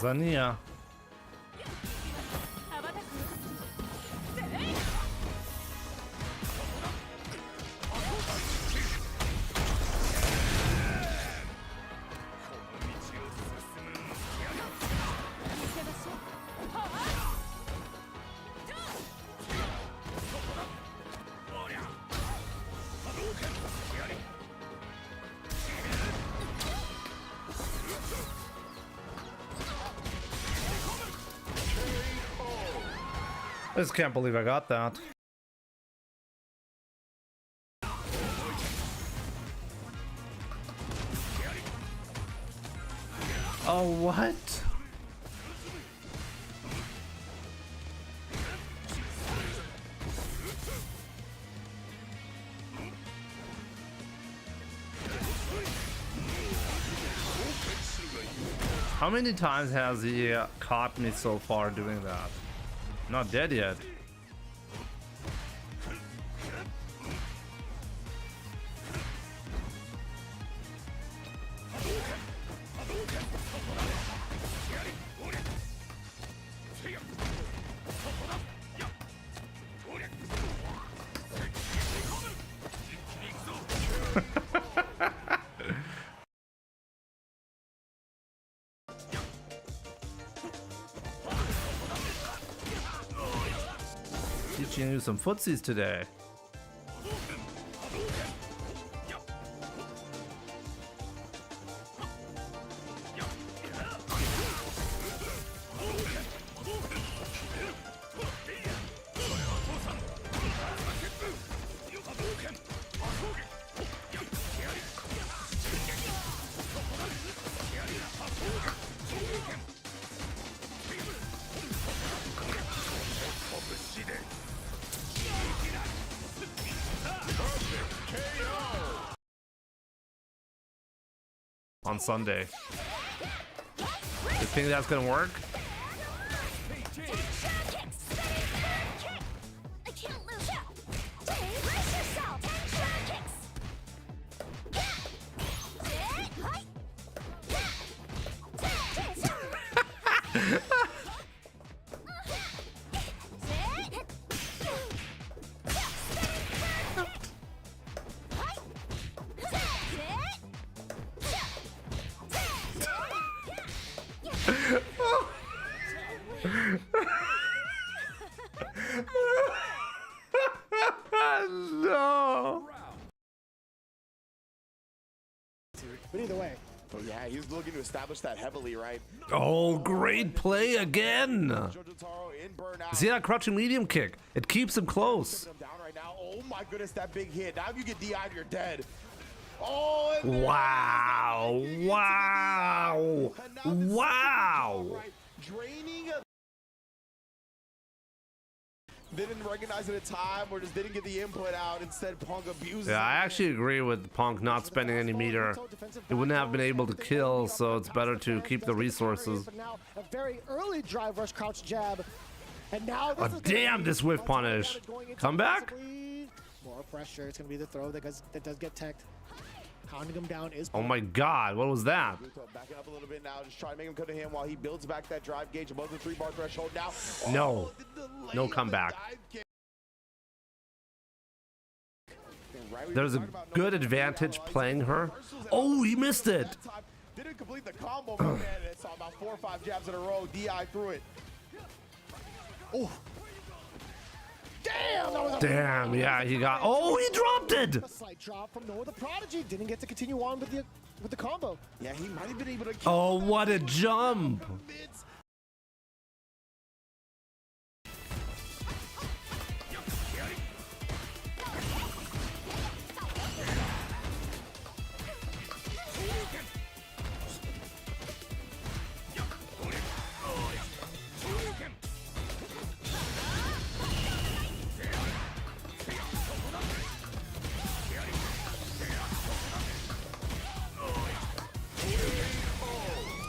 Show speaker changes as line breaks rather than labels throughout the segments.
Tanzania. I just can't believe I got that. Oh, what? How many times has he caught me so far doing that? Not dead yet. Teaching you some footsies today. On Sunday. You think that's gonna work? No.
But either way.
Oh yeah, he's looking to establish that heavily, right?
Oh, great play again. See that crouching medium kick? It keeps him close.
Oh my goodness, that big hit. Now if you get DI'd, you're dead. Oh,
wow. Wow. Wow.
Draining a didn't recognize it at time or just didn't get the input out. Instead, Punk abuses.
Yeah, I actually agree with Punk not spending any meter. He wouldn't have been able to kill, so it's better to keep the resources.
But now a very early drive rush crouch jab. And now
Oh, damn, this whiff punish. Come back.
More pressure. It's going to be the throw that does get teched. Pounding him down is.
Oh my god, what was that?
Backing up a little bit now, just try to make him come to him while he builds back that drive gauge above the 3-bar threshold now.
No. No comeback. There's a good advantage playing her. Oh, he missed it.
Didn't complete the combo, man. It's about 4 or 5 jabs in a row. DI through it. Oh. Damn, that was a
Damn, yeah, he got. Oh, he dropped it.
A slight drop from Noah the Prodigy. Didn't get to continue on with the combo.
Yeah, he might have been able to.
Oh, what a jump.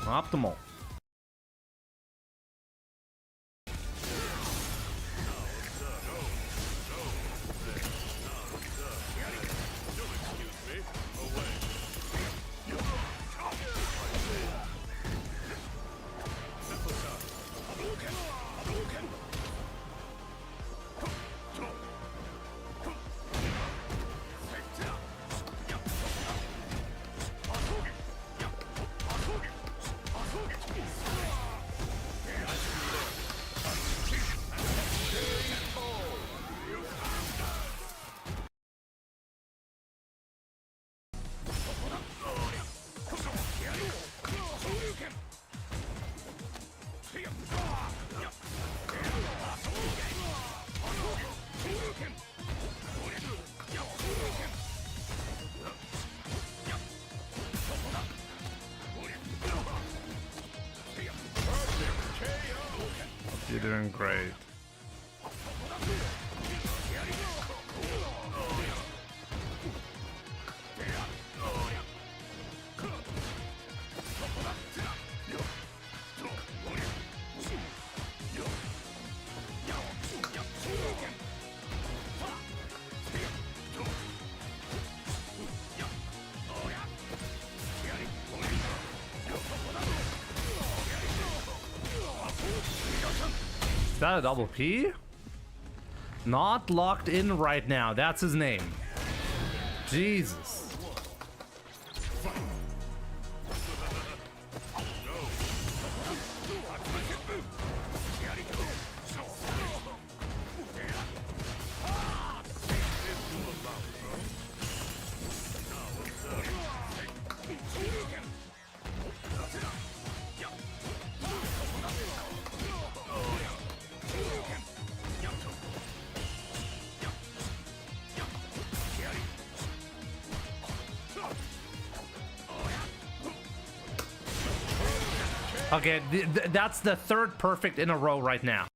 Optimal. doing great. Is that a double P? Not locked in right now. That's his name. Jesus. Okay, that's the third perfect in a row right now.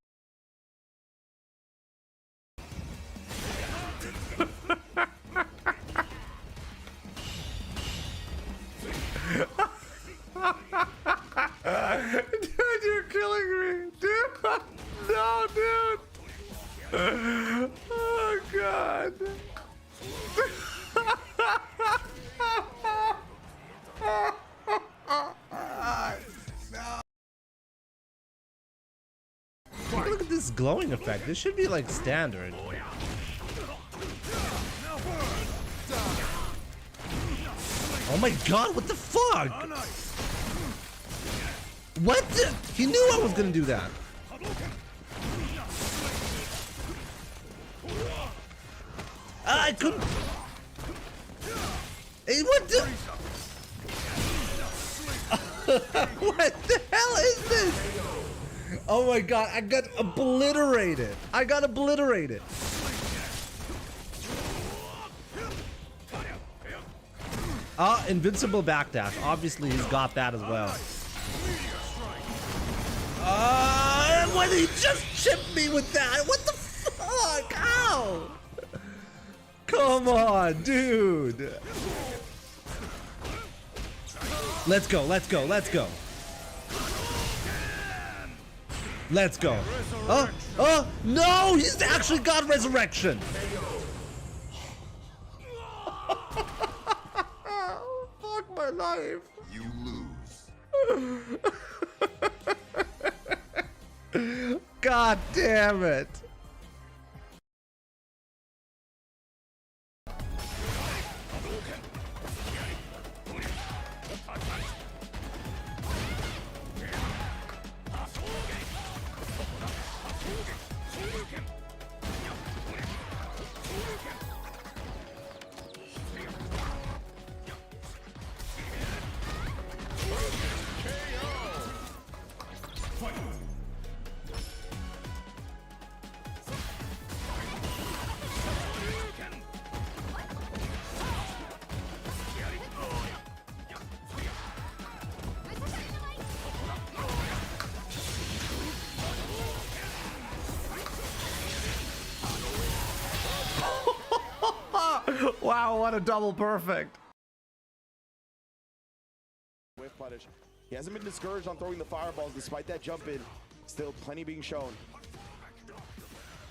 Dude, you're killing me. Dude, no, dude. Oh, God.
Look at this glowing effect. This should be like standard. Oh my god, what the fuck? What the? He knew I was gonna do that. I couldn't. Hey, what the? What the hell is this? Oh my god, I got obliterated. I got obliterated. Invincible backdash. Obviously, he's got that as well. Why did he just chip me with that? What the fuck? Ow! Come on, dude. Let's go, let's go, let's go. Let's go. Oh, no! He's actually got resurrection! Fuck my life.
You lose.
God damn it.
Wow, what a double perfect.
Whiff punish. He hasn't been discouraged on throwing the fireballs despite that jump in. Still plenty being shown.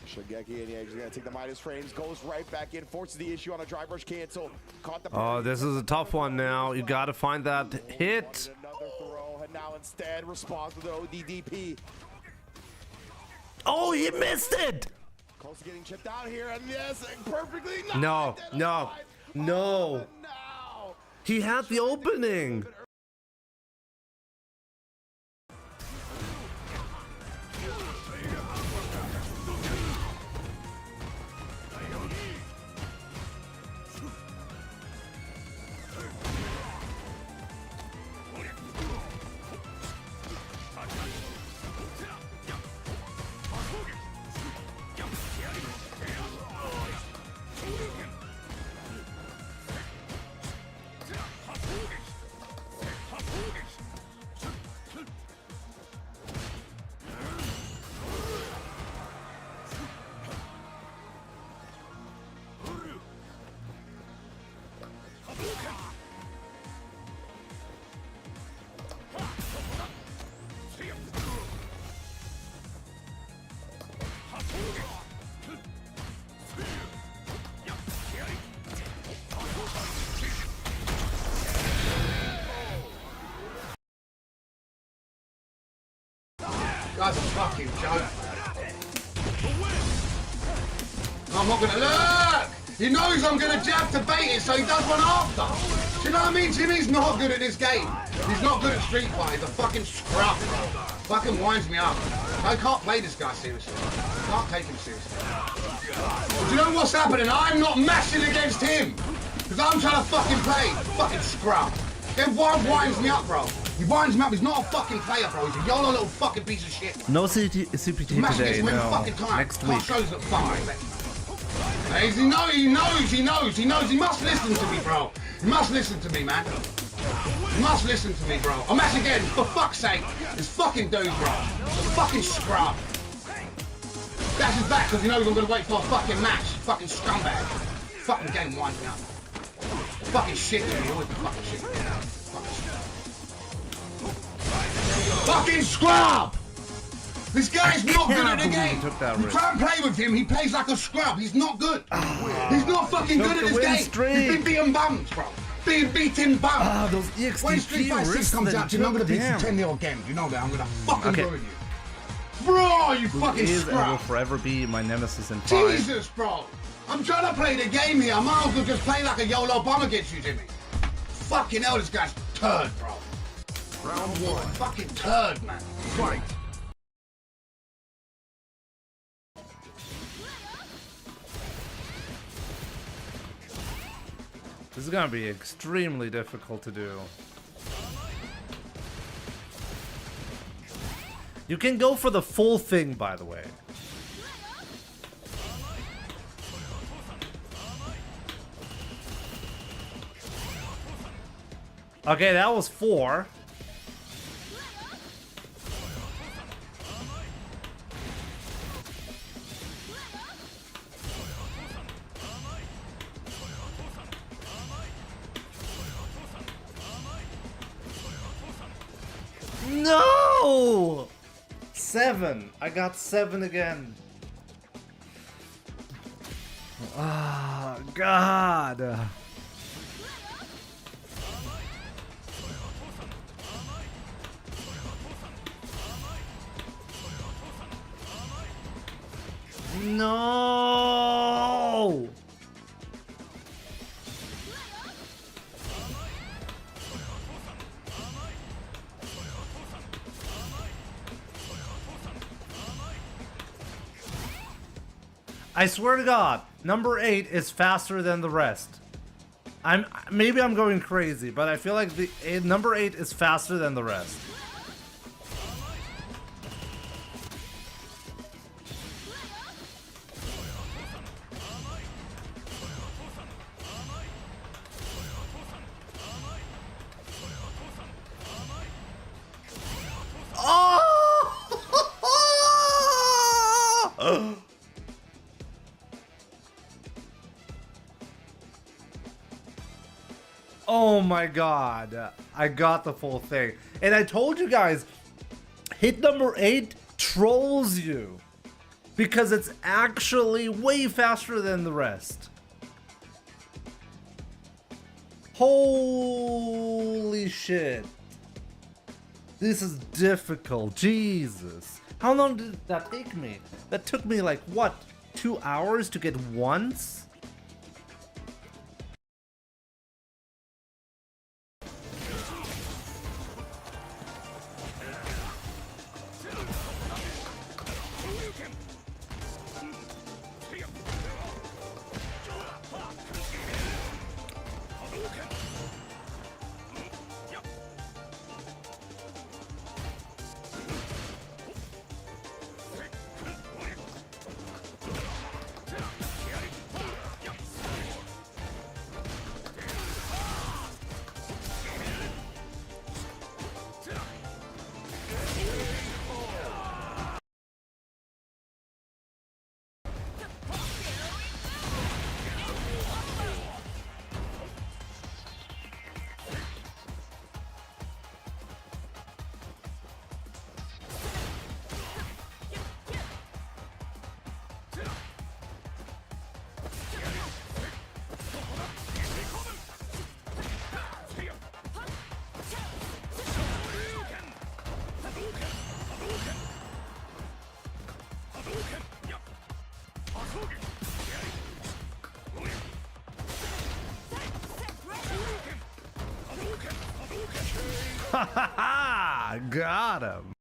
Shigeki and Aegis gonna take the minus frames, goes right back in, forces the issue on a drive rush cancel. Caught the
Oh, this is a tough one now. You gotta find that hit.
Another throw, and now instead responds with the ODDP.
Oh, he missed it!
Close to getting chipped out here, and yes, perfectly.
No, no, no.
Now.
He had the opening.
Guy's a fucking joke. I'm not gonna look! He knows I'm gonna jab to bait it, so he does one after. Do you know what I mean? Jimmy's not good at this game. He's not good at Street Fighter. He's a fucking scrub, bro. Fucking winds me up. I can't play this guy seriously. I can't take him seriously. But you know what's happening? I'm not mashing against him. Because I'm trying to fucking play. Fucking scrub. Then winds me up, bro. He winds me up. He's not a fucking player, bro. He's a YOLO little fucking piece of shit.
No CPT today, no. Next week.
Shows that fine. He knows. He must listen to me, bro. He must listen to me, man. He must listen to me, bro. I'm match again, for fuck's sake. This fucking dude, bro. The fucking scrub. That's his back because he knows I'm gonna wait for a fucking match. Fucking scumbag. Fucking game winds me up. Fucking shit to me. Always fucking shit. Fucking scrub! This guy's not good at the game. You try and play with him, he plays like a scrub. He's not good. He's not fucking good at this game. He's been beating bums, bro. Being beaten bums.
Those EXT
when Street Fighter 6 comes out, I'm gonna beat you 10-0 again. You know that. I'm gonna fucking go with you. Bro, you fucking scrub.
I will forever be my nemesis in 5.
Jesus, bro. I'm trying to play the game here. I might as well just play like a YOLO bomb against you, Jimmy. Fucking hell, this guy's turd, bro. Round 1. Fucking turd, man. Fight.
This is gonna be extremely difficult to do. You can go for the full thing, by the way. Okay, that was 4. No! 7. I got 7 again. Ah, God. No! I swear to God, number 8 is faster than the rest. Maybe I'm going crazy, but I feel like the number 8 is faster than the rest. Oh! Oh my God, I got the full thing. And I told you guys, hit number 8 trolls you because it's actually way faster than the rest. Holy shit. This is difficult, Jesus. How long did that take me? That took me like, what, 2 hours to get once? Got him.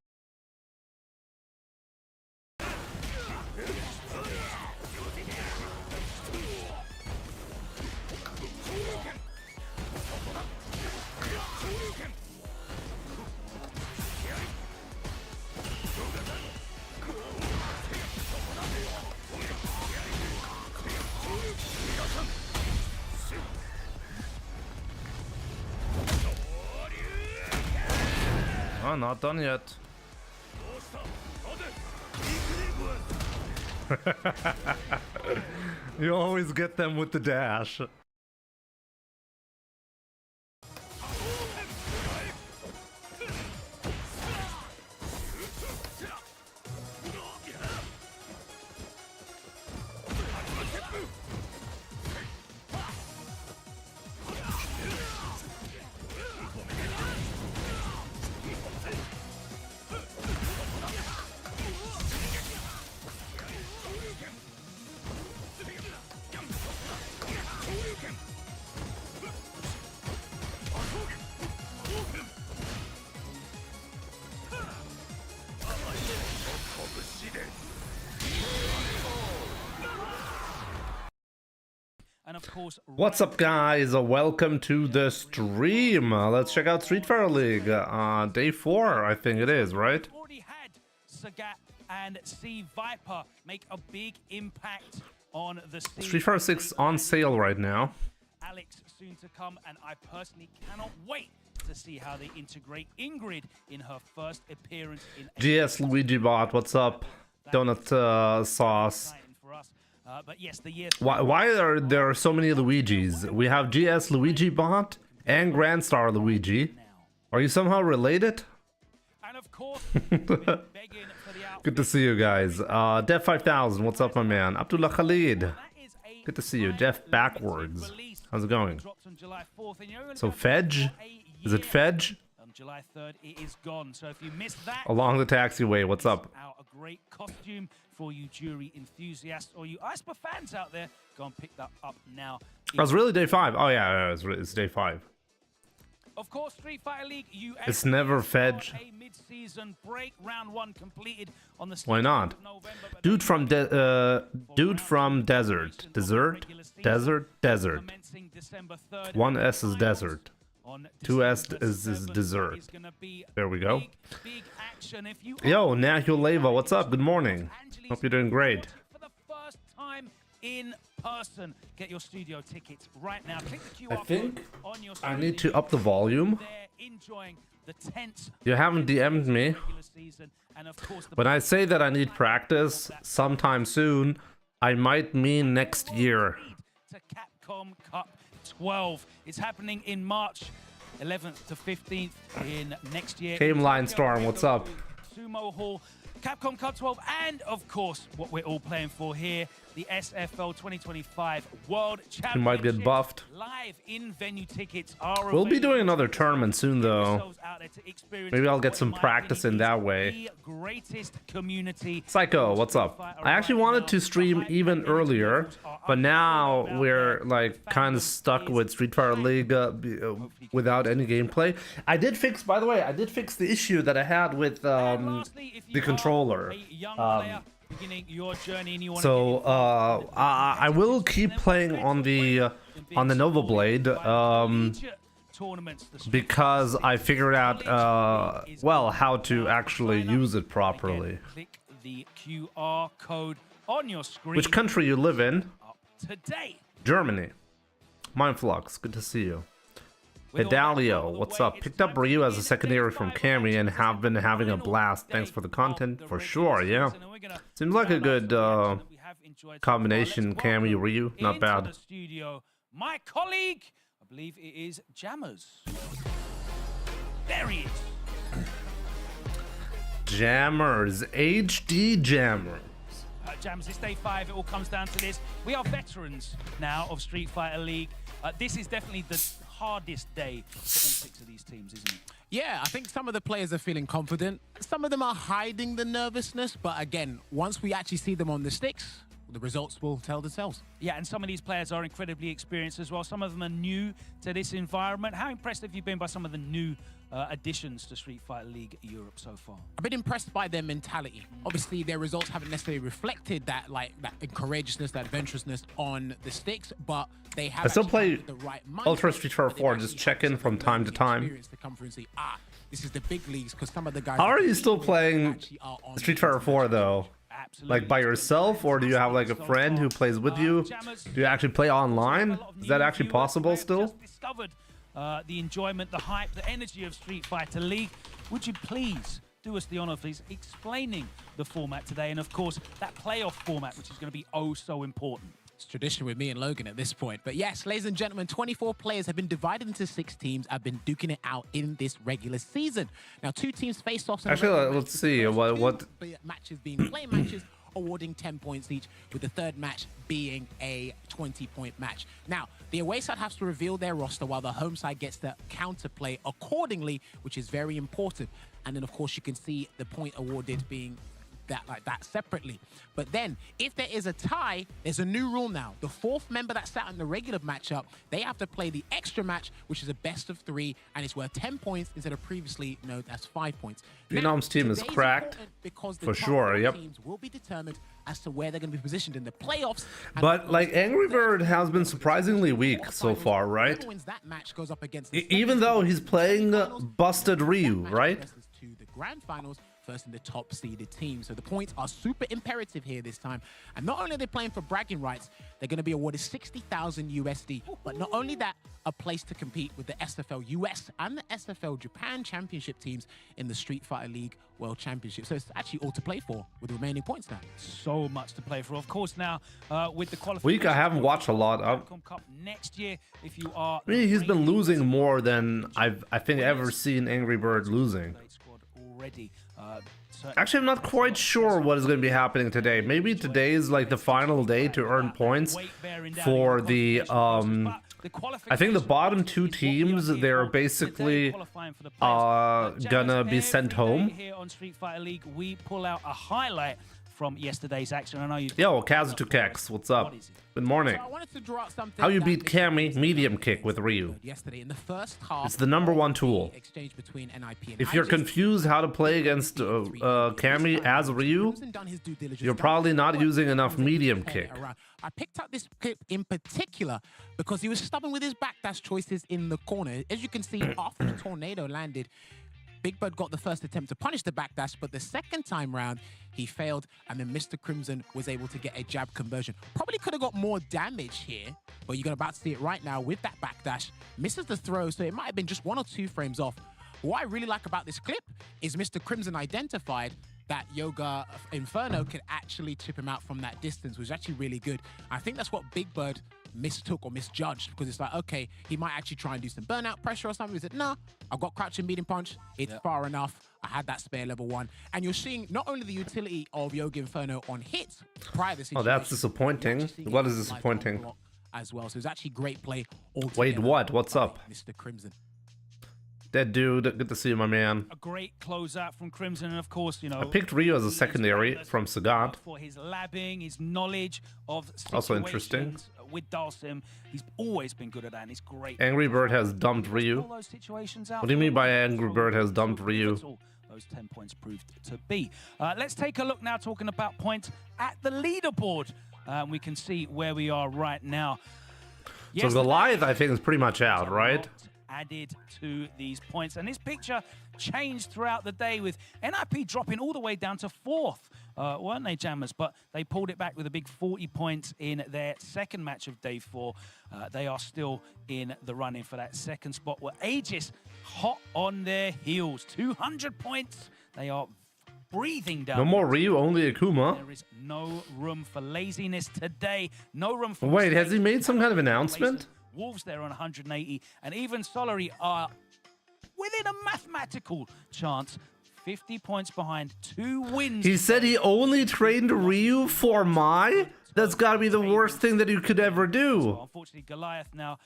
Oh, not done yet. You always get them with the dash.
And of course,
What's up, guys? Welcome to the stream. Let's check out Street Fighter League. Day 4, I think it is, right?
already had Sagat and C Viper make a big impact on the scene.
Street Fighter 6 on sale right now.
Alex soon to come, and I personally cannot wait to see how they integrate Ingrid in her first appearance in
GS Luigi Bot, what's up? Donut Sauce.
for us. But yes, the year
Why are there so many Luigis? We have GS Luigi Bot and Grand Star Luigi. Are you somehow related?
and of course, begging for the outfit.
Good to see you guys. Def 5000, what's up, my man? Abdullah Khalid.
That is a
Good to see you. Jeff backwards.
release.
How's it going?
Dropped on July 4th, and you're only
So
going
Fedge?
for a
Is it
year.
Fedge?
On July 3rd, it is gone. So if you missed that,
Along the taxiway, what's up?
out a great costume for you jury enthusiasts or you Iceber fans out there. Go and pick that up now.
Oh, it's really day 5. Oh yeah, it's day 5.
Of course, Street Fighter League US.
It's never Fedge.
A mid-season break, round 1 completed on the
Why
16th
not?
of November, but
Dude
then
from Dude from Desert. Desert? Desert.
commencing December 3rd.
One S is desert.
On
2 S
December
is
7th
dessert.
is gonna be
There we go.
big action. If you
Yo,
are
Nahul Leva, what's up? Good morning.
Angeles
Hope you're doing great.
for the first time in person, get your studio tickets right now. Click the
I
QR
think
code on your
I
screen.
need to up the volume.
They're enjoying the tense
You haven't DM'd me.
regular season, and of course the
When I say that I need practice sometime soon, I might mean next year.
to Capcom Cup 12. It's happening in March 11th to 15th in next year.
Game Line Storm, what's up?
Sumo Hall, Capcom Cup 12, and of course, what we're all playing for here, the SFL 2025 World Championship.
You might get buffed.
Live in-venue tickets are
We'll be doing
available.
another tournament soon, though.
Yourselves out there to experience
Maybe I'll get
what
some
in my
practice in
opinion
that
is
way.
the greatest community.
Psycho, what's up? I actually wanted to stream even earlier, but now we're like kind of stuck with Street Fighter League without any gameplay. I did fix, by the way, I did fix the issue that I had with the controller. So I will keep playing on the novablade because I figured out well how to actually use it properly.
Click the QR code on your screen.
Which country you live in?
Up today.
Germany. Mindflux, good to see you. Medalio, what's up? Picked up Ryu as a secondary from Cammy and have been having a blast. Thanks for the content, for sure, yeah. Seems like a good combination, Cammy, Ryu, not bad.
My colleague, I believe it is Jammers. There he is.
Jammers, HD Jammers.
Jammers, it's day 5. It all comes down to this. We are veterans now of Street Fighter League. This is definitely the hardest day for all 6 of these teams, isn't it?
Yeah, I think some of the players are feeling confident. Some of them are hiding the nervousness, but again, once we actually see them on the sticks, the results will tell themselves.
Yeah, and some of these players are incredibly experienced as well. Some of them are new to this environment. How impressed have you been by some of the new additions to Street Fighter League Europe so far?
I've been impressed by their mentality. Obviously, their results haven't necessarily reflected that courageousness, that adventurousness on the sticks, but they have.
I still play
the right
Ultra Street Fighter 4, just check in from time to time.
To come through and say, this is the big leagues, because some of the guys.
How are you still playing Street Fighter 4 though?
Absolutely.
Like by yourself, or do you have like a friend who plays with you? Do you actually play online? Is that actually possible still?
Discovered the enjoyment, the hype, the energy of Street Fighter League. Would you please do us the honor, please, explaining the format today, and of course that playoff format, which is going to be oh so important.
It's tradition with me and Logan at this point. But yes, ladies and gentlemen, 24 players have been divided into 6 teams, have been duking it out in this regular season. Now, 2 teams face off.
Actually, let's see what
matches being play matches, awarding 10 points each, with the third match being a 20-point match. Now, the away side has to reveal their roster while the home side gets to counterplay accordingly, which is very important. And then, of course, you can see the point awarded being that separately. But then if there is a tie, there's a new rule now. The 4th member that sat in the regular matchup, they have to play the extra match, which is a best of 3, and it's worth 10 points instead of previously known as 5 points.
Vietnam's team is cracked
because the
for sure. Yep.
Teams will be determined as to where they're going to be positioned in the playoffs.
But like Angry Bird has been surprisingly weak so far, right?
Whoever wins that match goes up against
Even though he's playing busted Ryu, right?
To the grand finals, first in the top seeded team. So the points are super imperative here this time. And not only are they playing for bragging rights, they're going to be awarded 60,000 USD. But not only that, a place to compete with the SFL US and the SFL Japan championship teams in the Street Fighter League World Championship. So it's actually all to play for with the remaining points now.
So much to play for. Of course, now with the qualification.
Week, I haven't watched a lot of.
Capcom Cup next year, if you are.
I mean, he's been losing more than I think ever seen Angry Bird losing.
Already.
Actually, I'm not quite sure what is going to be happening today. Maybe today is like the final day to earn points for the I think the bottom 2 teams, they're basically gonna be sent home.
Here on Street Fighter League, we pull out a highlight from yesterday's action. I know you.
Yo, Kazutukex, what's up? Good morning.
So I wanted to draw out something.
How you beat Cammy medium kick with Ryu?
Yesterday in the first half,
it's the #1 tool.
Exchange between NIP and
if you're confused how to play against Cammy as Ryu, you're probably not using enough medium kick.
I picked up this clip in particular because he was stubborn with his backdash choices in the corner. As you can see, after the tornado landed, Big Bird got the first attempt to punish the backdash, but the second time round, he failed, and then Mr. Crimson was able to get a jab conversion. Probably could have got more damage here, but you're about to see it right now with that backdash. Misses the throw, so it might have been just 1 or 2 frames off. What I really like about this clip is Mr. Crimson identified that Yoga Inferno could actually chip him out from that distance, which is actually really good. I think that's what Big Bird mistook or misjudged, because it's like, okay, he might actually try and do some burnout pressure or something. He said, no, I've got crouching medium punch. It's far enough. I had that spare level 1. And you're seeing not only the utility of Yoga Inferno on hits prior to the situation.
Oh, that's disappointing. What is disappointing?
As well. So it's actually great play altogether.
Wait, what? What's up?
Mr. Crimson.
Dead dude, good to see you, my man.
A great closeout from Crimson, and of course, you know,
I picked Ryu as a secondary from Sagat.
For his labbing, his knowledge of
also interesting.
With Dalsim, he's always been good at that, and he's great.
Angry Bird has dumped Ryu. What do you mean by Angry Bird has dumped Ryu?
Those 10 points proved to be. Let's take a look now, talking about points at the leaderboard. We can see where we are right now.
So Goliath, I think, is pretty much out, right?
Added to these points, and this picture changed throughout the day, with NIP dropping all the way down to 4th, weren't they, Jammers? But they pulled it back with a big 40 points in their second match of day 4. They are still in the running for that second spot, where Aegis hot on their heels, 200 points. They are breathing down.
No more Ryu, only Akuma.
There is no room for laziness today. No room for.
Wait, has he made some kind of announcement?
Wolves there on 180, and even Solary are within a mathematical chance, 50 points behind, 2 wins.
He said he only trained Ryu for Mai? That's got to be the worst thing that you could ever do.
So unfortunately, Goliath now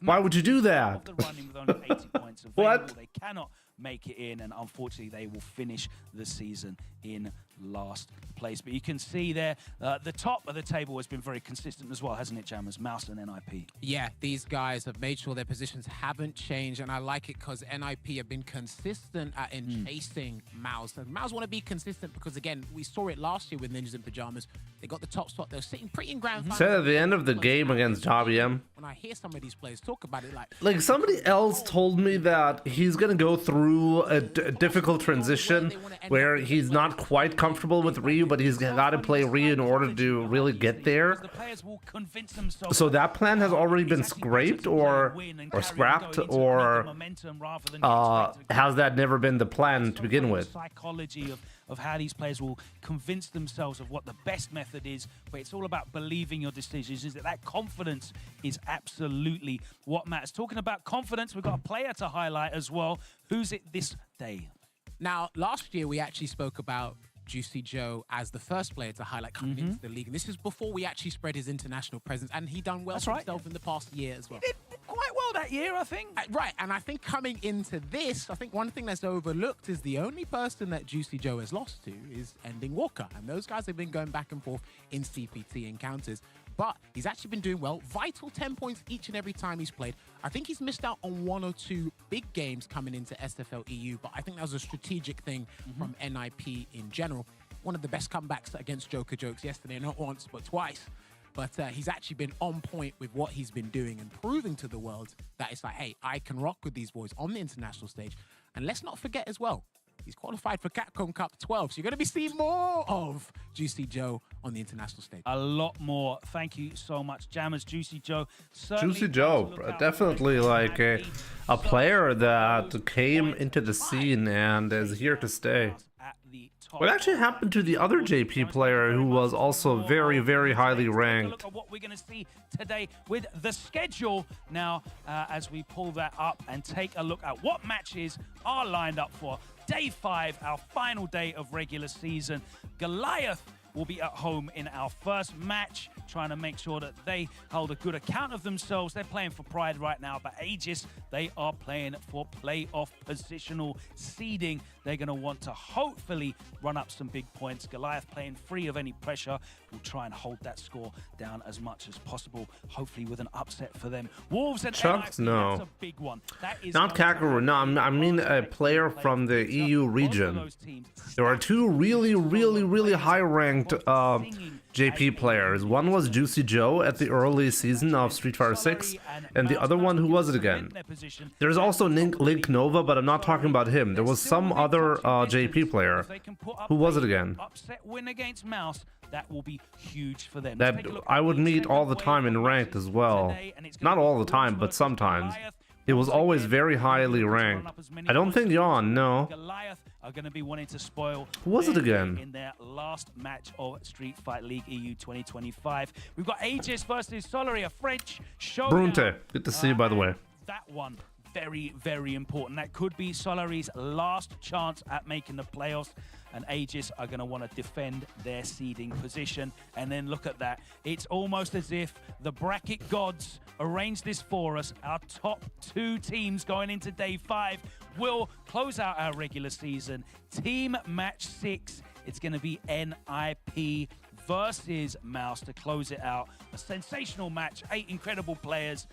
why would you do that?
The running with only 80 points available.
What?
They cannot make it in, and unfortunately, they will finish the season in last place. But you can see there, the top of the table has been very consistent as well, hasn't it, Jammers? Mouse and NIP.
Yeah, these guys have made sure their positions haven't changed, and I like it because NIP have been consistent in chasing Mouse. And Mouse want to be consistent because, again, we saw it last year with Ninjas in Pajamas. They got the top spot. They were sitting pretty in grand final.
Said at the end of the game against JBM.
When I hear some of these players talk about it,
like somebody else told me that he's gonna go through a difficult transition where he's not quite comfortable with Ryu, but he's got to play Ryu in order to really get there. So that plan has already been scraped or scrapped, or has that never been the plan to begin with?
Psychology of how these players will convince themselves of what the best method is, but it's all about believing your decisions. Is that confidence is absolutely what matters. Talking about confidence, we've got a player to highlight as well. Who's it this day?
Now, last year we actually spoke about Juicy Joe as the first player to highlight coming into the league. And this is before we actually spread his international presence. And he done well for himself in the past year as well.
He did quite well that year, I think.
Right, and I think coming into this, I think one thing that's overlooked is the only person that Juicy Joe has lost to is Ending Walker. And those guys have been going back and forth in CPT encounters. But he's actually been doing well. Vital 10 points each and every time he's played. I think he's missed out on 1 or 2 big games coming into SFL EU, but I think that was a strategic thing from NIP in general. One of the best comebacks against Joker Jokes yesterday, not once, but twice. But he's actually been on point with what he's been doing and proving to the world that it's like, hey, I can rock with these boys on the international stage. And let's not forget as well, he's qualified for Capcom Cup 12, so you're going to be seeing more of Juicy Joe on the international stage.
A lot more. Thank you so much, Jammers. Juicy Joe.
Juicy Joe, definitely like a player that came into the scene and is here to stay. What actually happened to the other JP player who was also very, very highly ranked?
Look at what we're going to see today with the schedule now as we pull that up and take a look at what matches are lined up for Day 5, our final day of regular season. Goliath will be at home in our first match, trying to make sure that they hold a good account of themselves. They're playing for pride right now, but Aegis, they are playing for playoff positional seeding. They're going to want to hopefully run up some big points. Goliath playing free of any pressure will try and hold that score down as much as possible, hopefully with an upset for them. Wolves and
Chucks,
NIP,
no.
that's a big one. That is
Not Kakaru, no, I mean a player from the EU region. There are 2 really, really, really high-ranked JP players. One was Juicy Joe at the early season of Street Fighter 6, and the other one, who was it again? There's also Link Nova, but I'm not talking about him. There was some other JP player. Who was it again?
Upset win against Mouse, that will be huge for them.
That I would meet all the time in ranked as well. Not all the time, but sometimes. He was always very highly ranked. I don't think Yon, no.
Goliath are going to be wanting to spoil.
Who was it again?
In their last match of Street Fight League EU 2025. We've got Aegis versus Solary, a French showdown.
Brunte, good to see you, by the way.
That one, very, very important. That could be Solary's last chance at making the playoffs. And Aegis are going to want to defend their seeding position. And then look at that. It's almost as if the bracket gods arranged this for us. Our top 2 teams going into Day 5 will close out our regular season. Team match 6. It's going to be NIP versus Mouse to close it out. A sensational match. 8 incredible players.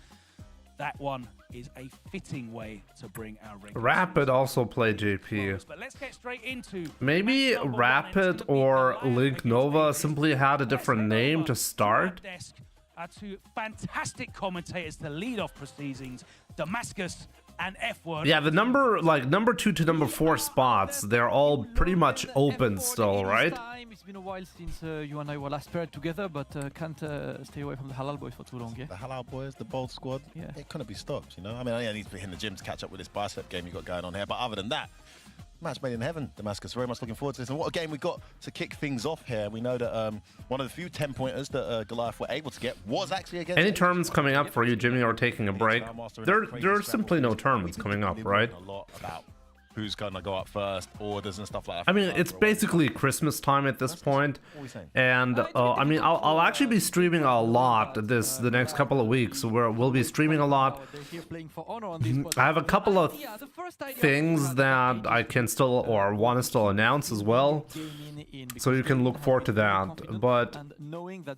That one is a fitting way to bring our regular
Rapid also played JP.
But let's get straight into
maybe Rapid or Link Nova simply had a different name to start.
Our 2 fantastic commentators to lead off proceedings, Damascus and F-Word.
Yeah, the number 2 to number 4 spots, they're all pretty much open still, right?
It's been a while since you and I were last paired together, but can't stay away from the Halal Boys for too long, yeah?
The Halal Boys, the bold squad,
yeah.
It couldn't be stopped, you know? I mean, I need to be in the gym to catch up with this bicep game you got going on here, but other than that, match made in heaven, Damascus. Very much looking forward to this. And what a game we got to kick things off here. We know that one of the few 10-pointers that Goliath were able to get was actually against...
Any tournaments coming up for you, Jimmy, or taking a break? There are simply no tournaments coming up, right?
who's going to go up first, orders and stuff like that.
I mean, it's basically Christmas time at this point, and I mean, I'll actually be streaming a lot the next couple of weeks. Where we'll be streaming a lot. I have a couple of things that I can still or want to still announce as well, so you can look forward to that. But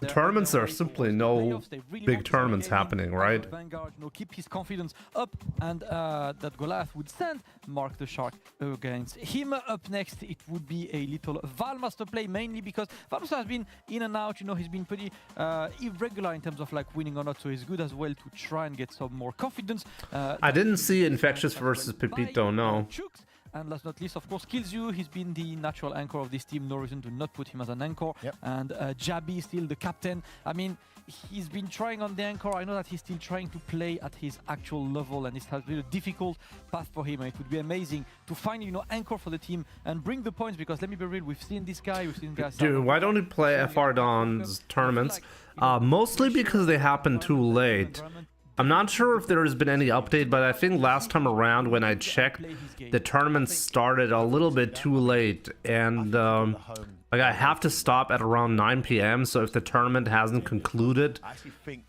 the tournaments, there are simply no big tournaments happening, right?
Vanguard, keep his confidence up, and that Goliath would send Mark the Shark against him. Up next, it would be a little Valmaster play, mainly because Valmaster has been in and out. He's been pretty irregular in terms of like winning or not, so he's good as well to try and get some more confidence.
I didn't see Infectious versus Pepito, no.
And last but not least, of course, Kills You. He's been the natural anchor of this team. No reason to not put him as an anchor.
Yep.
And Jabby still the captain. I mean, he's been trying on the anchor. I know that he's still trying to play at his actual level, and it has been a difficult path for him. And it would be amazing to find, anchor for the team and bring the points, because let me be real, we've seen this guy, we've seen guys.
Dude, why don't we play FR Dawn's tournaments? Mostly because they happen too late. I'm not sure if there has been any update, but I think last time around when I checked, the tournament started a little bit too late, and like I have to stop at around 9 p.m. So if the tournament hasn't concluded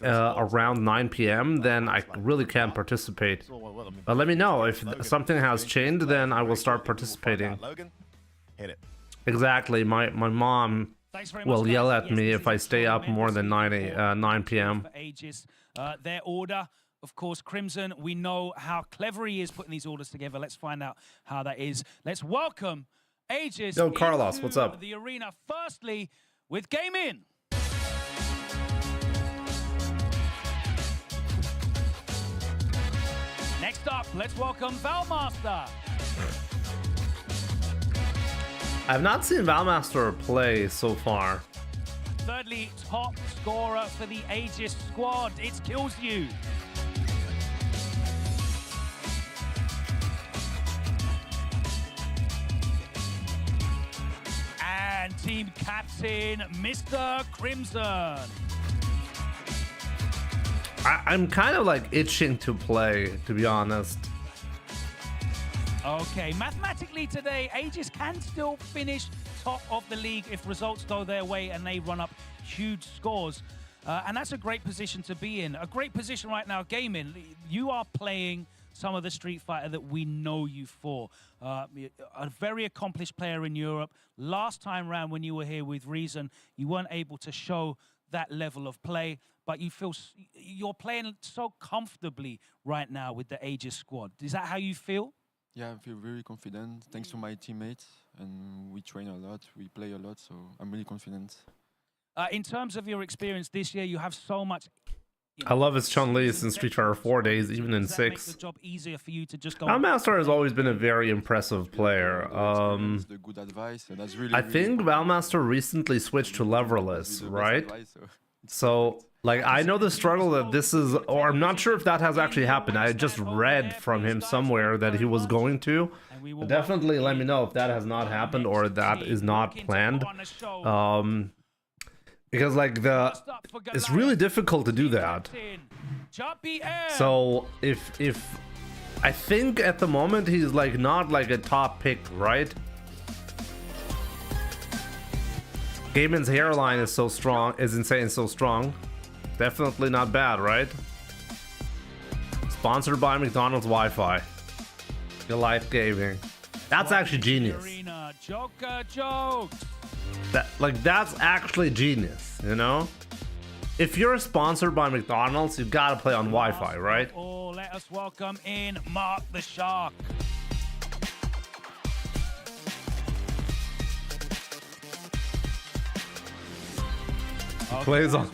around 9 p.m., then I really can't participate. But let me know if something has changed, then I will start participating. Exactly. My mom will yell at me if I stay up more than 9 p.m.
Their order, of course, Crimson. We know how clever he is putting these orders together. Let's find out how that is. Let's welcome Aegis.
Yo, Carlos, what's up?
The arena, firstly, with Game In. Next up, let's welcome Valmaster.
I've not seen Valmaster play so far.
Thirdly, top scorer for the Aegis squad. It's Kills You. And team captain, Mr. Crimson.
I'm kind of like itching to play, to be honest.
Okay, mathematically today, Aegis can still finish top of the league if results go their way and they run up huge scores. And that's a great position to be in. A great position right now, Gaming. You are playing some of the Street Fighter that we know you for. A very accomplished player in Europe. Last time round when you were here with Reason, you weren't able to show that level of play, but you feel you're playing so comfortably right now with the Aegis squad. Is that how you feel?
Yeah, I feel very confident, thanks to my teammates, and we train a lot, we play a lot, so I'm really confident.
In terms of your experience this year, you have so much.
I love his Chun-Li since Street Fighter 4 days, even in 6.
The job easier for you to just go.
Valmaster has always been a very impressive player.
The good advice, and that's really,
I think Valmaster recently switched to leverless, right? So, like, I know the struggle that this is, or I'm not sure if that has actually happened. I just read from him somewhere that he was going to. But definitely let me know if that has not happened or that is not planned. Because, like, it's really difficult to do that. So, if I think at the moment he's, like, not, like, a top pick, right? Gaiman's hairline is so strong, is insane, so strong. Definitely not bad, right? Sponsored by McDonald's Wi-Fi. Goliath Gaming. That's actually genius. That's actually genius, you know? If you're sponsored by McDonald's, you gotta play on Wi-Fi, right?
Oh, let us welcome in Mark the Shark.
Plays on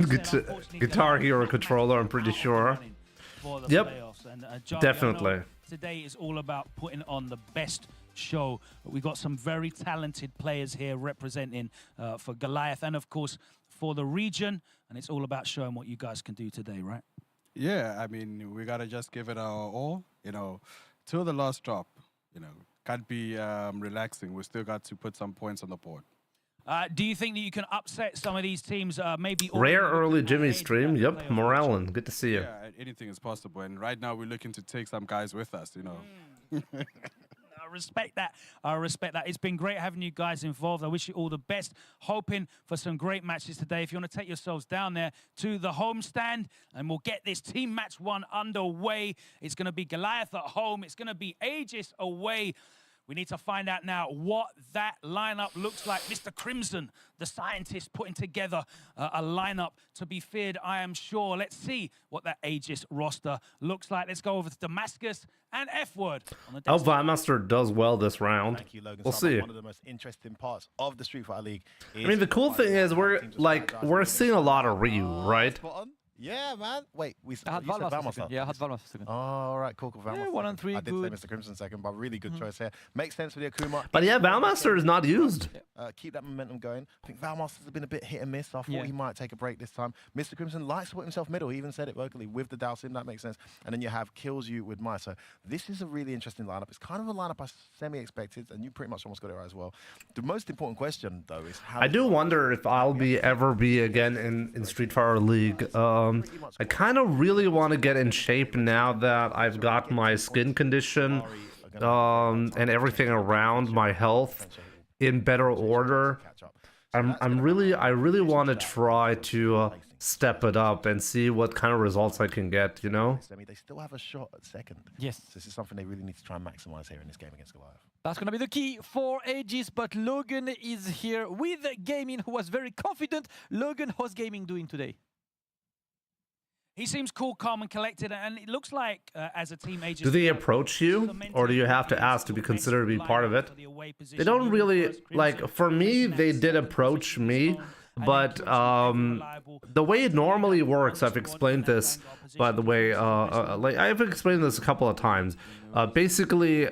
Guitar Hero controller, I'm pretty sure. Yep, definitely.
Today is all about putting on the best show. We've got some very talented players here representing for Goliath and, of course, for the region. And it's all about showing what you guys can do today, right?
Yeah, I mean, we got to just give it our all, till the last drop. Can't be relaxing. We still got to put some points on the board.
Do you think that you can upset some of these teams? Maybe
rare early Jimmy stream. Yep, Morellen, good to see you.
Yeah, anything is possible. And right now we're looking to take some guys with us.
respect that. I respect that. It's been great having you guys involved. I wish you all the best. Hoping for some great matches today. If you want to take yourselves down there to the homestand, and we'll get this team match 1 underway. It's going to be Goliath at home. It's going to be Aegis away. We need to find out now what that lineup looks like. Mr. Crimson, the scientist, putting together a lineup to be feared, I am sure. Let's see what that Aegis roster looks like. Let's go over to Damascus and F-Word.
Oh, Vimemaster does well this round.
Thank you, Logan.
We'll see.
One of the most interesting parts of the Street Fighter League is...
I mean, the cool thing is we're seeing a lot of Ryu, right?
Spot on. Yeah, man. Wait,
I had Valmaster. Yeah, I had Valmaster second.
Oh, all right, cool.
Yeah, 1 and 3,
I did
good.
say Mr. Crimson second, but really good choice here. Makes sense for the Akuma.
But yeah, Valmaster is not used.
Keep that momentum going. I think Valmaster's been a bit hit and miss. I thought he might take a break this time. Mr. Crimson likes to put himself middle. He even said it vocally with the Dalsim. That makes sense. And then you have Kills You with Mai. So this is a really interesting lineup. It's kind of a lineup I semi-expected, and you pretty much almost got it right as well. The most important question, though, is how...
I do wonder if I'll ever be again in Street Fighter League. I kind of really want to get in shape now that I've got my skin condition and everything around my health in better order. I really want to try to step it up and see what kind of results I can get, you know?
They still have a shot at second.
Yes.
So this is something they really need to try and maximize here in this game against Goliath.
That's going to be the key for Aegis, but Logan is here with Gaming, who was very confident. Logan, how's Gaming doing today?
He seems cool, calm, and collected, and it looks like as a team, Aegis...
Do they approach you, or do you have to ask to be considered to be part of it? They don't really, like, for me, they did approach me, but the way it normally works, I've explained this, by the way, like, I've explained this a couple of times. Basically,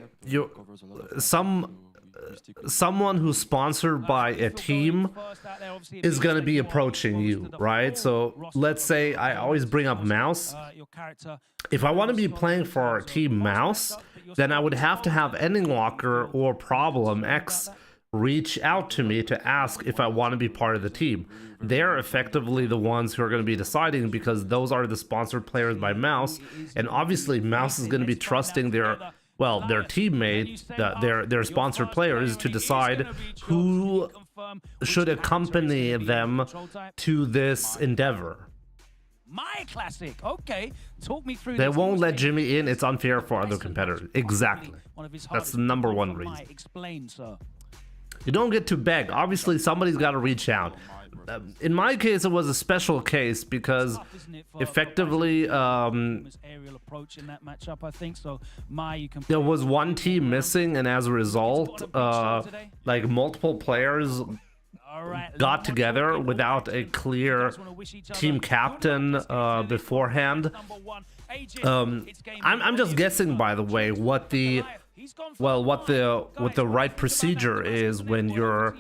someone who's sponsored by a team is going to be approaching you, right? So let's say I always bring up Mouse. If I want to be playing for Team Mouse, then I would have to have Ending Walker or Problem X reach out to me to ask if I want to be part of the team. They're effectively the ones who are going to be deciding, because those are the sponsored players by Mouse, and obviously Mouse is going to be trusting their teammate, their sponsored players, to decide who should accompany them to this endeavor.
My classic. Okay, talk me through.
They won't let Jimmy in. It's unfair for other competitors. Exactly. That's the number one reason.
Explain, sir.
You don't get to beg. Obviously, somebody's got to reach out. In my case, it was a special case because effectively there was one team missing, and as a result, like multiple players got together without a clear team captain beforehand. I'm just guessing, by the way, what the right procedure is when you're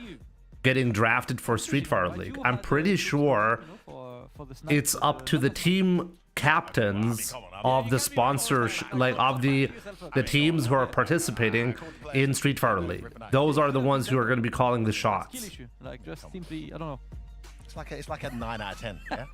getting drafted for Street Fighter League. I'm pretty sure it's up to the team captains of the sponsors, like of the teams who are participating in Street Fighter League. Those are the ones who are going to be calling the shots.
Like, just simply, I don't know.
It's like a 9 out of 10. Yeah,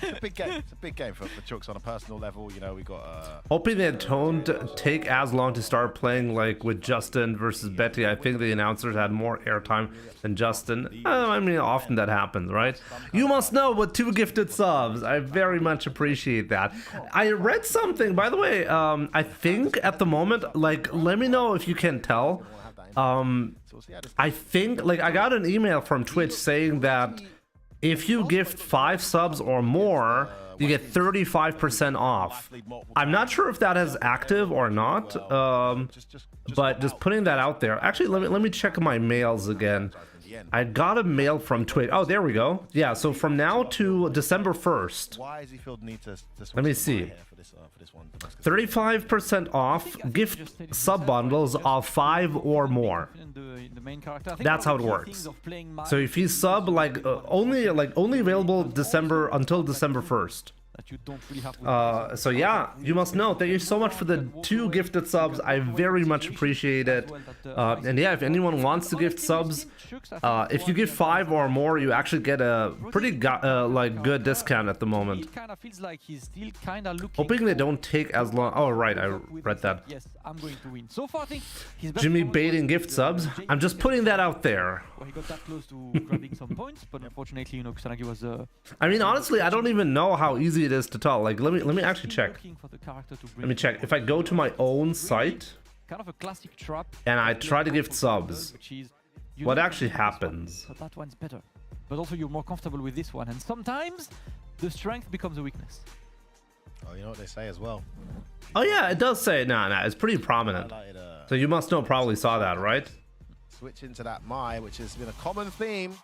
it's a big game. It's a big game for Chooks on a personal level. You know, we got.
Hoping they don't take as long to start playing, like with Justin versus Betty. I think the announcers had more airtime than Justin. I mean, often that happens, right? You must know what 2 gifted subs. I very much appreciate that. I read something, by the way. I think at the moment, like, let me know if you can tell. I think, like, I got an email from Twitch saying that if you gift 5 subs or more, you get 35% off. I'm not sure if that is active or not, but just putting that out there. Actually, let me check my mails again. I got a mail from Twitch. Oh, there we go. Yeah, so from now to December 1st. Let me see. 35% off gift sub bundles of 5 or more. That's how it works. So if you sub, like only available until December 1st.
that you don't really have.
So yeah, you must know. Thank you so much for the 2 gifted subs. I very much appreciate it. And yeah, if anyone wants to gift subs, if you give 5 or more, you actually get a pretty like good discount at the moment.
It kind of feels like he's still kind of looking.
Hoping they don't take as long. Oh right, I read that.
Yes, I'm going to win. So far, I think he's
Jimmy baiting gift subs. I'm just putting that out there.
Well, he got that close to grabbing some points, but unfortunately, you know, Kusanagi was.
I mean, honestly, I don't even know how easy it is to tell. Like, let me actually check. Let me check. If I go to my own site
kind of a classic trap,
and I try to gift subs, what actually happens?
So that one's better, but also you're more comfortable with this one, and sometimes the strength becomes a weakness.
Oh, you know what they say as well.
Oh yeah, it does say nah. It's pretty prominent. So you must know, probably saw that, right?
Switch into that Mai, which has been a common theme.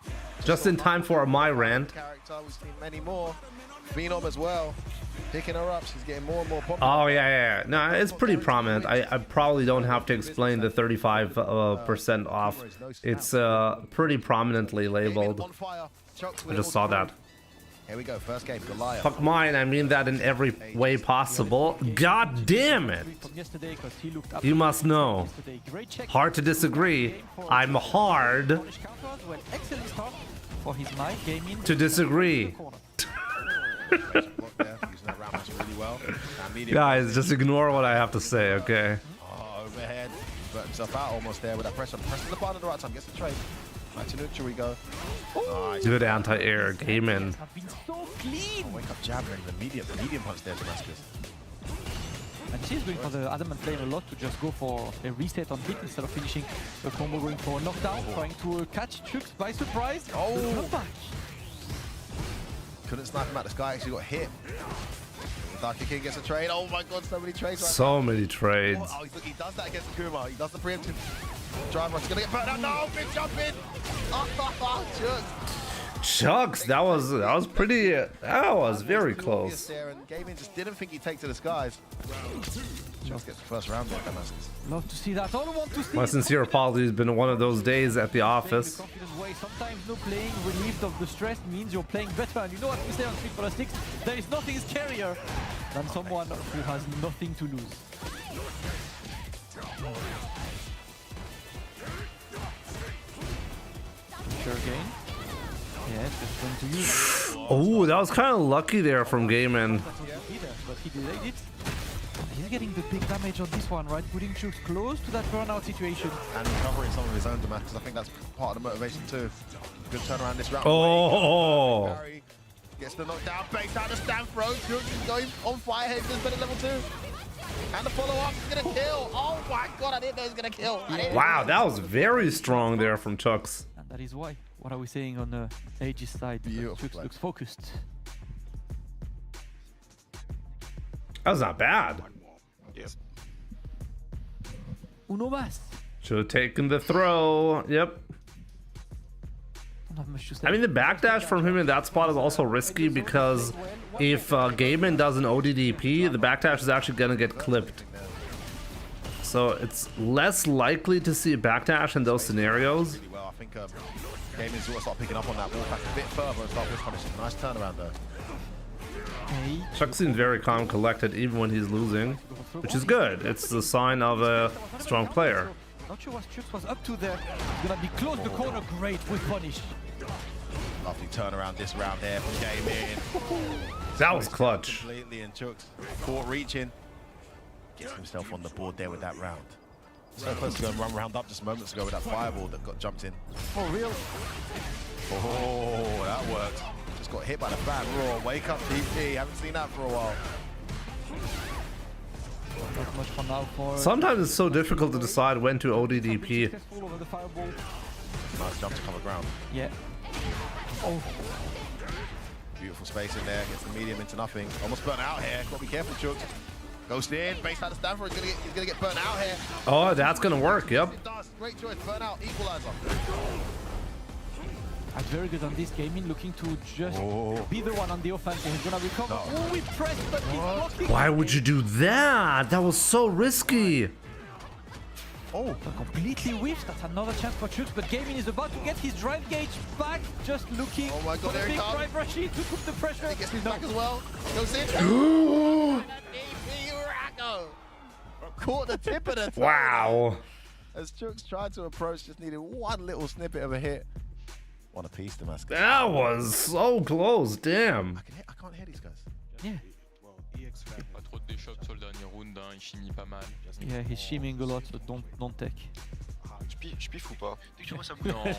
Just in time for a Mai rant.
Character, we've seen many more. Phenom as well, picking her up. She's getting more and more popular.
Oh yeah. No, it's pretty prominent. I probably don't have to explain the 35% off. It's pretty prominently labeled. I just saw that.
Here we go, first game, Goliath.
Fuck mine, I mean that in every way possible. God damn it! You must know. Hard to disagree. I'm hard to disagree. Guys, just ignore what I have to say, okay?
Oh, overhead. Burnt himself out almost there with that pressure. Pressing the button at the right time, gets the trade. Right to neutral we go. Nice.
Good anti-air, game in.
Wake up jab and the medium punch there, Damascus.
And she's going for the adamant flame a lot to just go for a reset on hit instead of finishing the combo, going for a knockdown, trying to catch Chooks by surprise.
Oh! Couldn't snipe him out. This guy actually got hit. Darky King gets a trade. Oh my god, so many trades right
So
now.
many trades.
Oh, he does that against Kuma. He does the preemptive drive rush. He's gonna get burnt out. No, big jump in. Oh,
Chucks, that was pretty. That was very close.
There, and Gaming just didn't think he'd take to the skies. Chucks gets the first round there, Damascus.
Love to see that. All want to see.
My sincere apologies. Been one of those days at the office.
Sometimes no playing relieved of the stress means you're playing better. And you know what we say on Street Fighter 6? There is nothing scarier than someone who has nothing to lose. Again. Yeah, just going to use.
Oh, that was kind of lucky there from Gaiman.
But he delayed it. He's getting the big damage on this one, right? Putting Chooks close to that burnout situation.
And recovering some of his own Damascus. I think that's part of the motivation too. Good turnaround this round.
Oh!
Gets the knockdown, base out the stand throw. Chooks is going on fire here. He's been at level 2. And the follow-up is gonna kill. Oh my god, I didn't know he was gonna kill.
Wow, that was very strong there from Chucks.
And that is why. What are we saying on the Aegis side? Chooks looks focused.
That was not bad.
Yes.
Uno más.
Should have taken the throw. Yep. I mean, the backdash from him in that spot is also risky because if Gaiman does an ODDP, the backdash is actually going to get clipped. So it's less likely to see a backdash in those scenarios.
Well, I think Gaiman's sort of start picking up on that, walk back a bit further and start with punishing. Nice turnaround though.
Chuck seems very calm and collected even when he's losing, which is good. It's the sign of a strong player.
Not sure what Chooks was up to there. Gonna be close the corner, great with punish.
Lovely turnaround this round there from Gaiman.
That was clutch.
Completely, and Chooks caught reaching. Gets himself on the board there with that round. So close to going round up just moments ago with that fireball that got jumped in.
For real.
Oh, that worked. Just got hit by the fan. Raw, wake up DP. Haven't seen that for a while.
Not much for now for
Sometimes it's so difficult to decide when to ODDP.
Nice jump to cover ground.
Yeah. Oh.
Beautiful space in there. Gets the medium into nothing. Almost burnt out here. Got to be careful, Chooks. Goes in, base out of Stanford. He's gonna get burnt out here.
Oh, that's gonna work. Yep.
It does. Great choice. Burn out. Equalizer.
I'm very good on this gaming, looking to just be the one on the offensive. He's gonna recover. No. Oh, we pressed, but he's blocking.
Why would you do that? That was so risky.
Oh,
Completely whiffed. That's another chance for Chooks, but Gaming is about to get his drive gauge back. Just looking
Oh my God,
for the
there it
big
comes.
drive rush in to put the pressure.
he gets me back as well. Goes in. Caught the tip of the toe.
Wow.
As Chooks tried to approach, just needed one little snippet of a hit. One apiece, Damascus.
That was so close. Damn.
I can't hear these guys.
Yeah.
Pas trop de déchocs sur le dernier round, hein. Il chimie pas mal.
Yeah, he's shimming a lot, so don't take.
Je piffe ou pas?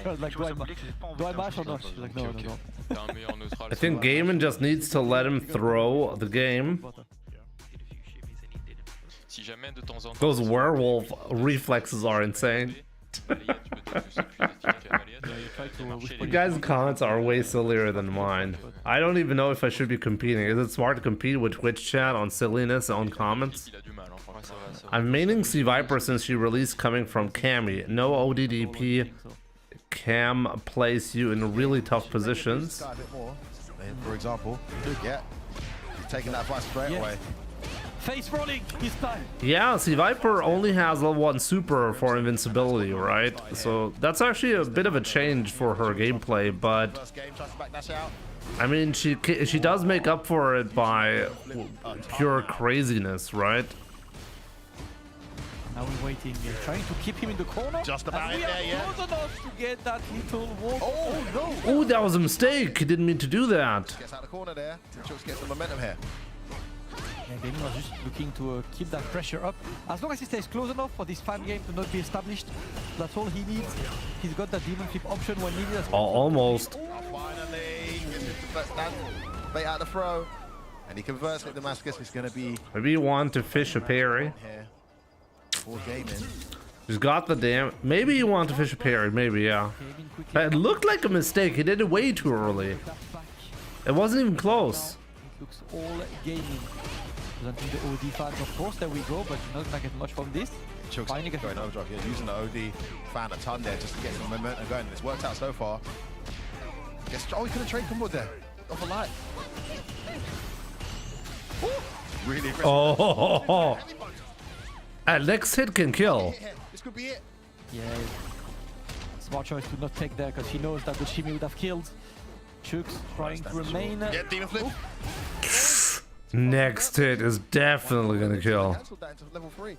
I was like, do I mash or not? She's like, no.
T'as un meilleur neutral.
I think Gaiman just needs to let him throw the game.
Si jamais de temps en temps.
Those werewolf reflexes are insane. You guys' comments are way sillier than mine. I don't even know if I should be competing. Is it smart to compete with Twitch chat on silliness on comments? I'm maining C Viper since she released coming from Cammy. No ODDP. Cam places you in really tough positions.
For example, yeah, he's taking that fight straight away.
Face rolling this time.
Yeah, see, Viper only has level 1 super for invincibility, right? So that's actually a bit of a change for her gameplay, but I mean, she does make up for it by pure craziness, right?
Now we're waiting, trying to keep him in the corner.
Just about in there, yeah.
Close enough to get that little walk. Oh no!
Oh, that was a mistake. He didn't mean to do that.
Gets out of the corner there. Chooks gets the momentum here.
Yeah, Gaming was just looking to keep that pressure up. As long as he stays close enough for this fan game to not be established, that's all he needs. He's got that demon flip option when needed.
Almost.
Finally, this is the first stand. Bait out the throw. And he converts it. Damascus is going to be
Maybe you want to fish a parry.
here for gaming.
He's got the damn. Maybe you want to fish a parry. Maybe, yeah. It looked like a mistake. He did it way too early. It wasn't even close.
It looks all gaming. Presenting the OD fans, of course, there we go, but you're not gonna get much from this.
Chooks going overdrive here, using the OD fan a ton there just to get some momentum going. It's worked out so far. Oh, he could have trade combo there. Off a light. Really aggressive.
Oh, Alex hit can kill.
This could be it.
Yeah, smart choice to not take there because he knows that the shimmy would have killed. Chooks trying to remain.
Yeah, demon flip.
Next hit is definitely gonna kill.
Cancelled that into level 3.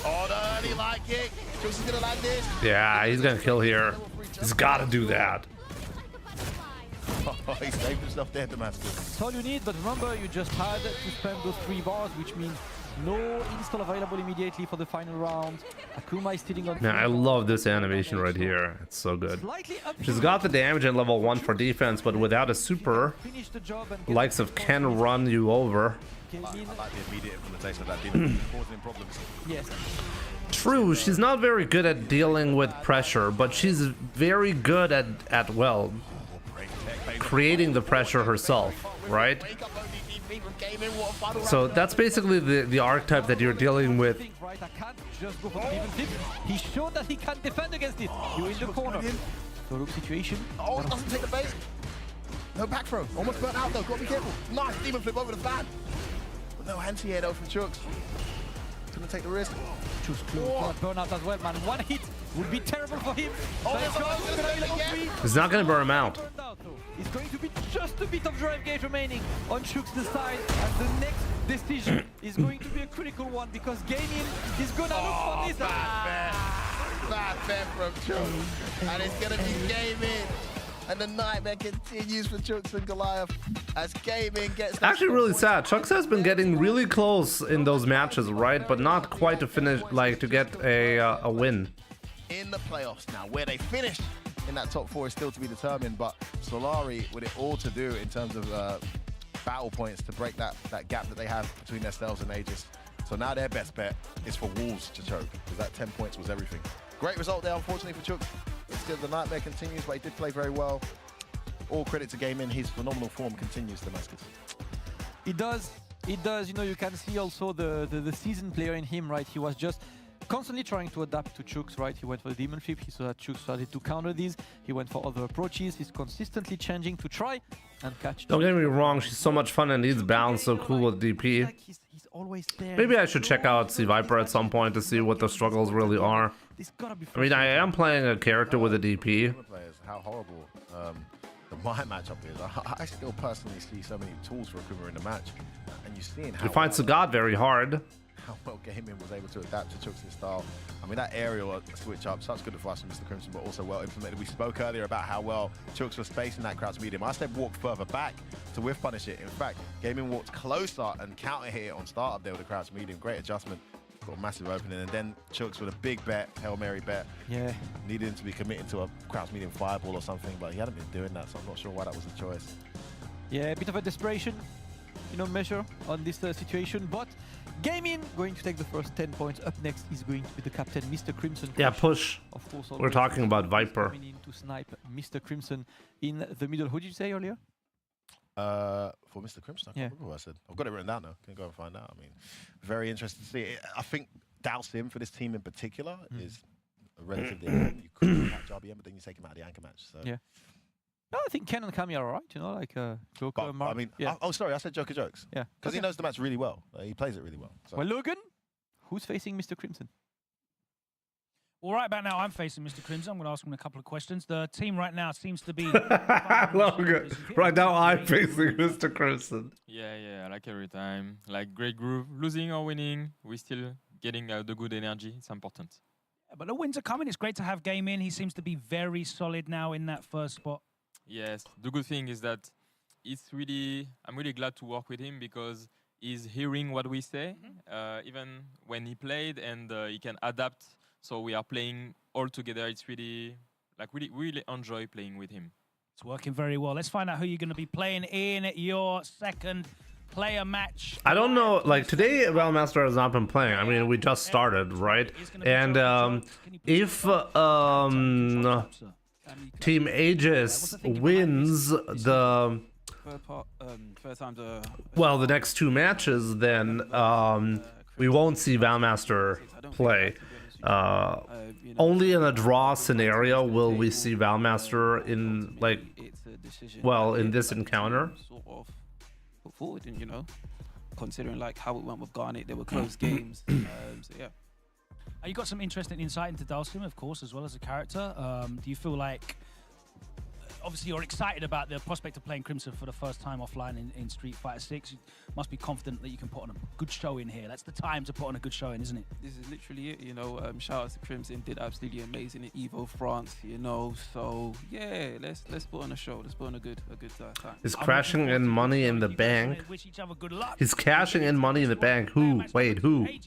Oh, the early light kick. Chooks is gonna land this.
Yeah, he's gonna kill here. He's gotta do that.
Oh, he saved himself there, Damascus.
That's all you need, but remember, you just had to spend those 3 bars, which means no install available immediately for the final round. Akuma is stealing on.
Man, I love this animation right here. It's so good. She's got the damage and level 1 for defense, but without a super, the likes of Ken run you over.
I like the immediate implementation of that demon, causing problems.
Yes.
True, she's not very good at dealing with pressure, but she's very good at well, creating the pressure herself, right? So that's basically the archetype that you're dealing with.
Right, I can't just go for the demon flip. He showed that he can defend against it. You're in the corner. So look situation.
Oh, he doesn't take the bait. No back throw. Almost burnt out though. Got to be careful. Nice demon flip over the fan. But no anti-air though from Chooks. Gonna take the risk.
Chooks close. Burnout as well, man. One hit would be terrible for him.
Oh, there's gonna be level 3.
He's not gonna burn him out.
It's going to be just a bit of drive gauge remaining on Chooks' side, and the next decision is going to be a critical one because Gaming is gonna look for this.
Bad bet from Chooks. And it's gonna be gaming. And the nightmare continues for Chooks and Goliath as gaming gets...
Actually really sad. Chooks has been getting really close in those matches, right? But not quite to finish, like to get a win.
In the playoffs now, where they finish in that top 4 is still to be determined, but Solari with it all to do in terms of battle points to break that gap that they have between themselves and Aegis. So now their best bet is for Wolves to choke, because that 10 points was everything. Great result there, unfortunately, for Chooks. Still, the nightmare continues, but he did play very well. All credit to Gaming, his phenomenal form continues, Damascus.
It does. You know, you can see also the seasoned player in him, right? He was just constantly trying to adapt to Chooks, right? He went for the Demon Flip, he saw that Chooks started to counter these, he went for other approaches, he's consistently changing to try and catch.
Don't get me wrong, she's so much fun and needs balance, so cool with DP.
Like he's always there.
Maybe I should check out Sea Viper at some point to see what the struggles really are. I mean, I am playing a character with a DP.
How horrible the my matchup is. I still personally see so many tools for Akuma in the match, and you're seeing how
He finds the god very hard.
How well Gaming was able to adapt to Chooks' style. I mean, that aerial switch up, such good advice from Mr. Crimson, but also well implemented. We spoke earlier about how well Chooks was spacing that crouch medium. I said walk further back to whiff punish it. In fact, Gaming walked closer and counter hit it on startup there with a crouch medium. Great adjustment. Got a massive opening, and then Chooks with a big bet, Hail Mary bet.
Yeah.
Needed him to be committing to a crouch medium fireball or something, but he hadn't been doing that, so I'm not sure why that was the choice.
Yeah, a bit of a desperation, you know, measure on this situation, but Gaming going to take the first 10 points. Up next is going to be the captain, Mr. Crimson.
Yeah, push.
Of course,
we're talking about Viper.
Coming in to snipe Mr. Crimson in the middle. Who did you say earlier?
For Mr. Crimson, I can't remember what I said. I've got it written down now. Can go and find out. I mean, very interesting to see. I think Douse him for this team in particular is a relatively. You could catch RBM, but then you take him out of the anchor match. So.
Yeah. No, I think Ken and Kami are alright, you know, like Joker,
But,
Mark.
I mean,
yeah.
oh, sorry, I said Joker jokes.
Yeah.
Because he knows the match really well. He plays it really well. So.
Well, Logan, who's facing Mr. Crimson?
Well, right about now, I'm facing Mr. Crimson. I'm going to ask him a couple of questions. The team right now seems to be...
Logan, right now I'm facing Mr. Crimson.
Yeah, like every time. Like great groove, losing or winning, we're still getting the good energy. It's important.
Yeah, but the wins are coming. It's great to have Game in. He seems to be very solid now in that first spot.
Yes, the good thing is that I'm really glad to work with him because he's hearing what we say, even when he played, and he can adapt. So we are playing all together. It's really enjoy playing with him.
It's working very well. Let's find out who you're going to be playing in your second player match.
I don't know, like today Valmaster has not been playing. I mean, we just started, right? And if Team Aegis wins the the next two matches, then we won't see Valmaster play. Only in a draw scenario will we see Valmaster in in this encounter.
Sort of put forward, and you know, considering like how it went with Garnet, they were close games. So yeah.
You got some interesting insight into Dalsim, of course, as well as a character. Do you feel like, obviously you're excited about the prospect of playing Crimson for the first time offline in Street Fighter 6. You must be confident that you can put on a good show in here. That's the time to put on a good show in, isn't it?
This is literally it, you know. Shout out to Crimson, did absolutely amazing in Evo France, you know. So yeah, let's put on a show. Let's put on a good time.
He's crashing in money in the bank. He's cashing in money in the bank. Who? Wait, who? You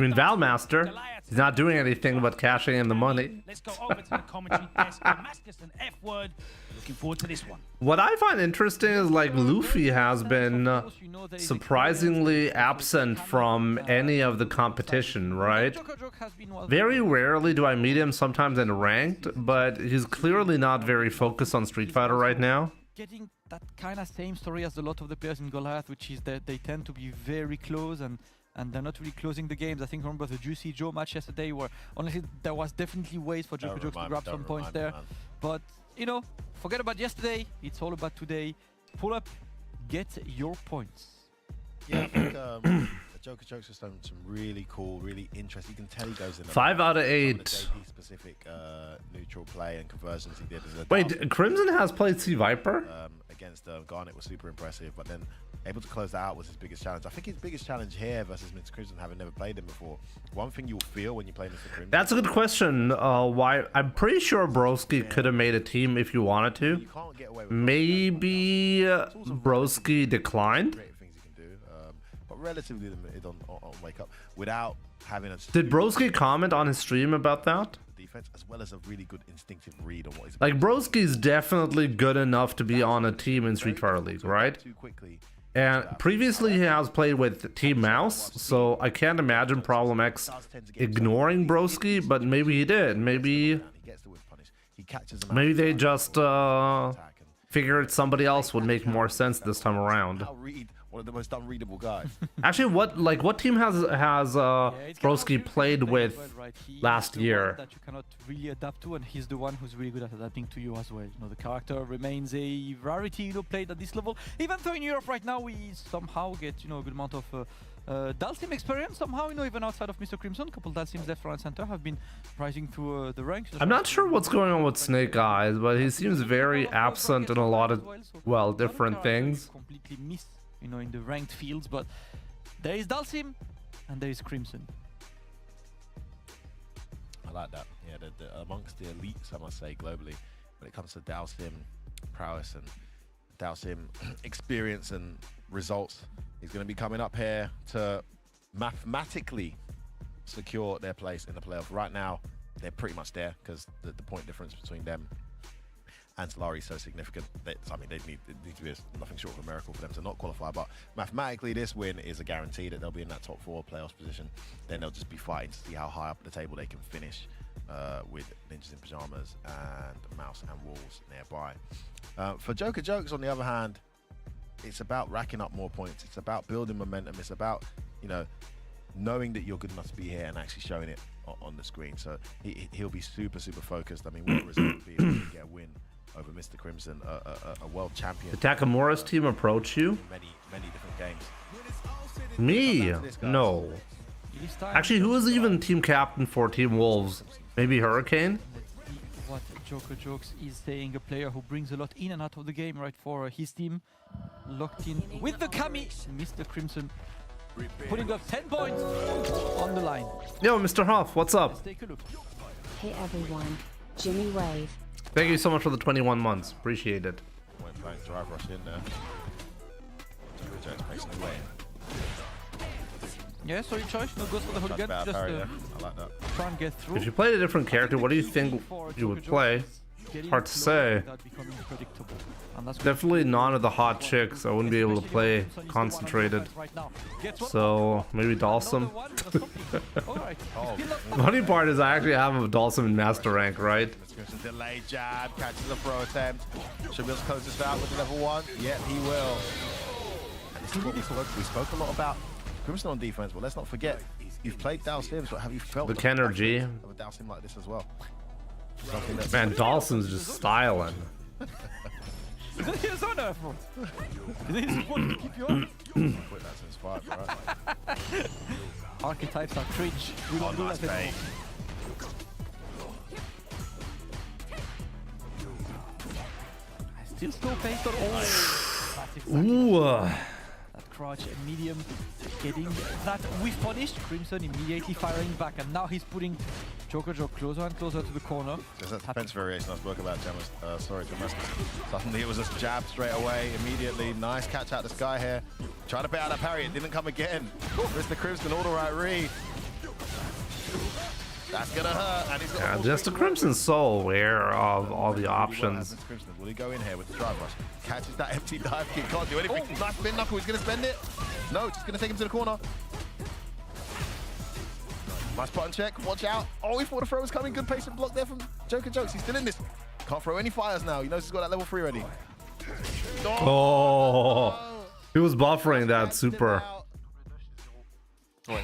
mean Valmaster? He's not doing anything but cashing in the money.
Let's go over to the commentary desk. Damascus and F-Word. Looking forward to this one.
What I find interesting is like Luffy has been surprisingly absent from any of the competition, right? Very rarely do I meet him, sometimes in ranked, but he's clearly not very focused on Street Fighter right now.
Getting that kind of same story as a lot of the players in Goliath, which is that they tend to be very close and they're not really closing the games. I think remember the Juicy Joe match yesterday where honestly there was definitely ways for Joker Jokes to grab some points there. But you know, forget about yesterday, it's all about today. Pull up, get your points.
Yeah, I think Joker Jokes has done some really cool, really interesting. You can tell he goes in
5 out of 8.
Specific neutral play and conversions he did as a
Wait, Crimson has played Sea Viper?
Against Garnet was super impressive, but then able to close that out was his biggest challenge. I think his biggest challenge here versus Mr. Crimson, having never played him before, one thing you'll feel when you play Mr. Crimson.
That's a good question. Why? I'm pretty sure Broski could have made a team if you wanted to.
You can't get away with
Maybe Broski declined.
Things you can do, but relatively limited on wake up without having a.
Did Broski comment on his stream about that?
Defense as well as a really good instinctive read on what he's
like. Broski's definitely good enough to be on a team in Street Fighter League, right?
Too quickly. And
previously he has played with Team Mouse, so I can't imagine Problem X ignoring Broski, but maybe he did. Maybe they just figured somebody else would make more sense this time around.
one of the most unreadable guys.
Actually, what team has
It's kind of
Broski
obvious
played
that
with
well, right? He is
last
the
year?
one that you cannot really adapt to, and he's the one who's really good at adapting to you as well. You know, the character remains a rarity, you know, played at this level. Even though in Europe right now we somehow get, you know, a good amount of Dalsim experience somehow, you know, even outside of Mr. Crimson. A couple Dalsims left, right, and center have been rising through the ranks.
I'm not sure what's going on with Snake Eyes, but he seems very absent in a lot of, well, different things.
Completely miss, you know, in the ranked fields, but there is Dalsim and there is Crimson.
I like that. Yeah, amongst the elites, I must say, globally, when it comes to Dalsim prowess and Dalsim experience and results, he's going to be coming up here to mathematically secure their place in the playoff. Right now, they're pretty much there because the point difference between them and Solari is so significant. I mean, it needs to be nothing short of a miracle for them to not qualify. But mathematically, this win is a guarantee that they'll be in that top 4 playoffs position. Then they'll just be fighting to see how high up the table they can finish with Ninjas in Pajamas and Mouse and Wolves nearby. For Joker Jokes, on the other hand, it's about racking up more points. It's about building momentum. It's about, you know, knowing that you're good enough to be here and actually showing it on the screen. So he'll be super focused. I mean, what the result would be if he can get a win over Mr. Crimson, a world champion.
Did Takamura's team approach you?
Many different games.
Me? No. Actually, who is even team captain for Team Wolves? Maybe Hurricane?
What Joker Jokes is saying, a player who brings a lot in and out of the game, right, for his team. Locked in with the Kami, Mr. Crimson, putting up 10 points on the line.
Yo, Mr. Huff, what's up?
Let's take a look.
Hey everyone, Jimmy Wave.
Thank you so much for the 21 months. Appreciate it.
Went playing drive rush in there. Joker Jokes makes it away.
Yeah, so your choice, no goes for the hooligan, just
I like that.
try and get through.
If you played a different character, what do you think you would play? Hard to say. Definitely none of the hot chicks. I wouldn't be able to play concentrated. So maybe Dalsim. Funny part is I actually have a Dalsim in master rank, right?
Delayed jab, catches the throw attempt. Should be able to close this out with the level 1. Yep, he will. And this is what we spoke a lot about Crimson on defense, but let's not forget, you've played Dalsims, but have you felt
the Kennergy
of a Dalsim like this as well?
Man, Dalsim's just styling.
Is that his own effort? Is he supposed to keep you on?
Quit that since 5, right?
Archetypes are cringe. We don't do
nice
that
bait.
Still slow paced on all.
Ooh.
That crouch medium getting that whiff punished. Crimson immediately firing back, and now he's putting Joker Joke closer and closer to the corner.
There's that defense variation I spoke about, Damascus. Suddenly it was a jab straight away, immediately. Nice catch out the sky here. Trying to bait out that parry, it didn't come again. Mr. Crimson, all the right read. That's gonna hurt. And he's got
Yeah, just the Crimson's so aware of all the options.
Will he go in here with the drive rush? Catches that empty dive kick, can't do anything. Nice spin knuckle, he's gonna spend it. No, just gonna take him to the corner. Nice button check, watch out. Oh, he thought the throw was coming. Good patient block there from Joker Jokes. He's still in this. Can't throw any fires now. He knows he's got that level 3 ready.
Oh, he was buffering that super.
The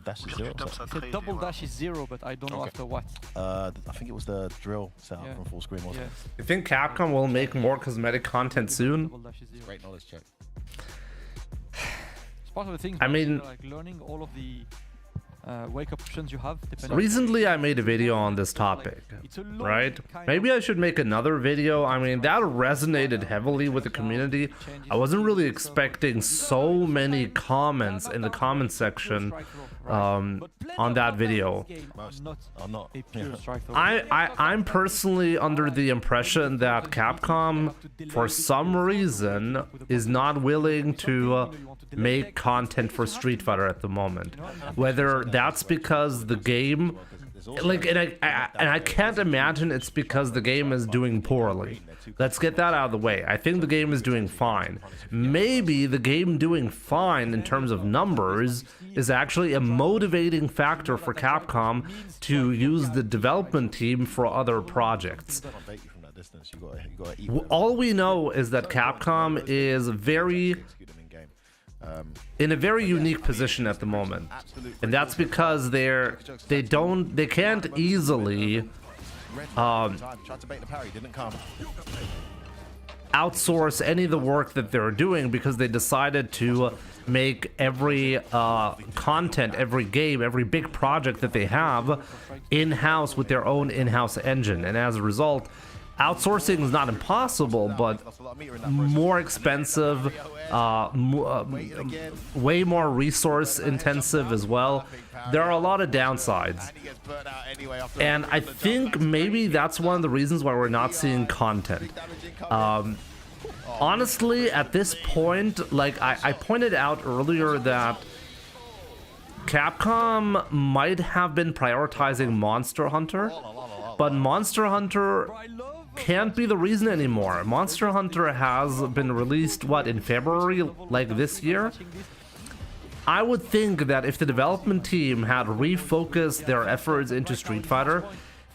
dash is 0.
The double dash is 0, but I don't know after what.
I think it was the drill setup from full screen, wasn't it?
You think Capcom will make more cosmetic content soon?
Great knowledge check.
It's part of the thing.
I mean,
like learning all of the wake-up options you have.
Recently I made a video on this topic, right? Maybe I should make another video. I mean, that resonated heavily with the community. I wasn't really expecting so many comments in the comment section on that video. I'm personally under the impression that Capcom, for some reason, is not willing to make content for Street Fighter at the moment. Whether that's because the game, like, and I can't imagine it's because the game is doing poorly. Let's get that out of the way. I think the game is doing fine. Maybe the game doing fine in terms of numbers is actually a motivating factor for Capcom to use the development team for other projects.
distance. You got to eat them.
All we know is that Capcom is very in a very unique position at the moment, and that's because they can't easily outsource any of the work that they're doing, because they decided to make every content, every game, every big project that they have in-house with their own in-house engine. And as a result, outsourcing is not impossible, but more expensive, way more resource intensive as well. There are a lot of downsides, and I think maybe that's one of the reasons why we're not seeing content. Honestly, at this point, like I pointed out earlier that Capcom might have been prioritizing Monster Hunter, but Monster Hunter can't be the reason anymore. Monster Hunter has been released, what, in February, like this year? I would think that if the development team had refocused their efforts into Street Fighter,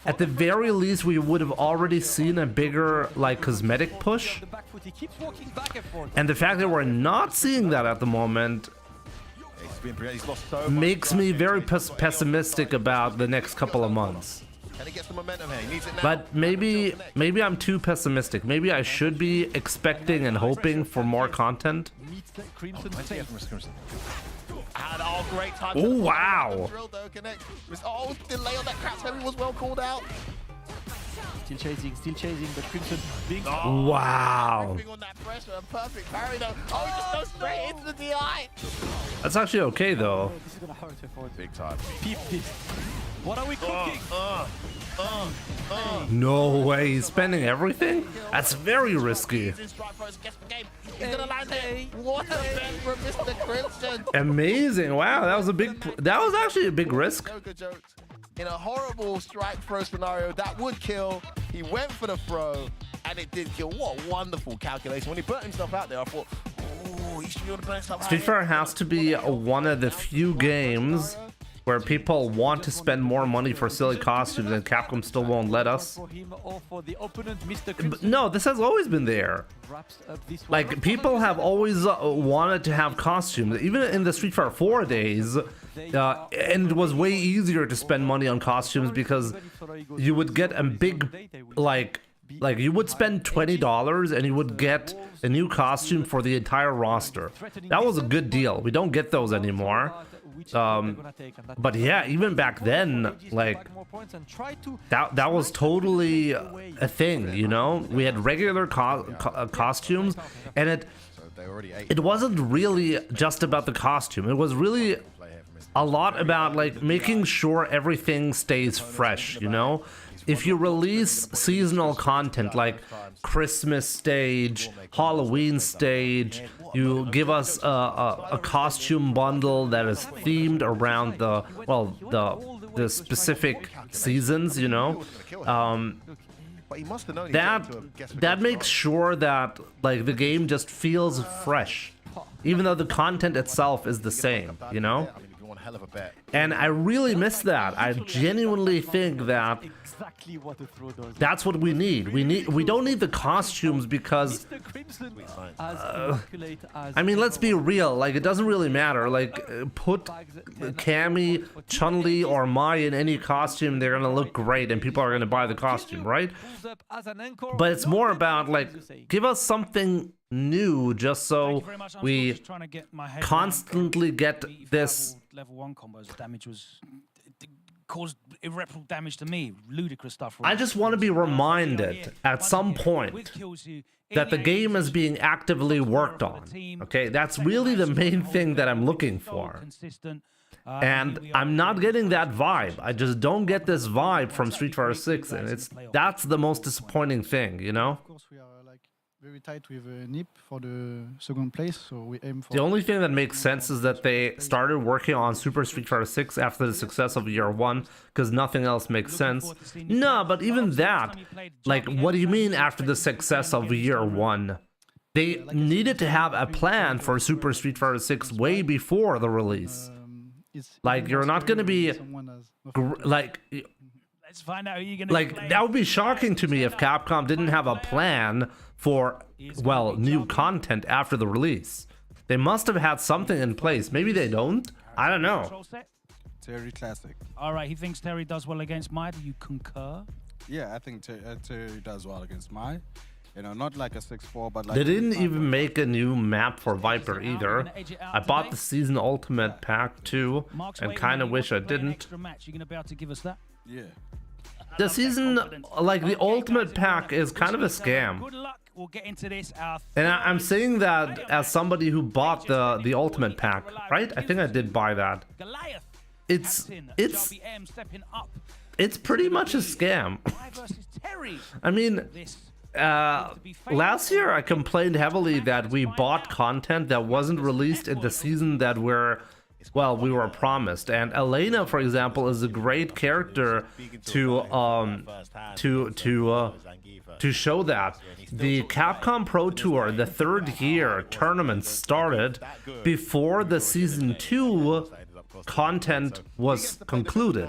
at the very least we would have already seen a bigger, like, cosmetic push. And the fact that we're not seeing that at the moment makes me very pessimistic about the next couple of months. But maybe I'm too pessimistic. Maybe I should be expecting and hoping for more content. Oh, wow.
Oh, delay on that Craps Heavy was well called out.
Still chasing, but Crimson being...
Wow.
On that pressure, a perfect parry though. Oh, he just goes straight into the DI.
That's actually okay, though.
This is gonna hurt for
Big time.
Peep this. What are we cooking?
No way, he's spending everything? That's very risky.
He's gonna land it. What a bet from Mr. Crimson.
Amazing. Wow, that was actually a big risk.
Joker jokes. In a horrible strike throw scenario that would kill, he went for the throw and it did kill. What a wonderful calculation. When he put himself out there, I thought, oh, he should be able to put himself out.
Street Fighter has to be one of the few games where people want to spend more money for silly costumes and Capcom still won't let us. But no, this has always been there. Like, people have always wanted to have costumes, even in the Street Fighter 4 days, and it was way easier to spend money on costumes because you would get a big, like you would spend $20 and you would get a new costume for the entire roster. That was a good deal. We don't get those anymore. But yeah, even back then, like, that was totally a thing, you know? We had regular costumes, and it wasn't really just about the costume. It was really a lot about, like, making sure everything stays fresh, you know? If you release seasonal content like Christmas stage, Halloween stage, you give us a costume bundle that is themed around the specific seasons, you know, that makes sure that, like, the game just feels fresh, even though the content itself is the same, you know. And I really miss that. I genuinely think that that's what we need. We don't need the costumes because I mean, let's be real, like, it doesn't really matter. Like, put Cammy, Chun-Li, or Mai in any costume, they're gonna look great and people are gonna buy the costume, right? But it's more about, like, give us something new just so we constantly get this.
Level 1 combos damage was caused irreparable damage to me. Ludicrous stuff.
I just want to be reminded at some point that the game is being actively worked on. Okay, that's really the main thing that I'm looking for. And I'm not getting that vibe. I just don't get this vibe from Street Fighter 6, and that's the most disappointing thing, you know?
Very tight with Nip for the second place, so we aim for...
The only thing that makes sense is that they started working on Super Street Fighter 6 after the success of Year 1, because nothing else makes sense. No, but even that, like, what do you mean after the success of Year 1? They needed to have a plan for Super Street Fighter 6 way before the release. Like, you're not going to be... Like...
Let's find out who you're gonna
Like,
play.
that would be shocking to me if Capcom didn't have a plan for, well, new content after the release. They must have had something in place. Maybe they don't. I don't know.
Control set.
Terry Classic.
All right, he thinks Terry does well against Mai. Do you concur?
Yeah, I think Terry does well against Mai. You know, not like a 6-4, but like...
They didn't even make a new map for Viper either. I bought the Season Ultimate Pack too, and kind of wish I didn't.
You're gonna be able to give us that?
Yeah.
The Season, like the Ultimate Pack is kind of a scam.
Good luck. We'll get into this.
And I'm saying that as somebody who bought the Ultimate Pack, right? I think I did buy that.
Goliath.
It's
WM stepping up.
pretty much a scam.
Versus Terry.
I mean, last year I complained heavily that we bought content that wasn't released in the season that we were promised. And Elena, for example, is a great character to show that. The Capcom Pro Tour, the third year tournament, started before the Season 2 content was concluded.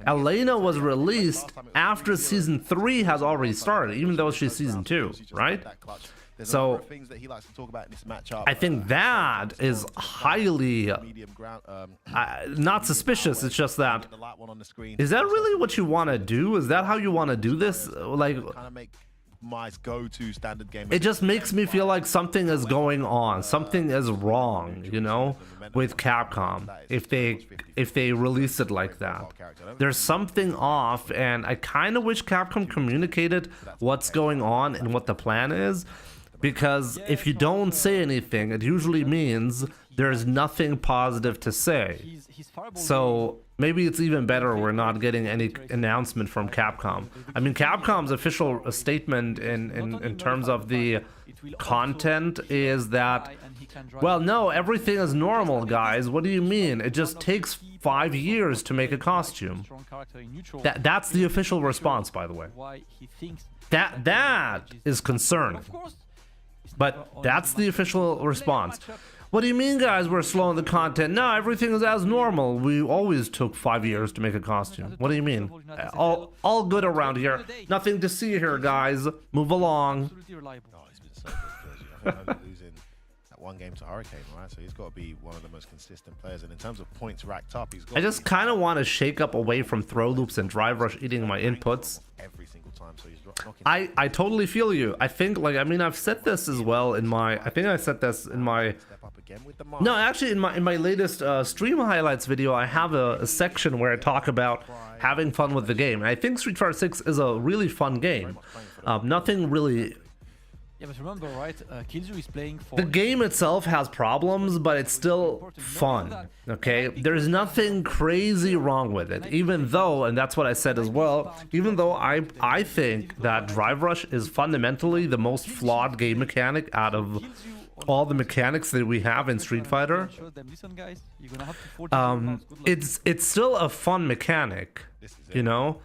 Elena was released after Season 3 has already started, even though she's Season 2, right? So I think that is highly not suspicious. It's just that, is that really what you want to do? Is that how you want to do this? Like,
go-to standard game.
It just makes me feel like something is going on, something is wrong, you know, with Capcom if they release it like that. There's something off, and I kind of wish Capcom communicated what's going on and what the plan is, because if you don't say anything, it usually means there's nothing positive to say. So maybe it's even better we're not getting any announcement from Capcom. I mean, Capcom's official statement in terms of the content is that, well, no, everything is normal, guys. What do you mean? It just takes 5 years to make a costume. That's the official response, by the way. That is concerning. But that's the official response. What do you mean, guys, we're slowing the content? No, everything is as normal. We always took 5 years to make a costume. What do you mean? All good around here. Nothing to see here, guys. Move along.
Losing that one game to Hurricane, right? So he's got to be one of the most consistent players. And in terms of points racked up, he's got.
I just kind of want to shake up away from throw loops and drive rush eating my inputs.
Every single time, so he's
I totally feel you. I think, like, I mean, I've said this as well in my. I think I said this in my. No, actually, in my latest stream highlights video, I have a section where I talk about having fun with the game. And I think Street Fighter 6 is a really fun game. Nothing really.
Yeah, but remember, right? Killzoo is playing for...
The game itself has problems, but it's still fun, okay? There's nothing crazy wrong with it, even though, and that's what I said as well, even though I think that Drive Rush is fundamentally the most flawed game mechanic out of all the mechanics that we have in Street Fighter. It's still a fun mechanic, you know?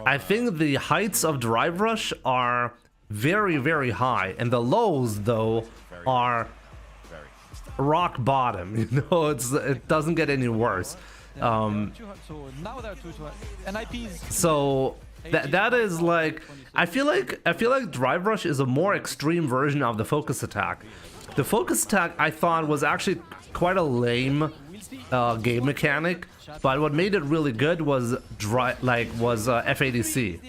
I think the heights of Drive Rush are very, very high, and the lows, though, are rock bottom. You know, it doesn't get any worse. So that is like, I feel like Drive Rush is a more extreme version of the focus attack. The focus attack, I thought, was actually quite a lame game mechanic, but what made it really good was FADC.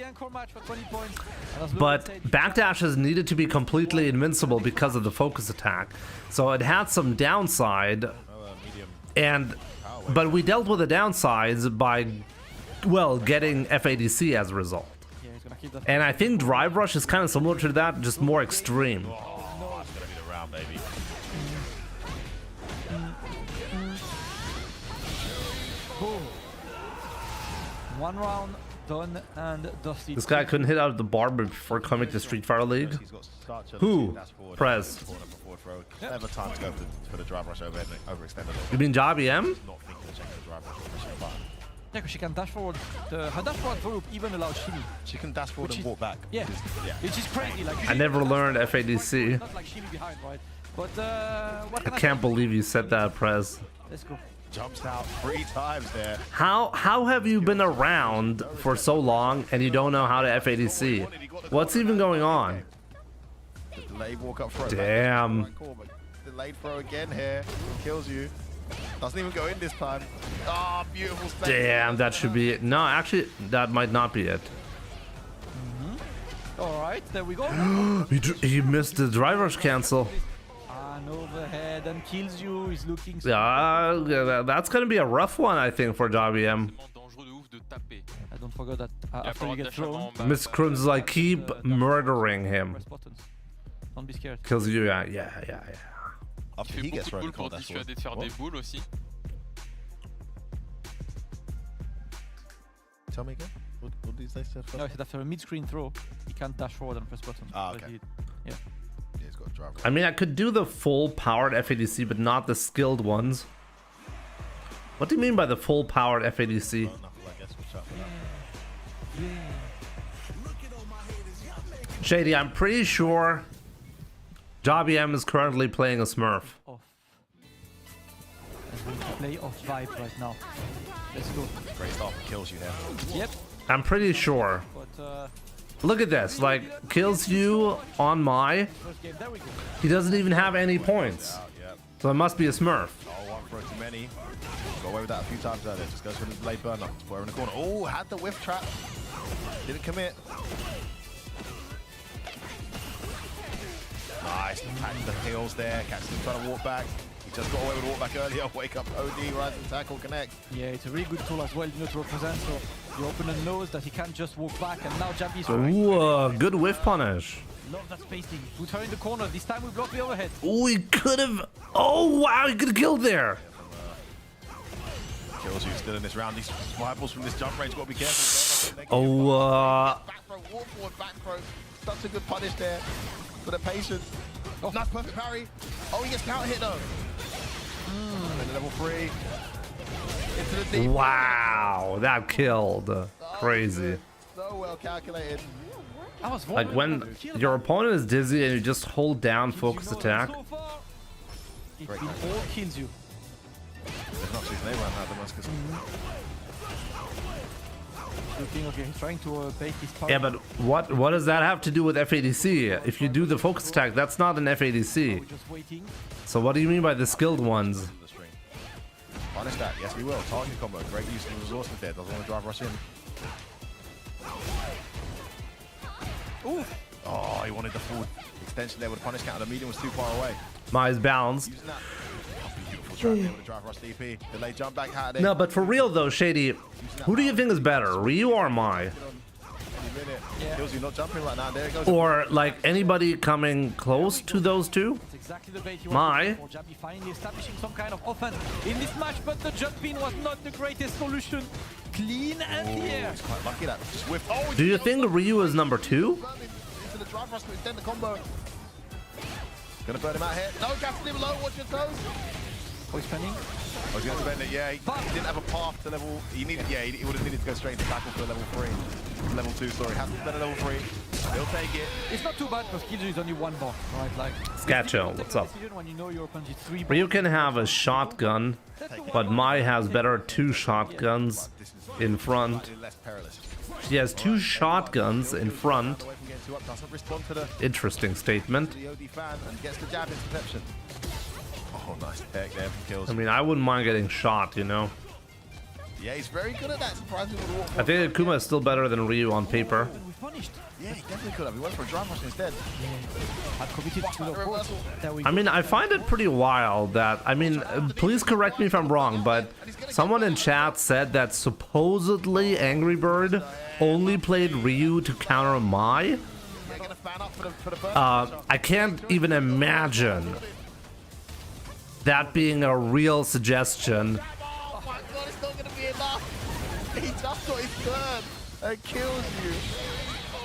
But backdashes needed to be completely invincible because of the focus attack, so it had some downside, but we dealt with the downsides by, well, getting FADC as a result. And I think Drive Rush is kind of similar to that, just more extreme.
Oh, it's gonna be the round, baby.
One round done and dusty.
This guy couldn't hit out of the bar before coming to Street Fighter League. Who? Prez.
Never time to go for the Drive Rush overextended.
You mean JBM?
Yeah, because she can dash forward. Her dash forward throw even allows shimmy.
She can dash forward and walk back.
Yeah, which is crazy. Like,
I never learned FADC.
Not like shimmy behind, right? But
I can't believe you said that, Prez.
Let's go.
Jumps out 3 times there.
How have you been around for so long and you don't know how to FADC? What's even going on?
Delayed walk up front.
Damn.
Delayed throw again here. Kills you. Doesn't even go in this time. Ah, beautiful space.
Damn, that should be it. No, actually, that might not be it.
All right, there we go.
He missed the driver's cancel.
And overhead and kills you. He's looking.
Yeah, that's gonna be a rough one, I think, for WM.
I don't forget that after you get thrown.
Miss Crim's like, keep murdering him.
Press buttons. Don't be scared.
Kills you, yeah.
After he gets ready for that sword. Tell me again. What did you say?
No, I said after a mid-screen throw, he can't dash forward and press buttons.
Ah, okay.
Yeah.
He's got a driver.
I mean, I could do the full-powered FADC, but not the skilled ones. What do you mean by the full-powered FADC? Shady, I'm pretty sure JBM is currently playing a Smurf.
Off. I'm going to play off vibe right now. Let's go.
Great start for kills you there.
Yep.
I'm pretty sure.
But,
look at this, like, kills you on my. He doesn't even have any points. So it must be a Smurf.
Oh, one throw too many. Got away with that a few times earlier. Just goes for the delayed burner. Put her in the corner. Oh, had the whiff trap. Didn't commit. Nice. Attacking the heels there. Cat's trying to walk back. He just got away with a walk back earlier. Wake up OD, rise and tackle, connect.
Yeah, it's a really good tool as well, you know, to represent. So the opponent knows that he can't just walk back, and now Jabby's
Ooh, good whiff punish.
Love that spacing. Put her in the corner. This time we block the overhead.
Oh, he could have. Oh, wow, he could have killed there.
Kills you still in this round. These rivals from this jump range got to be careful.
Oh,
back throw, walk forward, back throw. Such a good punish there for the patience. Oh, nice perfect parry. Oh, he gets counter hit though. Level 3. Into the deep.
wow, that killed. Crazy.
So well calculated.
Like when your opponent is dizzy and you just hold down focus attack.
It will all kills you.
There's not too many right now, Damascus.
Okay, he's trying to bait his power.
Yeah, but what does that have to do with FADC? If you do the focus attack, that's not an FADC.
Just waiting.
So what do you mean by the skilled ones?
Punish that, yes we will. Target combo, great use of the resources there. Doesn't want to drive rush in.
Ooh.
Oh, he wanted the full extension there with the punish counter. The medium was too far away.
Mine's balanced.
Using that. Beautiful trap there with the drive rush DP. Delay jump back hat there.
No, but for real though, Shady, who do you think is better, Ryu or Mai?
Kills you not jumping right now. There it goes.
Or like anybody coming close to those two?
That's exactly the bait you
Mai?
want. Jabby finally establishing some kind of offense in this match, but the jump in was not the greatest solution. Clean and here.
He's quite lucky that swift. Oh,
Do you think Ryu is number 2?
Into the drive rush to extend the combo. Gonna burn him out here. No, gas him low. Watch your toes.
Oh, he's spending.
Oh, he's going to bend it. Yeah, he didn't have a path to level. He needed. Yeah, he would have needed to go straight into tackle for level 3. Level 2, sorry. Has to spend a level 3. He'll take it.
It's not too bad because Killjoy is only 1 bar, right? Like.
Scatcho, what's up?
When you know your opponent is 3
Ryu can have a shotgun, but Mai has better 2 shotguns in front. She has 2 shotguns in front. Interesting statement.
Oh, nice tech there from kills.
I mean, I wouldn't mind getting shot, you know.
Yeah, he's very good at that. Surprisingly, with the walk
I think Akuma is still better than Ryu on paper.
Yeah, he definitely could have. He went for a drive rush instead.
I mean, I find it pretty wild that, I mean, please correct me if I'm wrong, but someone in chat said that supposedly Angry Bird only played Ryu to counter Mai. I can't even imagine that being a real suggestion.
Oh my god, it's not going to be enough. He just got his turn and kills you.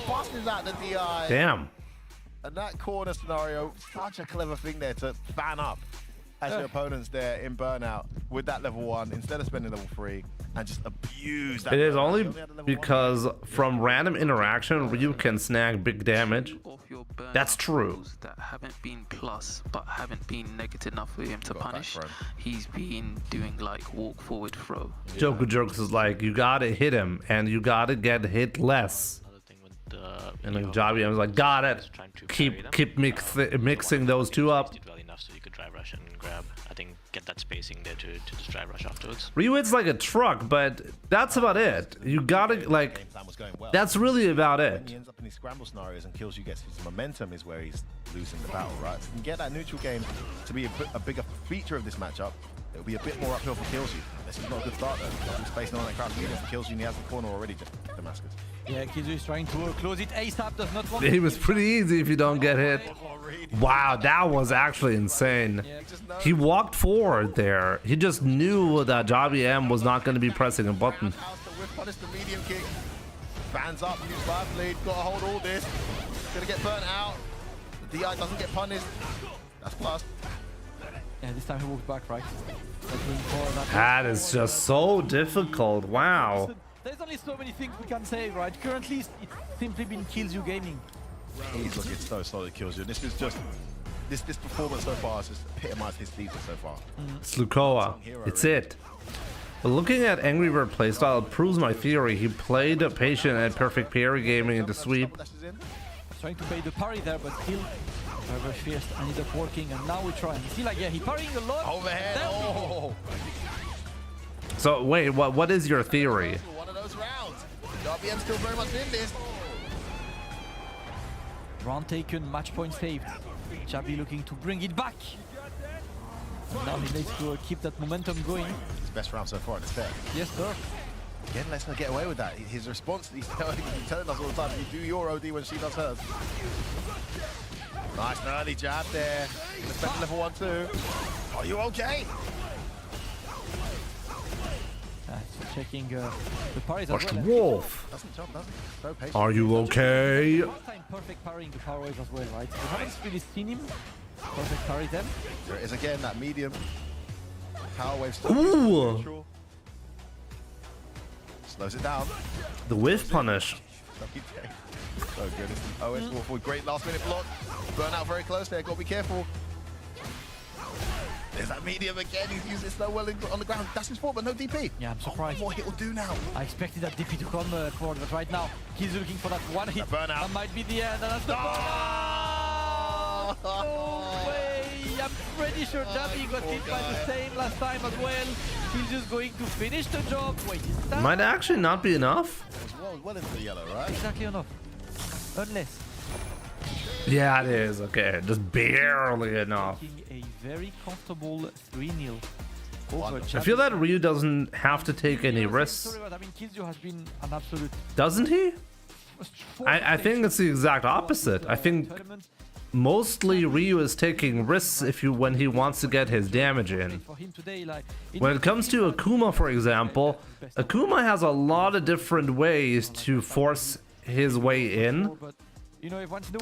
Busts out the DI.
Damn.
And that corner scenario, such a clever thing there to fan up as your opponents there in burnout with that level 1 instead of spending level 3 and just abuse that.
It is only because from random interaction, Ryu can snag big damage.
burnout
That's true.
throws that haven't been plus, but haven't been negative enough for him to punish. He's been doing like walk forward throw.
Joker Jokes is like, you gotta hit him, and you gotta get hit less. And then Javi was like, got it. Keep mixing those two up.
Well enough so you could drive rush and grab. I think get that spacing there to just drive rush afterwards.
Ryu hits like a truck, but that's about it. You gotta like. That's really about it.
When he ends up in these scramble scenarios and kills you, gets his momentum is where he's losing the battle, right? If you can get that neutral game to be a bigger feature of this matchup, it'll be a bit more uphill for kills you. This is not a good start though. Nothing spacing on that crowd. Even if he kills you and he has the corner already, Damascus.
Yeah, Kizu is trying to close it ASAP, does not want
It was pretty easy if you don't get hit. Wow, that was actually insane. He walked forward there. He just knew that Javi M was not going to be pressing a button.
Punish the medium kick. Fans up, use life lead, gotta hold all this. Gonna get burnt out. The DI doesn't get punished. That's plus.
Yeah, this time he walked back, right?
That is just so difficult. Wow.
There's only so many things we can say, right? Currently, it's simply been kills you gaming.
He's looking so solid kills you. This is just this performance so far has just epitomized his season so far.
It's Lukoa. It's it. But looking at Angry Bird playstyle proves my theory. He played a patient at perfect parry gaming into sweep.
Trying to pay the parry there, but still very fierce and it's up working. And now we try. See, like, yeah, he parrying a lot.
Overhead. Oh.
So wait, what is your theory?
One of those rounds. RBM still very much in this.
Round taken, match point saved. Javi looking to bring it back. And now he needs to keep that momentum going.
His best round so far in the set.
Yes, sir.
Again, let's not get away with that. His response, he's telling us all the time, you do your OD when she does hers. Nice and early jab there. Respect level 1 too. Are you okay?
Checking the parries
Watch
as
the
well.
wolf.
Doesn't jump, doesn't he? So patient.
Are you okay?
One time perfect parrying the power waves as well, right? We haven't really seen him perfect parry them.
There is again that medium power wave.
Ooh!
Slows it down.
The whiff punish.
So good. OS Wolf with great last minute block. Burnout very close there. Gotta be careful. There's that medium again. He's using it so well on the ground. That's his fault, but no DP.
Yeah, I'm surprised.
What hit will do now?
I expected that DP to come forward, but right now he's looking for that one hit.
Burnout.
That might be the end, and that's the burnout! No way! I'm pretty sure Javi got hit by the same last time as well. He's just going to finish the job. Wait, is that?
Might actually not be enough.
It was well into the yellow, right?
Exactly enough. Unless.
Yeah, it is. Okay, just barely enough.
A very comfortable 3-0 over
I feel that Ryu doesn't have to take any risks.
I mean, Kizio has been an absolute.
Doesn't he? I think it's the exact opposite. I think mostly Ryu is taking risks when he wants to get his damage in. When it comes to Akuma, for example, Akuma has a lot of different ways to force his way in.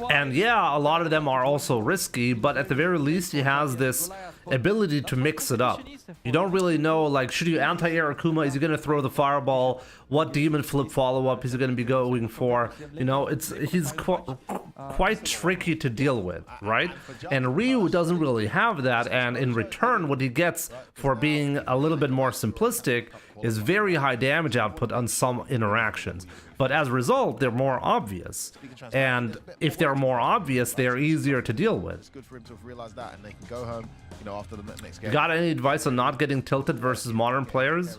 And yeah, a lot of them are also risky, but at the very least he has this ability to mix it up. You don't really know, like, should you anti-air Akuma? Is he going to throw the fireball? What demon flip follow-up is he going to be going for? You know, he's quite tricky to deal with, right? And Ryu doesn't really have that, and in return what he gets for being a little bit more simplistic is very high damage output on some interactions. But as a result, they're more obvious. And if they're more obvious, they're easier to deal with.
It's good for him to have realized that, and they can go home, you know, after the next game.
Got any advice on not getting tilted versus modern players?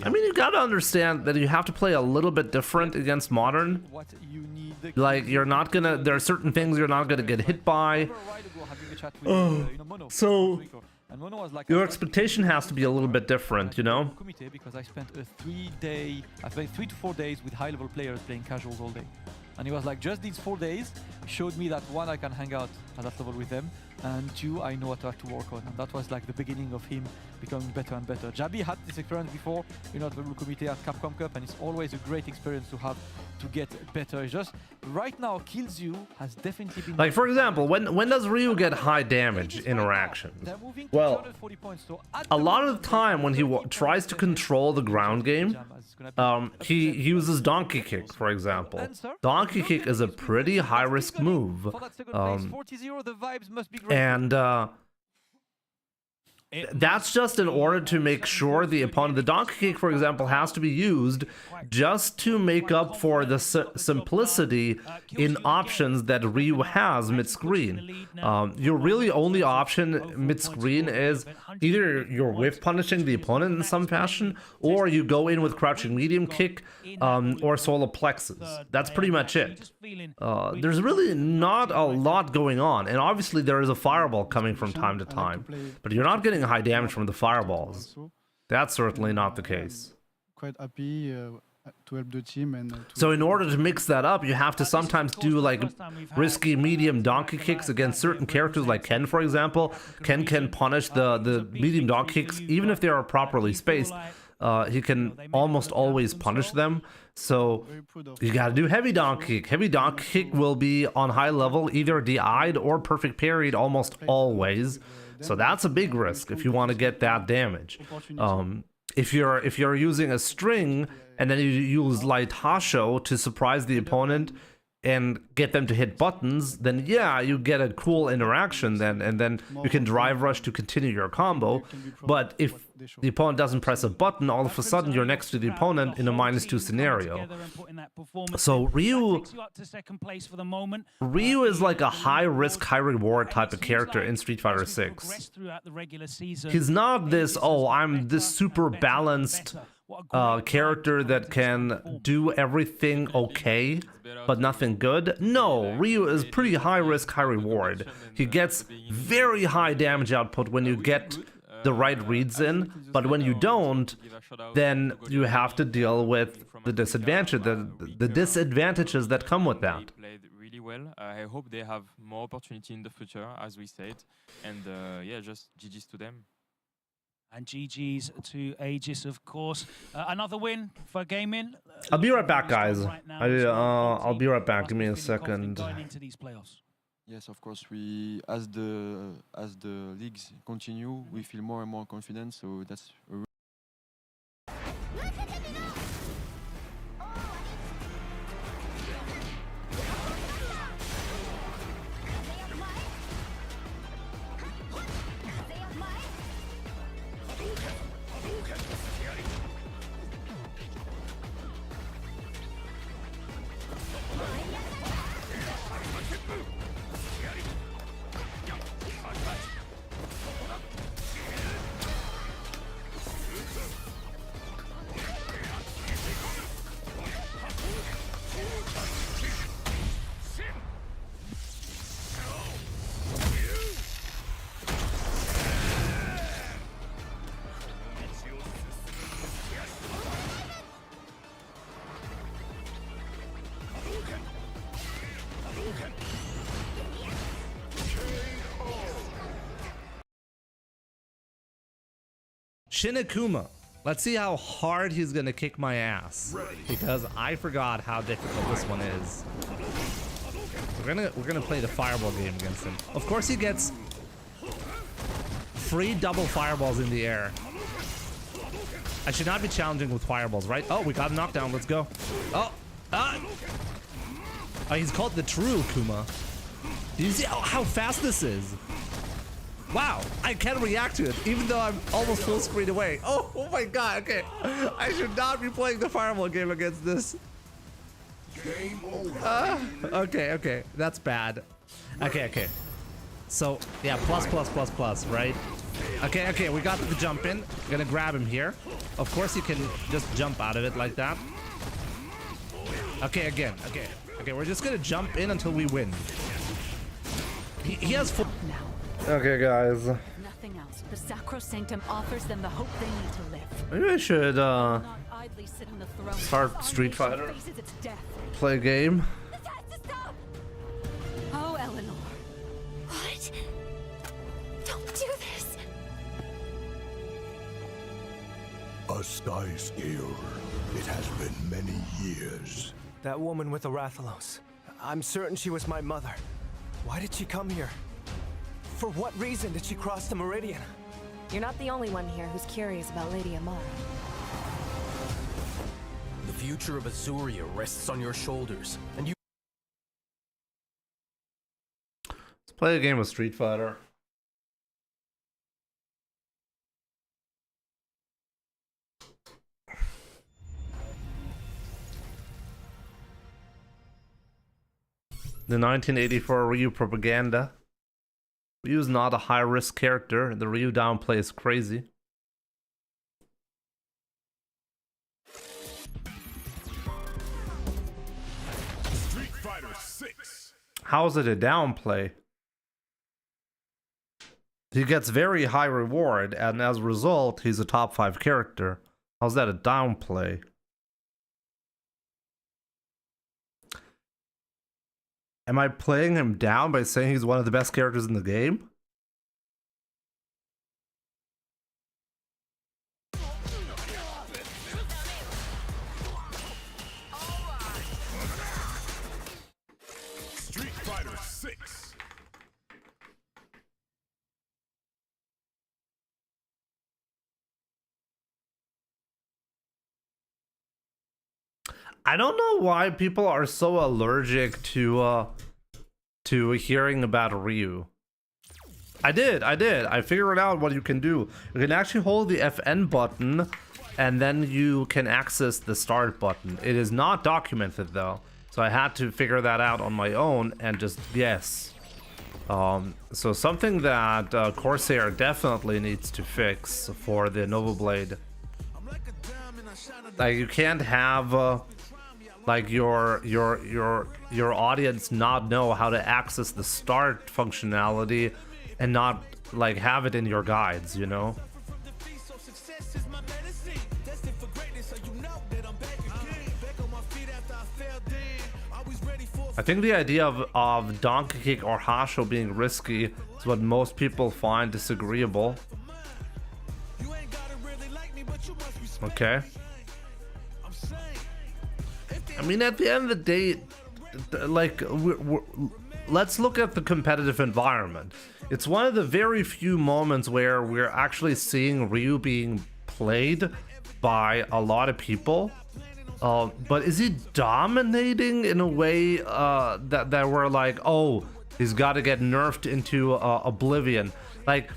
I mean, you gotta understand that you have to play a little bit different against modern. Like, you're not gonna, there are certain things you're not gonna get hit by. So your expectation has to be a little bit different, you know?
Because I spent I played 3 to 4 days with high-level players playing casuals all day. And he was like, just these 4 days showed me that, one, I can hang out at that level with them, and 2, I know what I have to work on. And that was like the beginning of him becoming better and better. Jabi had this experience before, you know, at the Blue Committee at Capcom Cup, and it's always a great experience to have to get better. It's just right now, Kills You has definitely been...
Like, for example, when does Ryu get high damage interactions? Well, a lot of the time when he tries to control the ground game, he uses Donkey Kick, for example. Donkey Kick is a pretty high-risk move. That's just in order to make sure the opponent, the Donkey Kick, for example, has to be used just to make up for the simplicity in options that Ryu has mid-screen. Your really only option mid-screen is either you're whiff punishing the opponent in some fashion, or you go in with crouching medium kick or solar plexus. That's pretty much it. There's really not a lot going on, and obviously there is a fireball coming from time to time, but you're not getting high damage from the fireballs. That's certainly not the case.
Quite happy to help the team. And
so in order to mix that up, you have to sometimes do like risky medium donkey kicks against certain characters like Ken, for example. Ken can punish the medium donkey kicks even if they are properly spaced. He can almost always punish them. So you gotta do heavy donkey kick. Heavy donkey kick will be on high level, either DI'd or perfect parried almost always. So that's a big risk if you want to get that damage. If you're using a string and then you use light Hasho to surprise the opponent and get them to hit buttons, then yeah, you get a cool interaction then, and then you can drive rush to continue your combo. But if the opponent doesn't press a button, all of a sudden you're next to the opponent in a -2 scenario. So Ryu is like a high-risk, high-reward type of character in Street Fighter 6. He's not this, oh, I'm this super balanced character that can do everything okay, but nothing good. No, Ryu is pretty high risk, high reward. He gets very high damage output when you get the right reads in, but when you don't, then you have to deal with the disadvantage, the disadvantages that come with that.
Really well. I hope they have more opportunity in the future, as we said, and yeah, just GG's to them.
And GG's to Aegis, of course. Another win for gaming.
I'll be right back, guys. I'll be right back. Give me a second.
Yes, of course. We, as the leagues continue, we feel more and more confident. So that's a
Shin Akuma. Let's see how hard he's gonna kick my ass, because I forgot how difficult this one is. We're gonna play the fireball game against him. Of course, he gets free double fireballs in the air. I should not be challenging with fireballs, right? Oh, we got a knockdown. Let's go. Oh, he's called the true Akuma. Do you see how fast this is? Wow, I can react to it, even though I'm almost full screen away. Oh my god, okay. I should not be playing the fireball game against this. Okay, that's bad. Okay. So, yeah, plus, right? Okay, we got the jump in. Gonna grab him here. Of course, you can just jump out of it like that. Okay, again, okay, we're just gonna jump in until we win. He has full... Okay, guys.
Nothing else. The Sacrosanctum offers them the hope they need to live.
Maybe I should start Street Fighter. Play a game.
Oh, Eleanor. What?
a sky scale. It has been many years.
That woman with the Rathalos. I'm certain she was my mother. Why did she come here? For what reason did she cross the Meridian?
You're not the only one here who's curious about Lady Amara.
The future of Azuria rests on your shoulders, and you...
Let's play a game of Street Fighter. The 1984 Ryu propaganda. Ryu's not a high-risk character. The Ryu downplay is crazy.
Street Fighter 6.
How is it a downplay? He gets very high reward, and as a result, he's a top 5 character. How's that a downplay? Am I playing him down by saying he's one of the best characters in the game?
Street Fighter 6.
I don't know why people are so allergic to hearing about Ryu. I did. I figured out what you can do. You can actually hold the FN button, and then you can access the start button. It is not documented though, so I had to figure that out on my own and just guess. So something that Corsair definitely needs to fix for the novablade. Like you can't have like your audience not know how to access the start functionality and not like have it in your guides, you know? I think the idea of Donkey Kick or Hasho being risky is what most people find disagreeable. Okay. I mean, at the end of the day, like, let's look at the competitive environment. It's one of the very few moments where we're actually seeing Ryu being played by a lot of people. But is he dominating in a way that we're like, oh, he's got to get nerfed into oblivion? Like,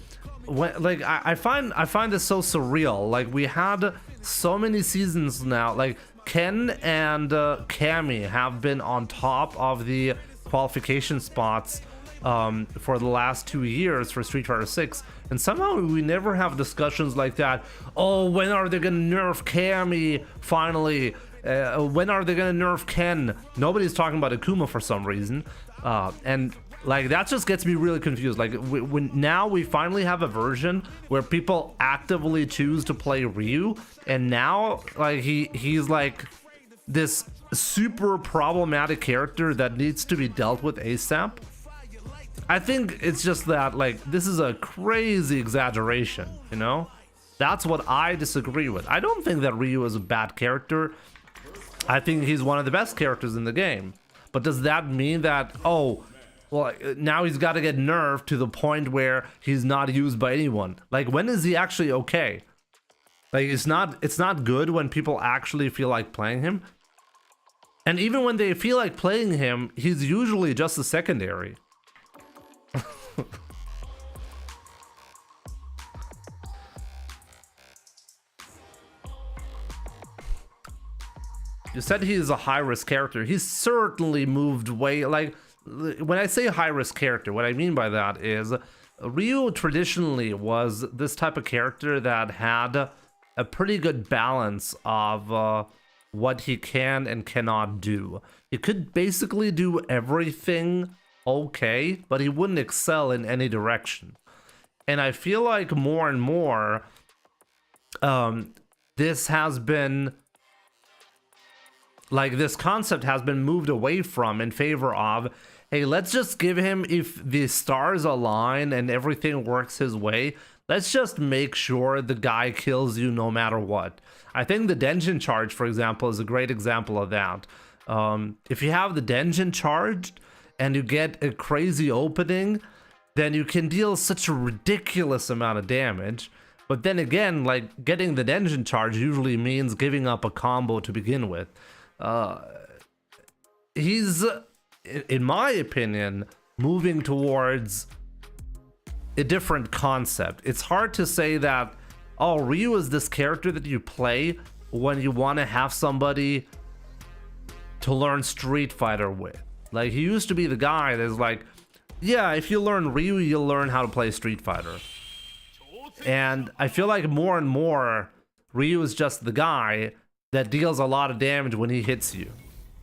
I find this so surreal. Like, we had so many seasons now, like Ken and Cammy have been on top of the qualification spots for the last 2 years for Street Fighter 6, and somehow we never have discussions like that. Oh, when are they gonna nerf Cammy finally? When are they gonna nerf Ken? Nobody's talking about Akuma for some reason, and like that just gets me really confused. Like when now we finally have a version where people actively choose to play Ryu, and now like he's like this super problematic character that needs to be dealt with ASAP. I think it's just that like this is a crazy exaggeration, you know? That's what I disagree with. I don't think that Ryu is a bad character. I think he's one of the best characters in the game. But does that mean that, oh, well, now he's got to get nerfed to the point where he's not used by anyone? Like, when is he actually okay? Like, it's not good when people actually feel like playing him. And even when they feel like playing him, he's usually just a secondary. You said he's a high-risk character. He's certainly moved way, like, when I say high-risk character, what I mean by that is Ryu traditionally was this type of character that had a pretty good balance of what he can and cannot do. He could basically do everything okay, but he wouldn't excel in any direction. And I feel like more and more, this has been, like, this concept has been moved away from in favor of, hey, let's just give him, if the stars align and everything works his way, let's just make sure the guy kills you no matter what. I think the Denjin charge, for example, is a great example of that. If you have the Denjin charged and you get a crazy opening, then you can deal such a ridiculous amount of damage. But then again, like, getting the Denjin charge usually means giving up a combo to begin with. He's, in my opinion, moving towards a different concept. It's hard to say that, oh, Ryu is this character that you play when you want to have somebody to learn Street Fighter with. Like, he used to be the guy that's like, yeah, if you learn Ryu, you'll learn how to play Street Fighter. And I feel like more and more, Ryu is just the guy that deals a lot of damage when he hits you.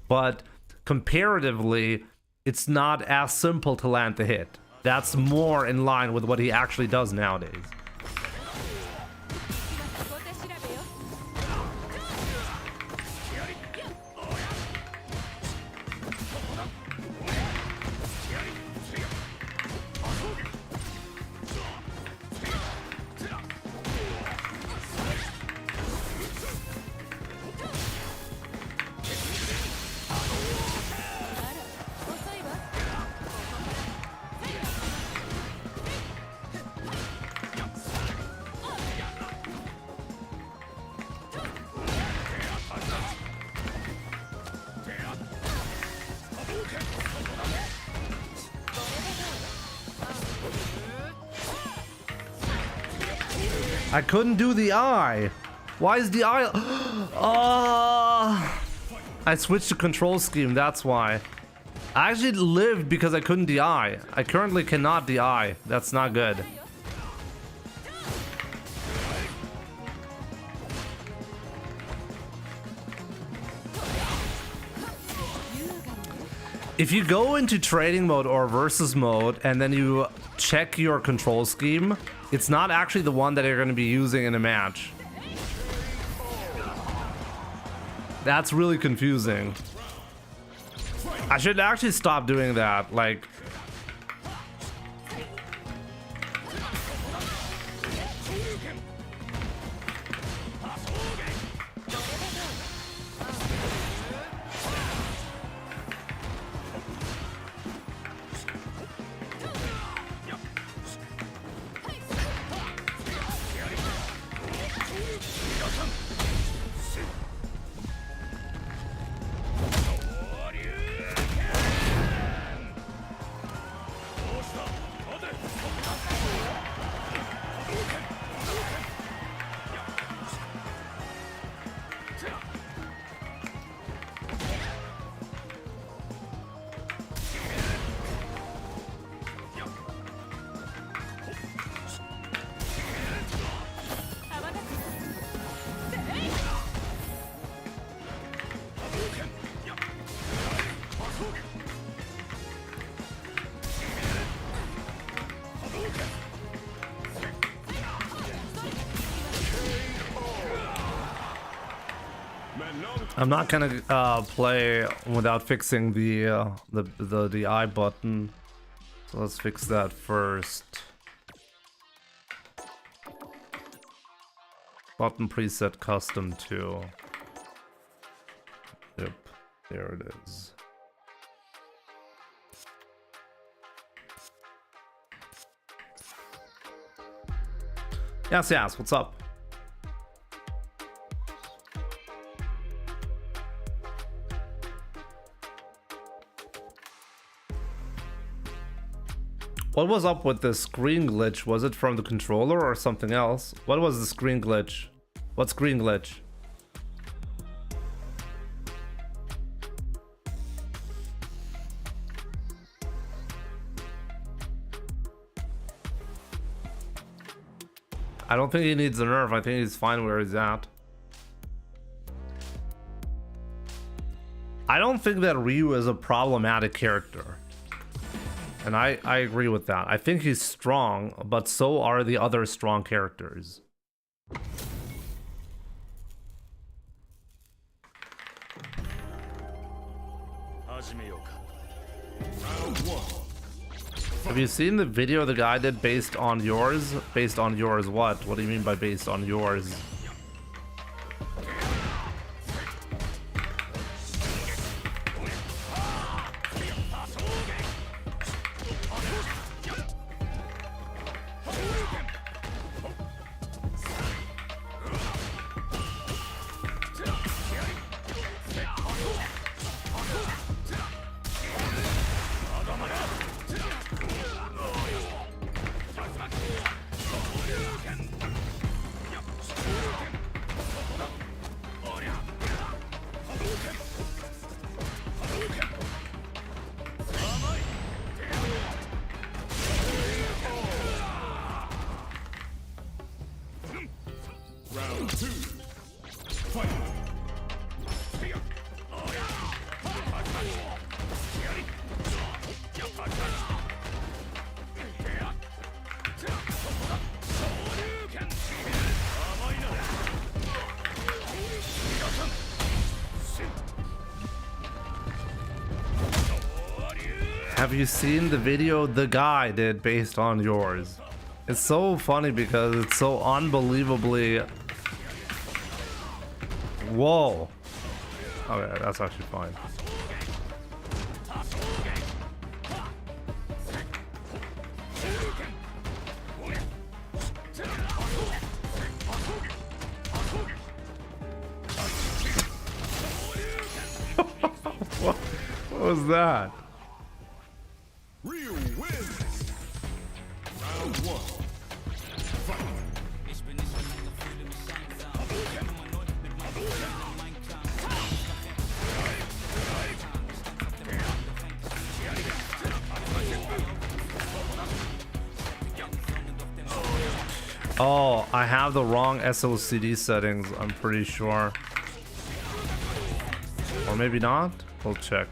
But comparatively, it's not as simple to land the hit. That's more in line with what he actually does nowadays. I couldn't do the eye. Why is the eye? I switched to control scheme, that's why. I actually lived because I couldn't DI. I currently cannot DI. That's not good. If you go into trading mode or versus mode and then you check your control scheme, it's not actually the one that you're going to be using in a match. That's really confusing. I should actually stop doing that. Like, I'm not gonna play without fixing the I button. So let's fix that first. Button preset custom 2. Yep, there it is. Yes, what's up? What was up with the screen glitch? Was it from the controller or something else? What was the screen glitch? What screen glitch? I don't think he needs a nerf. I think he's fine where he's at. I don't think that Ryu is a problematic character. And I agree with that. I think he's strong, but so are the other strong characters. Have you seen the video the guy did based on yours? Based on yours what? What do you mean by based on yours? Have you seen the video the guy did based on yours? It's so funny because it's so unbelievably... Whoa. Okay, that's actually fine. What was that?
Real wins. Round one. Fight.
Oh, I have the wrong SOCD settings, I'm pretty sure. Or maybe not? We'll check.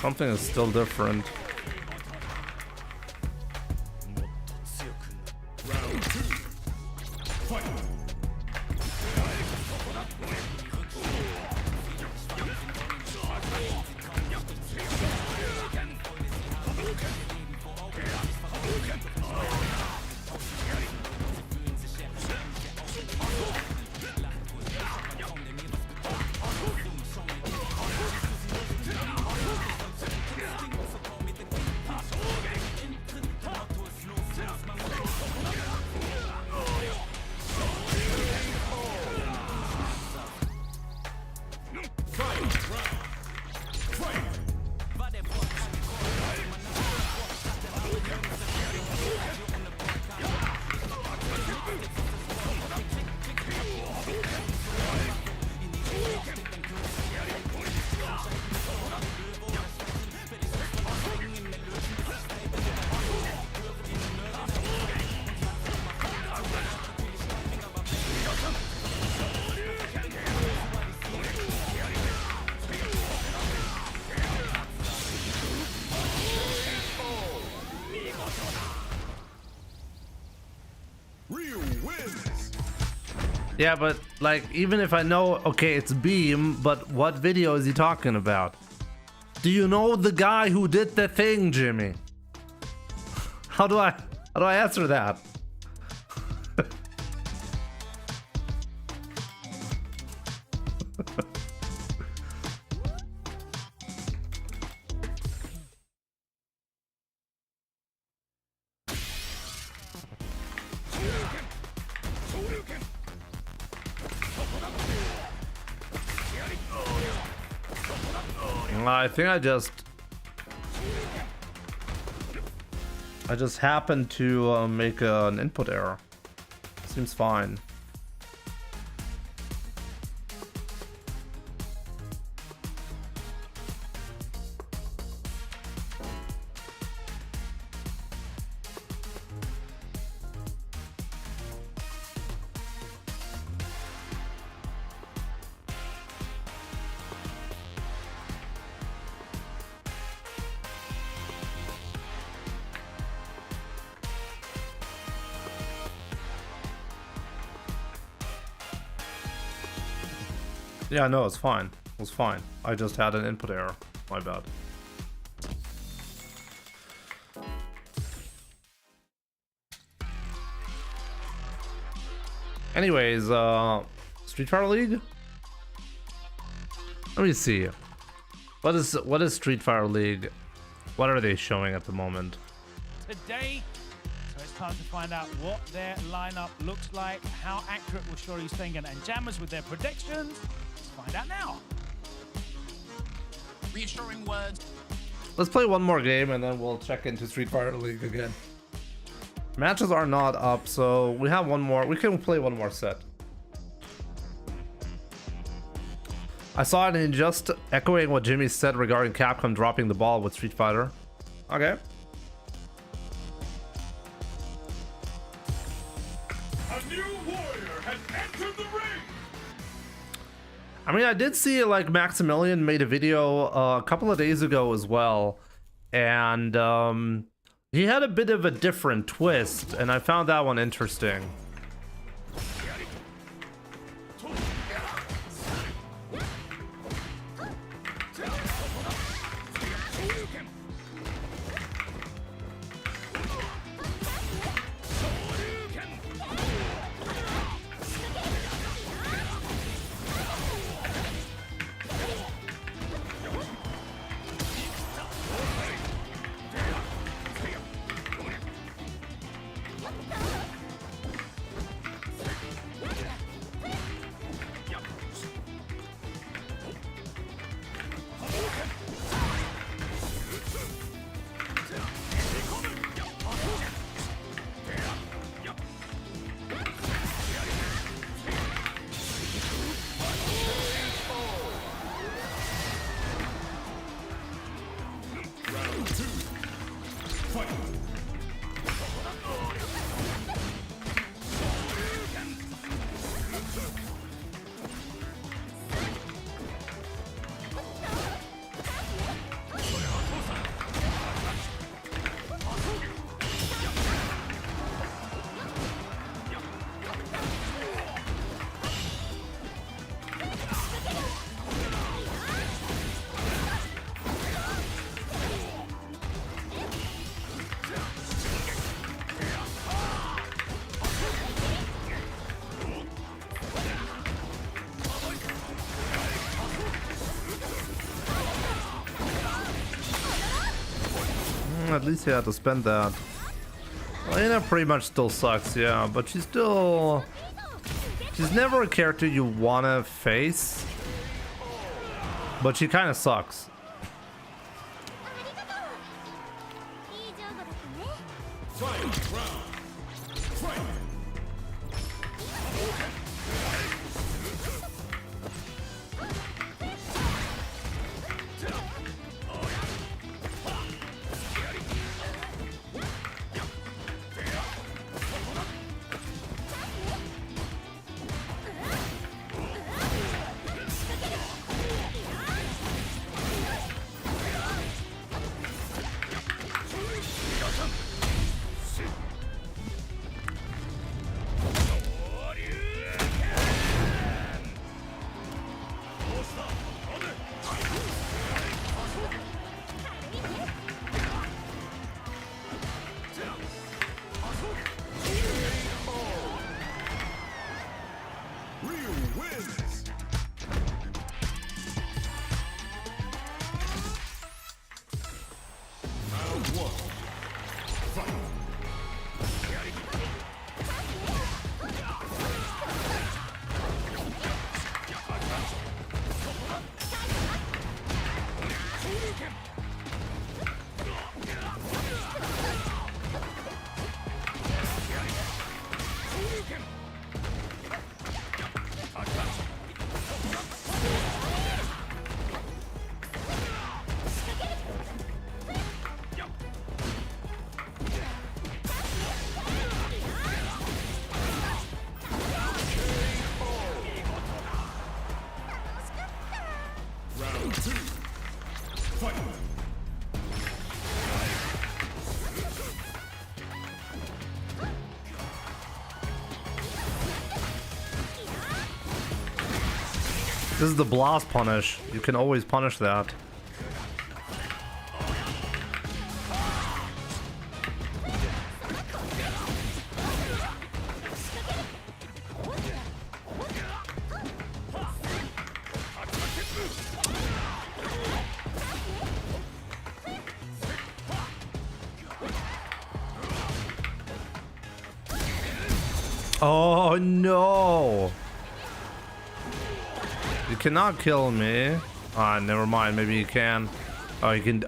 Something is still different.
Round two. Fight.
Yeah, but like, even if I know, okay, it's Beam, but what video is he talking about? Do you know the guy who did the thing, Jimmy? How do I answer that? I think I just happened to make an input error. Seems fine. Yeah, no, it's fine. It was fine. I just had an input error. My bad. Anyways, Street Fighter League? Let me see. What is Street Fighter League? What are they showing at the moment?
Today, so it's time to find out what their lineup looks like, how accurate will Shori's Tengen and Jammers with their predictions. Let's find out now.
Reassuring words.
Let's play one more game and then we'll check into Street Fighter League again. Matches are not up, so we have one more. We can play one more set. I saw it in just echoing what Jimmy said regarding Capcom dropping the ball with Street Fighter. Okay.
A new warrior has entered the ring.
I mean, I did see like Maximilian made a video a couple of days ago as well, and he had a bit of a different twist, and I found that one interesting. At least he had to spend that. Elena pretty much still sucks, yeah, but she's still... She's never a character you wanna face, but she kinda sucks. This is the blast punish. You can always punish that. Oh no! You cannot kill me. Ah, never mind. Maybe you can. Oh, you can.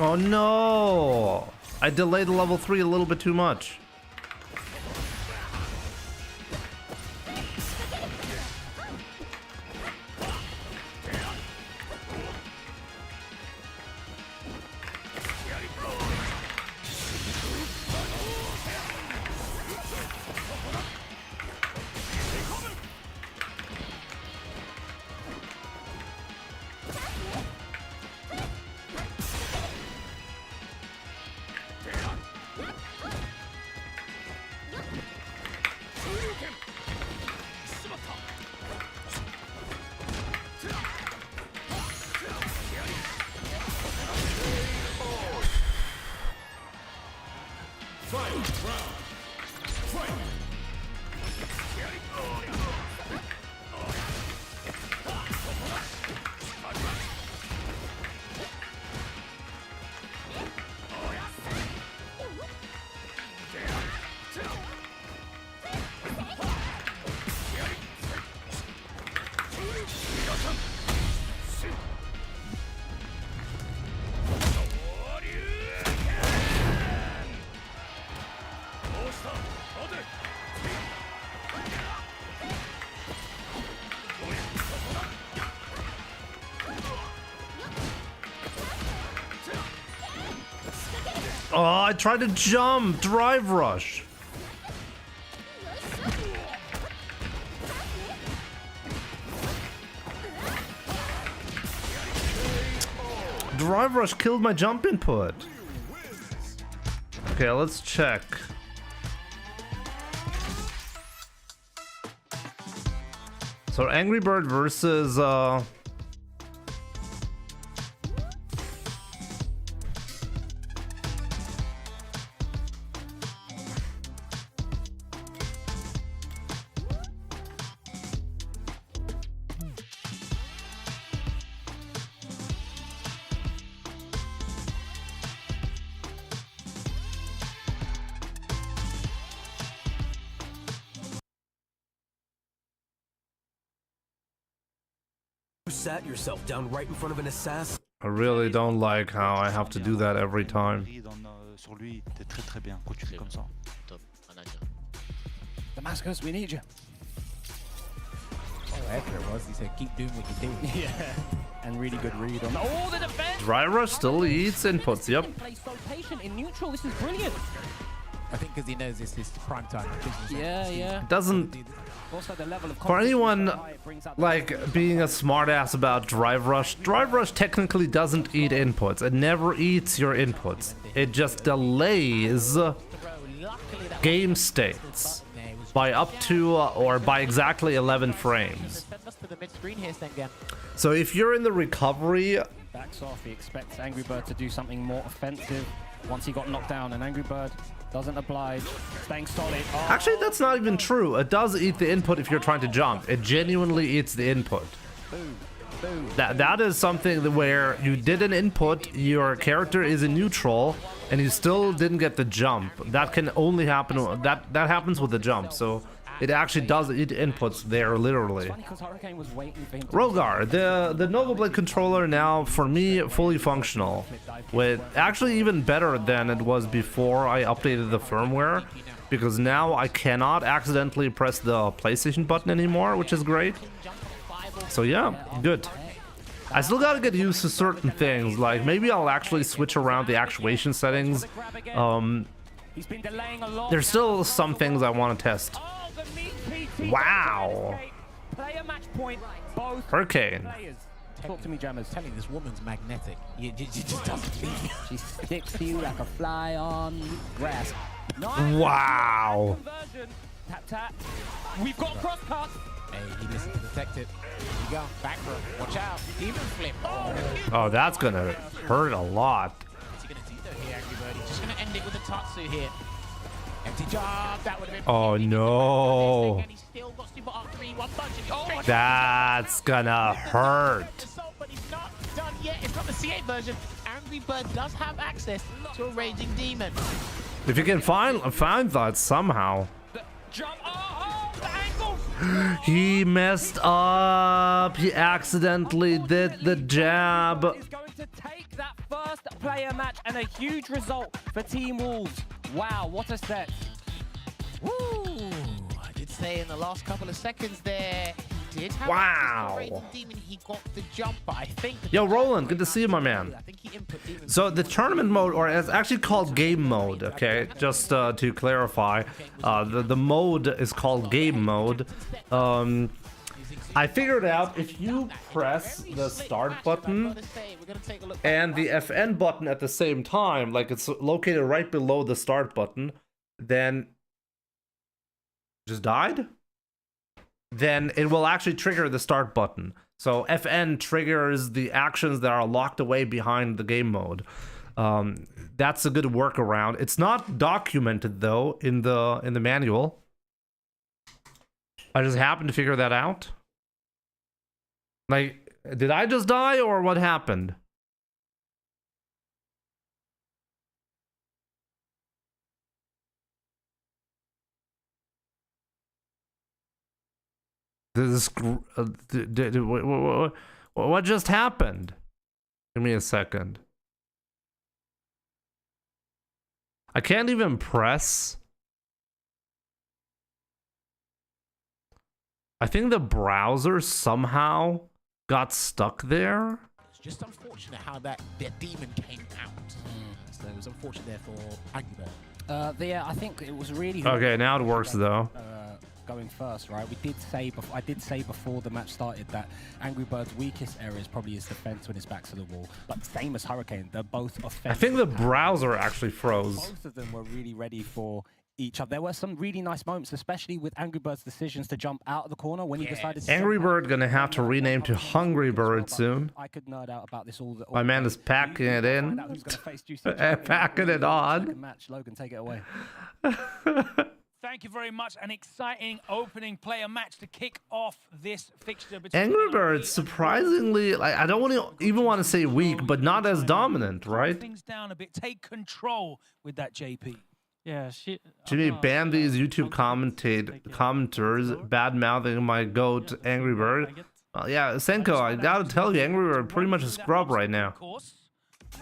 Oh no! I delayed the level 3 a little bit too much. Oh, I tried to jump! Drive rush! Drive rush killed my jump input. Okay, let's check. So Angry Bird versus
Sat yourself down right in front of an assassin.
I really don't like how I have to do that every time.
Damascus, we need you.
Oh, after it was, he said, keep doing what you do.
Yeah. And really good read on. Oh, the defense!
Drive rush still eats inputs, yep.
So patient in neutral, this is brilliant.
I think because he knows this is prime time.
Yeah.
Doesn't... For anyone like being a smartass about drive rush technically doesn't eat inputs. It never eats your inputs. It just delays game states by up to or by exactly 11 frames. So if you're in the recovery,
Backs off, he expects Angry Bird to do something more offensive once he got knocked down, and Angry Bird doesn't oblige, staying solid.
Actually, that's not even true. It does eat the input if you're trying to jump. It genuinely eats the input. That is something where you did an input, your character is in neutral, and you still didn't get the jump. That can only happen. That happens with the jump. So it actually does. It inputs there literally. Rogar, the novablade controller now for me fully functional, with actually even better than it was before I updated the firmware, because now I cannot accidentally press the PlayStation button anymore, which is great. So yeah, good. I still gotta get used to certain things, like maybe I'll actually switch around the actuation settings. There's still some things I want to test. Wow. Hurricane.
Talk to me, Jammers.
Telling this woman's magnetic. You just doesn't leave you.
She sticks to you like a fly on grass.
Wow.
Tap tap. We've got cross cuts.
Hey, he listened to detect it. Here you go. Back row. Watch out. Demon flip.
Oh, that's gonna hurt a lot.
What's he gonna do though here, Angry Bird? He's just gonna end it with a Tatsu here. Empty job. That would have been.
Oh no.
And he's still got super R3, one bunch.
That's gonna hurt.
But he's not done yet. It's not the C8 version. Angry Bird does have access to a raging demon.
If you can find that somehow.
Jump. Oh, the angle.
He messed up. He accidentally did the jab.
Is going to take that first player match and a huge result for Team Wolves. Wow, what a set.
Woo! I did say in the last couple of seconds there, he did have
wow.
a raging demon. He got the jump, but I think.
Yo, Roland, good to see you, my man. So the tournament mode, or it's actually called game mode, okay? Just to clarify, the mode is called game mode. I figured out if you press the start button and the FN button at the same time, like it's located right below the start button, then just died? Then it will actually trigger the start button. So FN triggers the actions that are locked away behind the game mode. That's a good workaround. It's not documented though in the manual. I just happened to figure that out. Like, did I just die or what happened? What just happened? Give me a second. I can't even press. I think the browser somehow got stuck there.
It's just unfortunate how that demon came out. So it was unfortunate there for Angry Bird.
Yeah, I think it was really.
Okay, now it works though.
Going first, right? I did say before the match started that Angry Bird's weakest area is probably his defense when his back's to the wall. But same as Hurricane, they're both offensive.
I think the browser actually froze.
Both of them were really ready for each other. There were some really nice moments, especially with Angry Bird's decisions to jump out of the corner when he decided to
Angry Bird gonna have to rename to Hungry Bird soon.
I could nerd out about this all
My man is packing it in. Packing it on.
Match. Logan, take it away.
Thank you very much. An exciting opening player match to kick off this fixture. Between
Angry Bird, surprisingly, like, I don't even want to say weak, but not as dominant, right?
Things down a bit. Take control with that, JP.
Yeah,
Jimmy banned these YouTube commenters bad-mouthing my goat, Angry Bird. Yeah, Senko, I gotta tell you, Angry Bird pretty much a scrub right now.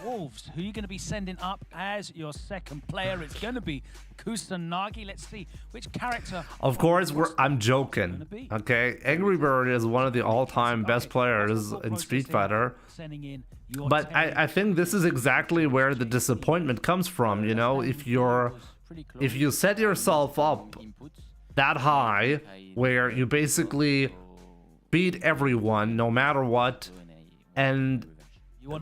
Wolves, who are you going to be sending up as your second player? It's going to be Kusanagi. Let's see which character.
Of course, I'm joking. Okay, Angry Bird is one of the all-time best players in Street Fighter. But I think this is exactly where the disappointment comes from. You know, if you set yourself up that high, where you basically beat everyone no matter what, and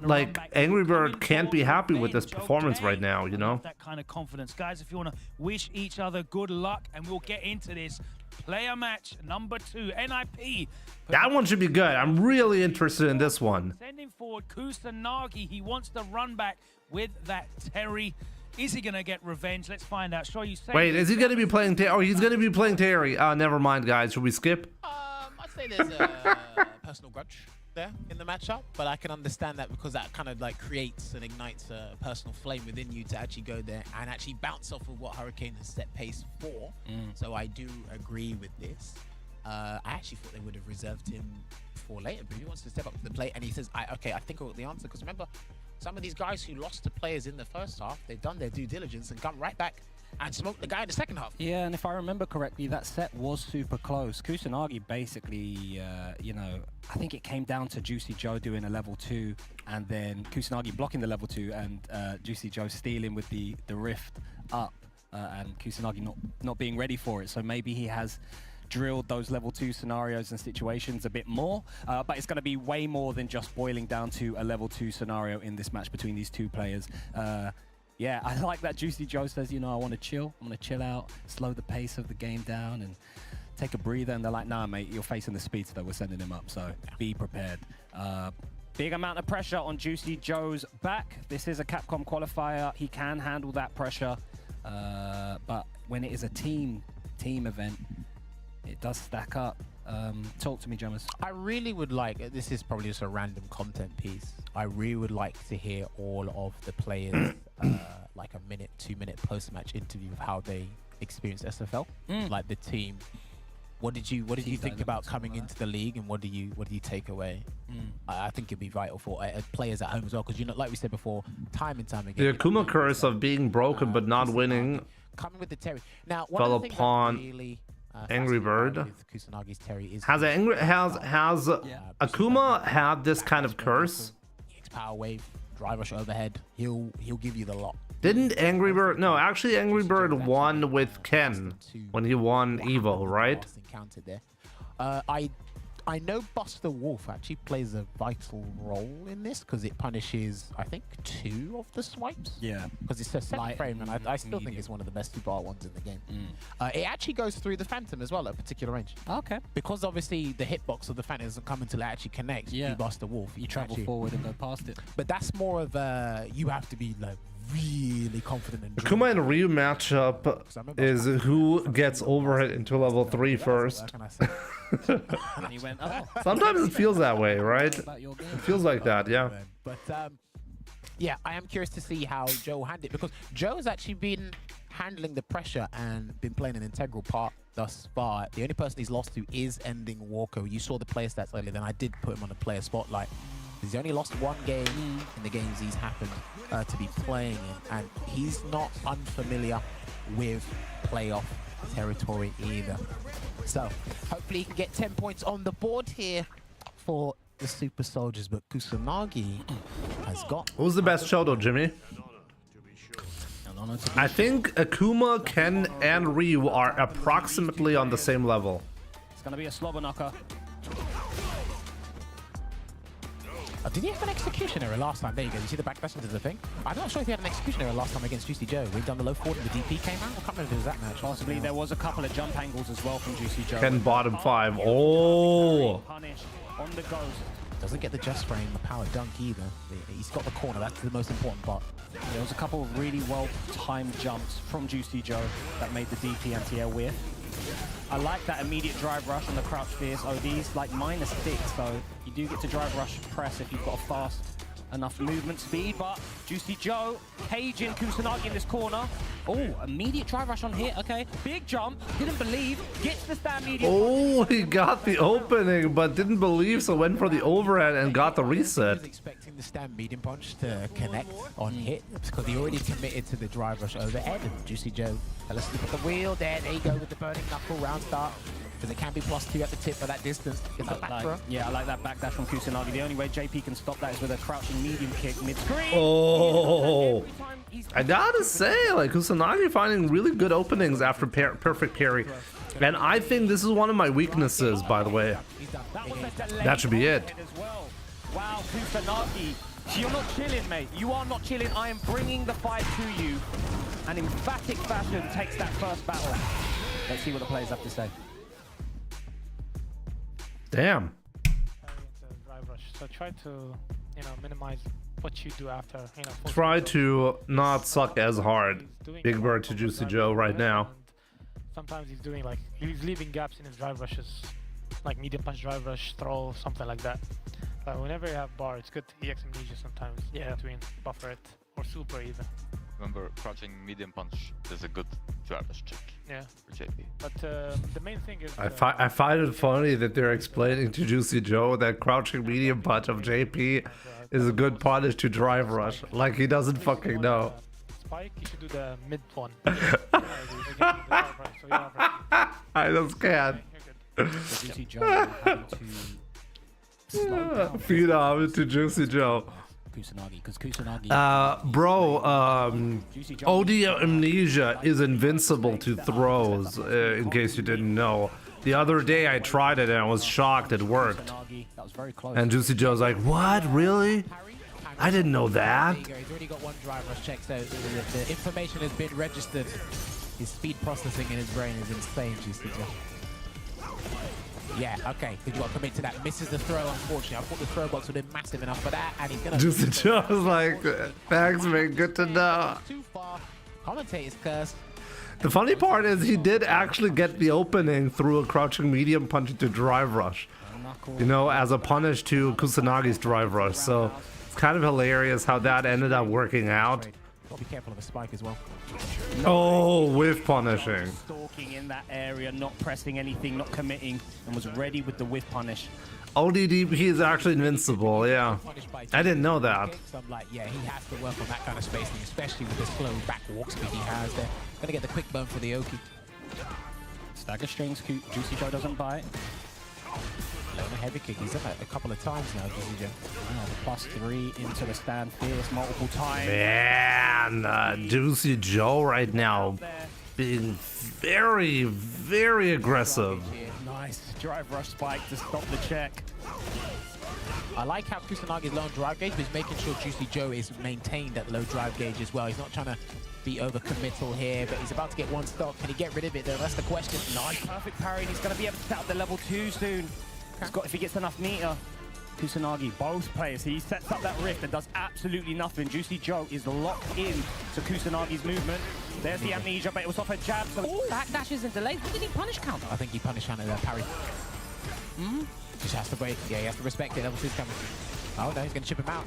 like Angry Bird can't be happy with this performance right now, you know?
That kind of confidence. Guys, if you want to wish each other good luck, and we'll get into this player match number 2, NIP.
That one should be good. I'm really interested in this one.
Sending forward Kusanagi. He wants to run back with that Terry. Is he going to get revenge? Let's find out. Sure, you say.
Wait, is he going to be playing Terry? Oh, he's going to be playing Terry. Never mind, guys. Should we skip?
I say there's a personal grudge there in the matchup, but I can understand that because that kind of like creates and ignites a personal flame within you to actually go there and actually bounce off of what Hurricane has set pace for. So I do agree with this. I actually thought they would have reserved him for later, but he wants to step up to the plate and he says, okay, I think I got the answer. Because remember, some of these guys who lost to players in the first half, they've done their due diligence and come right back and smoke the guy in the second half.
Yeah, and if I remember correctly, that set was super close. Kusanagi basically, you know, I think it came down to Juicy Joe doing a level 2 and then Kusanagi blocking the level 2 and Juicy Joe stealing with the rift up and Kusanagi not being ready for it. So maybe he has drilled those level 2 scenarios and situations a bit more, but it's going to be way more than just boiling down to a level 2 scenario in this match between these two players. Yeah, I like that Juicy Joe says, you know, I want to chill. I'm going to chill out, slow the pace of the game down and take a breather. And they're like, nah, mate, you're facing the speeds that we're sending him up. So be prepared. Big amount of pressure on Juicy Joe's back. This is a Capcom qualifier. He can handle that pressure. But when it is a team event, it does stack up. Talk to me, Jammers.
I really would like, this is probably just a random content piece, I really would like to hear all of the players like a minute, 2-minute post-match interview of how they experienced SFL, like the team. What did you think about coming into the league, and what do you take away? I think it'd be vital for players at home as well, because you know, like we said before, time and time again,
The Akuma curse of being broken but not winning
coming with the Terry. Now,
fell upon
really,
Angry Bird.
Kusanagi's Terry is
Has Akuma had this kind of curse?
Power wave, drive rush overhead. He'll give you the lot.
Didn't Angry Bird? No, actually, Angry Bird won with Ken when he won Evo, right?
Encountered there. I know Buster Wolf actually plays a vital role in this because it punishes, I think, 2 of the swipes.
Yeah.
Because it's a 7 frame, and I still think it's one of the best 2-bar ones in the game. It actually goes through the Phantom as well at a particular range.
Okay.
Because obviously the hitbox of the Phantom doesn't come until it actually connects to Buster Wolf.
You travel forward and go past it.
But that's more of a, you have to be like really confident in
Akuma and Ryu matchup is who gets overhead into level 3 first. Sometimes it feels that way, right? It feels like that, yeah.
But yeah, I am curious to see how Joe handled it, because Joe has actually been handling the pressure and been playing an integral part thus far. The only person he's lost to is Ending Walker. You saw the player stats earlier, then I did put him on the player spotlight. He's only lost 1 game in the games he's happened to be playing in, and he's not unfamiliar with playoff territory either. So hopefully he can get 10 points on the board here for the Super Soldiers, but Kusanagi has got...
Who's the best Shoto, Jimmy? I think Akuma, Ken, and Ryu are approximately on the same level.
It's going to be a slobber knocker.
Did he have an execution error last time? There you go. You see the backdash into the thing? I'm not sure if he had an execution error last time against Juicy Joe. We've done the low forward and the DP came out. I can't remember if it was that match.
Possibly. There was a couple of jump angles as well from Juicy Joe.
Ken bottom 5. Oh!
Punish on the ghost.
Doesn't get the just frame, the power dunk either. He's got the corner. That's the most important part.
There was a couple of really well-timed jumps from Juicy Joe that made the DP anti-air whiff. I like that immediate drive rush on the crouch fierce ODs, like -6, so you do get to drive rush press if you've got a fast enough movement speed, but Juicy Joe caging Kusanagi in this corner. Oh, immediate drive rush on hit, okay. Big jump, didn't believe, gets the stand medium.
Oh, he got the opening, but didn't believe, so went for the overhead and got the reset.
Expecting the stand medium punch to connect on hit because he already committed to the drive rush overhead, and Juicy Joe fell asleep at the wheel. There you go with the burning knuckle round start. Because it can be +2 at the tip for that distance. It's a back throw.
Yeah, I like that backdash from Kusanagi. The only way JP can stop that is with a crouching medium kick mid-screen.
Oh, I gotta say, like, Kusanagi finding really good openings after perfect parry. And I think this is one of my weaknesses, by the way. That should be it.
Wow, Kusanagi, you're not chilling, mate. You are not chilling. I am bringing the fight to you. And emphatic fashion takes that first battle. Let's see what the players have to say.
Damn.
Drive rush. So try to, minimize what you do after,
Try to not suck as hard. Big Bird to Juicy Joe right now.
Sometimes he's doing he's leaving gaps in his drive rushes. like medium punch, drive rush, throw, something like that. But whenever you have bar, it's good to EX amnesia sometimes. Yeah. Between buffer it or super even.
Remember, crouching medium punch is a good driver's check.
Yeah.
For JP.
But the main thing is.
I find it funny that they're explaining to Juicy Joe that crouching medium punch of JP is a good punish to drive rush. Like he doesn't fucking know.
Spike, you should do the mid one.
I just can't.
Juicy Joe having to slow down.
Feed on to Juicy Joe.
Kusanagi, because Kusanagi.
Bro, OD Amnesia is invincible to throws, in case you didn't know. The other day I tried it and I was shocked it worked.
That was very close.
And Juicy Joe's like, what? Really? I didn't know that.
He's already got one drive rush check, so the information has been registered. His speed processing in his brain is insane, Juicy Joe. Yeah, okay, because you got to commit to that. Misses the throw, unfortunately. I thought the throw box would have been massive enough for that, and he's going to...
Juicy Joe's like, thanks, man, good to know.
Too far. Commentator's curse.
The funny part is he did actually get the opening through a crouching medium punch into drive rush. You know, as a punish to Kusanagi's drive rush. So it's kind of hilarious how that ended up working out.
Gotta be careful of a spike as well.
Oh, whiff punishing.
Stalking in that area, not pressing anything, not committing, and was ready with the whiff punish.
ODDP is actually invincible, yeah. I didn't know that.
So I'm like, yeah, he has to work on that kind of spacing, especially with the slow back walk speed he has there. Gonna get the quick burn for the Oki.
Stagger strings, Juicy Joe doesn't bite.
Low heavy kick, he's done that a couple of times now, Juicy Joe.
Wow, the +3 into the stand fierce multiple times.
Man, Juicy Joe right now being very, very aggressive.
Nice drive rush spike to stop the check.
I like how Kusanagi's low on drive gauge, but he's making sure Juicy Joe is maintained at low drive gauge as well. He's not trying to be over-committal here, but he's about to get one stock. Can he get rid of it, though? That's the question.
Nice, perfect parry, and he's going to be able to set up the level 2 soon. He's got, if he gets enough meter. Kusanagi, both players, he sets up that rift and does absolutely nothing. Juicy Joe is locked in to Kusanagi's movement. There's the amnesia, but it was off a jab, so backdashes and delays. What did he punish counter?
I think he punished counter there, parry. Just has to wait. Yeah, he has to respect it. Level 2's coming. Oh no, he's going to chip him out.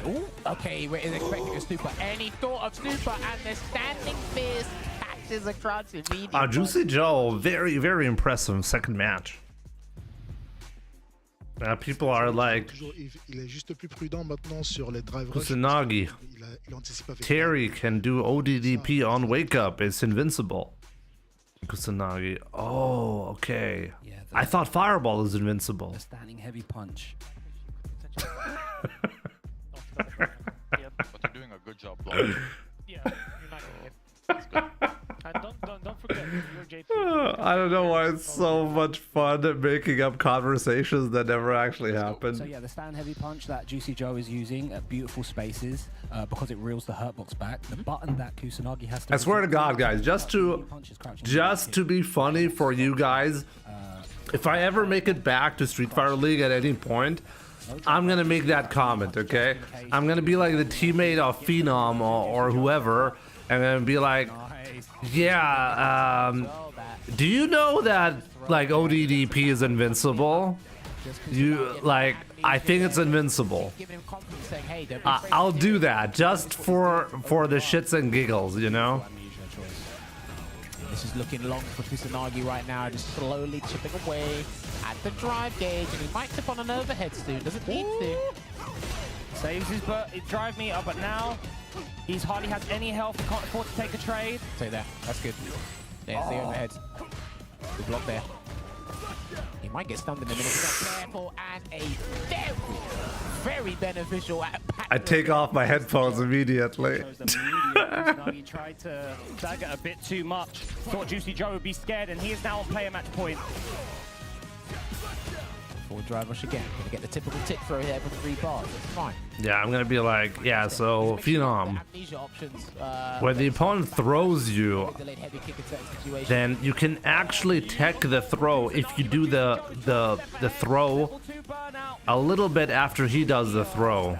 Ooh, okay, we're expecting a super. Any thought of super, and the standing fist catches across immediately.
Juicy Joe, very, very impressive second match. People are like, Kusanagi, Terry can do ODDP on wake up, it's invincible. Kusanagi, oh, okay. Yeah, I thought Fireball is invincible.
The standing heavy punch.
But you're doing a good job blocking.
Yeah, you're not gonna get. That's good. And don't forget, you're JP.
I don't know why it's so much fun making up conversations that never actually happened.
So yeah, the stand heavy punch that Juicy Joe is using at beautiful spaces because it reels the hurt box back. The button that Kusanagi has to.
I swear to God, guys, just to be funny for you guys, if I ever make it back to Street Fighter League at any point, I'm gonna make that comment, okay? I'm gonna be like the teammate of Phenom or whoever, and then be like, yeah, do you know that like ODDP is invincible? I think it's invincible. I'll do that just for the shits and giggles, you know?
This is looking long for Kusanagi right now, just slowly chipping away at the drive gauge, and he might tip on an overhead soon, doesn't need to.
Saves his drive meter, but now he's hardly has any health, can't afford to take a trade.
Stay there, that's good. There's the overhead. Good block there. He might get stunned in a minute. He's not careful, and a very, very beneficial.
I take off my headphones immediately.
He tried to stagger a bit too much. Thought Juicy Joe would be scared, and he is now on player match point.
Forward drive rush again. Gonna get the typical tip throw here for 3 bars. That's fine.
Yeah, I'm gonna be like, yeah, so Phenom, when the opponent throws you, then you can actually tech the throw if you do the throw a little bit after he does the throw.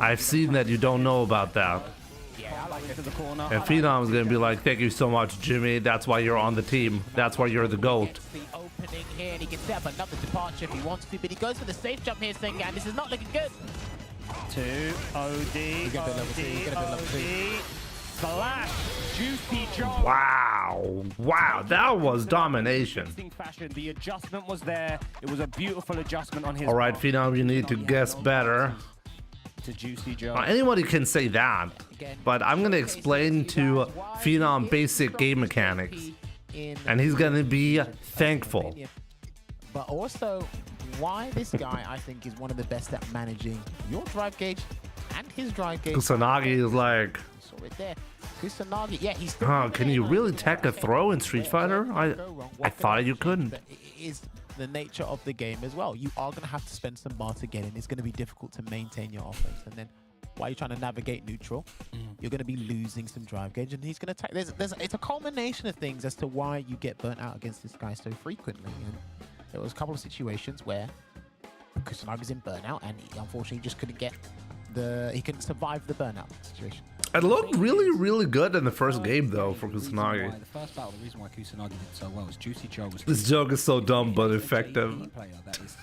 I've seen that you don't know about that. And Phenom's gonna be like, thank you so much, Jimmy. That's why you're on the team. That's why you're the GOAT.
happening here, and he can set up another departure if he wants to, but he goes for the safe jump here, saying, and this is not looking good.
2 OD, OD, Slash, Juicy Joe.
Wow. Wow, that was domination.
Fashion. The adjustment was there. It was a beautiful adjustment on his
All right,
part.
Phenom, you need to guess better.
To Juicy Joe.
Anybody can say that, but I'm going to explain to Phenom basic game mechanics, and he's going to be thankful.
But also, why this guy, I think, is one of the best at managing your drive gauge and his drive gauge.
Kusanagi is like,
Saw it there. Kusanagi, yeah, he's
huh, can you really tech a throw in Street Fighter? I thought you couldn't.
But it is the nature of the game as well. You are going to have to spend some bar to get in. It's going to be difficult to maintain your offense. And then while you're trying to navigate neutral, you're going to be losing some drive gauge. And he's going to take... It's a culmination of things as to why you get burnt out against this guy so frequently. And there was a couple of situations where Kusanagi's in burnout, and he unfortunately just couldn't get he couldn't survive the burnout situation.
It looked really, really good in the first game, though, for Kusanagi.
The first battle, the reason why Kusanagi did so well was Juicy Joe was...
This joke is so dumb, but effective.
That is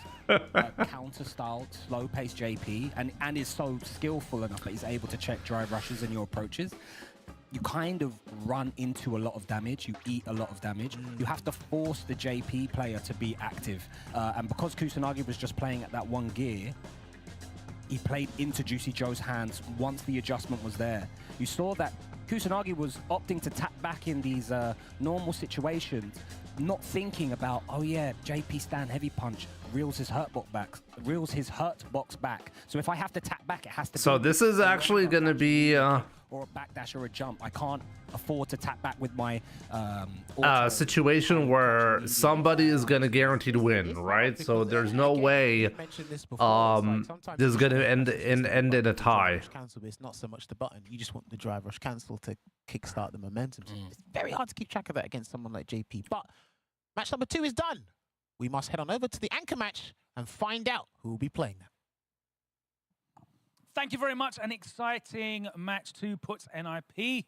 counter-styled, slow-paced JP, and is so skillful enough that he's able to check drive rushes and your approaches. You kind of run into a lot of damage, you eat a lot of damage. You have to force the JP player to be active. And because Kusanagi was just playing at that one gear, he played into Juicy Joe's hands once the adjustment was there. You saw that Kusanagi was opting to tap back in these normal situations, not thinking about, oh yeah, JP stand heavy punch, reels his hurt box back. So if I have to tap back, it has to be...
So this is actually going to be...
or a backdash or a jump. I can't afford to tap back with my...
situation where somebody is going to guarantee to win, right? So there's no way this is going to end in a tie.
Cancel, but it's not so much the button. You just want the drive rush cancel to kickstart the momentum. So it's very hard to keep track of that against someone like JP. But match number 2 is done. We must head on over to the anchor match and find out who will be playing that.
Thank you very much. An exciting match 2 puts NIP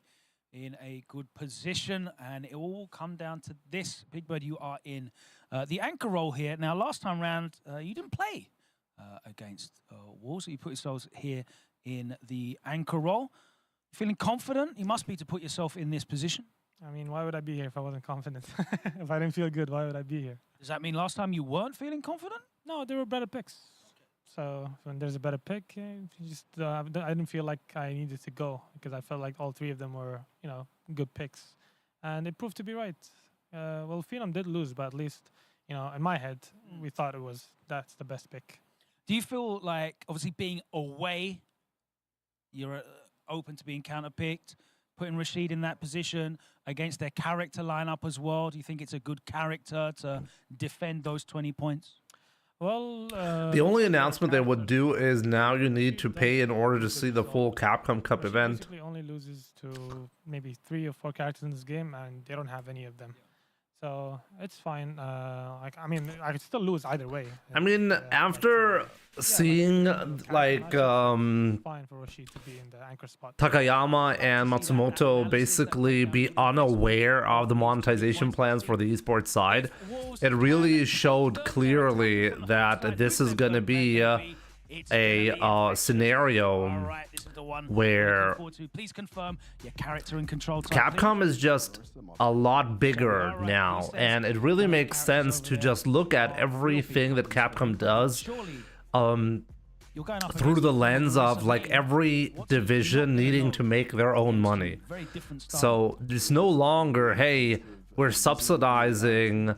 in a good position, and it will all come down to this. Big Bird, you are in the anchor role here. Now, last time round, you didn't play against Wolves, so you put yourselves here in the anchor role. Feeling confident? You must be to put yourself in this position.
I mean, why would I be here if I wasn't confident? If I didn't feel good, why would I be here?
Does that mean last time you weren't feeling confident?
No, there were better picks. So when there's a better pick, I didn't feel like I needed to go because I felt like all 3 of them were, good picks, and it proved to be right. Well, Phenom did lose, but at least, in my head, we thought that's the best pick.
Do you feel like, obviously being away, you're open to being counterpicked, putting Rashid in that position against their character lineup as well? Do you think it's a good character to defend those 20 points?
Well,
the only announcement they would do is now you need to pay in order to see the full Capcom Cup event.
Basically only loses to maybe 3 or 4 characters in this game, and they don't have any of them. So it's fine. I could still lose either way.
I mean, after seeing like
fine for Rashid to be in the anchor spot.
Takayama and Matsumoto basically be unaware of the monetization plans for the esports side, it really showed clearly that this is going to be a scenario where Capcom is just a lot bigger now, and it really makes sense to just look at everything that Capcom does through the lens of like every division needing to make their own money. So it's no longer, hey, we're subsidizing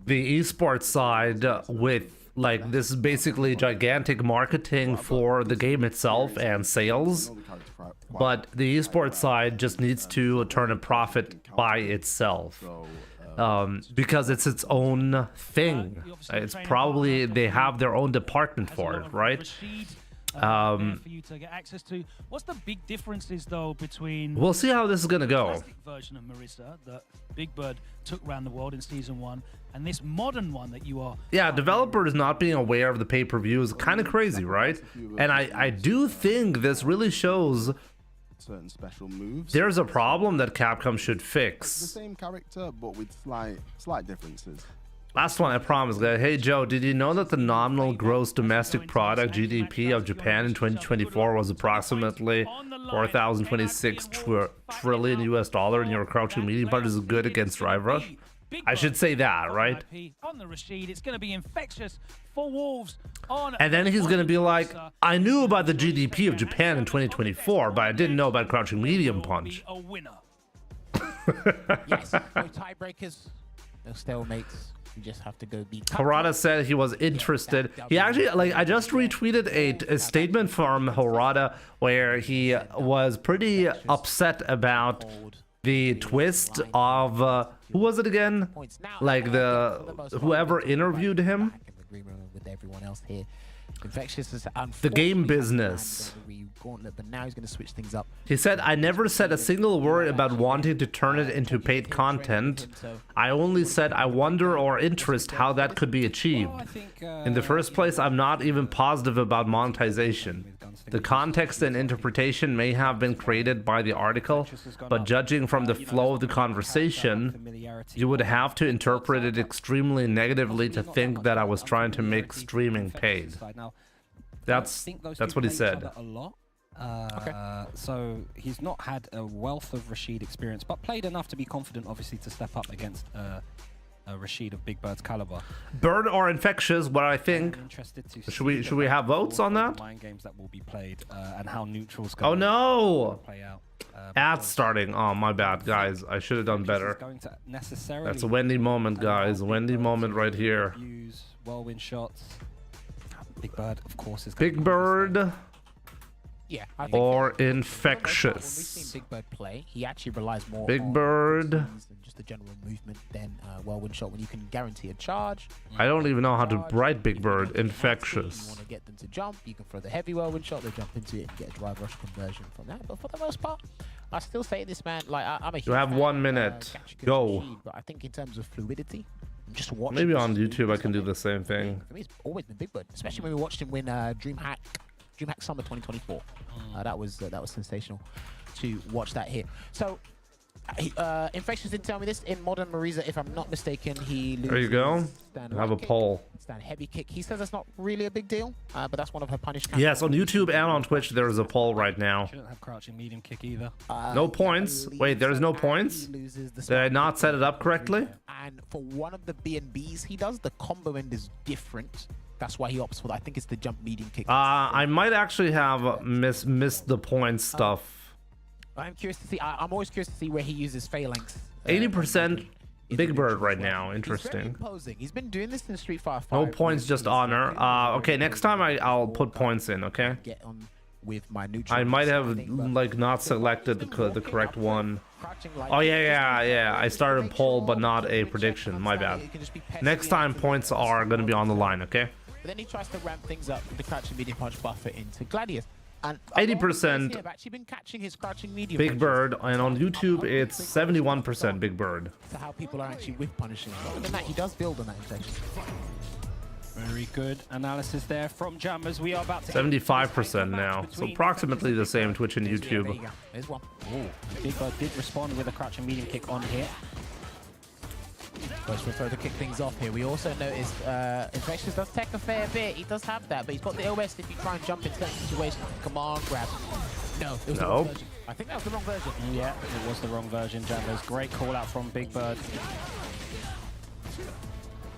the esports side with like this is basically gigantic marketing for the game itself and sales, but the esports side just needs to turn a profit by itself because it's its own thing. It's probably they have their own department for it, right?
For you to get access to. What's the big differences though between
we'll see how this is gonna go.
The classic version of Marissa that Big Bird took around the world in season 1 and this modern one that you are
developers not being aware of the pay-per-view is kind of crazy, right? And I do think this really shows
certain special moves.
There's a problem that Capcom should fix.
It's the same character but with slight differences.
Last one, I promise, guys. Hey, Joe, did you know that the nominal gross domestic product (GDP) of Japan in 2024 was approximately 4,026 trillion US dollar, and your crouching medium punch is good against Drive Rush? I should say that, right?
On the Rashid, it's going to be infectious for Wolves.
And then he's going to be like, I knew about the GDP of Japan in 2024, but I didn't know about crouching medium punch.
Yes, no tiebreakers, no stalemates. You just have to go beat.
Harada said he was interested. He actually, like, I just retweeted a statement from Harada where he was pretty upset about the twist of who was it again? Like whoever interviewed him.
With everyone else here. Infectious is
the game business.
Gauntlet, but now he's going to switch things up.
He said, I never said a single word about wanting to turn it into paid content. I only said I wonder or interest how that could be achieved. In the first place, I'm not even positive about monetization. The context and interpretation may have been created by the article, but judging from the flow of the conversation, you would have to interpret it extremely negatively to think that I was trying to make streaming paid. That's what he said.
So he's not had a wealth of Rashid experience, but played enough to be confident, obviously, to step up against Rashid of Big Bird's caliber.
Bird or infectious? What I think. Should we have votes on that?
Mind games that will be played and how neutrals.
Oh no!
Play out.
Ads starting. Oh my bad, guys. I should have done better. That's a Wendy moment, guys. Wendy moment right here.
Whirlwind shots. Big Bird, of course, is
Big Bird.
Yeah,
or infectious.
When we've seen Big Bird play, he actually relies more
Big
on
Bird
and just the general movement than Whirlwind shot when you can guarantee a charge.
I don't even know how to write Big Bird. Infectious.
You want to get them to jump, you can throw the heavy Whirlwind shot, they jump into it and get a drive rush conversion from that. But for the most part, I still say this man, like I'm a huge
You have
fan,
1 minute. Go.
But I think in terms of fluidity, just watching.
Maybe on YouTube I can do the same thing.
For me, it's always been Big Bird, especially when we watched him win DreamHack Summer 2024. That was sensational to watch that here. So, Infectious did tell me this in Modern Marisa, if I'm not mistaken, he loses.
There you go. Have a poll.
Stand heavy kick. He says that's not really a big deal, but that's one of her punish.
Yes, on YouTube and on Twitch there is a poll right now.
Shouldn't have crouching medium kick either.
No points. Wait, there's no points? Did I not set it up correctly?
And for one of the B&Bs he does, the combo end is different. That's why he opts for that. I think it's the jump medium kick.
I might actually have missed the point stuff.
I'm curious to see. I'm always curious to see where he uses phalanx.
80% Big Bird right now. Interesting.
He's been doing this in Street Fighter 5.
No points, just honor. Okay, next time I'll put points in. Okay.
Get on with my neutral.
I might have like not selected the correct one. Oh yeah. I started a poll but not a prediction. My bad. Next time points are gonna be on the line. Okay.
But then he tries to ramp things up with the crouching medium punch buffer into Gladius. And
80%
have actually been catching his crouching medium
Big
punches.
Bird, and on YouTube it's 71% Big Bird.
To how people are actually whip punishing. But other than that, he does build on that infection.
Very good analysis there from Jammers. We are about to
75% now, so approximately the same Twitch and YouTube.
There's one.
Big Bird did respond with a crouching medium kick on here.
First throw to kick things off here. We also noticed Infectious does tech a fair bit. He does have that, but he's got the OS if you try and jump into that situation. Command grab. No, it was the wrong version. I think that was the wrong version.
Yeah, it was the wrong version, Jammers. Great call out from Big Bird.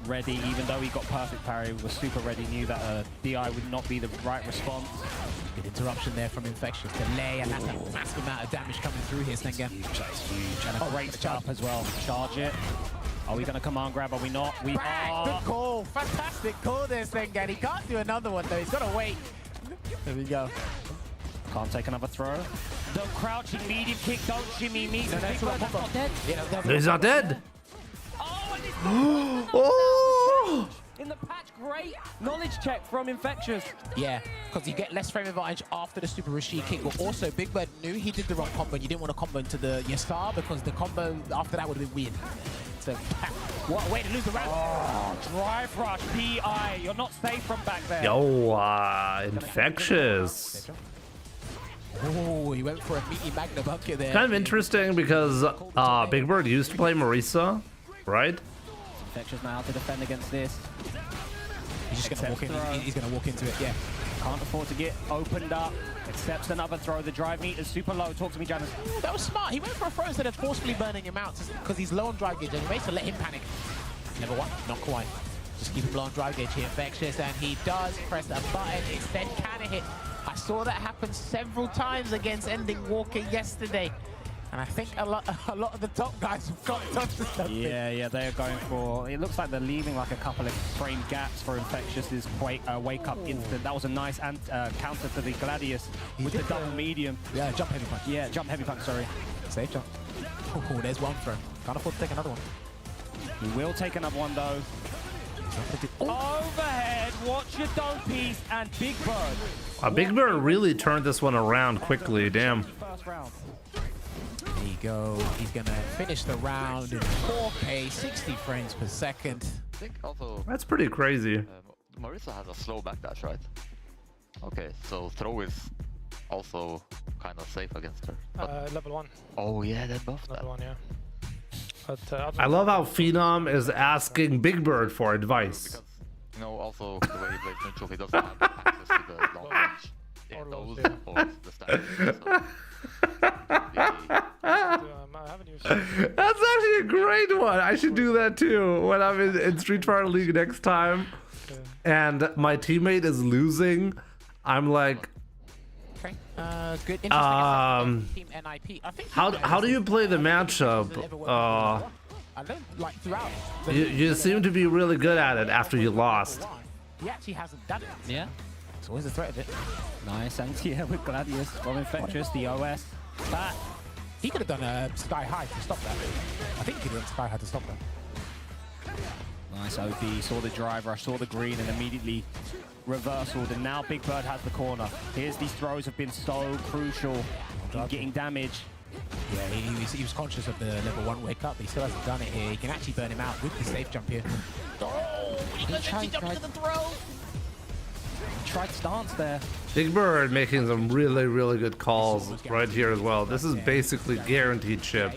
Ready, even though he got perfect parry, was super ready, knew that DI would not be the right response.
Good interruption there from Infectious. Delay, and that's a massive amount of damage coming through here, Sengen.
That's huge. And a great jump as well. Charge it. Are we going to command grab? Are we not? We are.
Good call. Fantastic call there, Sengen. He can't do another one, though. He's got to wait. There we go.
Can't take another throw. The crouching medium kick, don't shimmy me.
No, that's not dead.
He's not dead.
Oh! In the patch, great knowledge check from Infectious.
Yeah, because you get less frame advantage after the Super Rashid kick, but also Big Bird knew he did the wrong combo and you didn't want to combo into the Yasar because the combo after that would have been weird. So, what a way to lose the round.
Oh, drive rush, PI. You're not safe from back there.
Yo, Infectious.
Oh, he went for a meaty Magna bucket there.
Kind of interesting because Big Bird used to play Marisa, right?
Infectious now to defend against this.
He's just gonna walk in. He's gonna walk into it. Yeah.
Can't afford to get opened up. Accepts another throw. The drive meter's super low. Talk to me, Janus.
That was smart. He went for a throw instead of forcefully burning him out because he's low on drive gauge anyway, so let him panic. Level 1, not quite. Just keep him low on drive gauge here, Infectious, and he does press a button. Instead, can it hit? I saw that happen several times against Ending Walker yesterday. And I think a lot of the top guys have got onto something.
Yeah, they're going for... It looks like they're leaving like a couple of frame gaps for Infectious's wake-up instant. That was a nice counter to the Gladius with the double medium.
Yeah, jump heavy punch.
Yeah, jump heavy punch, sorry.
Safe jump. Oh, there's one throw. Can't afford to take another one.
He will take another one, though. Overhead, watch your dome piece, and Big Bird.
Big Bird really turned this one around quickly, damn.
First round.
There you go. He's gonna finish the round in 4K, 60 frames per second.
I think also...
That's pretty crazy.
Marissa has a slow backdash, right? Okay, so throw is also kind of safe against her.
Level 1.
Oh yeah, they buffed that.
Level 1, yeah. But,
I love how Phenom is asking Big Bird for advice.
Because, you know, also the way he plays neutral, he doesn't have access to the long range. Yeah, those or the stats.
That's actually a great one. I should do that too when I'm in Street Fighter League next time. And my teammate is losing. I'm like,
okay, good. Interesting. Team NIP. I think
how do you play the matchup?
I don't like throughout.
You seem to be really good at it after you lost.
He actually hasn't done it.
Yeah.
It's always a threat of it.
Nice anti-air with Gladius from Infectious, the OS. But
he could have done a sky high to stop that. I think he could have done sky high to stop that.
Nice OB, saw the drive rush, saw the green, and immediately reversaled. And now Big Bird has the corner. Here's these throws have been so crucial in getting damage.
Yeah, he was conscious of the level 1 wake up, but he still hasn't done it here. He can actually burn him out with the safe jump here. Oh, he tried to the throw.
Tried stance there.
Big Bird making some really good calls right here as well. This is basically guaranteed chip.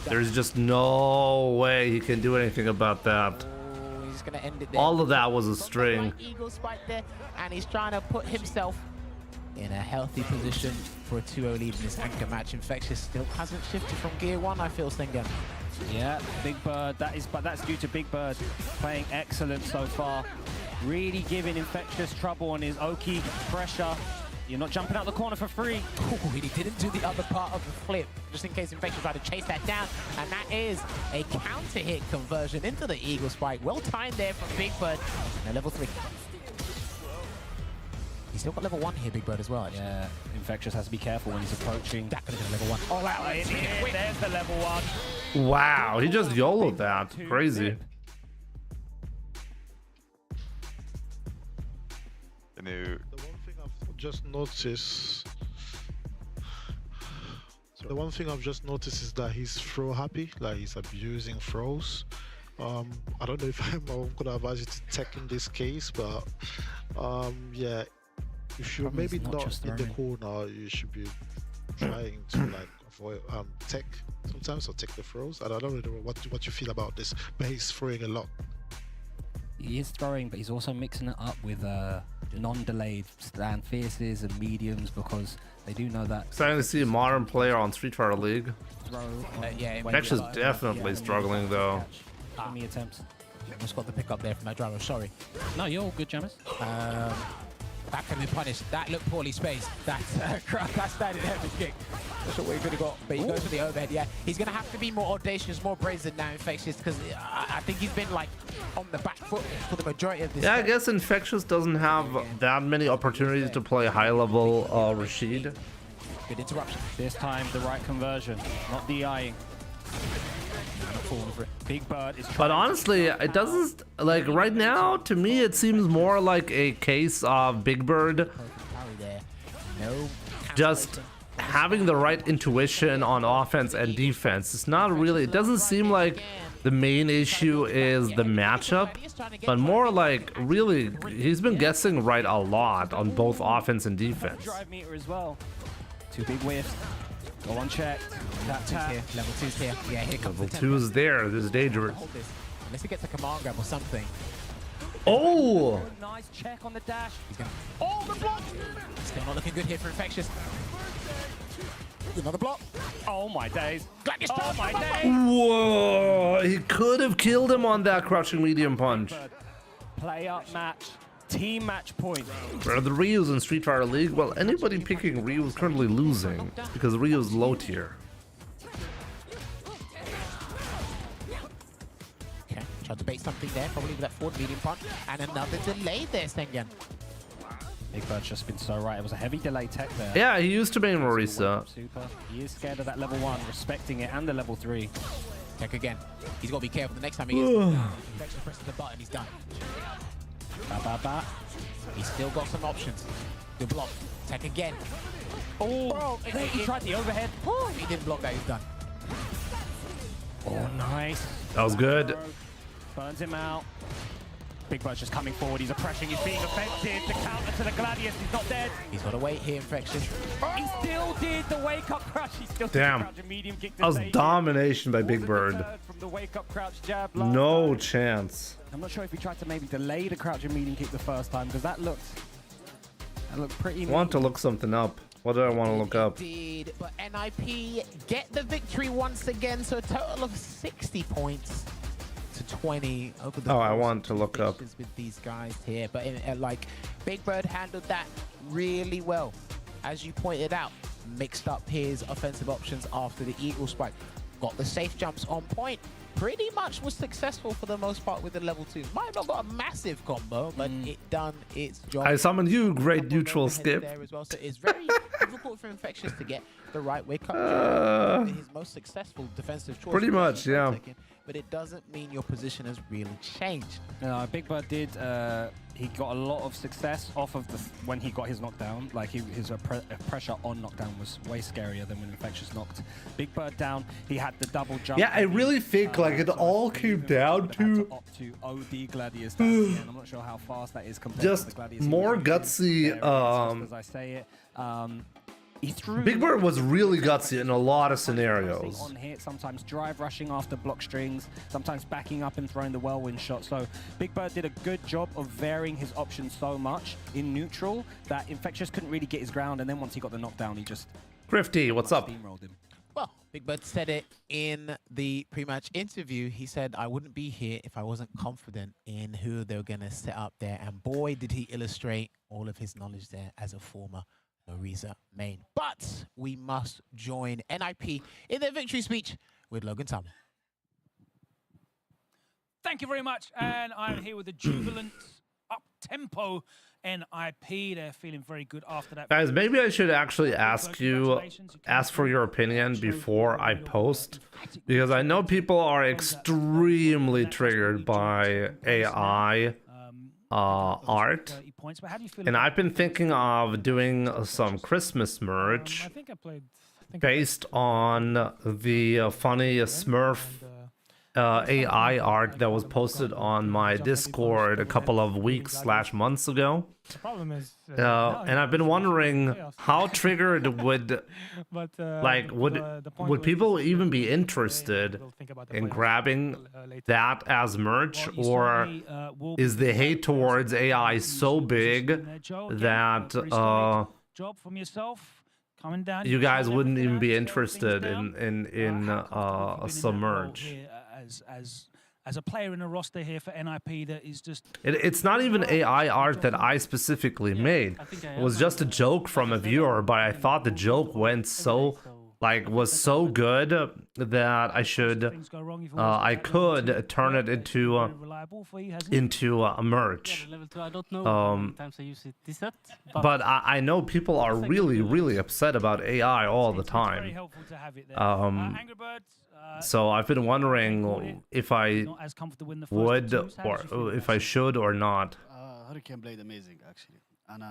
There's just no way he can do anything about that.
He's gonna end it there.
All of that was a string.
Eagle spike there, and he's trying to put himself in a healthy position for a 2-0 lead in this anchor match. Infectious still hasn't shifted from gear 1, I feel, Stinger.
Yeah, Big Bird, but that's due to Big Bird playing excellent so far. Really giving Infectious trouble on his Oki pressure. You're not jumping out the corner for free.
Ooh, he didn't do the other part of the flip, just in case Infectious tried to chase that down. And that is a counter hit conversion into the Eagle Spike. Well timed there from Big Bird. Now level 3. He's still got level 1 here, Big Bird, as well.
Yeah, Infectious has to be careful when he's approaching.
That could have been level 1. Oh, wow.
There's the level 1.
Wow, he just YOLO'd that. Crazy.
The one thing I've just noticed is that he's throw happy, like he's abusing throws. I don't know if I'm gonna advise you to tech in this case, but yeah, if you're maybe not in the corner, you should be trying to like avoid tech sometimes, or take the throws. And I don't really know what you feel about this, but he's throwing a lot.
He is throwing, but he's also mixing it up with non-delayed stand fierces and mediums, because they do know that.
Starting to see a modern player on Street Fighter League.
Yeah,
Infectious definitely struggling though.
How many attempts?
Almost got the pick up there from my driver, sorry.
No, you're all good, Jamis.
That can be punished. That looked poorly spaced. That's standing heavy kick. Not sure what he could have got, but he goes for the overhead. Yeah, he's going to have to be more audacious, more brazen now, Infectious, because I think he's been like on the back foot for the majority of this.
Yeah, I guess Infectious doesn't have that many opportunities to play high-level Rashid.
Good interruption.
This time, the right conversion, not DIing. Big Bird is trying.
But honestly, it doesn't, like right now, to me it seems more like a case of Big Bird just having the right intuition on offense and defense. It's not really, it doesn't seem like the main issue is the matchup, but more like really he's been guessing right a lot on both offense and defense.
Drive meter as well. 2 big whiffs. Go unchecked.
Level 2's here. Yeah, here comes
Level 2 is there. This is dangerous.
Unless he gets a command grab or something.
Oh!
Nice check on the dash.
He's gonna... Oh, the block! Still not looking good here for Infectious. Another block.
Oh my days.
Gladius
Oh my days.
Whoa! He could have killed him on that crouching medium punch.
Play up match. Team match point.
Where the Ryu's in Street Fighter League? Well, anybody picking Ryu is currently losing because Ryu's low tier.
Okay, tried to bait something there, probably with that forward medium punch. And another delay there, Sengen.
Big Bird's just been so right. It was a heavy delay tech there.
Yeah, he used to main Marisa.
Super. He is scared of that level 1, respecting it, and the level 3.
Check again. He's got to be careful the next time he gets Infectious presses the button, he's done. Ba, ba, ba. He's still got some options. Good block. Tech again.
Oh, he tried the overhead.
Oh, he didn't block that, he's done.
Oh, nice.
That was good.
Burns him out. Big Bird's just coming forward. He's oppressing. He's being offensive. The counter to the Gladius. He's not dead.
He's got to wait here, Infectious.
He still did the wake-up crouch. He still
Damn.
did the crouch and medium kick to
That was
save
domination by Big Bird.
from the wake-up crouch jab. last
No
time.
chance.
I'm not sure if he tried to maybe delay the crouch and medium kick the first time, because that looked pretty
I want to look something up. What do I want to look up?
Indeed, but NIP get the victory once again, so a total of 60 points to 20 over the
Oh, I want to look up.
with these guys here, but like Big Bird handled that really well, as you pointed out. Mixed up his offensive options after the Eagle Spike, got the safe jumps on point. Pretty much was successful for the most part with the level 2. Might have not got a massive combo, but it done its job.
I summoned you, great neutral skip.
There as well, so it's very difficult for Infectious to get the right wake up. His most successful defensive choice.
Pretty much, yeah.
But it doesn't mean your position has really changed.
No, Big Bird did. He got a lot of success off of when he got his knockdown. Like his pressure on knockdown was way scarier than when Infectious knocked Big Bird down. He had the double jump.
Yeah, I really think like it all came down to
opt to OD Gladius. I'm not sure how fast that is compared to
just
the Gladius.
more gutsy.
As I say it. He threw
Big Bird was really gutsy in a lot of scenarios.
On hit, sometimes drive rushing after block strings, sometimes backing up and throwing the whirlwind shot. So Big Bird did a good job of varying his options so much in neutral that Infectious couldn't really get his ground. And then once he got the knockdown, he just
Grifty, what's up?
steamrolled him.
Well, Big Bird said it in the pre-match interview. He said, I wouldn't be here if I wasn't confident in who they were going to set up there. And boy, did he illustrate all of his knowledge there as a former Marisa main. But we must join NIP in their victory speech with Logan Tama.
Thank you very much. And I'm here with the jubilant up-tempo NIP. They're feeling very good after that.
Guys, maybe I should actually ask for your opinion before I post, because I know people are extremely triggered by AI art, and I've been thinking of doing some Christmas merch based on the funny Smurf AI art that was posted on my Discord a couple of weeks/months ago.
The problem is,
and I've been wondering how triggered would would people even be interested in grabbing that as merch, or is the hate towards AI so big that
job from yourself coming down,
you guys wouldn't even be interested in some merch?
As a player in a roster here for NIP, that is just...
It's not even AI art that I specifically made. It was just a joke from a viewer, but I thought the joke went was so good that I could turn it into a merch. But I know people are really upset about AI all the time. So I've been wondering if I would, or if I should or not.
Hurricane Blade amazing actually, and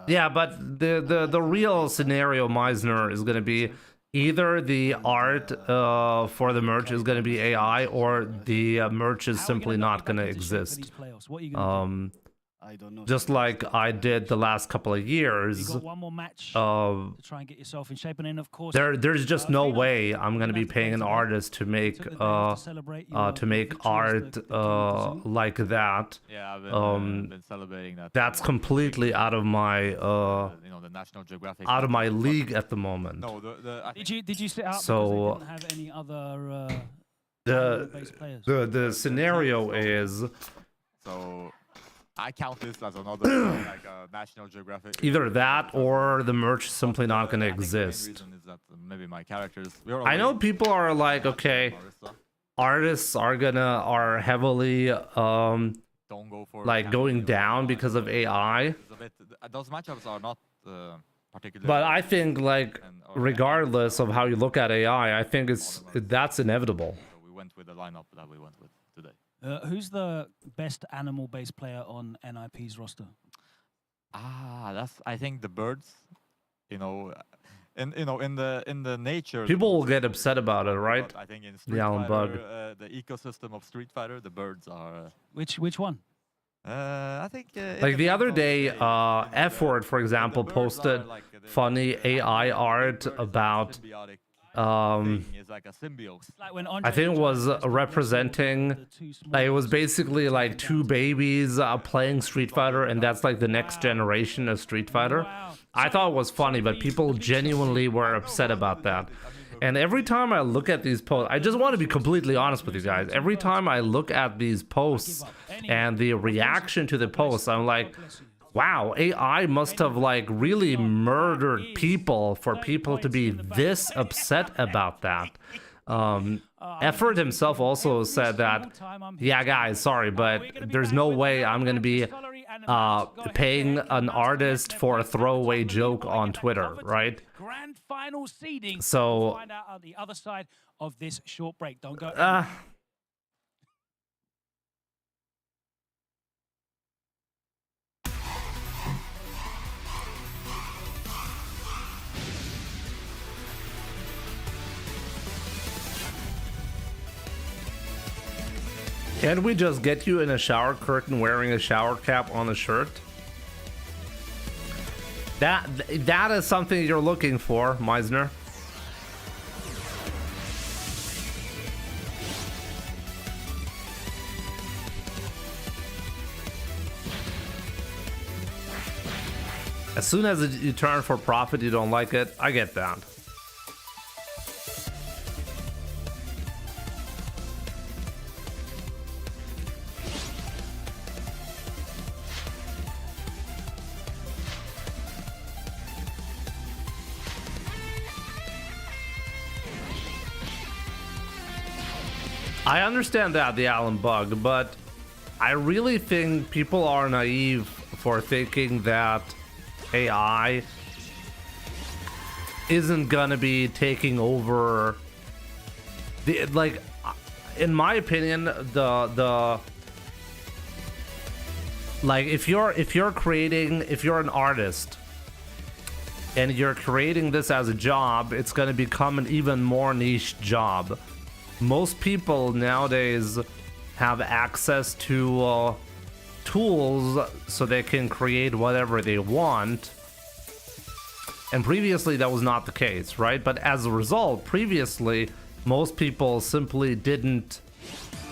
yeah, but the real scenario, Meisner, is going to be either the art for the merch is going to be AI, or the merch is simply not going to exist.
I don't know.
just like I did the last couple of years.
You got one more match to try and get yourself in shape, and then of course
There's just no way I'm gonna be paying an artist to make art like that.
Yeah, I've been celebrating that.
That's completely out of my
you know, the National Geographic.
out of my league at the moment.
No,
did you sit out
So,
because they didn't have any other based players?
the scenario is
So I count this as another like a National Geographic.
either that or the merch is simply not going to
I think the main
exist.
reason is that maybe my characters.
I know people are like, okay, artists are heavily
Don't go for
like going down because of AI.
Those matchups are not particularly.
But I think like regardless of how you look at AI, I think that's inevitable.
We went with the lineup that we went with today.
Who's the best animal-based player on NIP's roster?
I think the birds. You know, in the nature.
People will get upset about it, right?
I think in Street
The Alan
Fighter,
Bug.
the ecosystem of Street Fighter, the birds are.
Which one?
I think.
Like the other day, F-Word, for example, posted funny AI art about
is like a symbiote.
I think it was representing, like, it was basically like two babies playing Street Fighter, and that's like the next generation of Street Fighter. I thought it was funny, but people genuinely were upset about that. And every time I look at these posts, I just want to be completely honest with you guys. Every time I look at these posts and the reaction to the posts, I'm like, wow, AI must have like really murdered people for people to be this upset about that. Effort himself also said that, yeah, guys, sorry, but there's no way I'm going to be paying an artist for a throwaway joke on Twitter, right?
Grand final seeding.
So,
Find out on the other side of this short break. Don't go.
Can't we just get you in a shower curtain wearing a shower cap on a shirt? That is something you're looking for, Meisner. As soon as you turn for profit, you don't like it. I get that. I understand that, the Alan Bug, but I really think people are naive for thinking that AI isn't gonna be taking over the, like, in my opinion, the like, if you're an artist and you're creating this as a job, it's gonna become an even more niche job. Most people nowadays have access to tools so they can create whatever they want. And previously that was not the case, right? But as a result, previously, most people simply didn't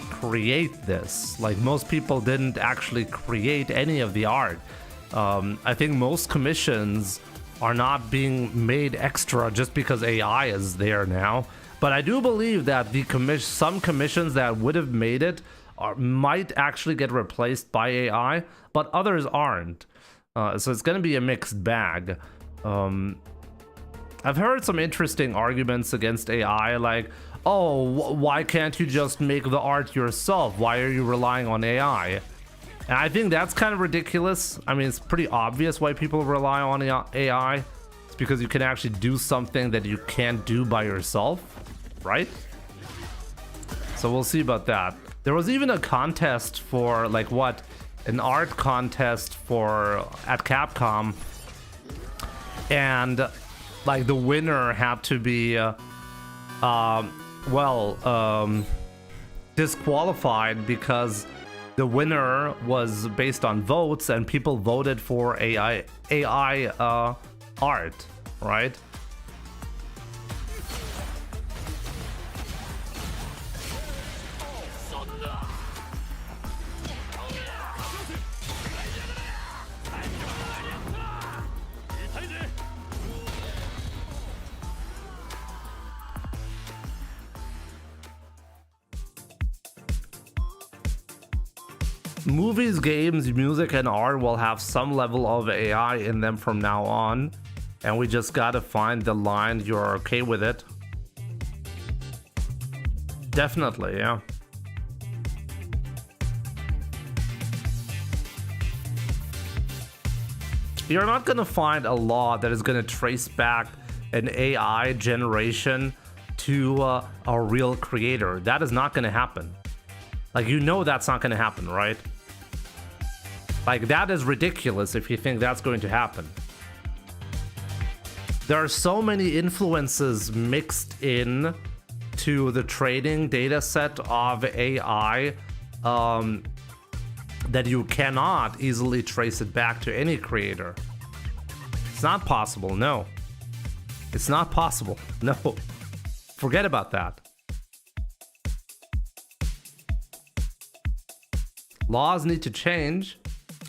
create this. Like, most people didn't actually create any of the art. I think most commissions are not being made extra just because AI is there now. But I do believe that some commissions that would have made it might actually get replaced by AI, but others aren't. So it's going to be a mixed bag. I've heard some interesting arguments against AI, like, oh, why can't you just make the art yourself? Why are you relying on AI? And I think that's kind of ridiculous. I mean, it's pretty obvious why people rely on AI. It's because you can actually do something that you can't do by yourself, right? So we'll see about that. There was even a contest for, like, an art contest at Capcom, and like the winner had to be disqualified because the winner was based on votes, and people voted for AI art, right? Movies, games, music, and art will have some level of AI in them from now on, and we just gotta find the line you're okay with it. Definitely, yeah. You're not gonna find a law that is gonna trace back an AI generation to a real creator. That is not gonna happen. Like, you know that's not gonna happen, right? Like, that is ridiculous if you think that's going to happen. There are so many influences mixed in to the training data set of AI that you cannot easily trace it back to any creator. It's not possible, no. It's not possible, no. Forget about that. Laws need to change.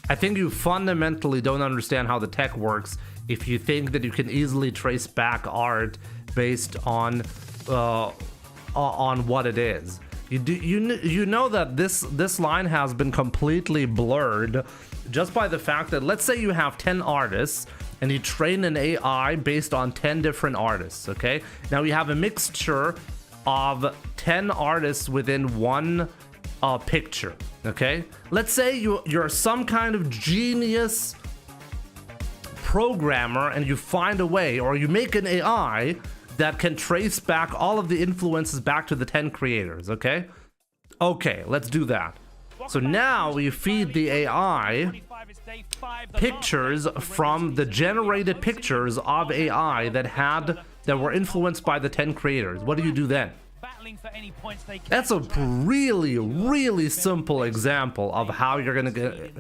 I think you fundamentally don't understand how the tech works if you think that you can easily trace back art based on what it is. You know that this line has been completely blurred just by the fact that, let's say you have 10 artists and you train an AI based on 10 different artists, okay? Now you have a mixture of 10 artists within one picture, okay? Let's say you're some kind of genius programmer and you find a way, or you make an AI that can trace back all of the influences back to the 10 creators, okay? Okay, let's do that. So now we feed the AI pictures from the generated pictures of AI that were influenced by the 10 creators. What do you do then? That's a really, really simple example of how you're gonna get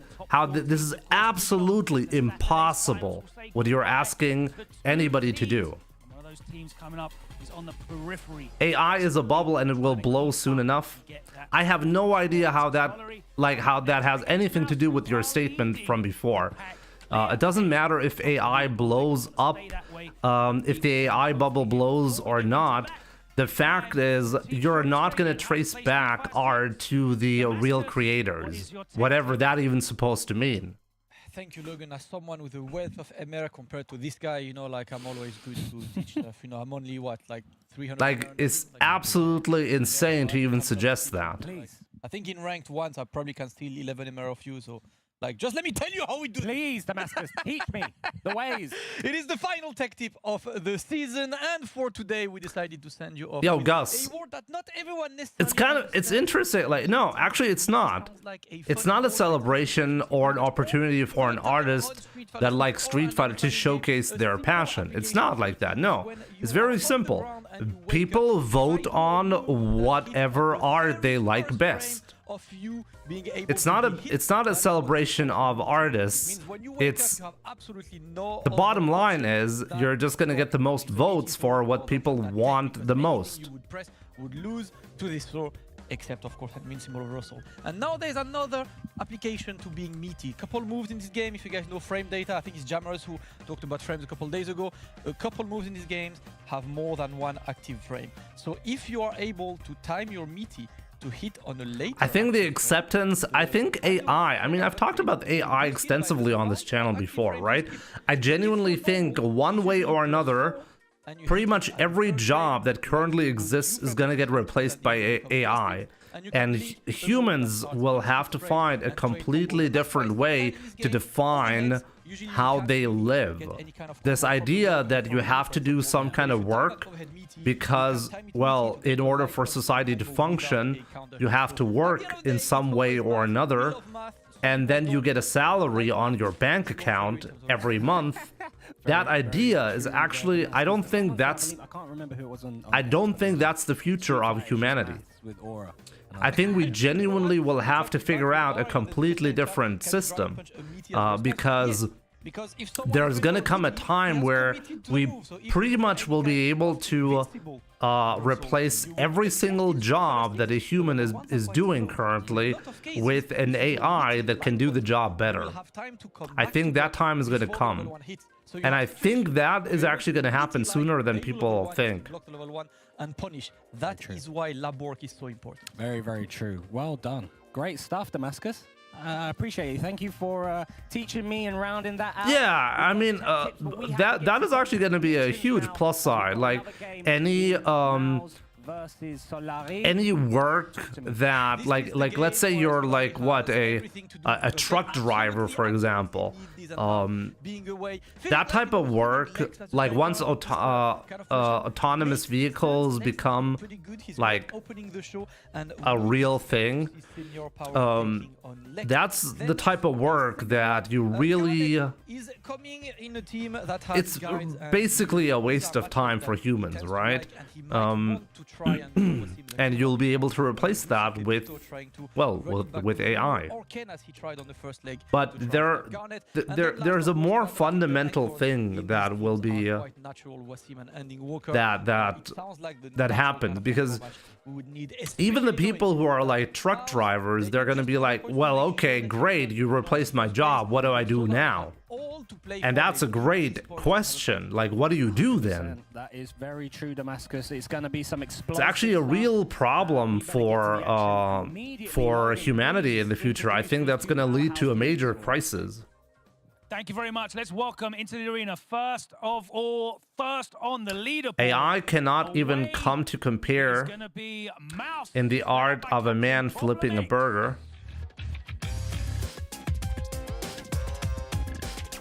this is absolutely impossible what you're asking anybody to do. AI is a bubble and it will blow soon enough. I have no idea how that has anything to do with your statement from before. It doesn't matter if AI blows up, if the AI bubble blows or not. The fact is, you're not going to trace back art to the real creators, whatever that even supposed to mean.
Thank you, Logan. As someone with a wealth of MR compared to this guy, you know, like, I'm always good to teach stuff. You know, I'm only, what, like 300?
Like, it's absolutely insane to even suggest that.
I think in ranked ones, I probably can steal 11 MR of you, so... Like, just let me tell you how we do it.
Please, Damascus, teach me the ways.
It is the final tech tip of the season, and for today, we decided to send you off.
Yo,
with
Gus.
a word that not everyone necessarily
It's interesting. Like, no, actually, it's not. It's not a celebration or an opportunity for an artist that likes Street Fighter to showcase their passion. It's not like that. No, it's very simple. People vote on whatever art they like best. It's not a celebration of artists. It's the bottom line is you're just gonna get the most votes for what people want the most.
Would lose to this floor, except of course Invincible Reversal. And now there's another application to being meaty. Couple moves in this game, if you guys know frame data, I think it's Jammers who talked about frames a couple days ago. A couple moves in these games have more than one active frame. So if you are able to time your meaty to hit on a later,
I think the acceptance, I think AI, I mean, I've talked about AI extensively on this channel before, right? I genuinely think one way or another, pretty much every job that currently exists is going to get replaced by AI. And humans will have to find a completely different way to define how they live. This idea that you have to do some kind of work because, well, in order for society to function, you have to work in some way or another, and then you get a salary on your bank account every month, that idea is actually, I don't think that's,
I can't remember who it was on
I don't think that's the future of humanity.
with Aura.
I think we genuinely will have to figure out a completely different system because there's gonna come a time where we pretty much will be able to replace every single job that a human is doing currently with an AI that can do the job better. I think that time is gonna come. And I think that is actually gonna happen sooner than people think.
And punish. That is why lab work is so important.
Very, very true. Well done. Great stuff, Damascus. I appreciate it. Thank you for teaching me and rounding that out.
Yeah, I mean, that is actually going to be a huge plus side. Like any work that like let's say you're like what a truck driver, for example. That type of work, like once autonomous vehicles become like a real thing, that's the type of work that you really, it's basically a waste of time for humans, right? And you'll be able to replace that with, well, with AI. But there's a more fundamental thing that will be that happens, because even the people who are like truck drivers, they're gonna be like, well, okay, great, you replaced my job, what do I do now? And that's a great question. Like, what do you do then?
That is very true, Damascus. It's going to be some explosive.
It's actually a real problem for humanity in the future. I think that's going to lead to a major crisis.
Thank you very much. Let's welcome into the arena, first of all, first on the leaderboard.
AI cannot even come to compare in the art of a man flipping a burger.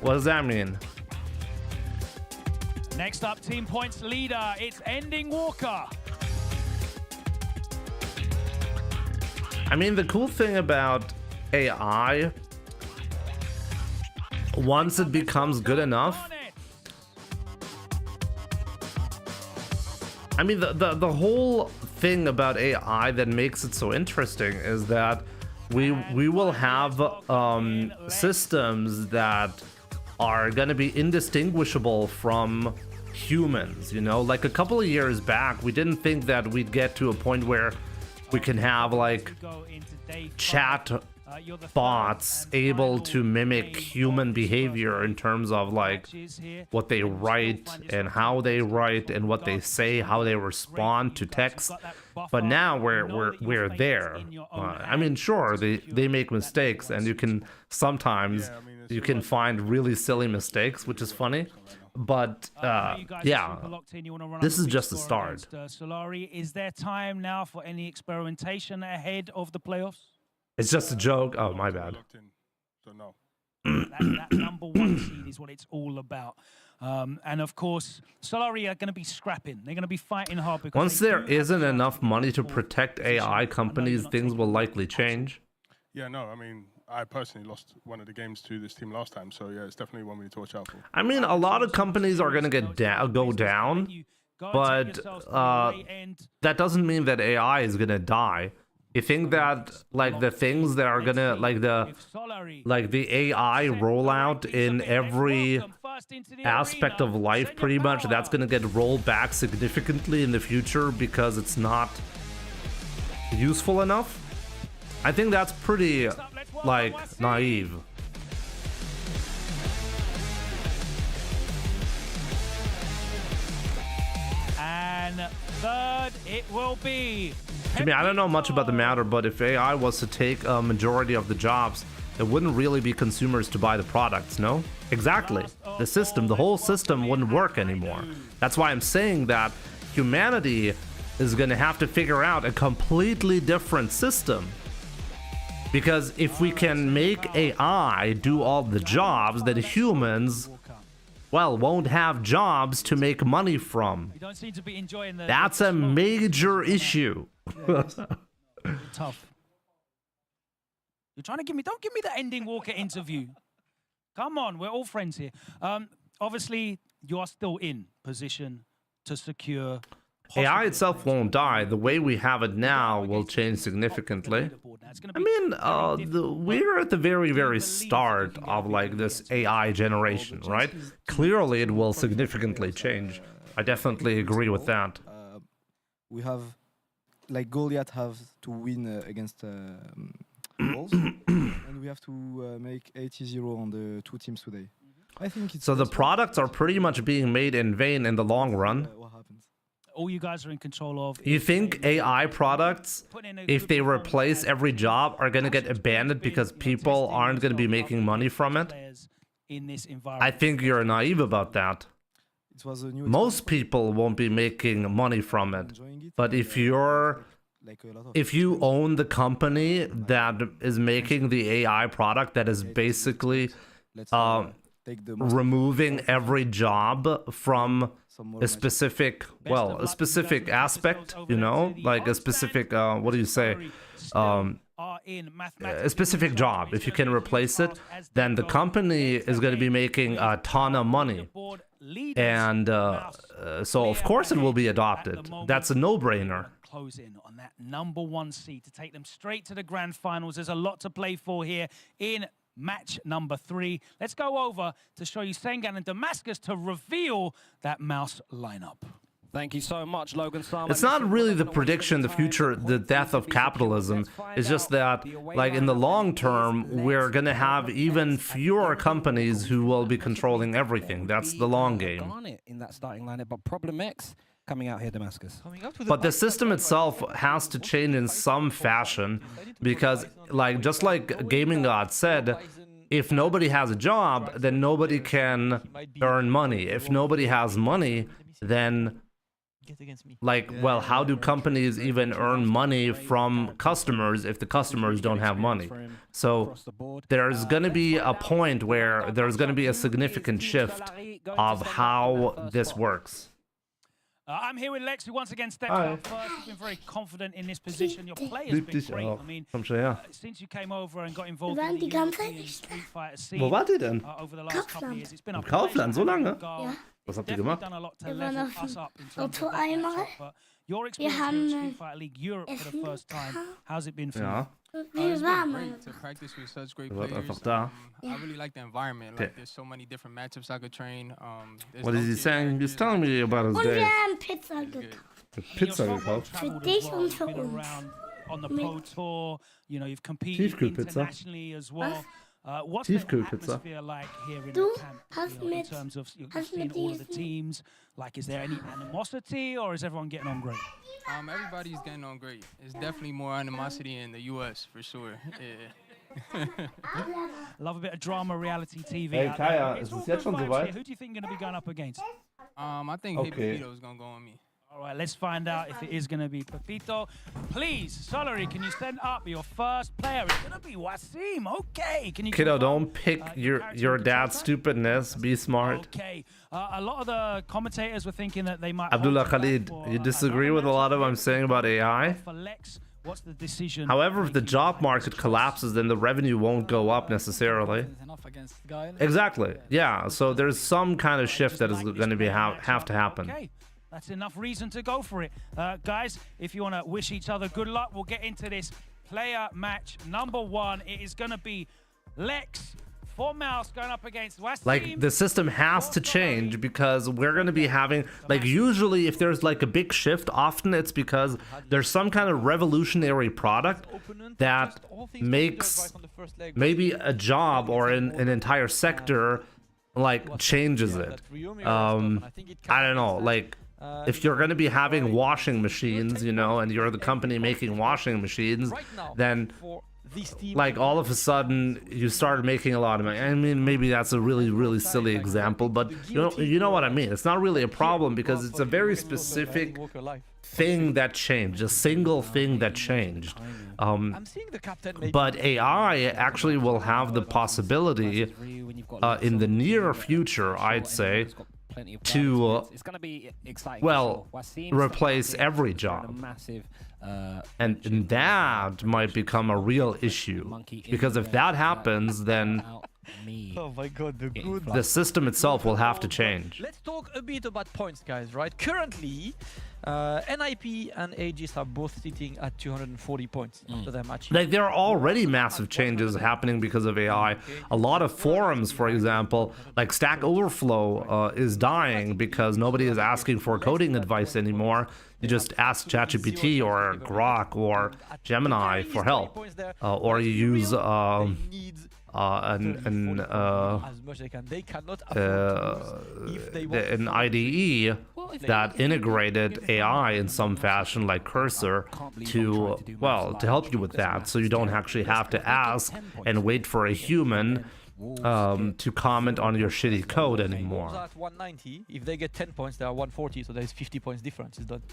What does that mean?
Next up, team points leader. It's Ending Walker.
I mean, the cool thing about AI, once it becomes good enough, I mean, the whole thing about AI that makes it so interesting is that we will have systems that are going to be indistinguishable from humans, you know? Like a couple of years back, we didn't think that we'd get to a point where we can have like chat bots able to mimic human behavior in terms of like what they write and how they write and what they say, how they respond to text. But now we're there. I mean, sure, they make mistakes, and you can sometimes you can find really silly mistakes, which is funny. But yeah, this is just the start.
Solari, is there time now for any experimentation ahead of the playoffs?
It's just a joke. Oh, my bad.
That number one seed is what it's all about. And of course, Solari are going to be scrapping. They're going to be fighting hard. Because
once there isn't enough money to protect AI companies, things will likely change.
Yeah, no, I mean, I personally lost one of the games to this team last time, so yeah, it's definitely one we need to watch out for.
I mean, a lot of companies are going to go down, but that doesn't mean that AI is going to die. You think that like the things that are gonna like the AI rollout in every aspect of life, pretty much, that's gonna get rolled back significantly in the future because it's not useful enough? I think that's pretty like naive.
And third, it will be.
I mean, I don't know much about the matter, but if AI was to take a majority of the jobs, it wouldn't really be consumers to buy the products, no? Exactly. The system, the whole system wouldn't work anymore. That's why I'm saying that humanity is going to have to figure out a completely different system. Because if we can make AI do all the jobs, then humans, well, won't have jobs to make money from.
You don't seem to be enjoying the.
That's a major issue.
Tough. You're trying to give me. Don't give me the Ending Walker interview. Come on, we're all friends here. obviously, you are still in position to secure.
AI itself won't die. The way we have it now will change significantly. I mean, we're at the very, very start of like this AI generation, right? Clearly, it will significantly change. I definitely agree with that.
We have, like Goliath have to win against Wolves, and we have to make 80-0 on the two teams today. I think it's
so the products are pretty much being made in vain in the long run.
All you guys are in control of.
You think AI products, if they replace every job, are going to get abandoned because people aren't going to be making money from it? I think you're naive about that. Most people won't be making money from it. But if you own the company that is making the AI product that is basically removing every job from a specific, well, a specific aspect, you know, like a specific, what do you say, a specific job. If you can replace it, then the company is going to be making a ton of money. And so, of course, it will be adopted. That's a no-brainer.
Close in on that #1 seed to take them straight to the grand finals. There's a lot to play for here in match number 3. Let's go over to show you Sengan and Damascus to reveal that mouse lineup.
Thank you so much, Logan Sama.
It's not really the prediction, the future, the death of capitalism. It's just that, like, in the long term, we're going to have even fewer companies who will be controlling everything. That's the long game.
In that starting lineup, but Problem X coming out here, Damascus.
But the system itself has to change in some fashion because, like, just like Gaming God said, if nobody has a job, then nobody can earn money. If nobody has money, then, like, well, how do companies even earn money from customers if the customers don't have money? So there's going to be a point where there's going to be a significant shift of how this works.
I'm here with Lex, who once again stepped out first. You've been very confident in this position. Your play has been great. I mean, since you came over and got involved in the European Street Fighter scene over the last couple of years, it's been a
Kaufland, so lange?
Ja.
Was habt ihr gemacht?
Your experience in Street Fighter League Europe for the first time, how's it been for you?
It's been great to practice with such great players.
I
really like the environment. Like, there's so many different matchups I could train.
What is he saying? He's telling me about his day.
Pizza gekauft.
Pizza gekauft?
Für dich und für uns.
On the Pro Tour, you know, you've competed internationally as well. What's the atmosphere like here in the camp, you know, in terms of you've seen all of the teams? Like, is there any animosity or is everyone getting on great?
Everybody's getting on great. There's definitely more animosity in the US for sure. Yeah.
Love a bit of drama, reality TV.
Hey, Kaya, is es jetzt schon soweit?
Who do you think you're going to be going up against?
I think Pepito's going to go on me.
All right, let's find out if it is going to be Pepito. Please, Solary, can you send up your first player? It's going to be Wasim. Okay. Can you
Kiddo, don't pick your dad's stupidness. Be smart.
Okay. A lot of the commentators were thinking that they might...
Abdullah Khalid, you disagree with a lot of what I'm saying about AI?
For Lex, what's the decision?
However, if the job market collapses, then the revenue won't go up necessarily. Exactly. Yeah, so there's some kind of shift that is going to be have to happen.
Okay. That's enough reason to go for it. Guys, if you want to wish each other good luck, we'll get into this player match #1. It is going to be Lex for Mouse going up against Wasim.
Like, the system has to change because we're going to be having, like, usually if there's like a big shift, often it's because there's some kind of revolutionary product that makes maybe a job or an entire sector, like, changes it. I don't know, like, if you're going to be having washing machines, you know, and you're the company making washing machines, then, like, all of a sudden you start making a lot of money. I mean, maybe that's a really, really silly example, but you know what I mean. It's not really a problem because it's a very specific thing that changed, a single thing that changed. But AI actually will have the possibility in the near future, I'd say, to well, replace every job. And that might become a real issue, because if that happens, then
Me.
Oh my god, the good.
The system itself will have to change.
Let's talk a bit about points, guys, right? Currently, NIP and Aegis are both sitting at 240 points after their match.
Like, there are already massive changes happening because of AI. A lot of forums, for example, like Stack Overflow is dying because nobody is asking for coding advice anymore. You just ask ChatGPT or Grok or Gemini for help, or you use an IDE that integrated AI in some fashion, like Cursor, to help you with that, so you don't actually have to ask and wait for a human to comment on your shitty code anymore.
At 190, if they get 10 points, they are 140, so there's 50 points difference. It's done.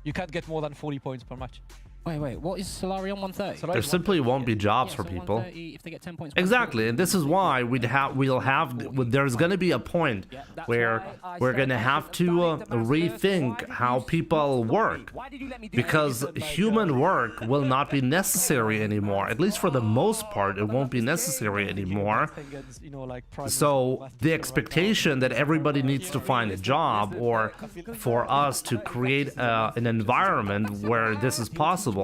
You can't get more than 40 points per match.
Wait, what is Solari on 130?
There simply won't be jobs for people.
If they get 10 points.
Exactly, and this is why there's going to be a point where we're going to have to rethink how people work, because human work will not be necessary anymore. At least for the most part, it won't be necessary anymore. So the expectation that everybody needs to find a job, or for us to create an environment where this is possible,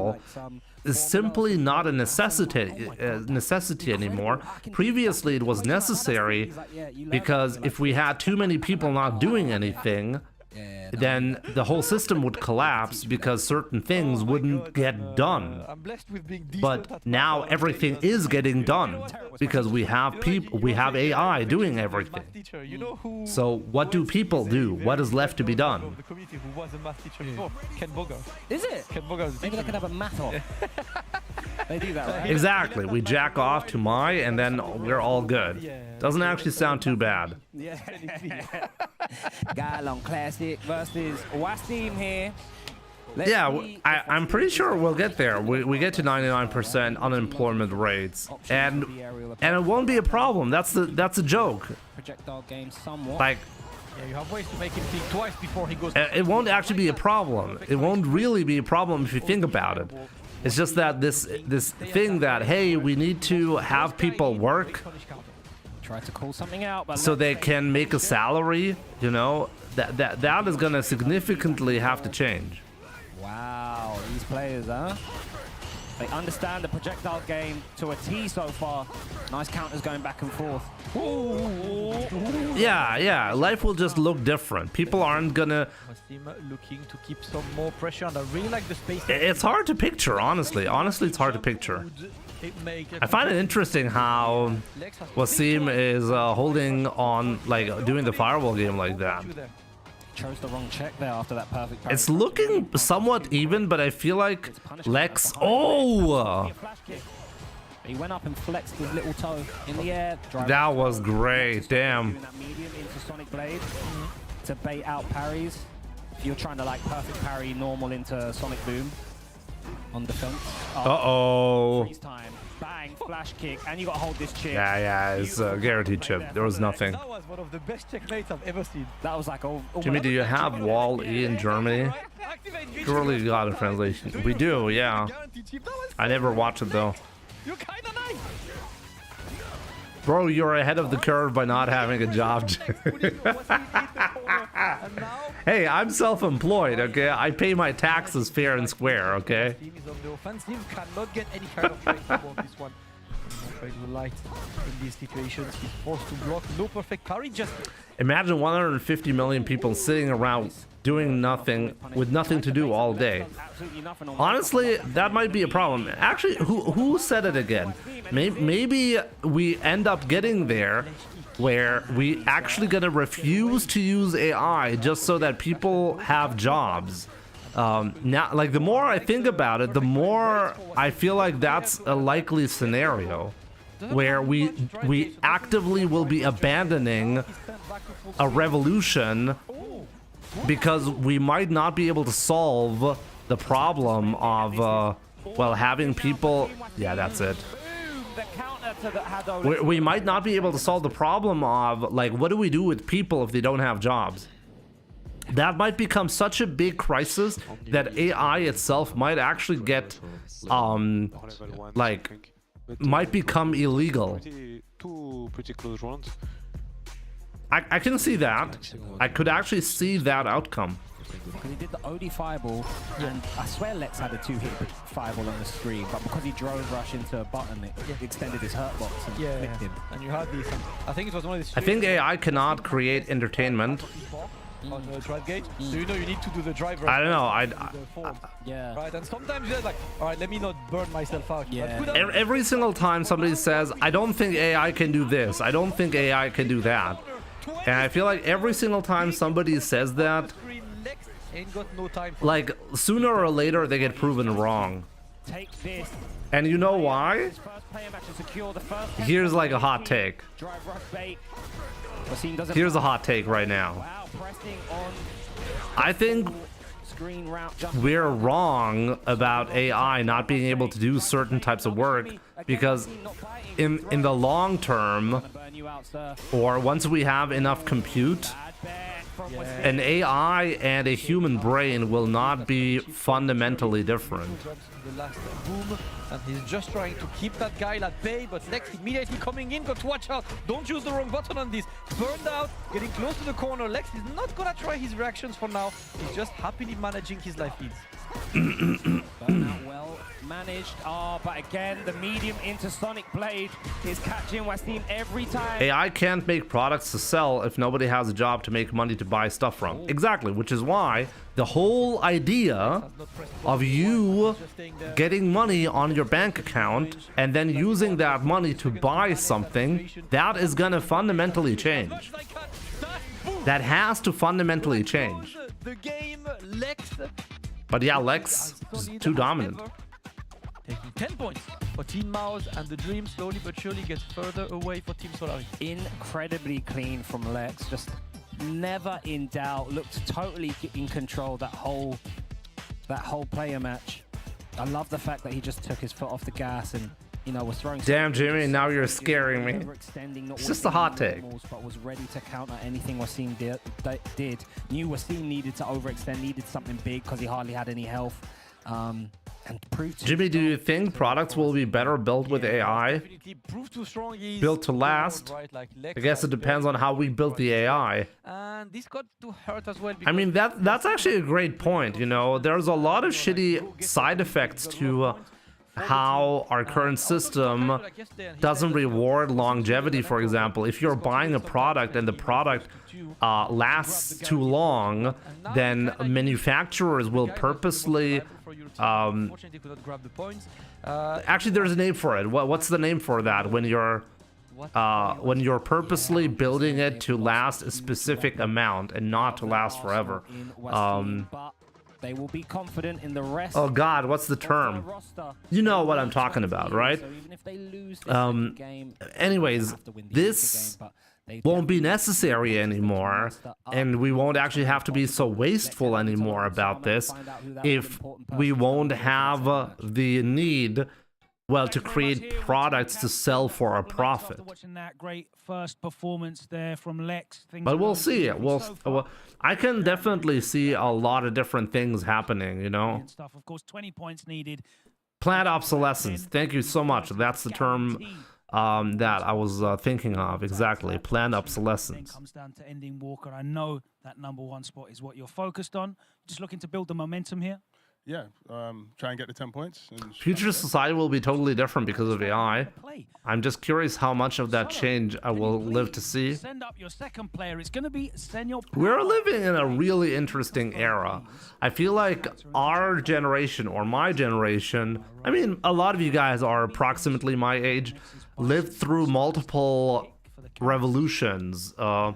is simply not a necessity anymore. Previously, it was necessary because if we had too many people not doing anything, then the whole system would collapse because certain things wouldn't get done. But now everything is getting done because we have AI doing everything. So what do people do? What is left to be done?
The community who was a math teacher before, Ken Bogart.
Is it?
Ken Bogart.
Maybe they could have a math off. They do that, right?
Exactly. We jack off to my, and then we're all good. Doesn't actually sound too bad.
Yeah. Galon Classic versus Wasim here.
I'm pretty sure we'll get there. We get to 99% unemployment rates, and it won't be a problem. That's a joke.
Projectile game somewhat.
Like,
yeah, you have ways to make him think twice before he goes.
It won't actually be a problem. It won't really be a problem if you think about it. It's just that this thing that, hey, we need to have people work
Try to call something out, but
so they can make a salary, you know, that is gonna significantly have to change.
Wow, these players, huh? They understand the projectile game to a T so far. Nice counters going back and forth.
Yeah, life will just look different. People aren't gonna...
looking to keep some more pressure, and I really like the space.
It's hard to picture, honestly. Honestly, it's hard to picture. I find it interesting how Wasim is holding on, like, doing the firewall game like that.
Chose the wrong check there after that perfect parry.
It's looking somewhat even, but I feel like Lex... Oh!
He went up and flexed his little toe in the air.
That was great, damn.
Doing that medium into Sonic Blade to bait out parries. If you're trying to like perfect parry normal into Sonic Boom on defense.
Uh-oh.
Freeze time. Bang, flash kick, and you got to hold this chip.
Yeah, it's a guaranteed chip. There was nothing.
That was one of the best checkmates I've ever seen.
That was like,
Jimmy, do you have Wall E in Germany? Surely got a translation. We do, yeah. I never watch it though.
You're kinda nice.
Bro, you're ahead of the curve by not having a job. Hey, I'm self-employed, okay? I pay my taxes fair and square, okay?
Team is on the offensive, cannot get any kind of break on this one. Light in these situations, he's forced to block. No perfect parry, just...
Imagine 150 million people sitting around doing nothing, with nothing to do all day. Honestly, that might be a problem. Actually, who said it again? Maybe we end up getting there where we actually gonna refuse to use AI just so that people have jobs. Now, like, the more I think about it, the more I feel like that's a likely scenario where we actively will be abandoning a revolution because we might not be able to solve the problem of well, having people... Yeah, that's it. We might not be able to solve the problem of, like, what do we do with people if they don't have jobs? That might become such a big crisis that AI itself might actually get like might become illegal.
Two pretty close rounds.
I can see that. I could actually see that outcome.
Because he did the OD fireball, and I swear Lex had a 2-hit fireball on the screen, but because he drove rush into a button, it extended his hurt box and flipped him.
And you had these. I think it was one of these.
I think AI cannot create entertainment.
On the drive gate, so you know you need to do the drive rush.
I don't know.
Yeah.
Right, and sometimes you're like, all right, let me not burn myself out.
Yeah.
Every single time somebody says, I don't think AI can do this, I don't think AI can do that. And I feel like every single time somebody says that,
Ain't got no time for
like sooner or later they get proven wrong.
Take this.
And you know why? Here's like a hot take. Here's a hot take right now. I think we're wrong about AI not being able to do certain types of work because in the long term, or once we have enough compute, an AI and a human brain will not be fundamentally different.
the last boom, and he's just trying to keep that guy at bay, but Lex immediately coming in. Got to watch out, don't choose the wrong button on this. Burned out, getting close to the corner. Lex is not gonna try his reactions for now. He's just happily managing his life leads.
Burnout well managed, but again the medium intersonic blade is catching Wasim every time.
AI can't make products to sell if nobody has a job to make money to buy stuff from. Exactly, which is why the whole idea of you getting money on your bank account and then using that money to buy something, that is gonna fundamentally change. That has to fundamentally change.
The game, Lex.
But yeah, Lex is too dominant.
Taking 10 points for Team Mouse, and the dream slowly but surely gets further away for Team Solari.
Incredibly clean from Lex, just never in doubt, looked totally in control that whole player match. I love the fact that he just took his foot off the gas and, you know, was throwing.
Damn, Jimmy, now you're scaring me. It's just a hot take.
But was ready to counter anything Wasim did. Knew Wasim needed to overextend, needed something big because he hardly had any health. And proved
Jimmy, do you think products will be better built with AI? Built to last? I guess it depends on how we built the AI.
And this got to hurt as well.
I mean, that's actually a great point, you know. There's a lot of shitty side effects to how our current system doesn't reward longevity. For example, if you're buying a product and the product lasts too long, then manufacturers will purposely actually, there's a name for it. What's the name for that when you're purposely building it to last a specific amount and not to last forever?
They will be confident in the rest.
Oh God, what's the term? You know what I'm talking about, right? Anyways, this won't be necessary anymore, and we won't actually have to be so wasteful anymore about this if we won't have the need, well, to create products to sell for a profit.
Watching that great first performance there from Lex.
But we'll see. Well, I can definitely see a lot of different things happening, you know.
Stuff, of course, 20 points needed.
Planned obsolescence. Thank you so much. That's the term that I was thinking of. Exactly. Planned obsolescence.
Comes down to ending Walker. I know that #1 spot is what you're focused on. Just looking to build the momentum here.
Yeah, try and get the 10 points.
Future society will be totally different because of AI. I'm just curious how much of that change I will live to see.
Send up your second player. It's going to be Senor.
We're living in a really interesting era. I feel like our generation, or my generation, I mean, a lot of you guys are approximately my age, lived through multiple revolutions. The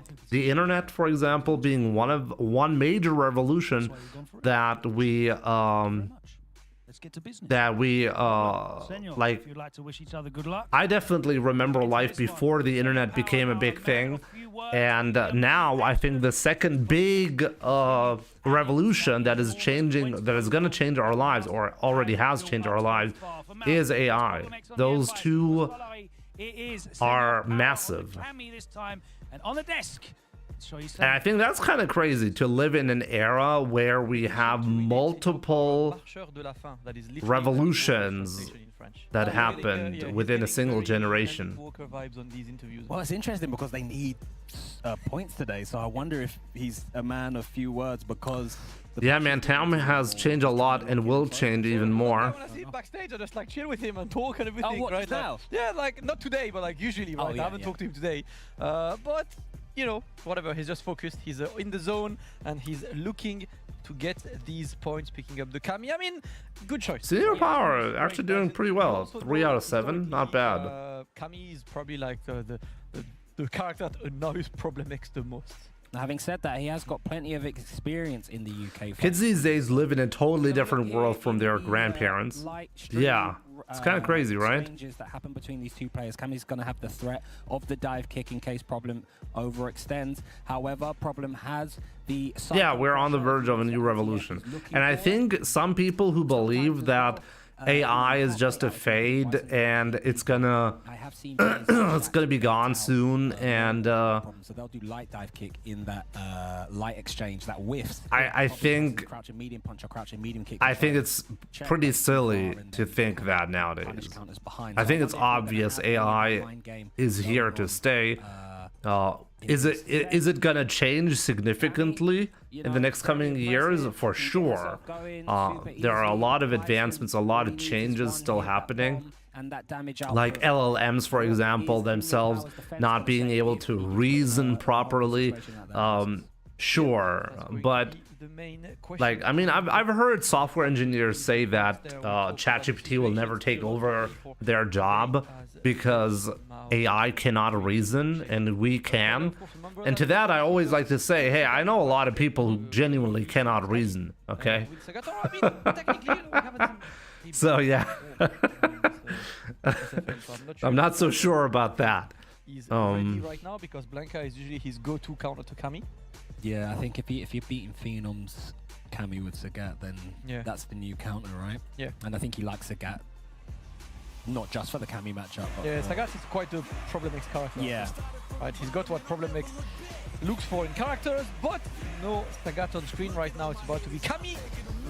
internet, for example, being one major revolution that we like. I definitely remember life before the internet became a big thing, and now I think the second big revolution that is going to change our lives, or already has changed our lives, is AI. Those two are massive.
This time, and on the desk,
And I think that's kind of crazy to live in an era where we have multiple revolutions that happened within a single generation.
Well, it's interesting because they need points today, so I wonder if he's a man of few words because...
Yeah, man, Tam has changed a lot and will change even more.
When I see him backstage, I just like chill with him and talk and everything.
Oh, what,
right
now?
Like, yeah, like not today, but like usually, right?
Yeah,
I haven't talked to him today, but you know, whatever. He's just focused. He's in the zone and he's looking to get these points, picking up the Kami. I mean, good choice.
Senior Power actually doing pretty well. 3 out of 7, not bad.
Kami is probably like the character that annoys Problem X the most.
Now, having said that, he has got plenty of experience in the UK.
Kids these days live in a totally different world from their grandparents. Yeah, it's kind of crazy, right?
Changes that happen between these two players. Kami's going to have the threat of the dive kick in case Problem overextends. However, Problem has the...
Yeah, we're on the verge of a new revolution. And I think some people who believe that AI is just a fade and it's gonna be gone soon, and
so they'll do light dive kick in that light exchange that whiffs.
I think
crouching medium punch or crouching medium kick.
I think it's pretty silly to think that nowadays. I think it's obvious AI is here to stay. Is it gonna change significantly in the next coming years? For sure. There are a lot of advancements, a lot of changes still happening. Like LLMs, for example, themselves not being able to reason properly. Sure, but like, I mean, I've heard software engineers say that ChatGPT will never take over their job because AI cannot reason and we can. And to that, I always like to say, hey, I know a lot of people who genuinely cannot reason, okay? So yeah, I'm not so sure about that.
He's ready right now because Blanca is usually his go-to counter to Kami.
Yeah, I think if you're beating Phenoms Kami with Sagat, then that's the new counter, right?
Yeah.
And I think he likes Sagat, not just for the Kami matchup. But
yeah, Sagat is quite a Problem X character.
Yeah.
Right, he's got what Problem X looks for in characters, but no Sagat on screen right now. It's about to be Kami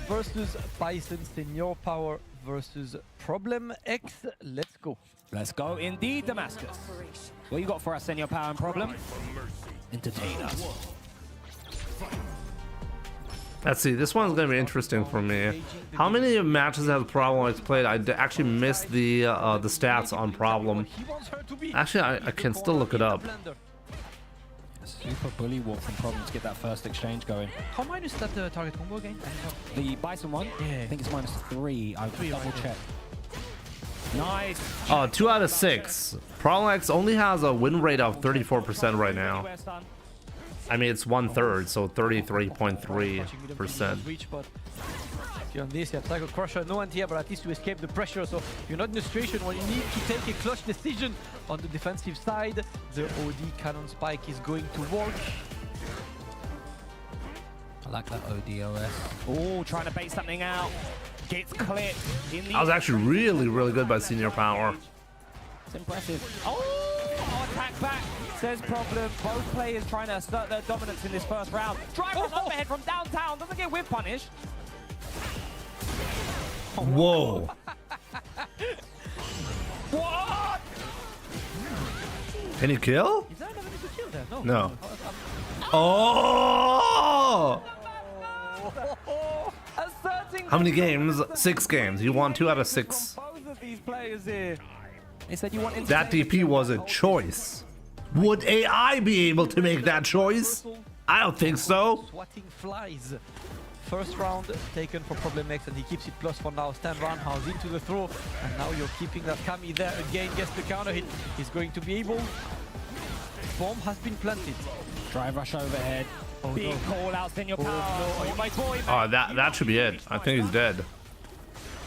versus Bison, Senior Power versus Problem X. Let's go.
Let's go indeed, Damascus. What you got for us, Senior Power and Problem? Entertain us.
Let's see, this one's gonna be interesting for me. How many matches has Problem X played? I actually missed the stats on Problem. Actually, I can still look it up.
Super bully walk from Problem to get that first exchange going.
How minus that target combo again?
The Bison one? Yeah. I think it's -3. I'll double check. Nice.
Oh, 2 out of 6. Problem X only has a win rate of 34% right now. I mean, it's 1/3, so 33.3%.
On this, you have Psycho Crusher, no anti-air, but at least you escape the pressure, so you're not in a situation where you need to take a clutch decision on the defensive side. The OD cannon spike is going to work.
I like that ODOS. Oh, trying to bait something out. Gets clipped.
That was actually really, really good by Senior Power.
It's impressive. Oh, attack back, says Problem. Both players trying to assert their dominance in this first round. Driver overhead from downtown, doesn't get whip punished.
Whoa.
What?
Can you kill?
Is that another to kill there? No.
No. Oh! How many games? 6 games. You won 2 out of 6.
Both of these players here. They said you want
that DP was a choice. Would AI be able to make that choice? I don't think so.
Swatting flies. First round taken for Problem X, and he keeps it plus for now. Stand roundhouse into the throw, and now you're keeping that Kami there again. Gets the counter hit. He's going to be able. Bomb has been planted.
Drive rush overhead.
Oh,
big
no.
call out, Senior Power. Oh, my boy.
Oh, that should be it. I think he's dead.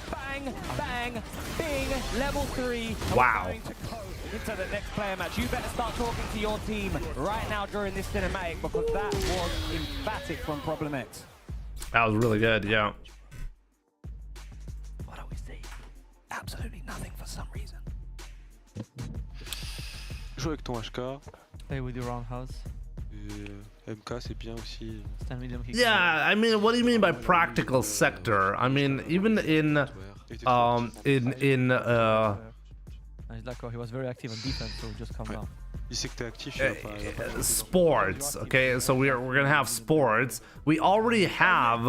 Bang, bang, bing, level 3.
Wow.
Going to go into the next player match. You better start talking to your team right now during this cinematic, because that was emphatic from Problem X.
That was really good, yeah.
What are we saying? Absolutely nothing for some reason.
Joue avec ton HK.
Play with your roundhouse.
Et MK c'est bien aussi.
Yeah, I mean, what do you mean by practical sector? I mean, even in
He's d'accord, he was very active on defense, so just calm down.
Sports, okay, so we're gonna have sports. We already have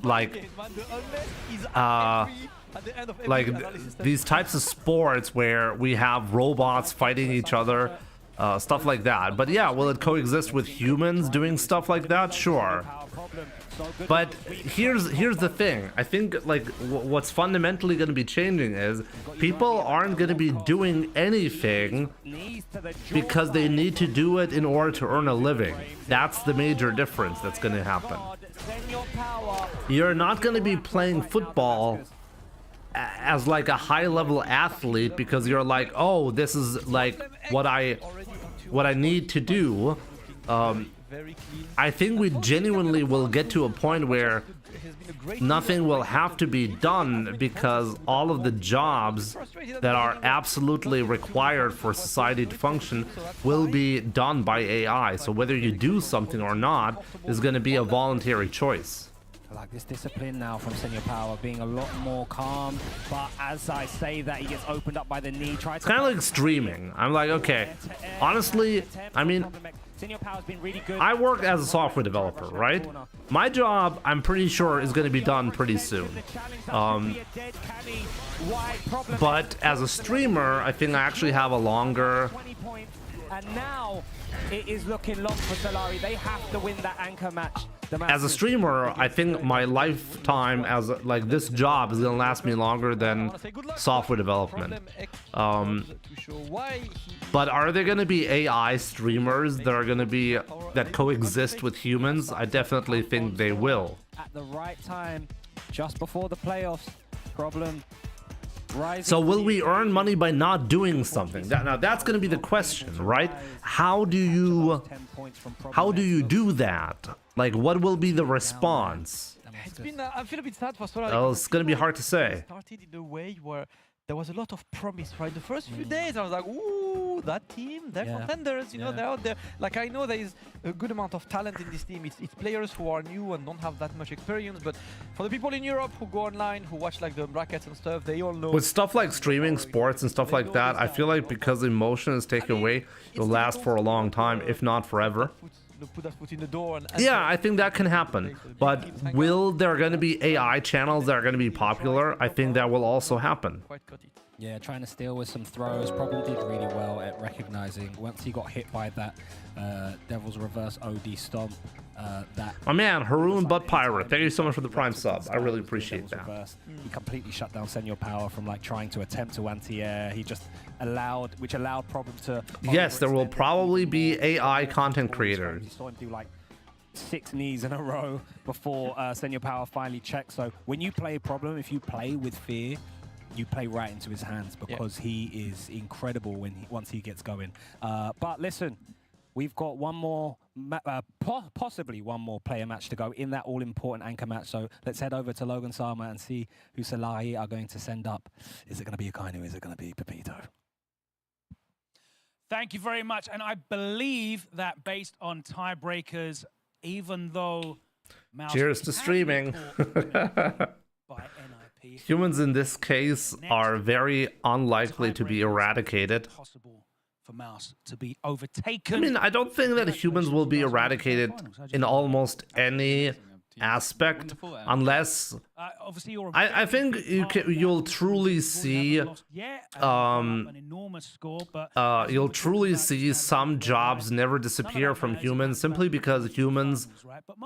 like these types of sports where we have robots fighting each other, stuff like that. But yeah, will it coexist with humans doing stuff like that? Sure. But here's the thing. I think like what's fundamentally going to be changing is people aren't going to be doing anything because they need to do it in order to earn a living. That's the major difference that's going to happen. You're not going to be playing football as like a high-level athlete because you're like, oh, this is like what I need to do. I think we genuinely will get to a point where nothing will have to be done because all of the jobs that are absolutely required for society to function will be done by AI. So whether you do something or not is going to be a voluntary choice.
I like this discipline now from Senior Power, being a lot more calm. But as I say that, he gets opened up by the knee.
It's kind of like streaming. I'm like, okay, honestly, I mean, I work as a software developer, right? My job, I'm pretty sure, is going to be done pretty soon. But as a streamer, I think I actually have a longer...
And now it is looking long for Solari. They have to win that anchor match.
As a streamer, I think my lifetime as like this job is gonna last me longer than software development. But are there gonna be AI streamers that are gonna be that coexist with humans? I definitely think they will.
At the right time, just before the playoffs, problem.
So will we earn money by not doing something? Now that's going to be the question, right? How do you do that? Like, what will be the response?
It's been, I feel a bit sad for Solari.
Well, it's going to be hard to say.
Started in a way where there was a lot of promise, right? The first few days, I was like, ooh, that team, they're contenders, you know, they're out there. Like, I know there is a good amount of talent in this team. It's players who are new and don't have that much experience, but for the people in Europe who go online, who watch like the brackets and stuff, they all know.
With stuff like streaming sports and stuff like that, I feel like because emotion is taken away, it'll last for a long time, if not forever.
Put that foot in the door and
yeah, I think that can happen. But will there going to be AI channels that are going to be popular? I think that will also happen.
Yeah, trying to steal with some throws. Problem did really well at recognizing once he got hit by that Devil's Reverse OD Stomp.
My man, Haroon Butt Pirate, thank you so much for the Prime sub. I really appreciate that.
He completely shut down Senior Power from like trying to attempt to anti-air. He just allowed Problem to...
Yes, there will probably be AI content creators.
You saw him do like 6 knees in a row before Senior Power finally checked. So when you play Problem, if you play with fear, you play right into his hands because he is incredible once he gets going. But listen, we've got one more, possibly one more player match to go in that all-important anchor match. So let's head over to Logan Sama and see who Solari are going to send up. Is it going to be Akainu? Is it going to be Pepito?
Thank you very much. And I believe that based on tiebreakers, even though...
Cheers to streaming. Humans in this case are very unlikely to be eradicated.
For Mouse to be overtaken.
I mean, I don't think that humans will be eradicated in almost any aspect unless I think you'll truly see you'll truly see some jobs never disappear from humans simply because humans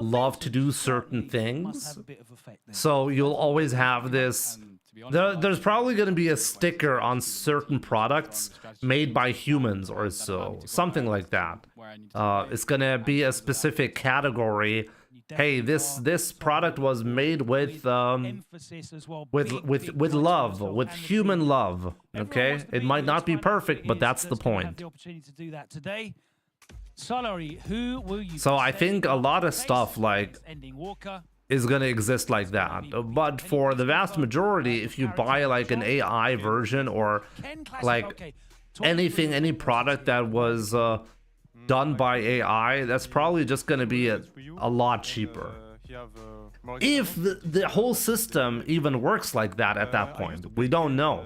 love to do certain things. So you'll always have this. There's probably going to be a sticker on certain products made by humans or so, something like that. It's going to be a specific category. Hey, this product was made with love, with human love. Okay, it might not be perfect, but that's the point. So I think a lot of stuff like is going to exist like that, but for the vast majority, if you buy like an AI version or like anything, any product that was done by AI, that's probably just going to be a lot cheaper. If the whole system even works like that at that point, we don't know.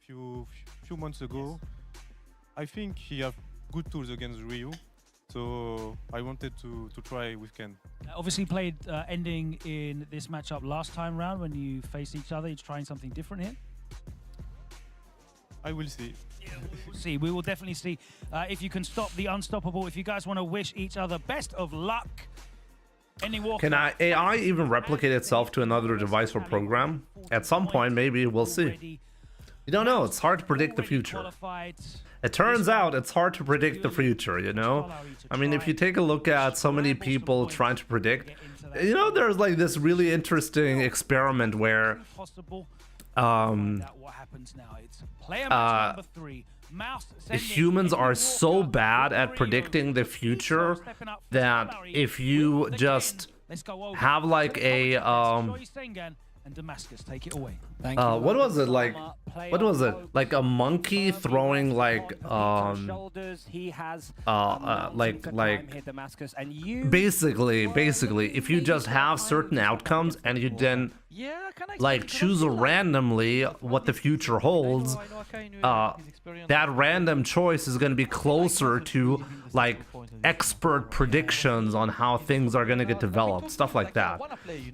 Few months ago, I think he have good tools against Ryu, so I wanted to try with Ken.
Obviously played ending in this matchup last time round when you faced each other. You're trying something different here?
I will see.
Yeah, we'll see. We will definitely see if you can stop the unstoppable. If you guys want to wish each other best of luck.
Can AI even replicate itself to another device or program? At some point, maybe, we'll see. You don't know, it's hard to predict the future. It turns out it's hard to predict the future, you know? I mean, if you take a look at so many people trying to predict, you know, there's like this really interesting experiment where humans are so bad at predicting the future that if you just have like a
and Damascus, take it away.
What was it like? What was it like? A monkey throwing like basically, if you just have certain outcomes and you then like choose randomly what the future holds, that random choice is going to be closer to like expert predictions on how things are going to get developed, stuff like that.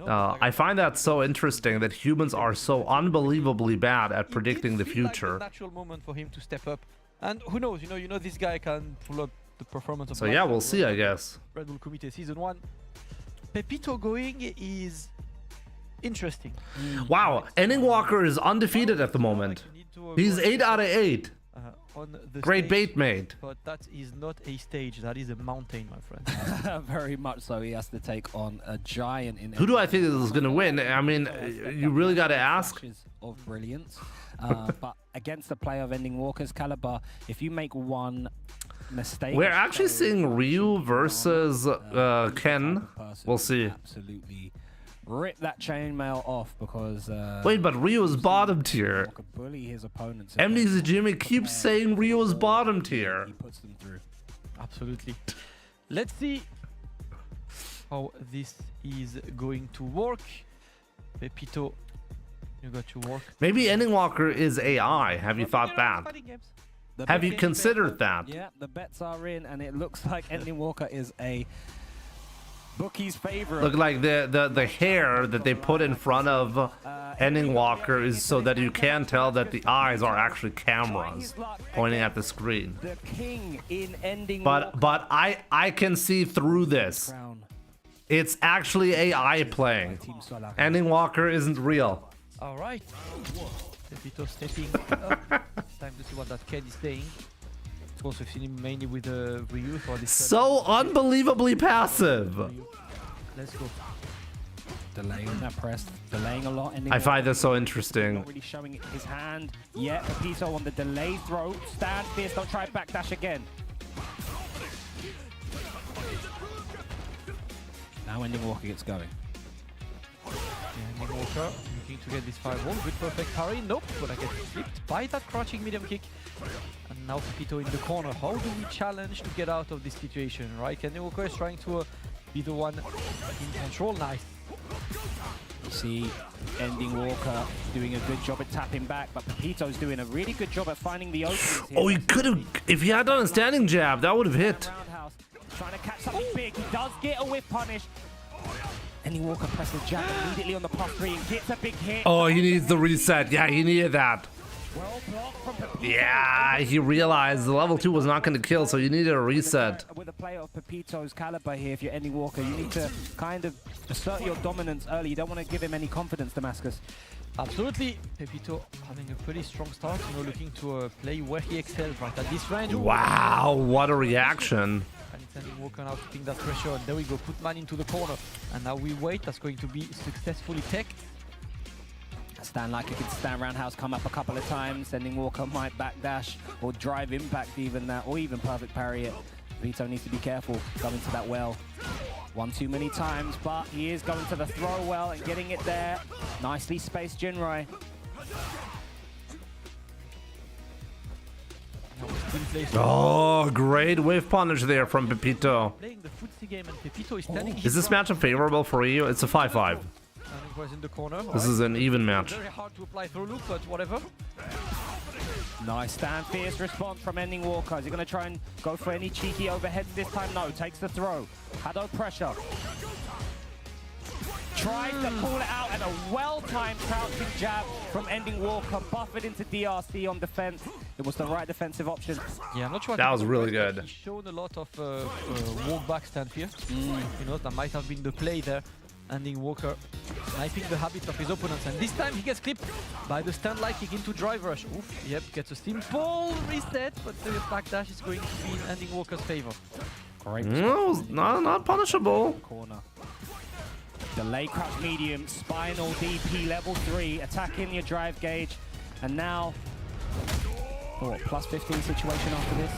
I find that so interesting that humans are so unbelievably bad at predicting the future.
Natural moment for him to step up, and who knows? You know, this guy can pull up the performance of.
So yeah, we'll see, I guess.
Red Bull Comité Season 1. Pepito going is interesting.
Wow, Ending Walker is undefeated at the moment. He's 8 out of 8.
On the
Great
stage,
bait made.
But that is not a stage, that is a mountain, my friend.
Very much so. He has to take on a giant in.
Who do I think is going to win? I mean, you really got to ask.
Of brilliance, but against the player of Ending Walker's caliber, if you make one mistake,
we're actually seeing Ryu versus Ken. We'll see.
Absolutely. Rip that chainmail off because
wait, but Ryu is bottom tier.
Bully his opponents.
MD's Jimmy keeps saying Ryu is bottom tier.
He puts them through.
Absolutely. Let's see how this is going to work. Pepito, you got to work.
Maybe Ending Walker is AI. Have you thought that? Have you considered that?
Yeah, the bets are in, and it looks like Ending Walker is a bookie's favorite.
Look, like the hair that they put in front of Ending Walker is so that you can tell that the eyes are actually cameras pointing at the screen.
The king in Ending
but I can see through this. It's actually AI playing. Ending Walker isn't real.
All right. Pepito stepping up. Time to see what that Ken is saying. Of course, we've seen him mainly with Ryu for this.
So unbelievably passive.
Let's go. Delaying that press, delaying a lot.
I find this so interesting.
Not really showing his hand yet. Pepito on the delay throw. Stand fierce, don't try backdash again. Now Ending Walker gets going.
Ending Walker looking to get this fireball. Good perfect parry. Nope, but I get flipped by that crouching medium kick. And now Pepito in the corner. How do we challenge to get out of this situation, right? Ending Walker is trying to be the one in control. Nice.
You see Ending Walker doing a good job at tapping back, but Pepito's doing a really good job at finding the openings here.
Oh, he could have, if he had done a standing jab, that would have hit.
Trying to catch something big. He does get a whiff punish. Ending Walker presses jab immediately on the plus 3 and gets a big hit.
Oh, he needs the reset. Yeah, he needed that.
Well blocked from Pepito.
Yeah, he realized the level 2 was not going to kill, so you needed a reset.
With a player of Pepito's caliber here, if you're Ending Walker, you need to kind of assert your dominance early. You don't want to give him any confidence, Damascus.
Absolutely. Pepito having a pretty strong start, you know, looking to play where he excels right at this range.
Wow, what a reaction.
And it's Ending Walker now keeping that pressure, and there we go, put man into the corner. And now we wait, that's going to be successfully teched.
Stand like he could stand roundhouse, come up a couple of times. Ending Walker might backdash or drive impact even that, or even perfect parry it. Vito needs to be careful going to that well. One too many times, but he is going to the throw well and getting it there. Nicely spaced Jinrai.
Oh, great wave punish there from Pepito.
Playing the footsie game and Pepito is standing.
Is this matchup favorable for you? It's a 5-5.
Was in the corner.
This is an even match.
Very hard to apply through loop, but whatever.
Nice stand, fierce response from Ending Walker. Is he going to try and go for any cheeky overheads this time? No, takes the throw. Hado pressure. Tries to pull it out and a well-timed crouching jab from Ending Walker. Buffered into DRC on defense. It was the right defensive option.
Yeah, I'm not sure.
That was really good.
He's shown a lot of walk back stand fear. You know, that might have been the play there. Ending Walker sniping the habits of his opponents, and this time he gets clipped by the stand light kick into drive rush. Oof, yep, gets a simple reset, but the backdash is going to be in Ending Walker's favor.
Great.
No, not punishable.
Corner. Delay crouch medium, spinal DP level 3, attacking your drive gauge, and now, what, plus 15 situation after this?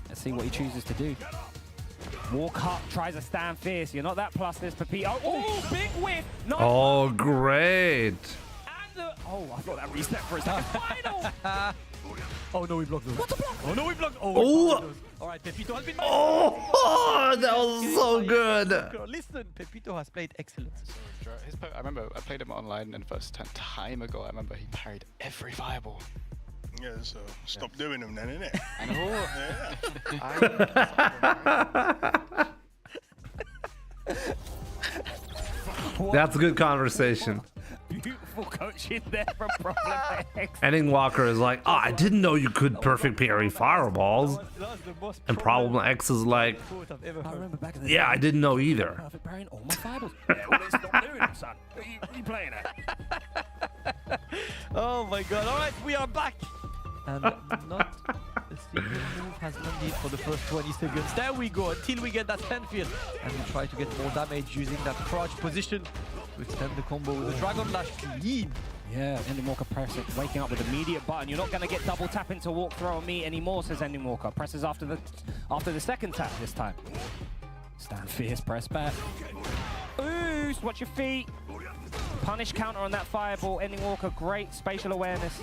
Let's see what he chooses to do. Walk up, tries a stand fierce. You're not that plus this, Pepito. Oh, big whiff! Nice.
Oh, great.
And oh, I thought that reset for a second. Final!
Oh no, we blocked those.
What a block!
Oh no, we blocked.
Oh!
Alright, Pepito has been.
Oh, that was so good.
Listen, Pepito has played excellent.
I remember I played him online and first time ago. I remember he parried every fireball.
Yeah, so stop doing them then, innit?
I know.
That's a good conversation.
Beautiful coaching there from Problem X.
Ending Walker is like, oh, I didn't know you could perfect parry fireballs. And Problem X is like, yeah, I didn't know either.
Perfect parrying all my fireballs. Yeah, well, then stop doing it, son. What are you playing at?
Oh my god, alright, we are back! And not a single move has landed for the first 20 seconds. There we go, until we get that stand field. And we try to get more damage using that crouch position to extend the combo with the Dragon Lash clean.
Yeah, Ending Walker pressing, waking up with immediate button. You're not going to get double tap into walk throw on me anymore, says Ending Walker. Presses after the second tap this time. Stand fierce, press back. Ooh, watch your feet. Punish counter on that fireball. Ending Walker, great spatial awareness.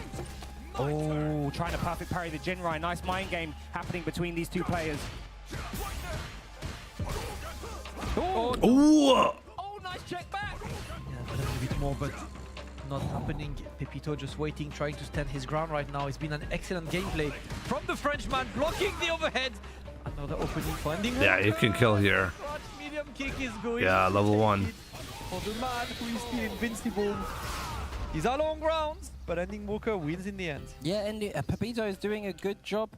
Oh, trying to perfect parry the Jinrai. Nice mind game happening between these two players.
Oh,
Ooh.
Oh, nice check back. Yeah, a little bit more, but not happening. Pepito just waiting, trying to stand his ground right now. It's been an excellent gameplay from the Frenchman, blocking the overhead. Another opening for Ending Walker.
Yeah, you can kill here.
Medium kick is going.
Yeah, level 1.
For the man who is still invincible. These are long rounds, but Ending Walker wins in the end.
Yeah, Pepito is doing a good job,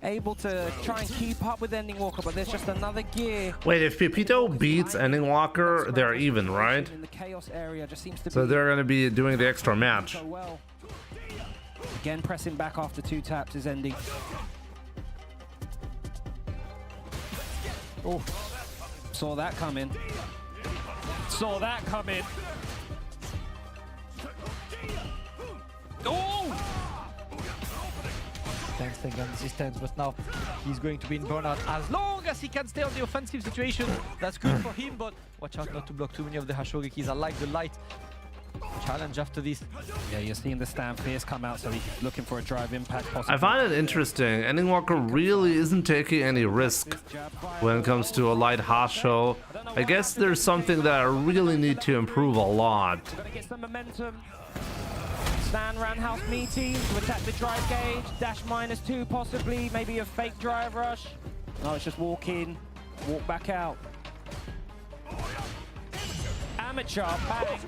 able to try and keep up with Ending Walker, but there's just another gear.
Wait, if Pepito beats Ending Walker, they're even, right?
In the chaos area, just seems to
So they're going to be doing the extra match.
so well. Again, pressing back after 2 taps is Ending. Oh, saw that coming. Saw that coming. Oh!
Thanks, resistance, but now he's going to be in burnout as long as he can stay on the offensive situation. That's good for him, but watch out not to block too many of the Hashogekis. I like the light challenge after this.
Yeah, you're seeing the stand fierce come out, so he's looking for a drive impact possible.
I find it interesting. Ending Walker really isn't taking any risk when it comes to a light Hasho. I guess there's something that I really need to improve a lot.
Gonna get some momentum. Stand roundhouse meaty to attack the drive gauge. Dash -2 possibly. Maybe a fake drive rush. No, it's just walk in, walk back out. Amateur, bang.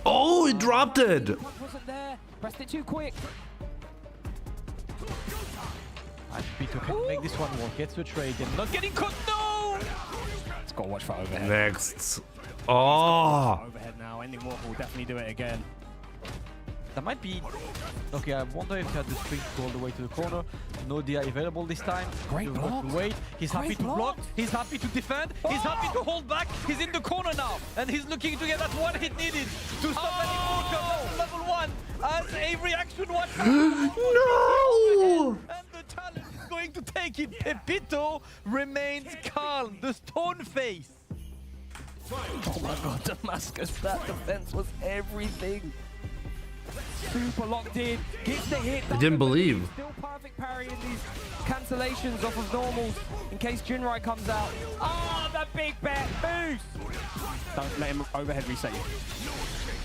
Oh, he dropped it!
Wasn't there. Pressed it too quick.
Pepito can make this one work. Gets the trade and not getting caught. No!
It's got to watch for overhead.
Next. Oh!
Overhead now. Ending Walker will definitely do it again.
That might be... Okay, I wonder if he had the sprint to go all the way to the corner. No DI available this time.
Great block.
Wait, he's happy to block. He's happy to defend. He's happy to hold back. He's in the corner now. And he's looking to get that one hit needed to stop Ending Walker. Level 1 as a reaction one.
No!
And the challenge is going to take it. Pepito remains calm. The stone face.
Oh my god, Damascus, that defense was everything. Super locked in, gets the hit.
I didn't believe.
Still
perfect parry in these cancellations off of normals in case Jinrai comes out. Oh, the big bet boost!
Don't let him overhead reset you.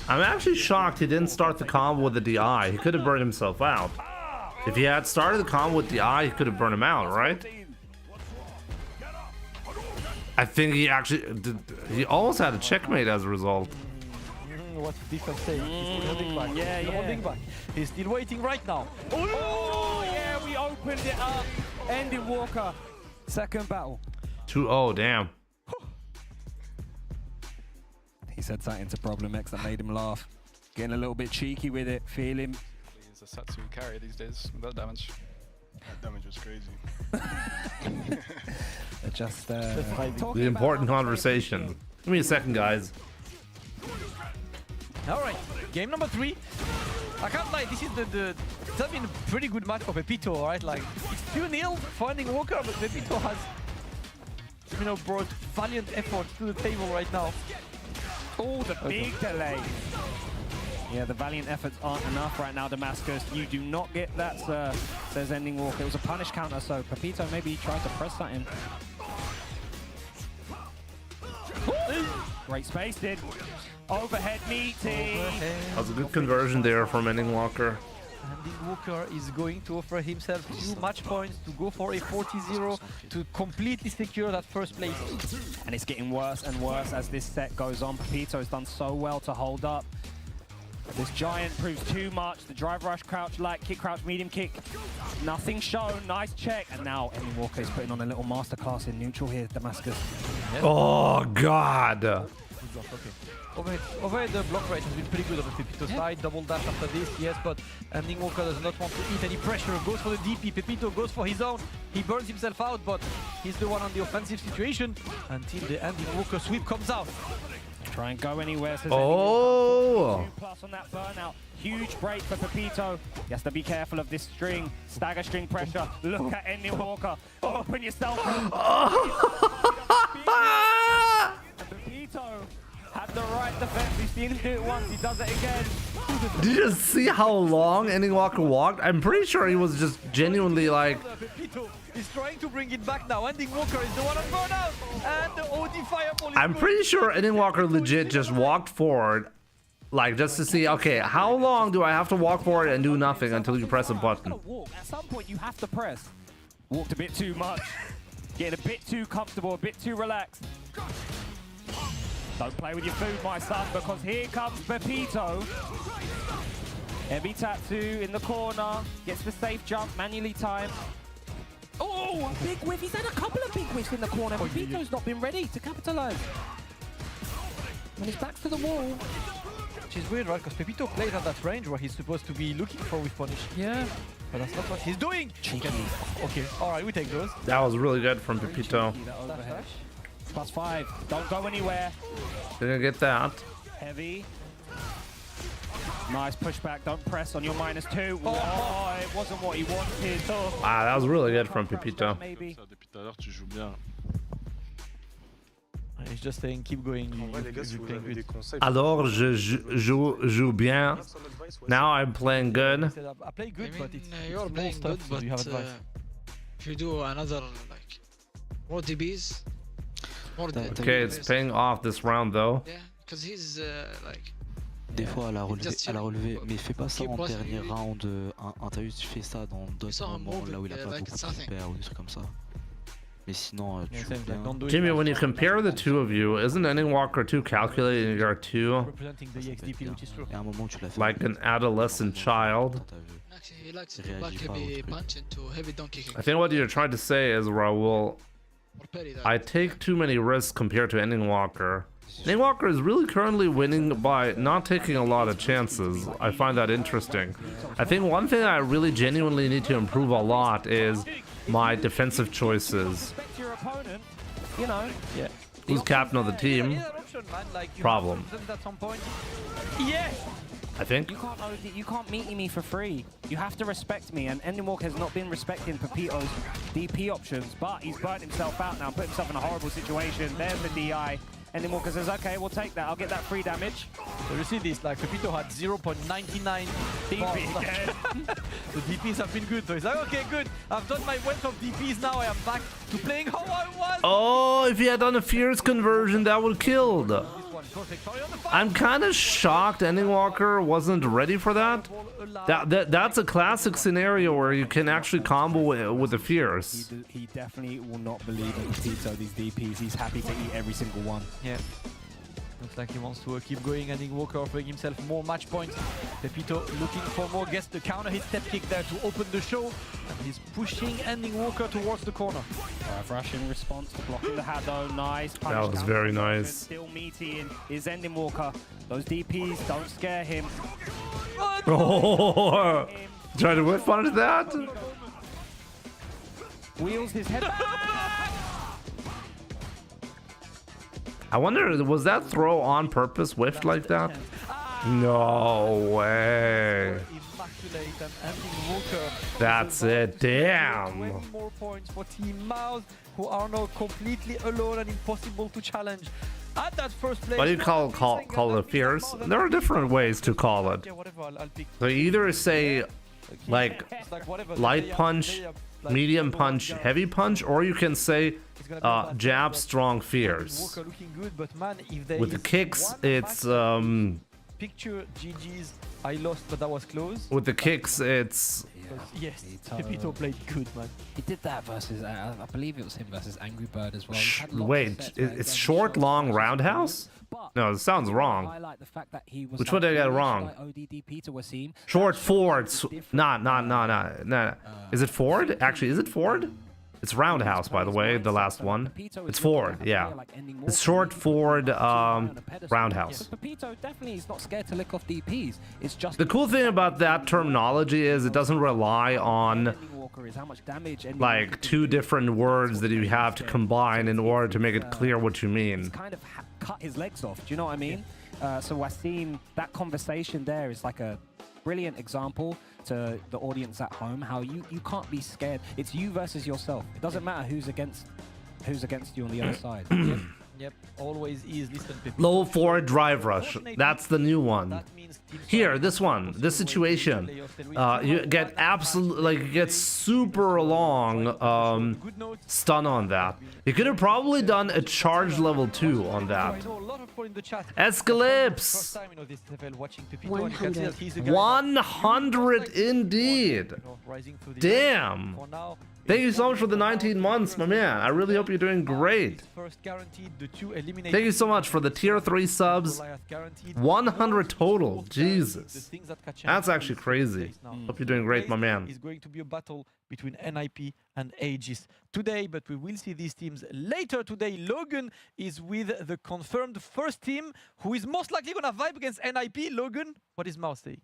I'm actually shocked he didn't start the combo with the DI. He could have burned himself out. If he had started the combo with DI, he could have burned him out, right? I think he actually he almost had a checkmate as a result.
What did Defense say? He's still holding back.
Yeah,
He's still holding back. He's still waiting right now.
Oh, yeah, we opened it up. Ending Walker. Second battle.
2-0, damn.
He said something to Problem X that made him laugh. Getting a little bit cheeky with it. Feel him.
He's a Satsu carry these days with that damage.
That damage was crazy.
Just
the important conversation. Give me a second, guys.
All right, game number 3. I can't lie, this is it's been a pretty good match for Pepito, right? Like, it's 2-0 for Ending Walker, but Pepito has, you know, brought valiant effort to the table right now.
Oh, the big delay.
Yeah, the valiant efforts aren't enough right now, Damascus. You do not get that, sir, says Ending Walker. It was a punish counter, so Pepito maybe tried to press that in. Great space, did.
Overhead meeting.
That was a good conversion there from Ending Walker.
Ending Walker is going to offer himself 2 match points to go for a 40-0 to completely secure that first place.
And it's getting worse and worse as this set goes on. Pepito has done so well to hold up. This giant proves too much. The drive rush, crouch, light kick, crouch, medium kick. Nothing shown. Nice check. And now Ending Walker is putting on a little masterclass in neutral here, Damascus.
Yeah.
Oh, God.
Okay. Overhead the block rate has been pretty good on the Pepito side. Double dash after this, yes, but Ending Walker does not want to eat any pressure. Goes for the DP. Pepito goes for his own. He burns himself out, but he's the one on the offensive situation until the Ending Walker sweep comes out.
Try and go anywhere. Says
oh!
2+ on that burnout. Huge break for Pepito. He has to be careful of this string. Stagger string pressure. Look at Ending Walker. Open yourself. Pepito had the right defense. We've seen him do it once. He does it again.
Did you just see how long Ending Walker walked? I'm pretty sure he was just genuinely like...
Pepito is trying to bring it back now. Ending Walker is the one on burnout. And the OD fireball is
I'm pretty sure Ending Walker legit just walked forward, like just to see, okay, how long do I have to walk forward and do nothing until you press a button?
At some point, you have to press. Walked a bit too much. Getting a bit too comfortable, a bit too relaxed. Don't play with your food, my son, because here comes Pepito. Heavy tattoo in the corner. Gets the safe jump, manually timed. Oh, a big whiff. He's had a couple of big whiffs in the corner. Pepito's not been ready to capitalize. And he's back to the wall.
Which is weird, right? Because Pepito plays at that range where he's supposed to be looking for with punish.
Yeah.
But that's not what he's doing. Okay, all right, we take those.
That was really good from Pepito.
+5. Don't go anywhere.
Didn't get that.
Heavy. Nice pushback. Don't press on your -2. Oh, it wasn't what he wanted. Oh.
Ah, that was really good from Pepito.
Maybe.
He's just saying keep going.
Alors, je joue bien. Now I'm playing good.
I play good, but it's
you're playing
stuff,
good,
so
but
you have advice.
if you do another like more DBs,
Okay, it's paying off this round though.
Yeah, because he's like.
Des fois à la relever, mais fais pas ça en dernier round. T'as vu, tu fais ça dans d'autres moments là où il a pas beaucoup de repères ou des trucs comme ça. Mais sinon, tu joues bien.
Jimmy, when you compare the two of you, isn't Ending Walker too calculated and you're too like an adolescent child?
He likes to do back heavy punch into heavy down kicking.
I think what you're trying to say is, Raul, I take too many risks compared to Ending Walker. Ending Walker is really currently winning by not taking a lot of chances. I find that interesting. I think one thing I really genuinely need to improve a lot is my defensive choices.
Your opponent, you know.
Yeah.
Who's captain of the team? Problem.
Yeah.
I think.
You can't meet me for free. You have to respect me, and Ending Walker has not been respecting Pepito's DP options, but he's burnt himself out now, put himself in a horrible situation. There's the DI. Ending Walker says, okay, we'll take that. I'll get that free damage.
So you see this, like Pepito had 0.99
DP.
The DPs have been good, so he's like, okay, good. I've done my wealth of DPs, now I am back to playing how I want.
Oh, if he had done a fierce conversion, that would have killed. I'm kind of shocked Ending Walker wasn't ready for that. That's a classic scenario where you can actually combo with the fierce.
He definitely will not believe in Pepito, these DPs. He's happy to eat every single one.
Yeah. Looks like he wants to keep going. Ending Walker offering himself more match points. Pepito looking for more. Gets the counter hit step kick there to open the show. And he's pushing Ending Walker towards the corner.
Rush in response to blocking the Hado. Nice punch.
That was very nice.
Still meaty in his Ending Walker. Those DPs don't scare him.
Oh, try to whip punish that.
Wheels his head back.
I wonder, was that throw on purpose whiffed like that? No way. That's it. Damn.
20 more points for Team Mouse, who are now completely alone and impossible to challenge. At that first place.
What do you call it fierce? There are different ways to call it. So you either say like light punch, medium punch, heavy punch, or you can say jab, strong, fierce. With the kicks, it's
Picture GG's. I lost, but that was close.
with the kicks, it's
Yes, Pepito played good, man.
He did that versus, I believe it was him versus Angry Bird as well.
wait, it's short, long, roundhouse? No, it sounds wrong. Which one did I get wrong? Short forward. Nah. Is it forward? Actually, is it forward? It's roundhouse, by the way, the last one. It's forward, yeah. It's short forward roundhouse.
Pepito definitely is not scared to lick off DPs. It's just
The cool thing about that terminology is it doesn't rely on like two different words that you have to combine in order to make it clear what you mean.
kind of cut his legs off. Do you know what I mean? So I've seen that conversation there is like a brilliant example to the audience at home how you can't be scared. It's you versus yourself. It doesn't matter who's against you on the other side.
Yep, always is. Listen, Pepito.
Low forward drive rush. That's the new one. Here, this one, this situation, you get absolutely, like, you get super long stun on that. You could have probably done a charge level 2 on that. Escalypse! 100 indeed! Damn! Thank you so much for the 19 months, my man. I really hope you're doing great. Thank you so much for the tier 3 subs. 100 total. Jesus. That's actually crazy. Hope you're doing great, my man.
It's going to be a battle between NIP and Aegis today, but we will see these teams later today. Logan is with the confirmed first team, who is most likely going to vibe against NIP. Logan, what is Mouse saying?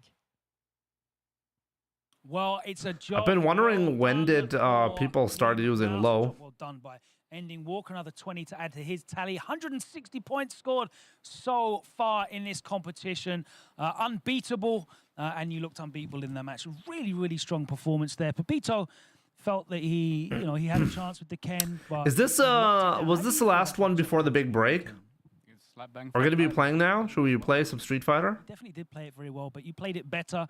Well, it's a job.
I've been wondering when did people start using low.
Well done by Ending Walker, another 20 to add to his tally. 160 points scored so far in this competition. Unbeatable, and you looked unbeatable in that match. Really, really strong performance there. Pepito felt that he had a chance with the Ken. But
Is this was this the last one before the big break? We're going to be playing now? Should we play some Street Fighter?
Definitely did play it very well, but you played it better.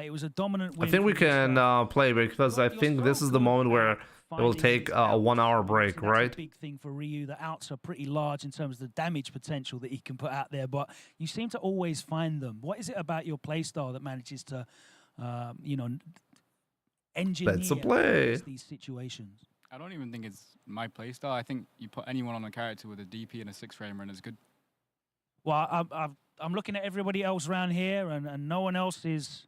It was a dominant win.
I think we can play because I think this is the moment where it will take a 1 hour break, right?
That's a big thing for Ryu. The outs are pretty large in terms of the damage potential that he can put out there, but you seem to always find them. What is it about your playstyle that manages to, engineer these situations?
I don't even think it's my playstyle. I think you put anyone on a character with a DP and a 6-framer and it's good.
Well, I'm looking at everybody else around here, and no one else is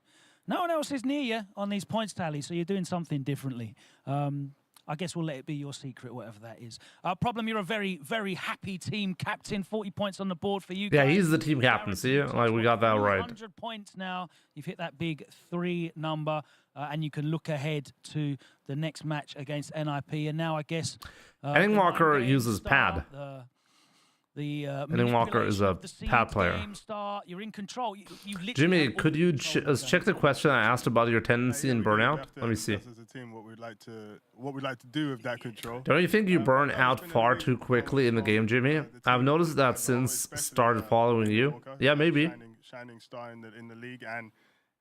near you on these points tallies. So you're doing something differently. I guess we'll let it be your secret, whatever that is. Problem, you're a very, very happy team captain. 40 points on the board for you guys.
Yeah, he's the team captain. See, like we got that right.
100 points now. You've hit that big 3 number, and you can look ahead to the next match against NIP. And now I guess
Ending Walker uses pad. Ending Walker is a pad player.
start. You're in control. You literally
Jimmy,
have all
could
the
you
control of the
check the question I asked about your tendency in burnout? Let me see.
As a team, what we'd like to do with that control.
Don't you think you burn out far too quickly in the game, Jimmy? I've noticed that since started following you. Yeah, maybe.
Shining star in the league, and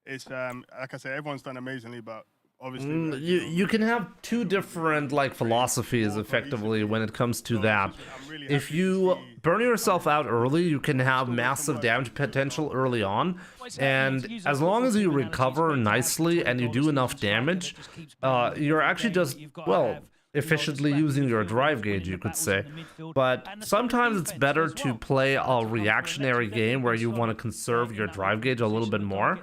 it's like I said, everyone's done amazingly, but obviously
You can have two different like philosophies effectively when it comes to that. If you burn yourself out early, you can have massive damage potential early on, and as long as you recover nicely and you do enough damage, you're actually just, well, efficiently using your drive gauge, you could say. But sometimes it's better to play a reactionary game where you want to conserve your drive gauge a little bit more.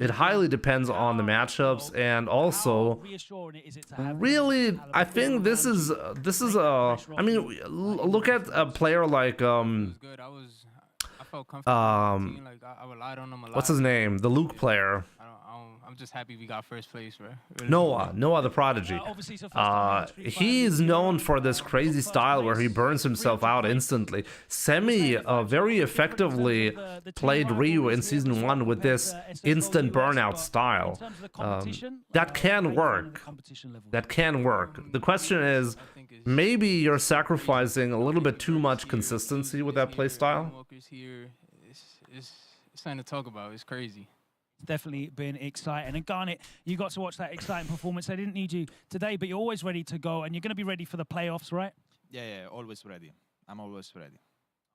It highly depends on the matchups, and also really I think this is a, I mean, look at a player like what's his name, the Luke player.
I'm just happy we got first place, bro.
Noah the Prodigy. He's known for this crazy style where he burns himself out instantly. Semi very effectively played Ryu in Season 1 with this instant burnout style. That can work. That can work. The question is, maybe you're sacrificing a little bit too much consistency with that playstyle.
It's something to talk about. It's crazy.
Definitely been exciting. And Garnet, you got to watch that exciting performance. I didn't need you today, but you're always ready to go, and you're going to be ready for the playoffs, right?
Yeah, always ready. I'm always ready.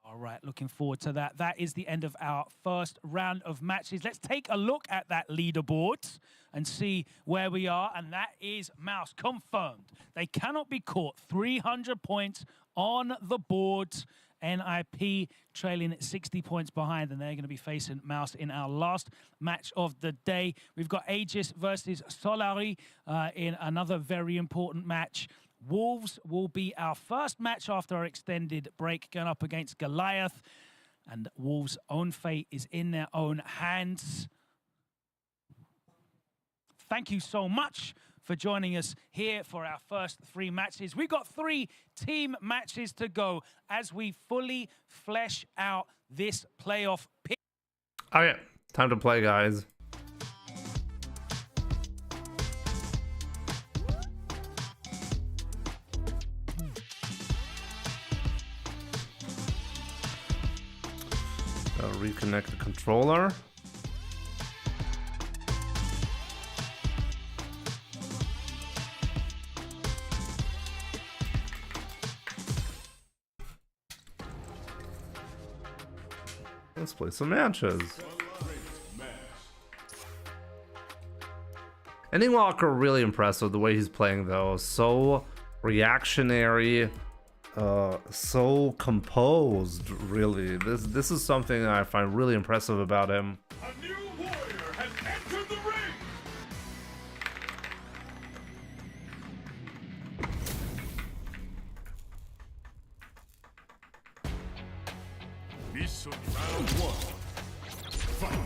All right, looking forward to that. That is the end of our first round of matches. Let's take a look at that leaderboard and see where we are, and that is Mouse confirmed. They cannot be caught. 300 points on the board. NIP trailing 60 points behind, and they're going to be facing Mouse in our last match of the day. We've got Aegis versus Solari in another very important match. Wolves will be our first match after our extended break, going up against Goliath, and Wolves' own fate is in their own hands. Thank you so much for joining us here for our first 3 matches. We've got 3 team matches to go as we fully flesh out this playoff pick.
Okay, time to play, guys. Reconnect the controller. Let's play some matches. Ending Walker really impressive the way he's playing though. So reactionary, so composed. Really, this is something I find really impressive about him.
A new warrior has entered the ring. Mission round 1. Fight.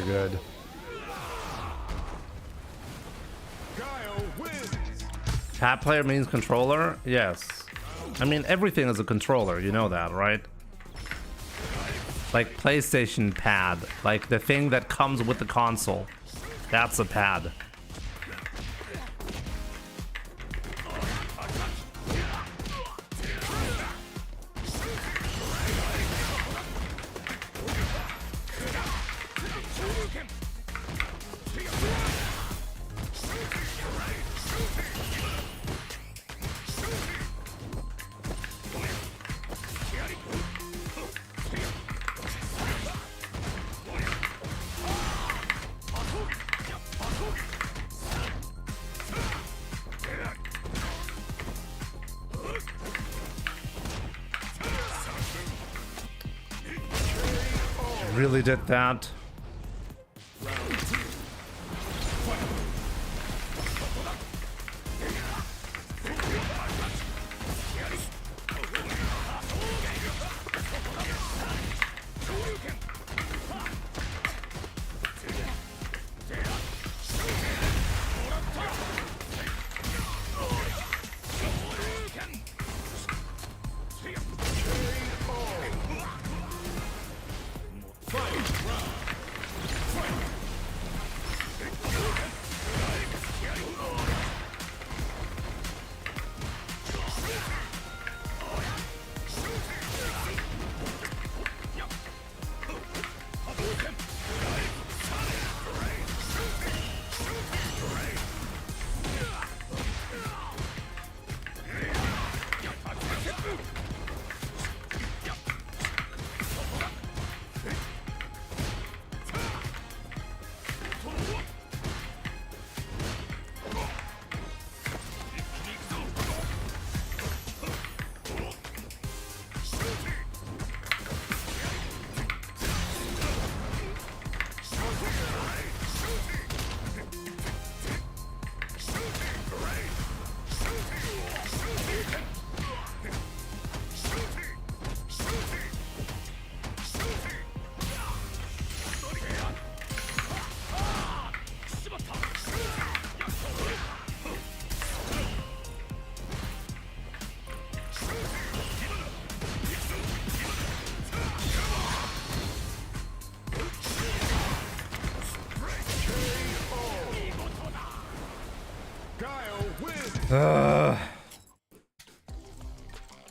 good. Pad player means controller? Yes. I mean, everything is a controller, you know that, right? Like PlayStation pad, like the thing that comes with the console. That's a pad. Really did that.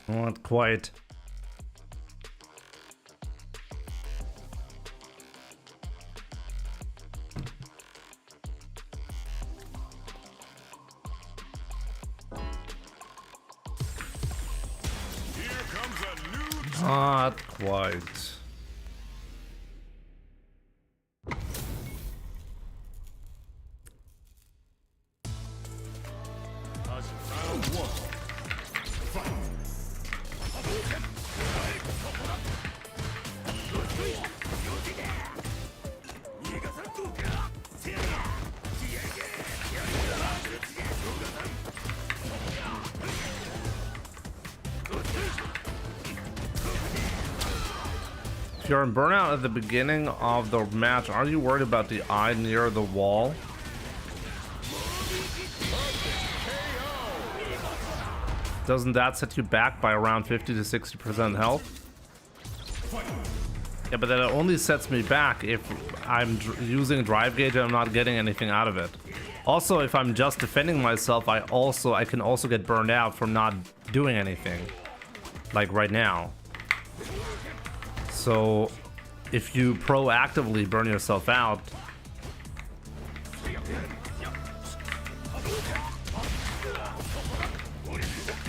Not quite. Not quite. If you're in burnout at the beginning of the match, are you worried about the eye near the wall? Doesn't that set you back by around 50 to 60% health? Yeah, but that only sets me back if I'm using drive gauge and I'm not getting anything out of it. Also, if I'm just defending myself, I can also get burned out from not doing anything, like right now. So if you proactively burn yourself out,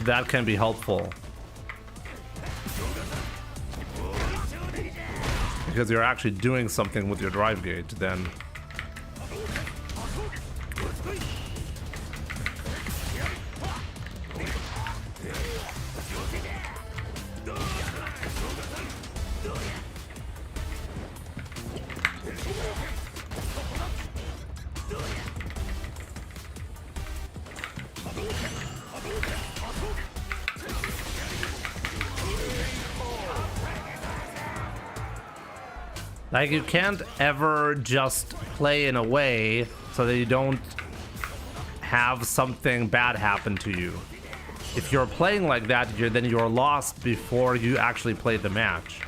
that can be helpful. Because you're actually doing something with your drive gauge then. Like, you can't ever just play in a way so that you don't have something bad happen to you. If you're playing like that, then you're lost before you actually play the match.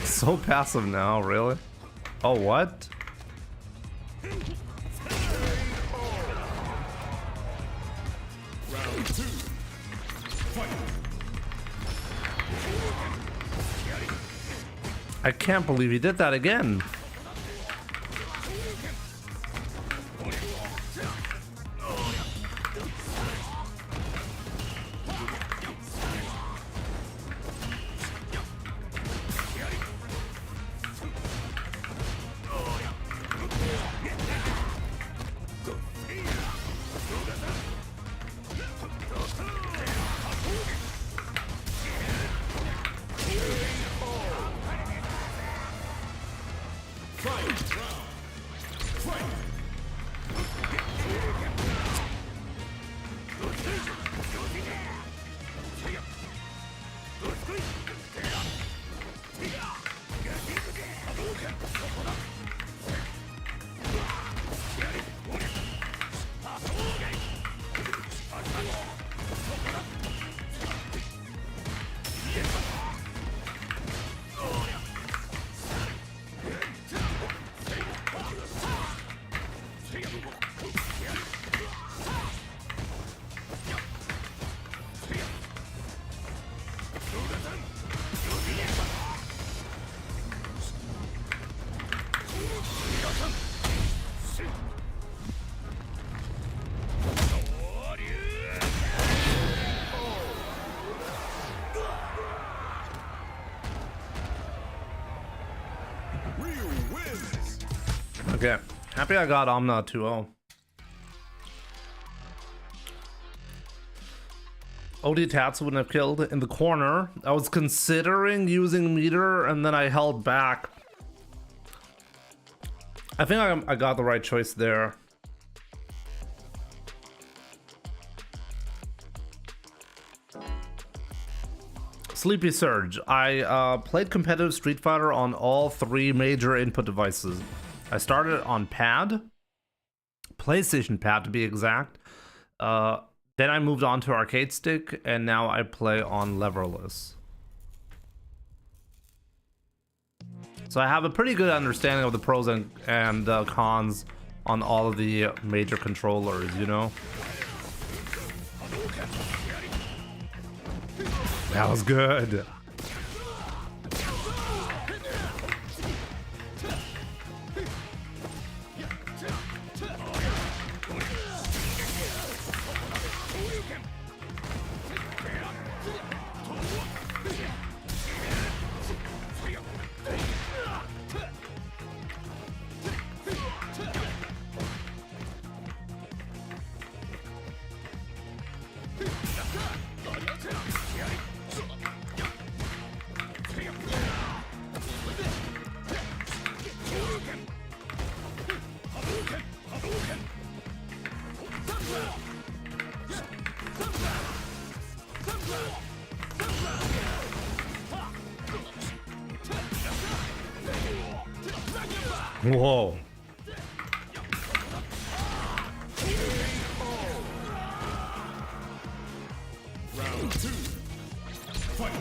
So passive now, really? Oh, what? I can't believe he did that again. Okay, happy I got Omna 2-0. OD Tats wouldn't have killed in the corner. I was considering using meter and then I held back. I think I got the right choice there. Sleepy Surge. I played competitive Street Fighter on all 3 major input devices. I started on pad, PlayStation pad to be exact. Then I moved on to arcade stick, and now I play on leverless. So I have a pretty good understanding of the pros and cons on all of the major controllers, you know? That was good. Whoa.
Round 2. Fight.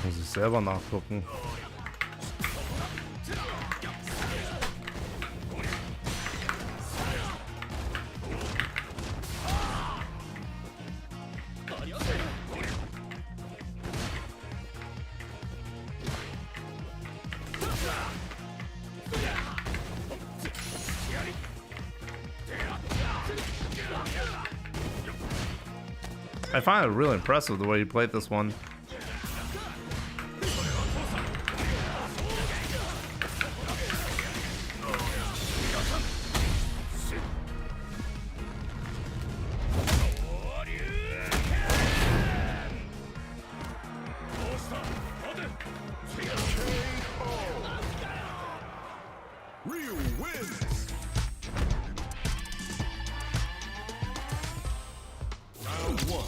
Muss ich selber nachgucken. I find it really impressive the way you played this one.
Ryu wins. Round 1.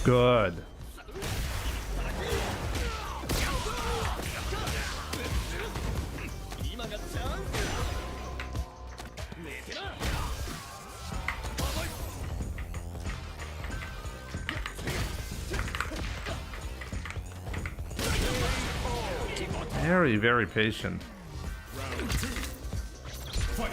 Good. Very, very patient.
Round 2. Fight.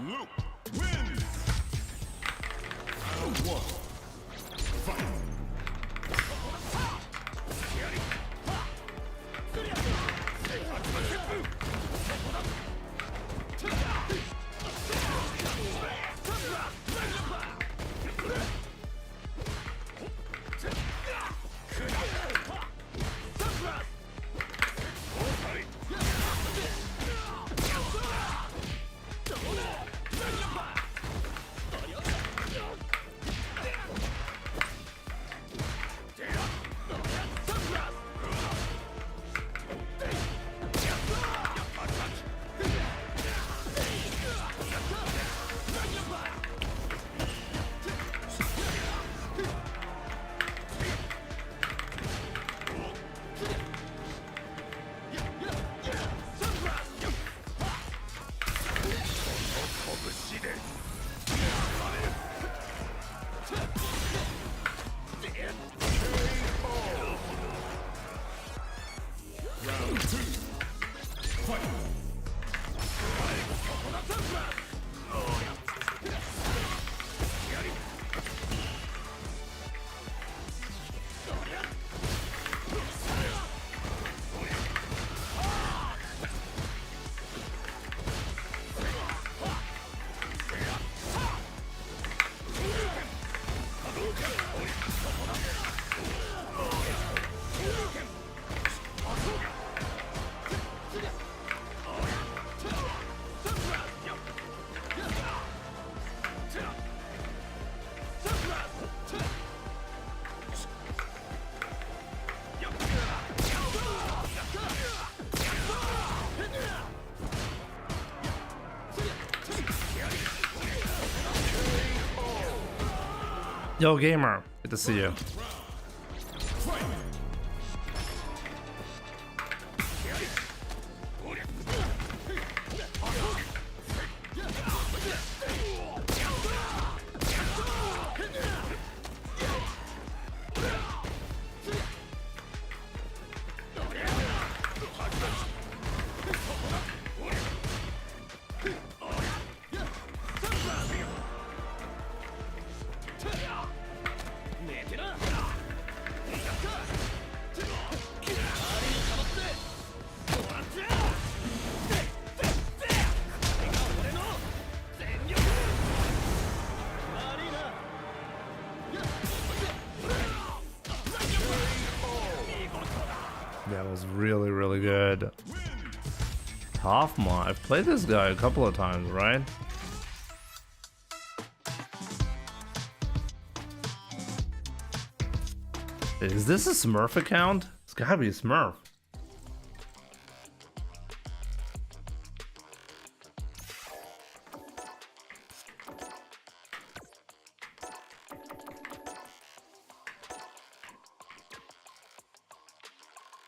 Luke wins. Round 1. Fight.
Yo, gamer. Good to see you. That was really, really good. Hoffman. I've played this guy a couple of times, right? Is this a Smurf account? It's gotta be a Smurf.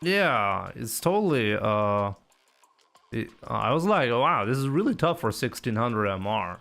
Yeah, it's totally, I was like, oh, wow, this is really tough for 1600 MR.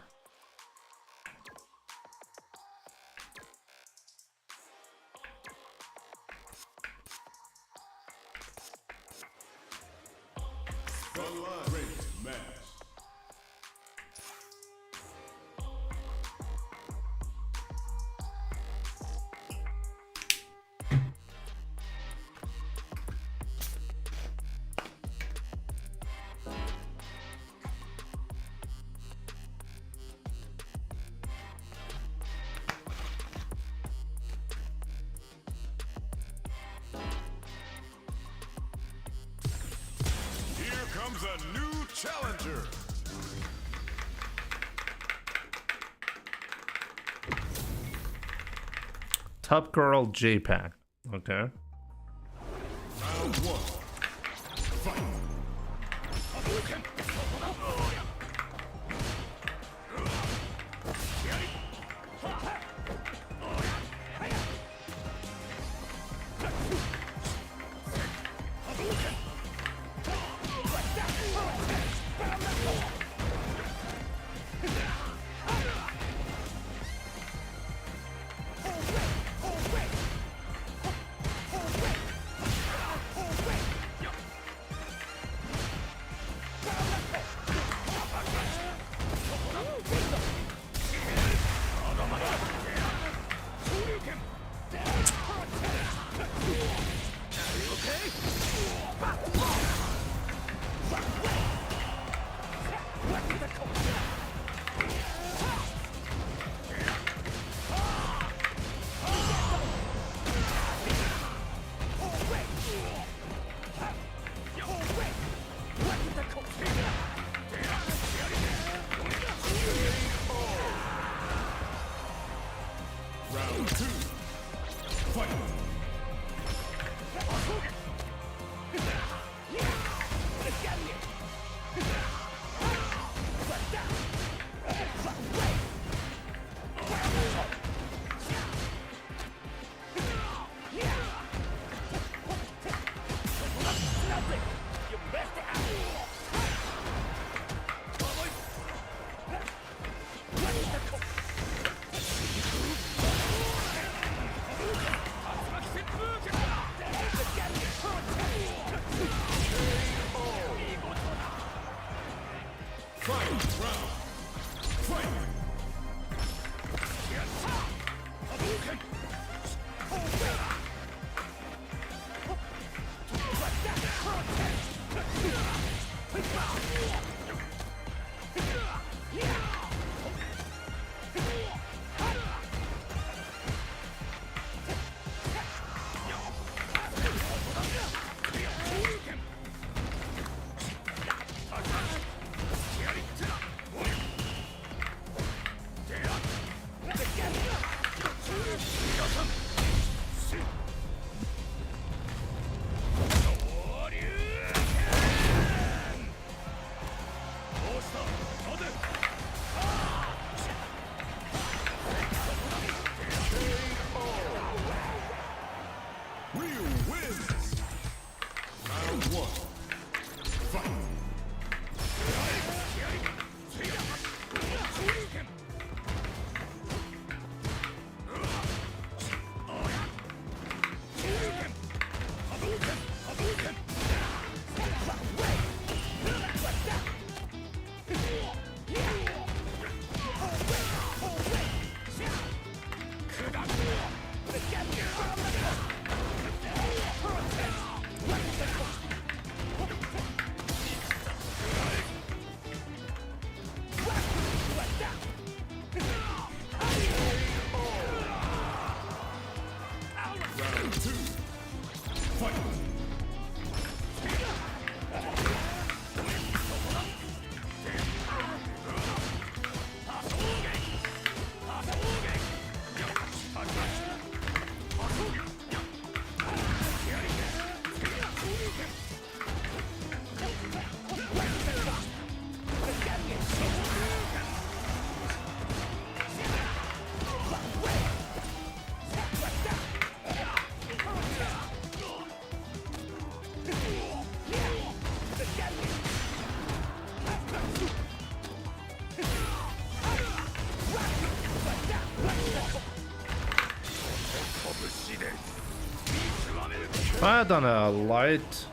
Comes a new challenger.
Top Girl JPEG. Okay.
Round one. Fight. Round two. Fight. Round 2. Fight.
If I had done a light.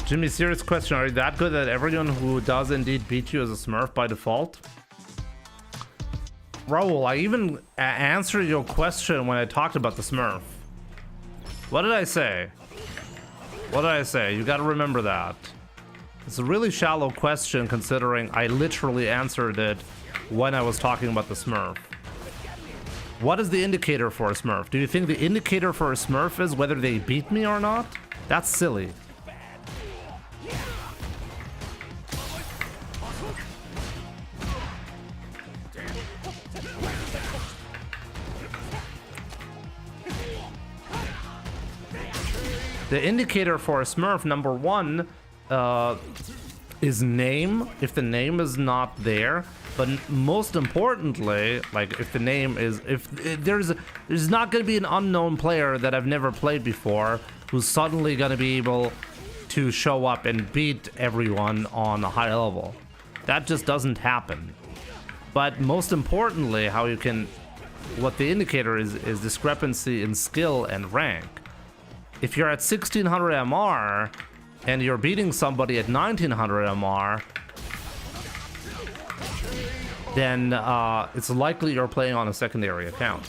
Jimmy, serious question. Are you that good that everyone who does indeed beat you is a Smurf by default? Raul, I even answered your question when I talked about the Smurf. What did I say? What did I say? You gotta remember that. It's a really shallow question considering I literally answered it when I was talking about the Smurf. What is the indicator for a Smurf? Do you think the indicator for a Smurf is whether they beat me or not? That's silly. The indicator for a Smurf, number one, is name. If the name is not there, but most importantly, like if the name is, if there's not going to be an unknown player that I've never played before who's suddenly going to be able to show up and beat everyone on a high level. That just doesn't happen. But most importantly, how you can, what the indicator is discrepancy in skill and rank. If you're at 1600 MR and you're beating somebody at 1900 MR, then it's likely you're playing on a secondary account.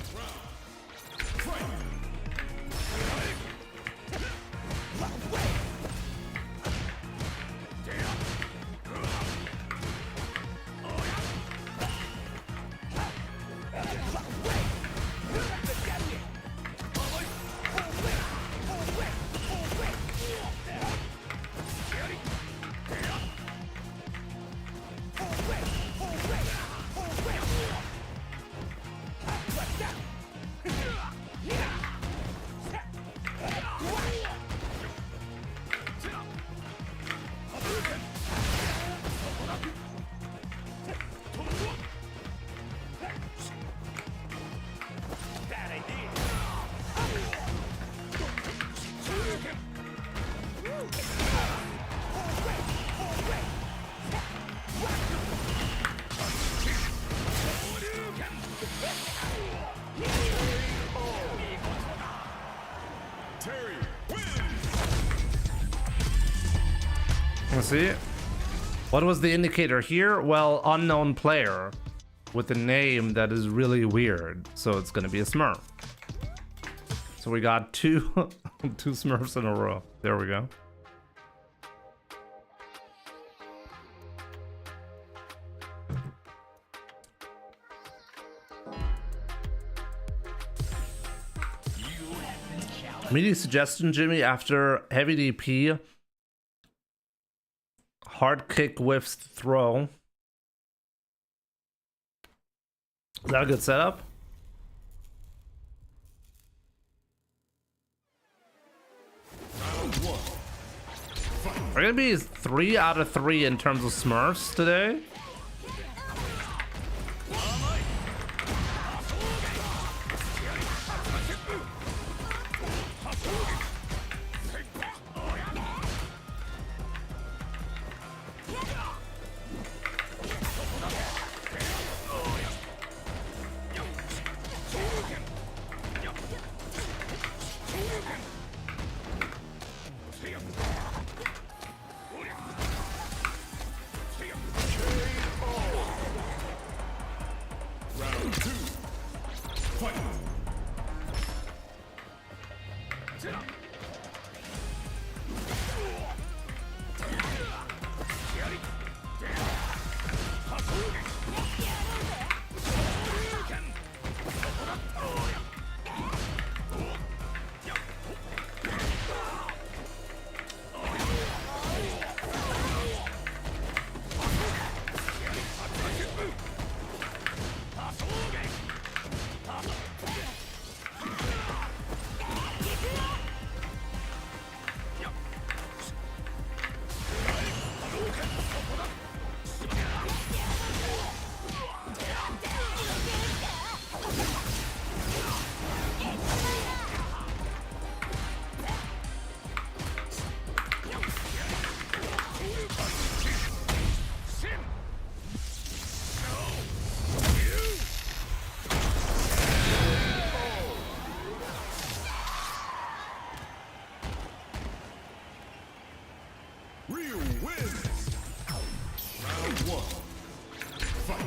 Let's see. What was the indicator here? Well, unknown player with a name that is really weird. So it's going to be a Smurf. So we got two Smurfs in a row. There we go. Immediate suggestion, Jimmy, after heavy DP, hard kick whiffs throw. Is that a good setup? We're gonna be 3 out of 3 in terms of Smurfs today.
Round 2. Fight. Ryu wins! Round 1. Fight!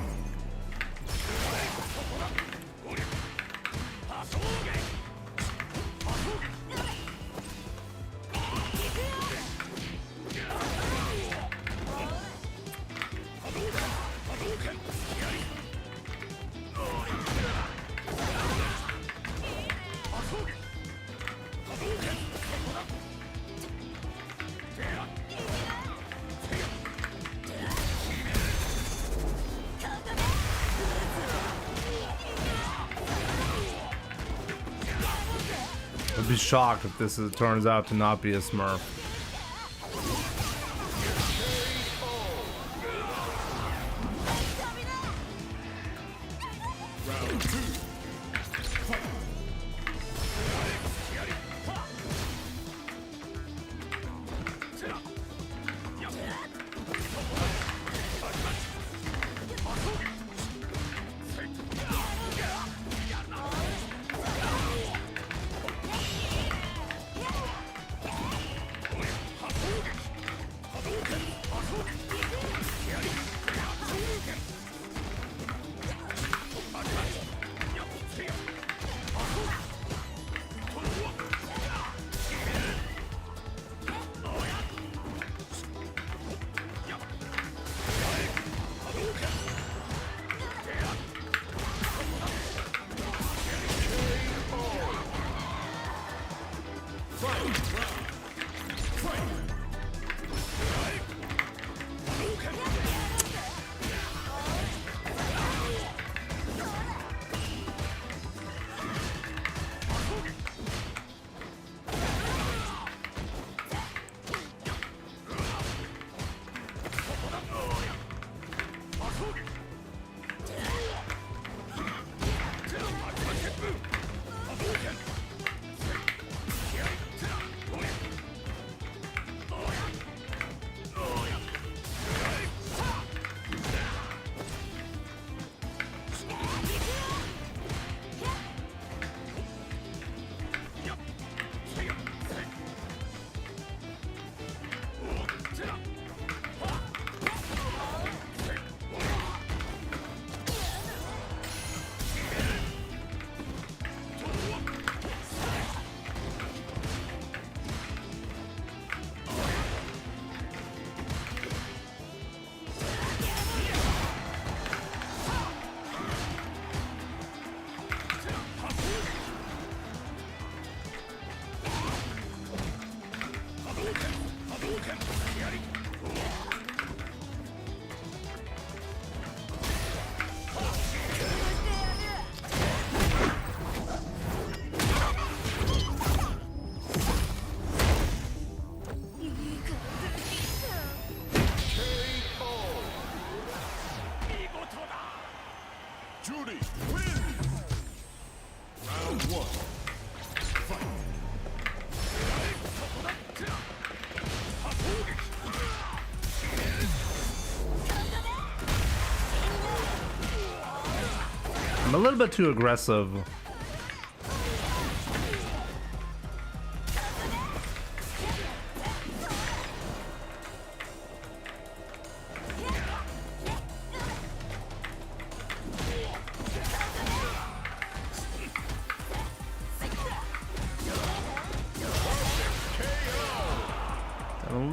I'd be shocked if this turns out to not be a Smurf.
Round 2. Fight! Judy wins! Round 1. Fight!
I'm a little bit too aggressive.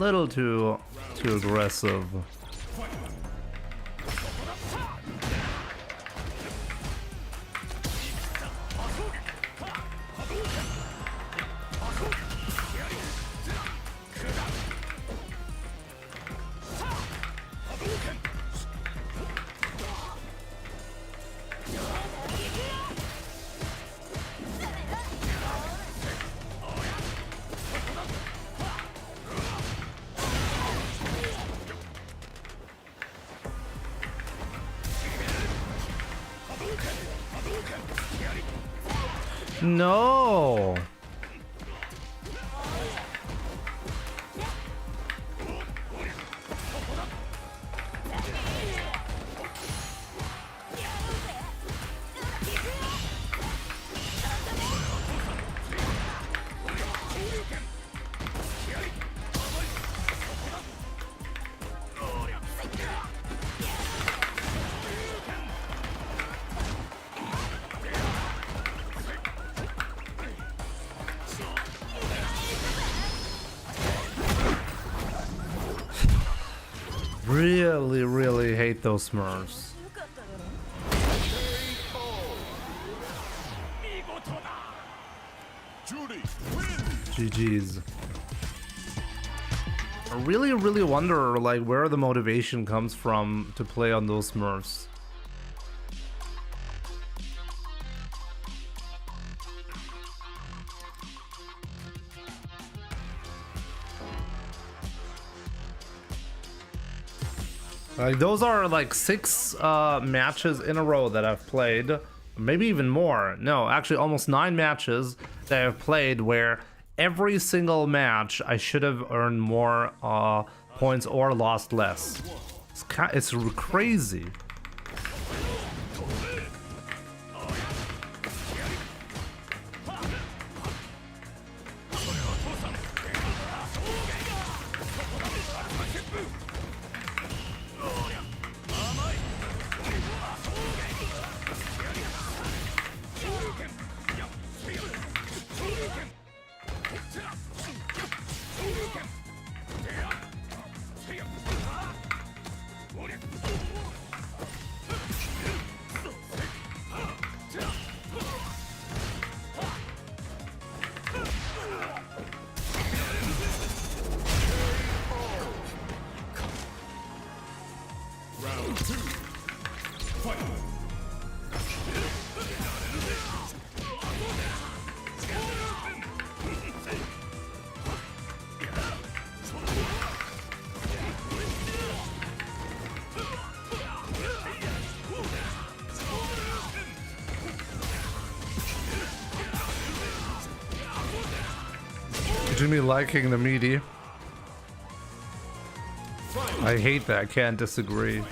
little too aggressive. No. Really hate those Smurfs. GG's. I really wonder like where the motivation comes from to play on those Smurfs. Like those are like 6 matches in a row that I've played, maybe even more. No, actually almost 9 matches that I've played where every single match I should have earned more points or lost less. It's crazy. Jimmy liking the meaty. I hate that. I can't disagree.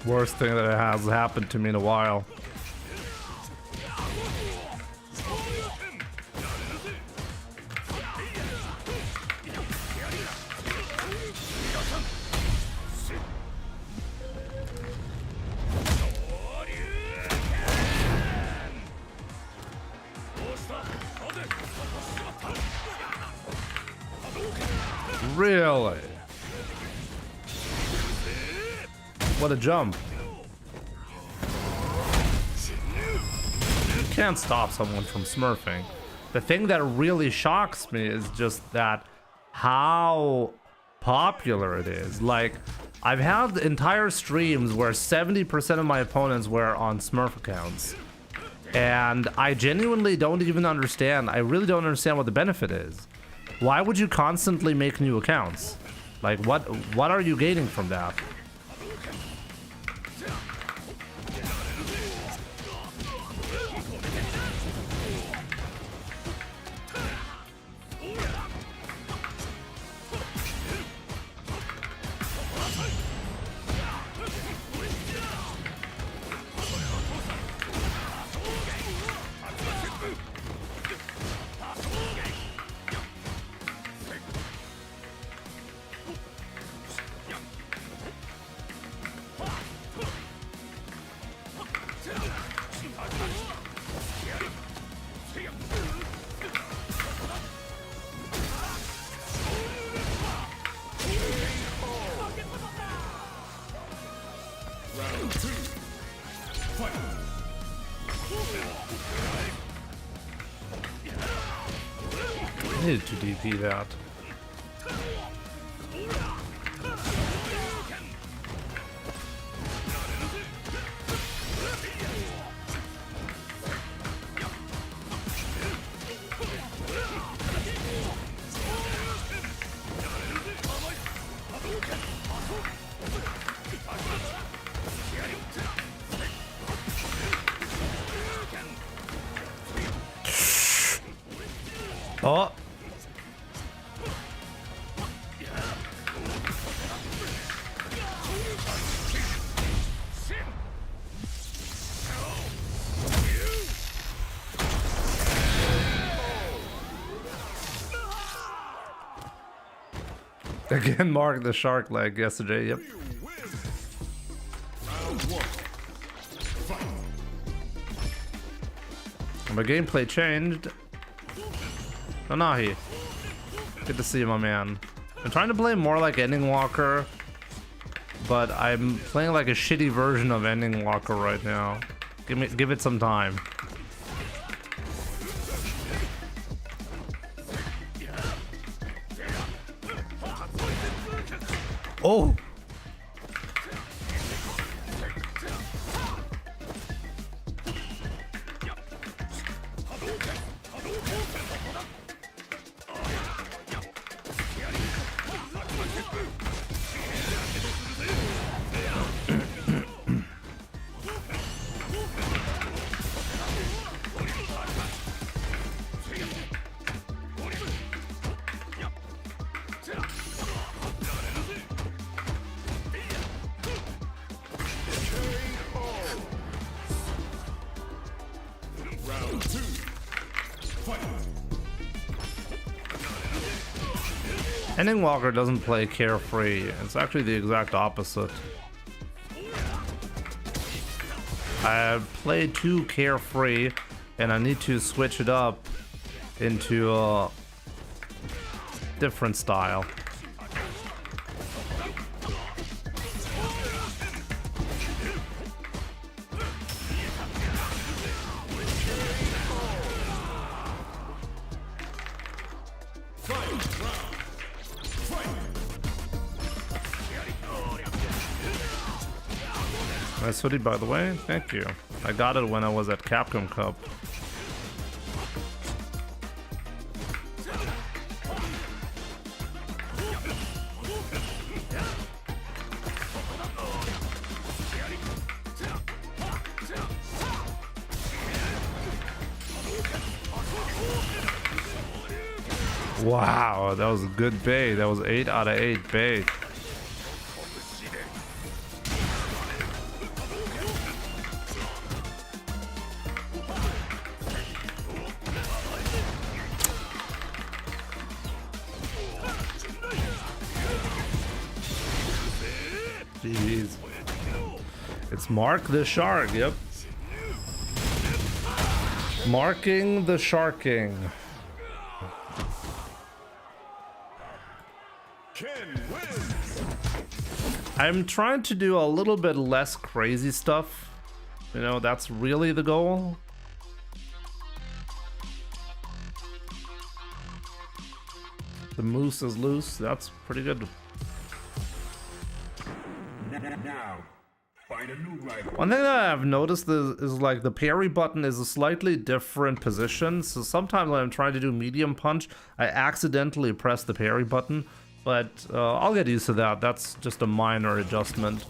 Worst thing that has happened to me in a while. Really? What a jump. You can't stop someone from smurfing. The thing that really shocks me is just that how popular it is. Like, I've had entire streams where 70% of my opponents were on smurf accounts. And I genuinely don't even understand. I really don't understand what the benefit is. Why would you constantly make new accounts? Like, what are you gaining from that?
two. Fight.
I needed to DP that. Oh. Again, Mark the shark leg yesterday. Yep. My gameplay changed. Anahi. Good to see you, my man. I'm trying to play more like Ending Walker, but I'm playing like a shitty version of Ending Walker right now. Give it some time. Oh! Ending Walker doesn't play carefree. It's actually the exact opposite. I play too carefree, and I need to switch it up into a different style. Nice hoodie, by the way. Thank you. I got it when I was at Capcom Cup. Wow, that was a good bait. That was 8 out of 8 bait. Jeez. It's Mark the Shark, yep. Marking the Sharking. I'm trying to do a little bit less crazy stuff. You know, that's really the goal. The moose is loose. That's pretty good.
Now, find a new rival.
One thing that I've noticed is like the parry button is a slightly different position. So sometimes when I'm trying to do medium punch, I accidentally press the parry button. But I'll get used to that. That's just a minor adjustment.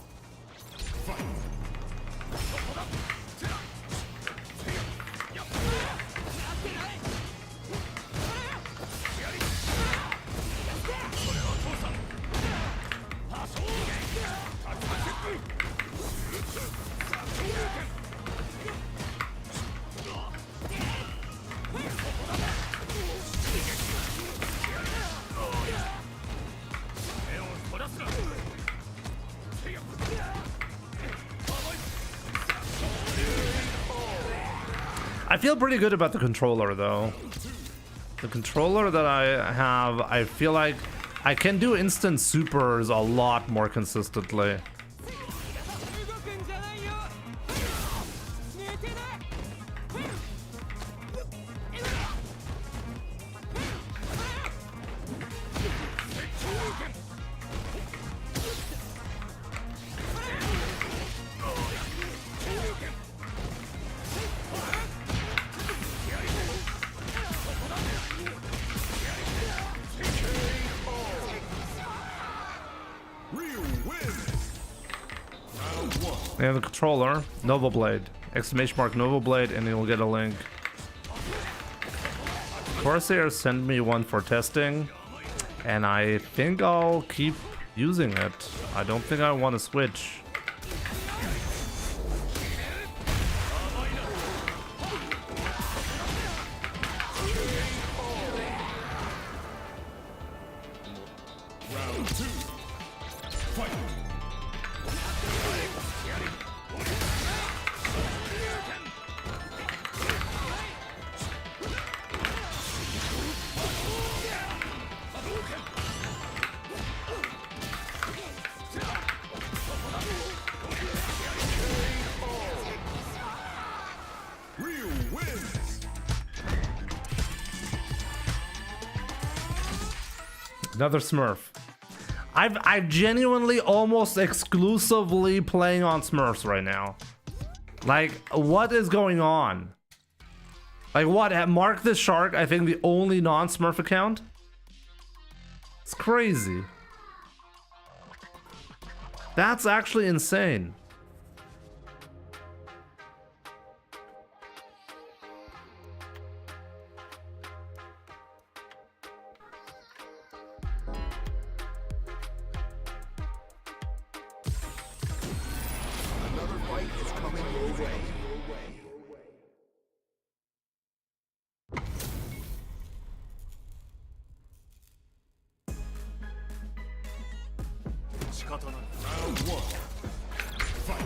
I feel pretty good about the controller though. The controller that I have, I feel like I can do instant supers a lot more consistently. And the controller, novablade, exclamation mark novablade, and you'll get a link. Corsair sent me one for testing, and I think I'll keep using it. I don't think I want to switch.
Round 2. Fight.
Another Smurf. I've genuinely almost exclusively playing on Smurfs right now. Like, what is going on? Like, what? At Mark the Shark, I think the only non-Smurf account? It's crazy. That's actually insane.
Another fight is coming your way. Round 1. Fight.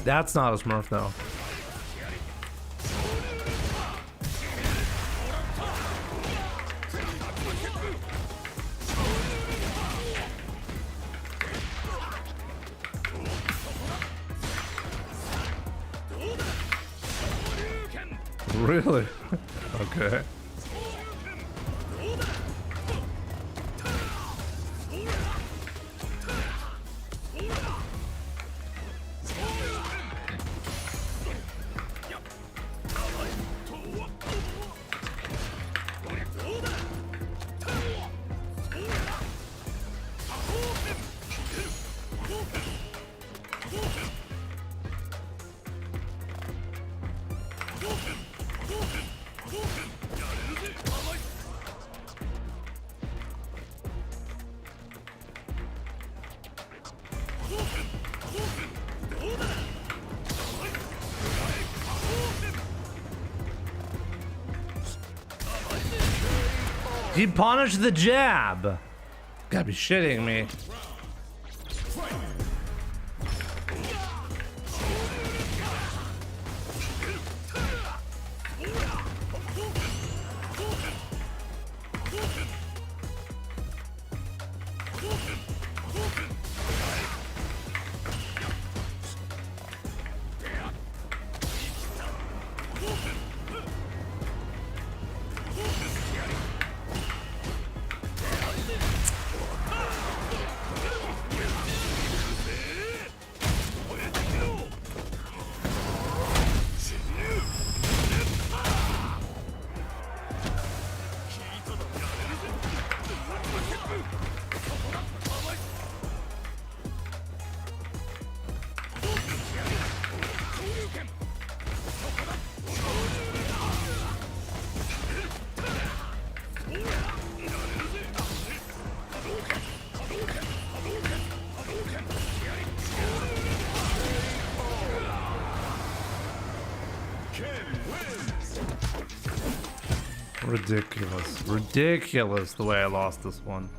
That's not a Smurf though. Really? Okay. He punished the jab. Gotta be shitting me. Ridiculous. Ridiculous the way I lost this one.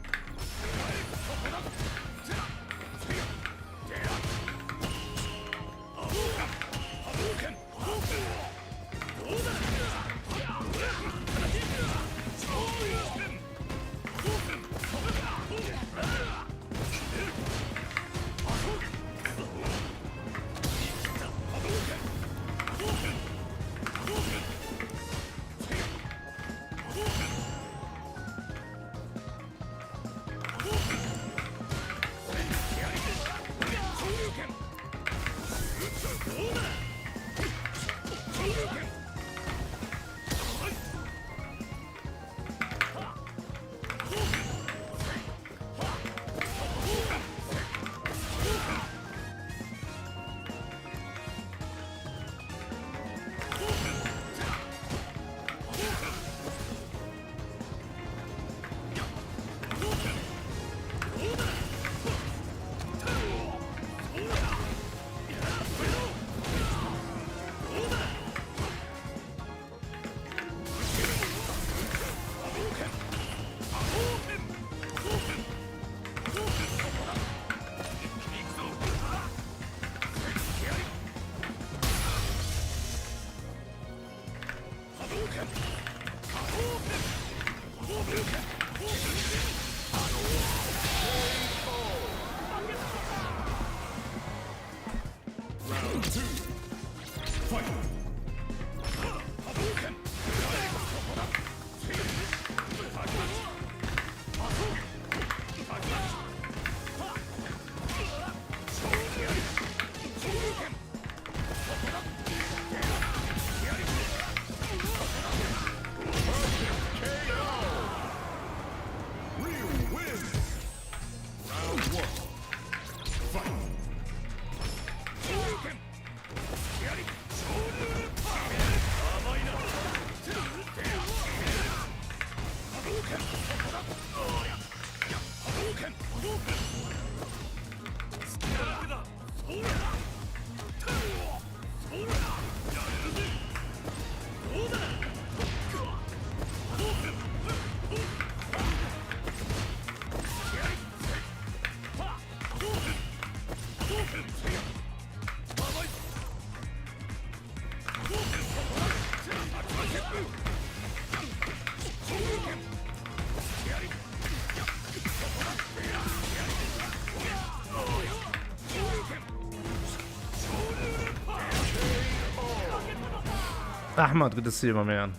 Ahmad, good to see you, my man.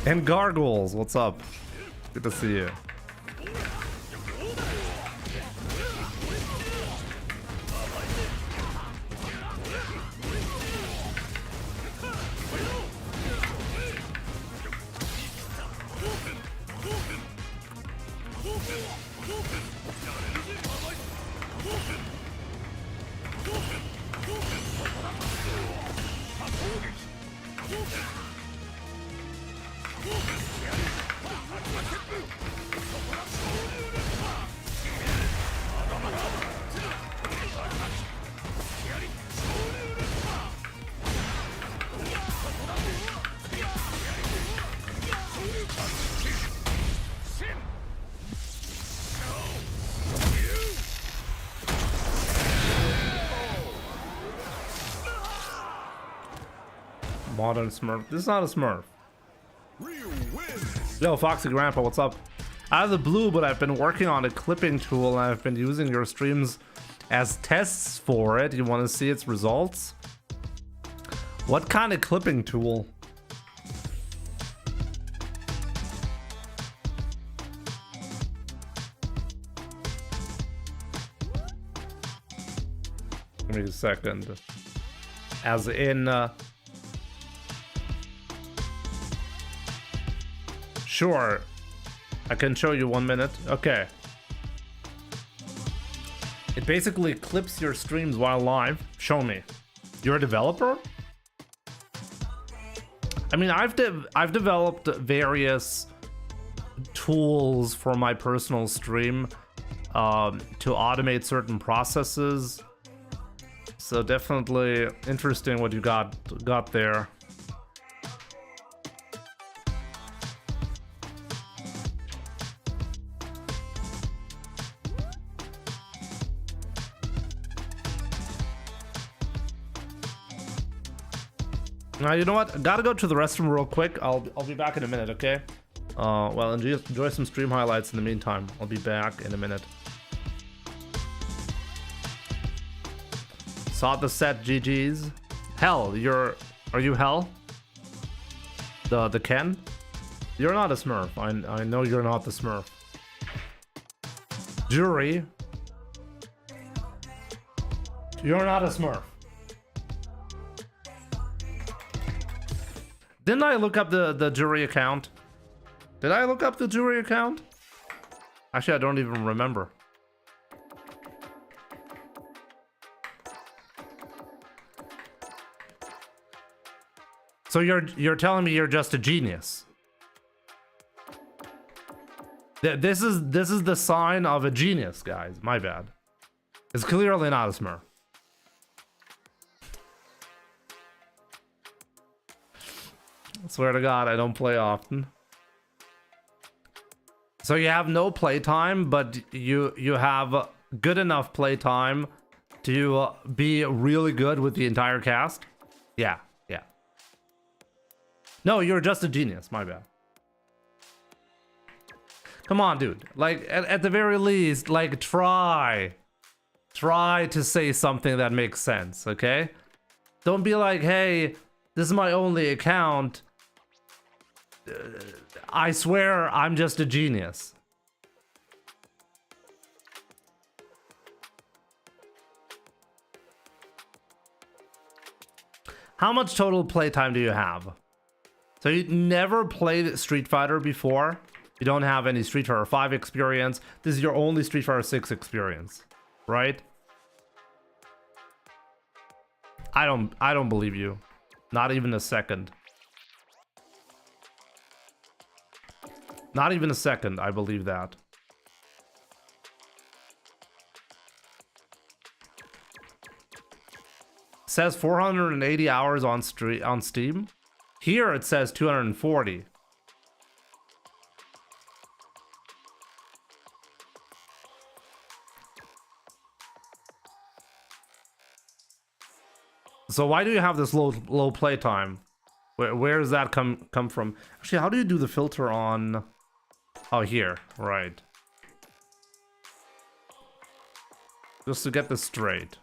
And Gargoyles, what's up? Good to see you. Modern Smurf. This is not a Smurf. Yo, Foxy Grandpa, what's up? Out of the blue, but I've been working on a clipping tool and I've been using your streams as tests for it. You want to see its results? What kind of clipping tool? Give me a second. As in, sure, I can show you 1 minute. Okay. It basically clips your streams while live. Show me. You're a developer? I mean, I've developed various tools for my personal stream to automate certain processes. So definitely interesting what you got there. Now you know what? I gotta go to the restroom real quick. I'll be back in a minute, okay? Well, enjoy some stream highlights in the meantime. I'll be back in a minute. Saw the set, GG's. Hell, are you Hell? The Ken? You're not a Smurf. I know you're not the Smurf. Jury. You're not a Smurf. Didn't I look up the jury account? Did I look up the jury account? Actually, I don't even remember. So you're telling me you're just a genius? This is the sign of a genius, guys. My bad. It's clearly not a Smurf. I swear to God, I don't play often. So you have no playtime, but you have good enough playtime to be really good with the entire cast? Yeah. No, you're just a genius. My bad. Come on, dude. Like, at the very least, like, try to say something that makes sense, okay? Don't be like, hey, this is my only account. I swear I'm just a genius. How much total playtime do you have? So you never played Street Fighter before? You don't have any Street Fighter 5 experience. This is your only Street Fighter 6 experience, right? I don't believe you. Not even a second. Not even a second, I believe that. Says 480 hours on Steam. Here it says 240. So why do you have this low playtime? Where does that come from? Actually, how do you do the filter on? Oh, here, right. Just to get this straight.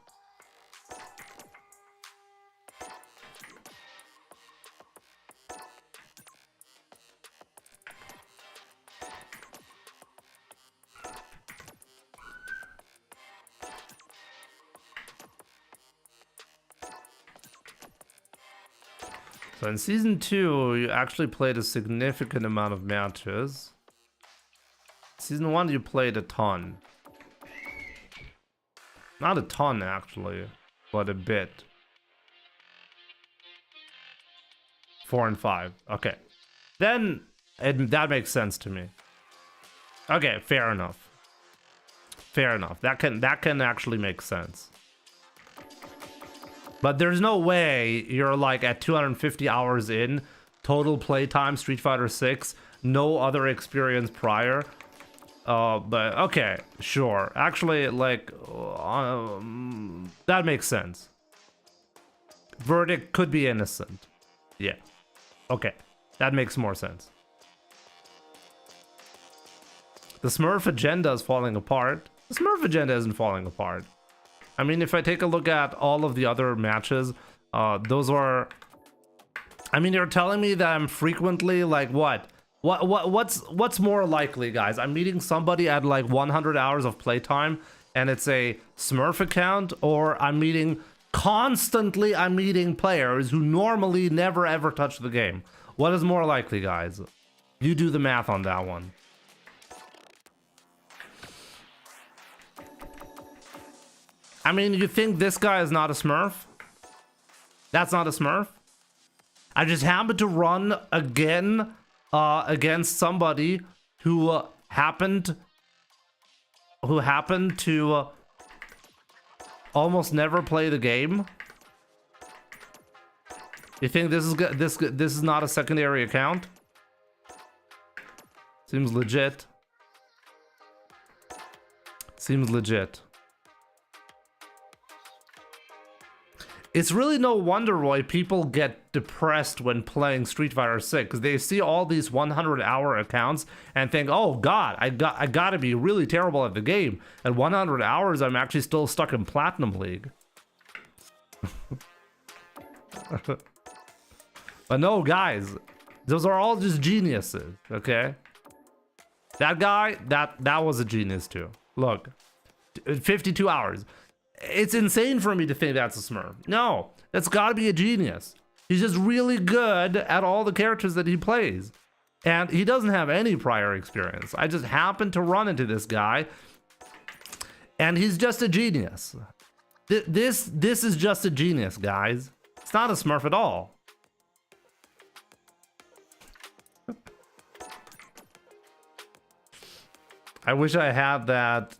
So in Season 2, you actually played a significant amount of matches. Season 1, you played a ton. Not a ton, actually, but a bit. 4 and 5. Okay. Then, that makes sense to me. Okay, fair enough. Fair enough. That can actually make sense. But there's no way you're like at 250 hours in, total playtime, Street Fighter 6, no other experience prior. But okay, sure. Actually, like, that makes sense. Verdict could be innocent. Yeah. Okay, that makes more sense. The Smurf agenda is falling apart. The Smurf agenda isn't falling apart. I mean, if I take a look at all of the other matches, those are... I mean, you're telling me that I'm frequently, like, what's more likely, guys? I'm meeting somebody at, like, 100 hours of playtime, and it's a Smurf account, or I'm meeting players who normally never ever touch the game. What is more likely, guys? You do the math on that one. I mean, you think this guy is not a Smurf? That's not a Smurf? I just happened to run again against somebody who happened to almost never play the game. You think this is not a secondary account? Seems legit. Seems legit. It's really no wonder why people get depressed when playing Street Fighter 6, because they see all these 100-hour accounts and think, oh god, I gotta be really terrible at the game. At 100 hours, I'm actually still stuck in Platinum League. But no, guys, those are all just geniuses, okay? That guy, that was a genius too. Look, 52 hours. It's insane for me to think that's a Smurf. No, that's gotta be a genius. He's just really good at all the characters that he plays. And he doesn't have any prior experience. I just happened to run into this guy, and he's just a genius. This is just a genius, guys. It's not a Smurf at all. I wish I had that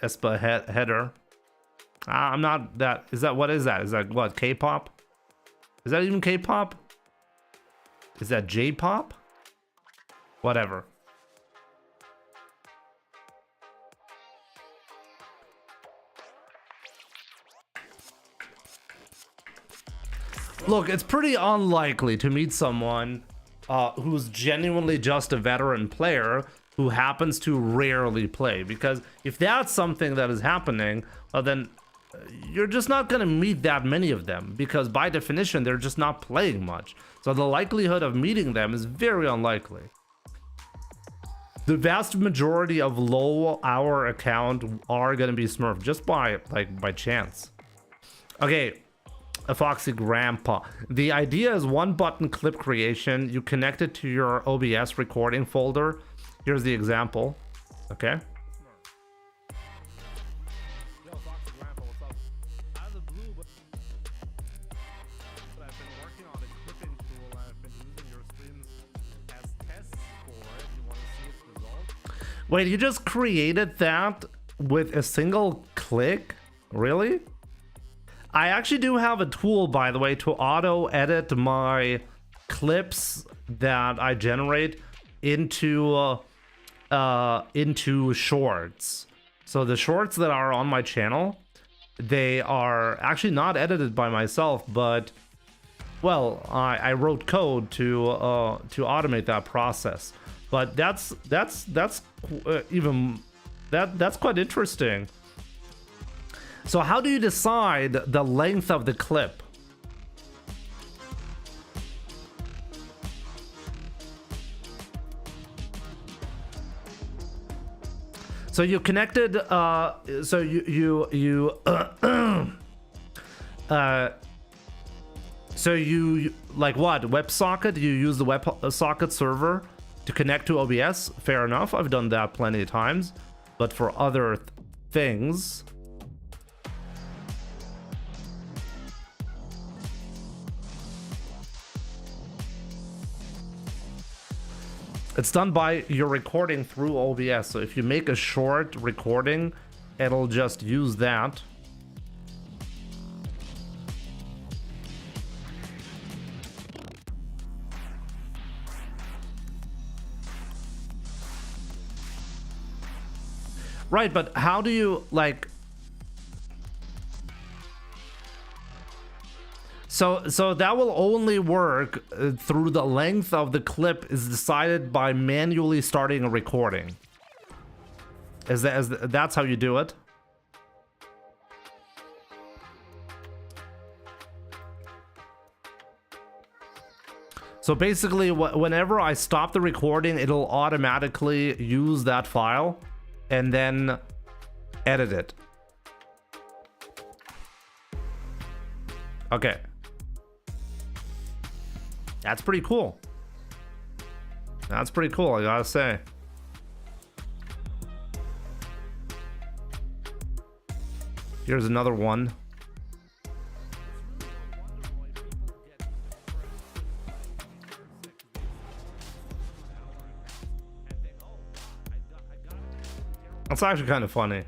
Espa header. I'm not that. Is that what is that? Is that what? K-pop? Is that even K-pop? Is that J-pop? Whatever. Look, it's pretty unlikely to meet someone who's genuinely just a veteran player who happens to rarely play, because if that's something that is happening, well, then you're just not going to meet that many of them, because by definition they're just not playing much. So the likelihood of meeting them is very unlikely. The vast majority of low hour account are going to be Smurf just by chance. Okay, a Foxy Grandpa. The idea is one button clip creation. You connect it to your OBS recording folder. Here's the example. Okay. Wait, you just created that with a single click? Really? I actually do have a tool, by the way, to auto edit my clips that I generate into shorts. So the shorts that are on my channel, they are actually not edited by myself, but well, I wrote code to automate that process. But that's quite interesting. So how do you decide the length of the clip? So you connected, so you like what? WebSocket? You use the WebSocket server to connect to OBS? Fair enough. I've done that plenty of times. But for other things, it's done by your recording through OBS. So if you make a short recording, it'll just use that. Right, but how do you, like... So that will only work through the length of the clip is decided by manually starting a recording. That's how you do it? So basically, whenever I stop the recording, it'll automatically use that file and then edit it. Okay. That's pretty cool. That's pretty cool, I gotta say. Here's another one. That's actually kind of funny.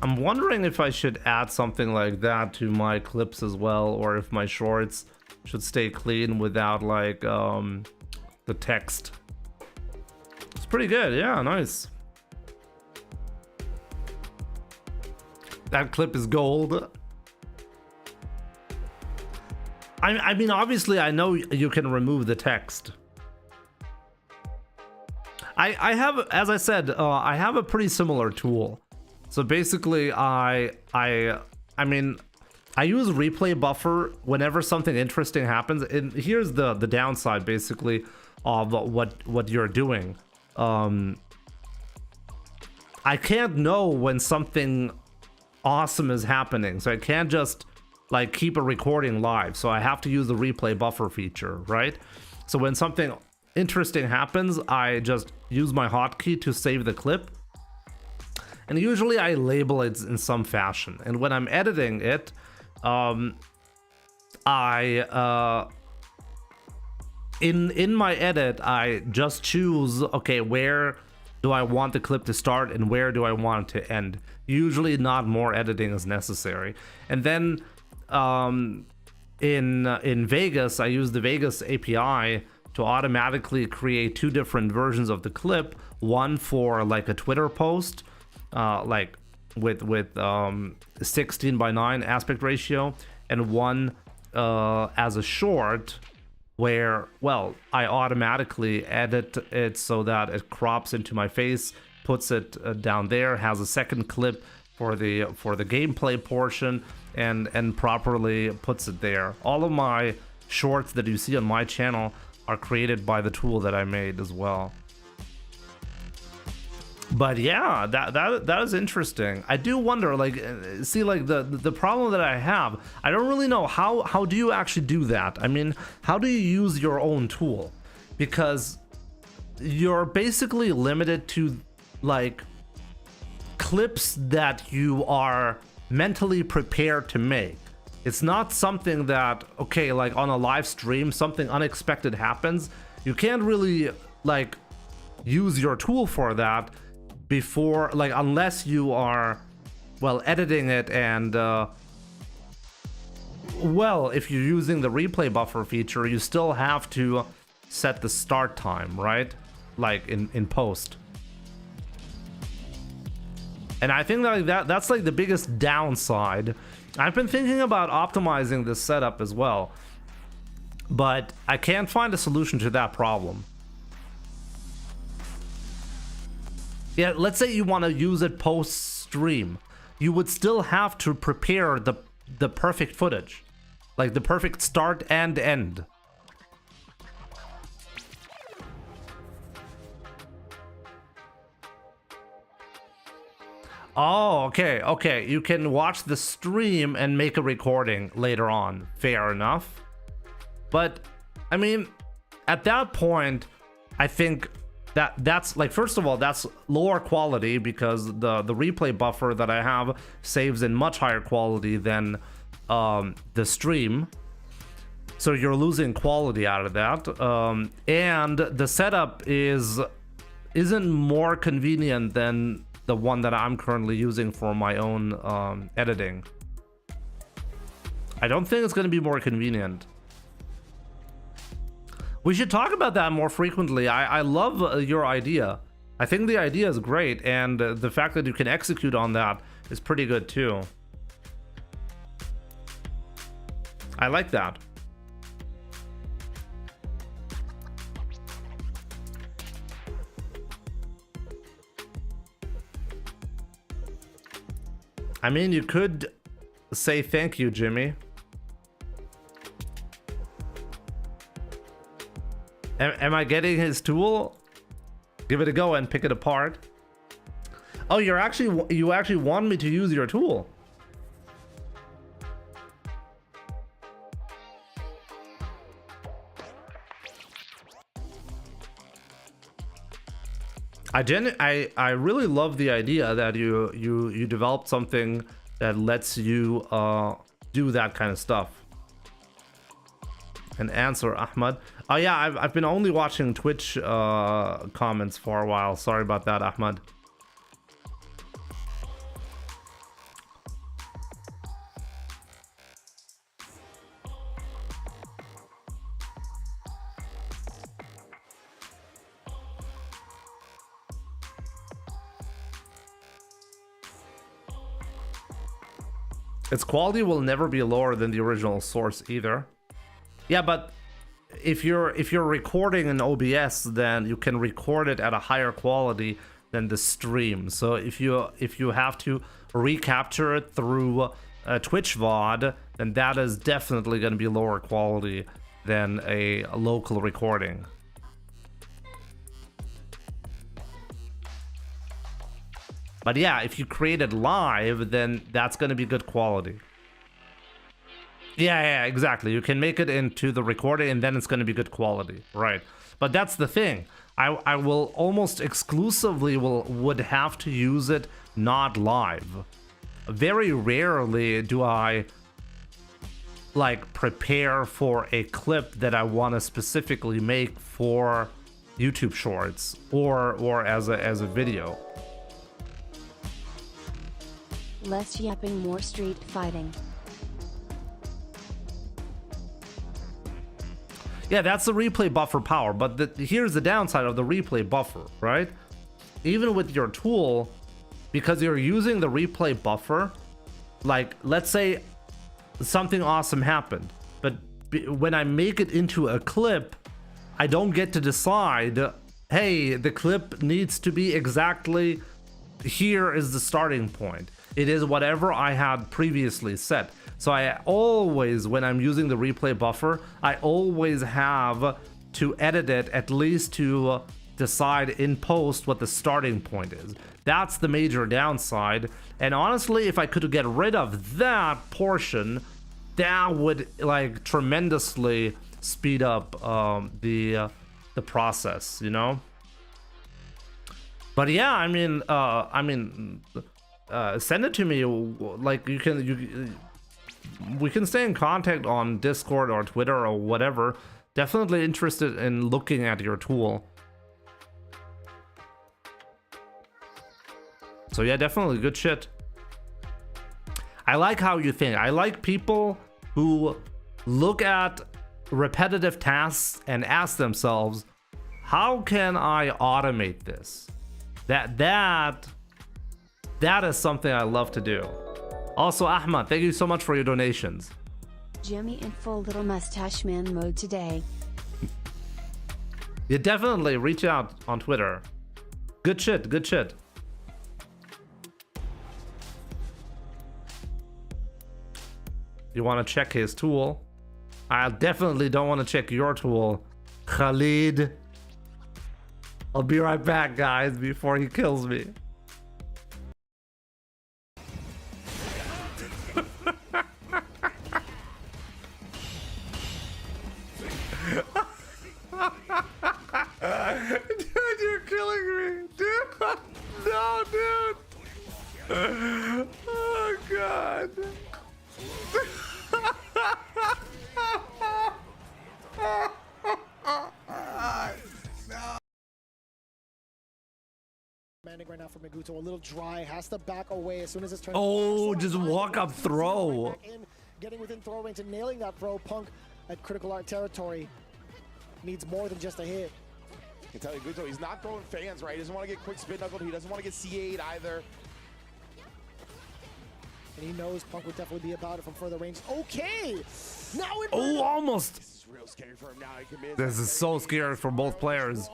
I'm wondering if I should add something like that to my clips as well, or if my shorts should stay clean without like the text. It's pretty good. Yeah, nice. That clip is gold. I mean, obviously, I know you can remove the text. I have, as I said, I have a pretty similar tool. So basically, I mean, I use replay buffer whenever something interesting happens. And here's the downside, basically, of what you're doing. I can't know when something awesome is happening, so I can't just like keep a recording live. So I have to use the replay buffer feature, right? So when something interesting happens, I just use my hotkey to save the clip, and usually I label it in some fashion. And when I'm editing it, in my edit, I just choose, okay, where do I want the clip to start and where do I want it to end. Usually not more editing is necessary. And then in Vegas, I use the Vegas API to automatically create 2 different versions of the clip. One for like a Twitter post, like with 16:9 aspect ratio, and one as a short where, well, I automatically edit it so that it crops into my face, puts it down there, has a second clip for the gameplay portion, and properly puts it there. All of my shorts that you see on my channel are created by the tool that I made as well. But yeah, that is interesting. I do wonder, like, see, like the problem that I have, I don't really know how do you actually do that. I mean, how do you use your own tool? Because you're basically limited to like clips that you are mentally prepared to make. It's not something that, okay, like on a live stream, something unexpected happens. You can't really like use your tool for that before, like, unless you are, well, editing it and well, if you're using the replay buffer feature, you still have to set the start time, right? Like in post. And I think that that's like the biggest downside. I've been thinking about optimizing this setup as well, but I can't find a solution to that problem. Yeah, let's say you want to use it post-stream. You would still have to prepare the perfect footage. Like the perfect start and end. Oh, okay. You can watch the stream and make a recording later on. Fair enough. But, I mean, at that point, I think that's like, first of all, that's lower quality because the replay buffer that I have saves in much higher quality than the stream. So you're losing quality out of that. And the setup isn't more convenient than the one that I'm currently using for my own editing. I don't think it's going to be more convenient. We should talk about that more frequently. I love your idea. I think the idea is great, and the fact that you can execute on that is pretty good too. I like that. I mean, you could say thank you, Jimmy. Am I getting his tool? Give it a go and pick it apart. Oh, you actually want me to use your tool. I really love the idea that you developed something that lets you do that kind of stuff. And answer Ahmad. Oh yeah, I've been only watching Twitch comments for a while. Sorry about that, Ahmad. its quality will never be lower than the original source either. Yeah, but if you're recording in OBS, then you can record it at a higher quality than the stream. So if you have to recapture it through Twitch VOD, then that is definitely going to be lower quality than a local recording. But yeah, if you create it live, then that's going to be good quality. Yeah, exactly. You can make it into the recording and then it's going to be good quality, right? But that's the thing. I will almost exclusively would have to use it not live. Very rarely do I like prepare for a clip that I want to specifically make for YouTube Shorts or as a video.
Less yapping, more street fighting.
Yeah, that's the replay buffer power, but here's the downside of the replay buffer, right? Even with your tool, because you're using the replay buffer, like, let's say something awesome happened, but when I make it into a clip, I don't get to decide, hey, the clip needs to be exactly, here is the starting point. It is whatever I had previously set. So I always, when I'm using the replay buffer, I always have to edit it at least to decide in post what the starting point is. That's the major downside. And honestly, if I could get rid of that portion, that would like tremendously speed up the process, you know? But yeah, I mean, send it to me. Like we can stay in contact on Discord or Twitter or whatever. Definitely interested in looking at your tool. So yeah, definitely good shit. I like how you think. I like people who look at repetitive tasks and ask themselves, how can I automate this? That is something I love to do. Also, Ahmad, thank you so much for your donations.
Jimmy in full little mustache man mode today.
You definitely reach out on Twitter. Good shit, good shit. You want to check his tool? I definitely don't want to check your tool, Khalid. I'll be right back, guys, before he kills me. Dude, you're killing me. Dude, no, dude. Oh, God.
Commanding right now for Meguto, a little dry, has to back away as soon as it's turned.
Oh, just walk up throw.
Right in, getting within throw range and nailing that throw. Punk at critical art territory needs more than just a hit.
I can tell you, Meguto, he's not throwing fans, right? He doesn't want to get quick spin knuckled. He doesn't want to get C8 either.
And he knows Punk would definitely be about it from further range. Okay! Now in
Oh, almost!
This is real scary for him now. He commits.
This is so scary for both players.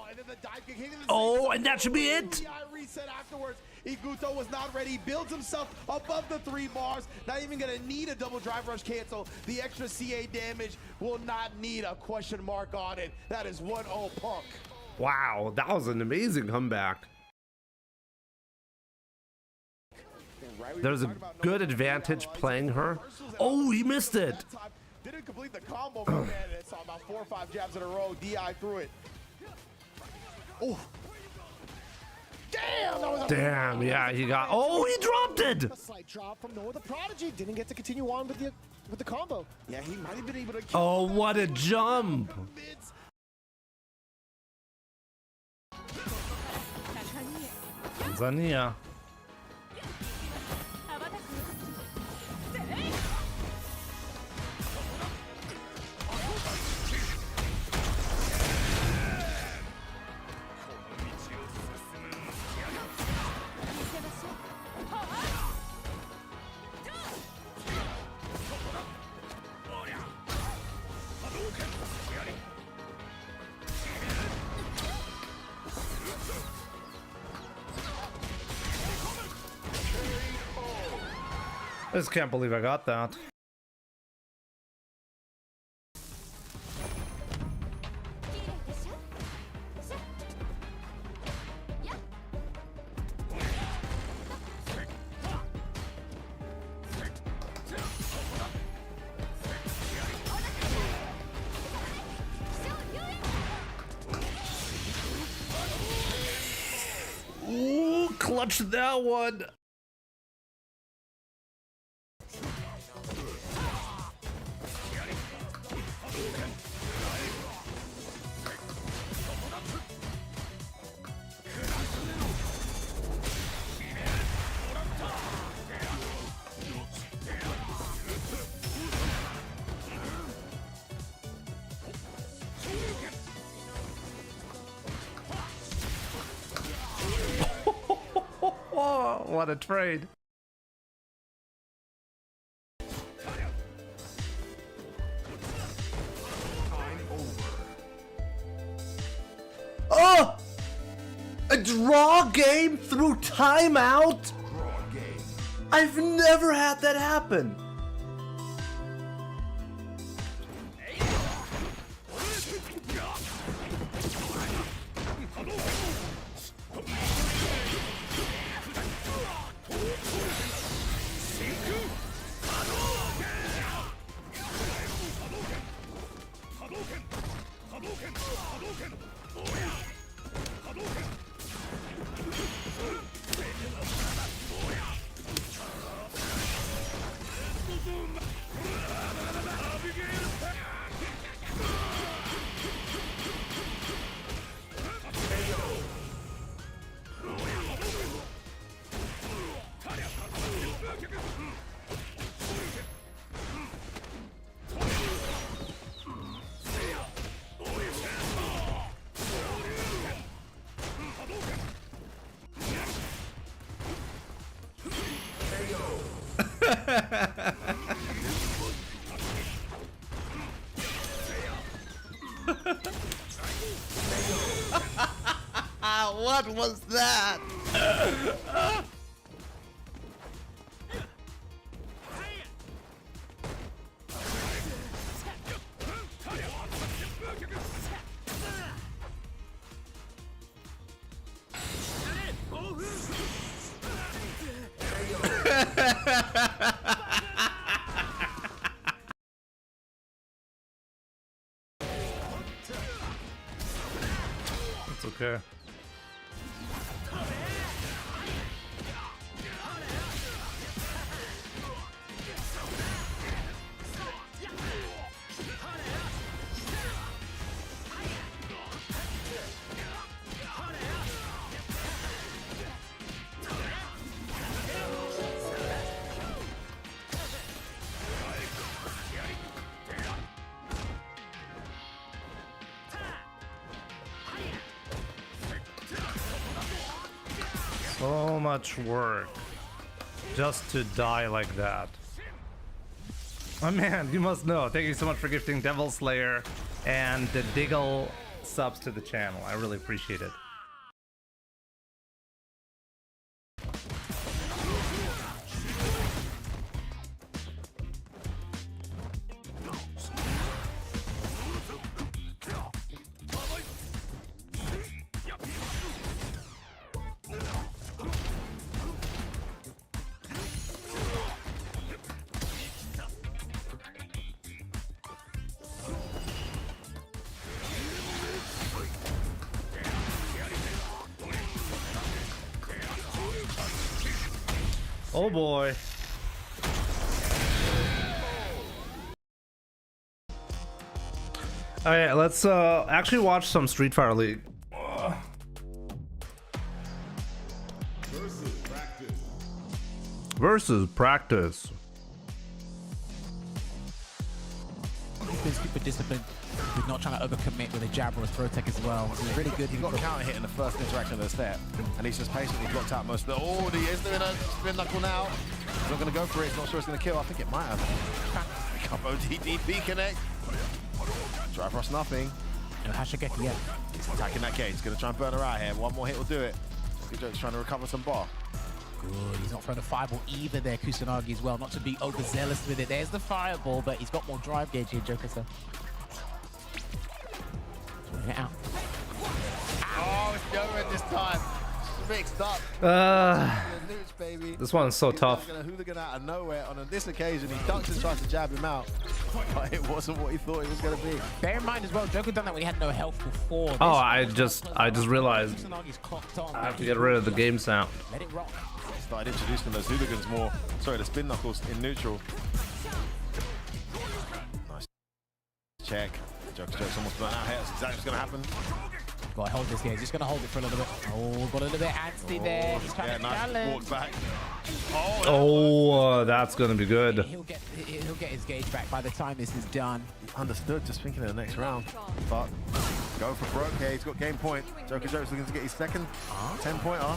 Oh, and that should be it!
Reset afterwards. Iguto was not ready. He builds himself above the 3 bars. Not even going to need a double drive rush cancel. The extra CA damage will not need a question mark on it. That is 1-0 Punk.
Wow, that was an amazing comeback. There's a good advantage playing her. Oh, he missed it.
Didn't complete the combo, man. It's about 4 or 5 jabs in a row. DI through it. Oh. Damn, that was a
Damn, yeah, he got. Oh, he dropped it.
A slight drop from Noah the Prodigy. Didn't get to continue on with the combo.
Yeah, he might have been able to.
Oh, what a jump. Tanzania. I just can't believe I got that. Ooh, clutch that one. What a trade. Oh! A draw game through timeout? I've never had that happen. What was that? It's okay. So much work just to die like that. Oh man, you must know. Thank you so much for gifting Devil Slayer and the Diggle subs to the channel. I really appreciate it. Oh boy. Alright, let's actually watch some Street Fighter League. Versus practice.
He's been super disciplined with not trying to overcommit with a jab or a throw tech as well. He's really good.
He got counter hit in the first interaction of the set, and he's just patiently blocked out most of the. Oh, he is doing a spin knuckle now. He's not going to go for it. He's not sure it's going to kill. I think it might have. Combo DDP connect. Drive Rush nothing.
And Hashigeki, yeah.
He's attacking that cage. He's going to try and burn her out here. One more hit will do it. Good joke's trying to recover some bar.
Good, he's not throwing a fireball either there, Kusanagi as well. Not to be overzealous with it. There's the fireball, but he's got more drive gauge here, Joker. So. Out.
Oh, it's Yoren this time. Mixed up.
This one's so tough.
He's gonna hooligan out of nowhere. On this occasion, he ducks and tries to jab him out, but it wasn't what he thought it was gonna be.
Bear in mind as well, Joker done that when he had no health before.
Oh, I just realized I have to get rid of the game sound.
Let it rock.
Started introducing those hooligans more. Sorry, the spin knuckles in neutral. Nice check. Joke's almost burnt out here. That's exactly what's gonna happen.
Gotta hold this here. He's just gonna hold it for a little bit. Oh, got a little bit antsy there. He's trying to challenge.
Walk back.
Oh, that's gonna be good.
He'll get his gauge back by the time this is done.
Understood, just thinking of the next round. But go for broke here. He's got game point. Joke's looking to get his second 10-pointer.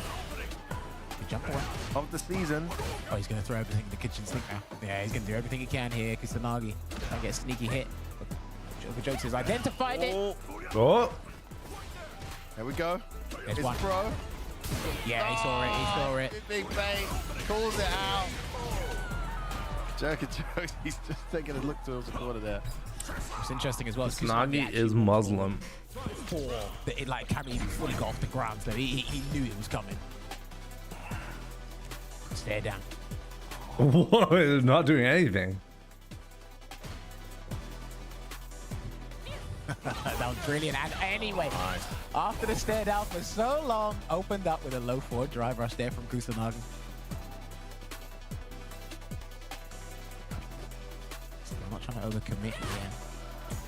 Good jump away.
Of the season.
Oh, he's gonna throw everything in the kitchen sink now. Yeah, he's gonna do everything he can here. Kusanagi trying to get a sneaky hit. Joker has identified it.
Oh.
There we go.
There's
it's
one.
Pro.
Yeah, he saw it. He saw it.
Big bait. Calls it out. Jokes. He's just taking a look towards the corner there.
It's interesting as well.
Kusanagi is Muslim.
It like Cammy fully got off the ground, so he knew it was coming. Stare down.
Whoa, not doing anything.
That was brilliant. And anyway, after the stare down for so long, opened up with a low forward drive rush there from Kusanagi. Still not trying to overcommit again.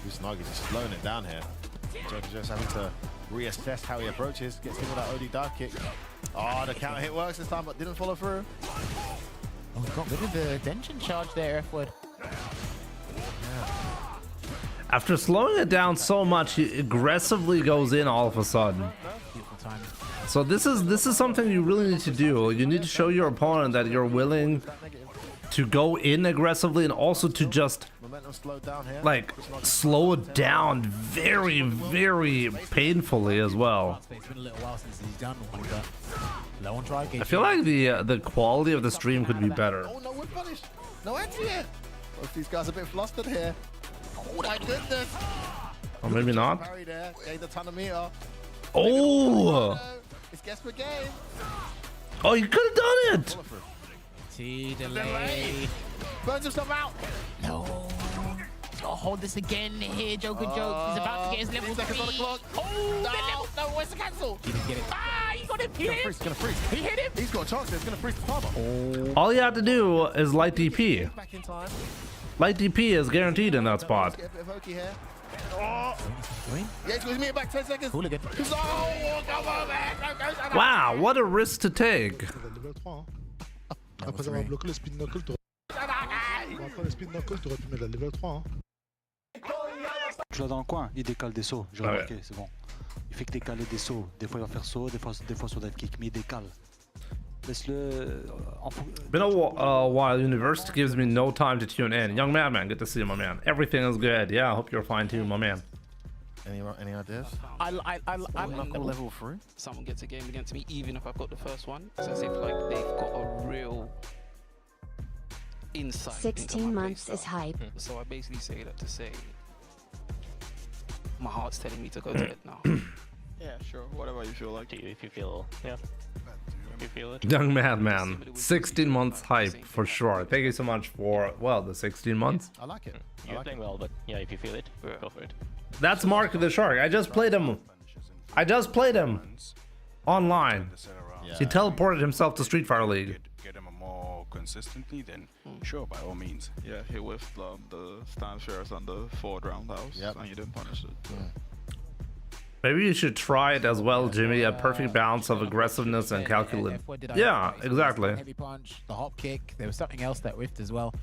Kusanagi's just slowing it down here. Joker's just having to reassess how he approaches. Gets in with that OD dive kick. Oh, the counter hit works this time, but didn't follow through.
Oh, he got rid of the tension charge there, F-word.
After slowing it down so much, he aggressively goes in all of a sudden. So this is something you really need to do. You need to show your opponent that you're willing to go in aggressively and also to just like slow it down very, very painfully as well.
It's been a little while since he's done one, but low on drive gauge.
I feel like the quality of the stream could be better.
Oh no, we're punished. No answer yet. Both these guys are a bit flustered here. Oh my goodness.
Or maybe not.
Gained a ton of meter.
Oh!
It's guess for game.
Oh, you could have done it!
Delay.
Burns himself out.
No. He's got to hold this again here, Joker Jokes. He's about to get his level 3.
On the clock.
Oh, no, where's the cancel? He didn't get it. Ah, he got him. He hit him.
He's gonna freeze.
He hit him.
He's got a chance. It's gonna freeze the farmer.
All you have to do is light DP.
Back in time.
Light DP is guaranteed in that spot.
Get a bit of hokey here. Oh. Yeah, he's going to back 10 seconds.
Hooligan.
Oh, come on, man.
Wow, what a risk to take.
Après avoir bloqué le speed knuckle, après le speed knuckle, t'aurais pu mettre la level 3.
Tu l'as dans le coin, il décale des sauts, j'ai remarqué, c'est bon. Il fait que décaler des sauts. Des fois il va faire saut, des fois sur dive kick, mais il décale. Laisse-le.
Been a while. University gives me no time to tune in. Young man, good to see you, my man. Everything is good. Yeah, I hope you're fine too, my man.
Any ideas?
I'm
level 3.
Someone gets a game against me, even if I've got the first one. It's as if like they've got a real insight.
16 months is hype.
So I basically say that to say my heart's telling me to go to it now.
Yeah, sure. Whatever you feel like. If you feel, yeah. If you feel it.
Young man. 16 months hype for sure. Thank you so much for, well, the 16 months.
I like it.
You're playing well, but yeah, if you feel it, go for it.
That's Mark the Shark. I just played him online.
Yeah.
He teleported himself to Street Fighter League.
Get him more consistently, then sure, by all means.
Yeah, he whiffed the stand shares on the 4th roundhouse, and you didn't punish it.
Maybe you should try it as well, Jimmy. A perfect balance of aggressiveness and calculation. Yeah, exactly.
Heavy punch, the hop kick. There was something else that whiffed as well.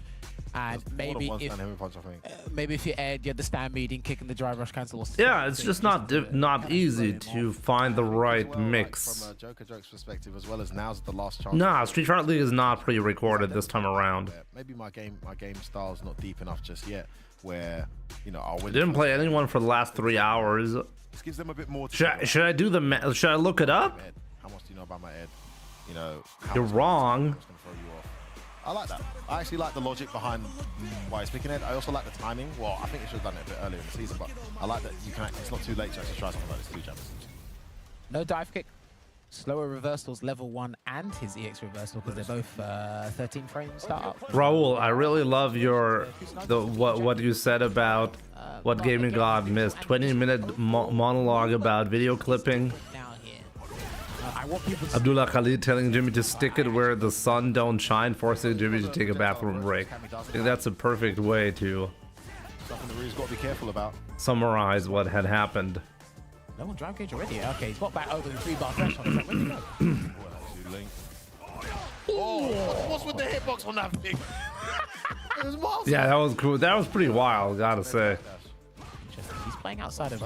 And maybe if you add the stand meeting, kicking the drive rush cancel.
Yeah, it's just not easy to find the right mix.
From a Joker Jokes perspective, as well as now's the last chance.
Nah, Street Fighter League is not pre-recorded this time around.
Maybe my game style is not deep enough just yet. Where I'll win.
Didn't play anyone for the last 3 hours.
This gives them a bit more.
Should I do the? Should I look it up?
How much do you know about my Ed? you know,
You're wrong.
I like that. I actually like the logic behind why he's picking it. I also like the timing. Well, I think he should have done it a bit earlier in the season, but I like that you can. It's not too late to actually try something like this too, Jammers.
No dive kick. Slower reversals, level 1 and his EX reversal, because they're both 13 frame startup.
Raul, I really love what you said about what Gaming God missed. 20-minute monologue about video clipping. Abdullah Khalid telling Jimmy to stick it where the sun don't shine, forcing Jimmy to take a bathroom break. I think that's a perfect way to
Something that Rue's got to be careful about.
summarize what had happened.
No one drive cage already. Okay, he's got back over the 3-bar threshold. He's like, where'd he go?
Oh, what's with the hitbox on that thing? It was miles.
Yeah, that was cool. That was pretty wild, gotta say.
Interesting. He's playing outside of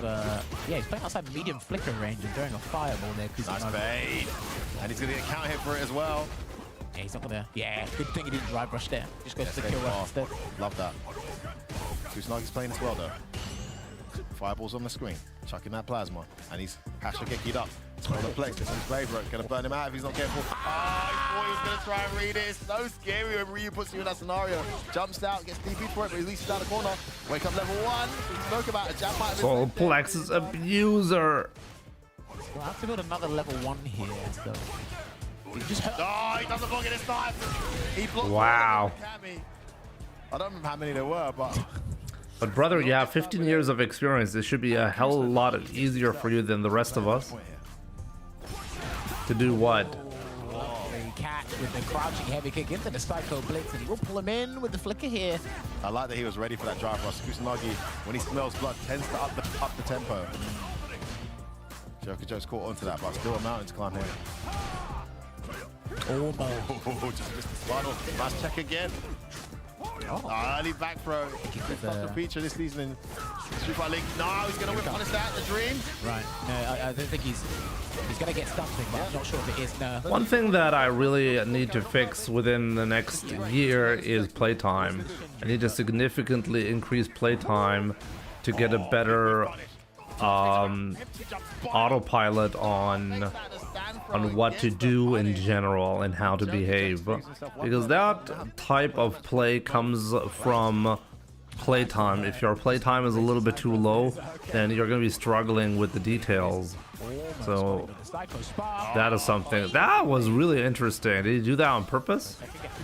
he's playing outside medium flicker range and throwing a fireball there.
Nice bait. And he's gonna get a counter hit for it as well.
Yeah, he's not gonna. Yeah, good thing he didn't drive rush there. Just goes to the kill rush instead.
Love that. Kusunagi's playing as well though. Fireballs on the screen, chucking that plasma, and he's Hashigekki'd up. Smell the place, this is Brave Road, gonna burn him out if he's not careful. Oh, he thought he was gonna try and read it. It's so scary when Ryu puts you in that scenario. Jumps out, gets DP for it, but he releases down the corner. Wake up level 1. We spoke about it. Jam might have
Soul Plexus abuser.
We'll have to build another level 1 here, so.
he doesn't block it this time. He blocked.
Wow.
I don't remember how many there were, but.
But brother, you have 15 years of experience. This should be a hell of a lot easier for you than the rest of us. To do what?
The catch with the crouching heavy kick into the Psycho Blitz, and he will pull him in with the flicker here.
I like that he was ready for that drive rush. Kusanagi, when he smells blood, tends to up the tempo. Joker Joe's caught onto that, but still a mountain to climb here.
Oh,
just missed the spinal. Nice check again. Early back throw. Fifth feature this season in Street Fighter League. No, he's going to whip punish that. The dream.
Right. No, I don't think he's going to get something, but I'm not sure if it is. No.
One thing that I really need to fix within the next year is playtime. I need to significantly increase playtime to get a better autopilot on what to do in general and how to behave, because that type of play comes from playtime. If your playtime is a little bit too low, then you're going to be struggling with the details. So that is something that was really interesting. Did he do that on purpose?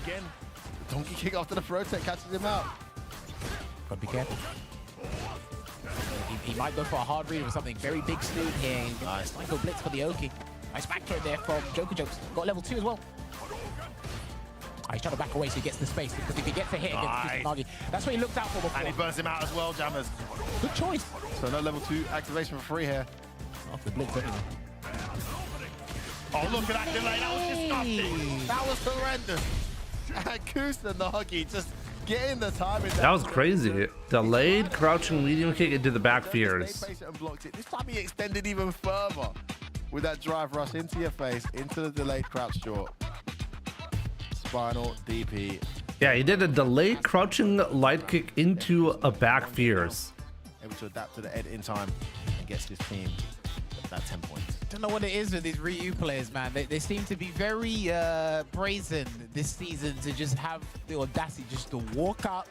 Again, donkey kick after the throw tech catches him out.
Gotta be careful. He might go for a hard read or something. Very big snood here. Nice. Psycho Blitz for the Oki. Nice back throw there from Joker Jokes. Got level 2 as well. He's trying to back away so he gets the space, because if he gets a hit against Kusanagi, that's what he looked out for before.
And he burns him out as well, Jammers.
Good choice.
So no level 2 activation for free here.
Off the Blitz anyway.
Oh, look at that delay. That was disgusting. That was horrendous. And Kusanagi just getting the timing.
That was crazy. Delayed crouching medium kick into the back fears.
This time he extended even further with that drive rush into your face, into the delayed crouch short. Spinal DP.
Yeah, he did a delayed crouching light kick into a back fears.
Able to adapt to the Ed in time and gets his team that 10 points.
I don't know what it is with these Ryu players, man. They seem to be very brazen this season to just have the audacity just to walk up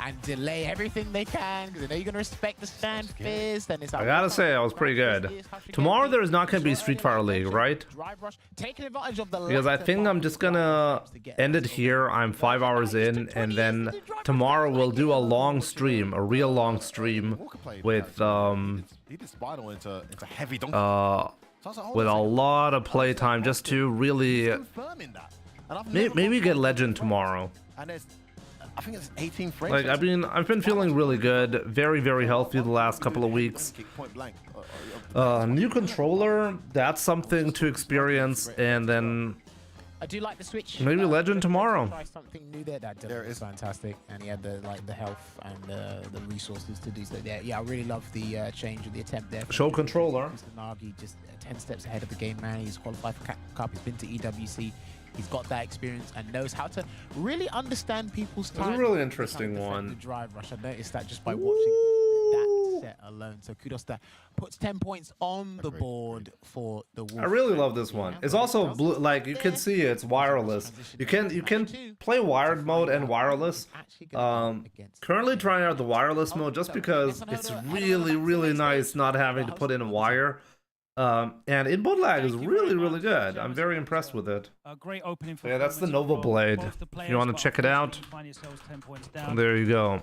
and delay everything they can, because they know you're going to respect the stand fist. And it's like,
I gotta say, that was pretty good. Tomorrow there is not going to be Street Fighter League, right? Because I think I'm just gonna end it here. I'm 5 hours in, and then tomorrow we'll do a long stream, a real long stream with
He did Spinal into heavy donkey.
with a lot of playtime, just to really maybe get Legend tomorrow.
And there's, I think it's 18 frames.
Like, I've been feeling really good, very healthy the last couple of weeks. New controller, that's something to experience, and then
I do like the switch.
maybe Legend tomorrow.
Try something new there. That is fantastic, and he had the health and the resources to do so. Yeah, I really love the change of the attempt there.
Show controller.
Kusanagi just 10 steps ahead of the game, man. He's qualified for Cup. He's been to EWC. He's got that experience and knows how to really understand people's time.
It's a really interesting one.
The drive rush. I noticed that just by watching that set alone. So kudos to that. Puts 10 points on the board for the Wolves.
I really love this one. It's also blue, like you can see it's wireless. You can play wired mode and wireless. Currently trying out the wireless mode just because it's really nice not having to put in a wire. And input lag is really good. I'm very impressed with it.
A great opening for
that's the novablade. If you want to check it out, there you go.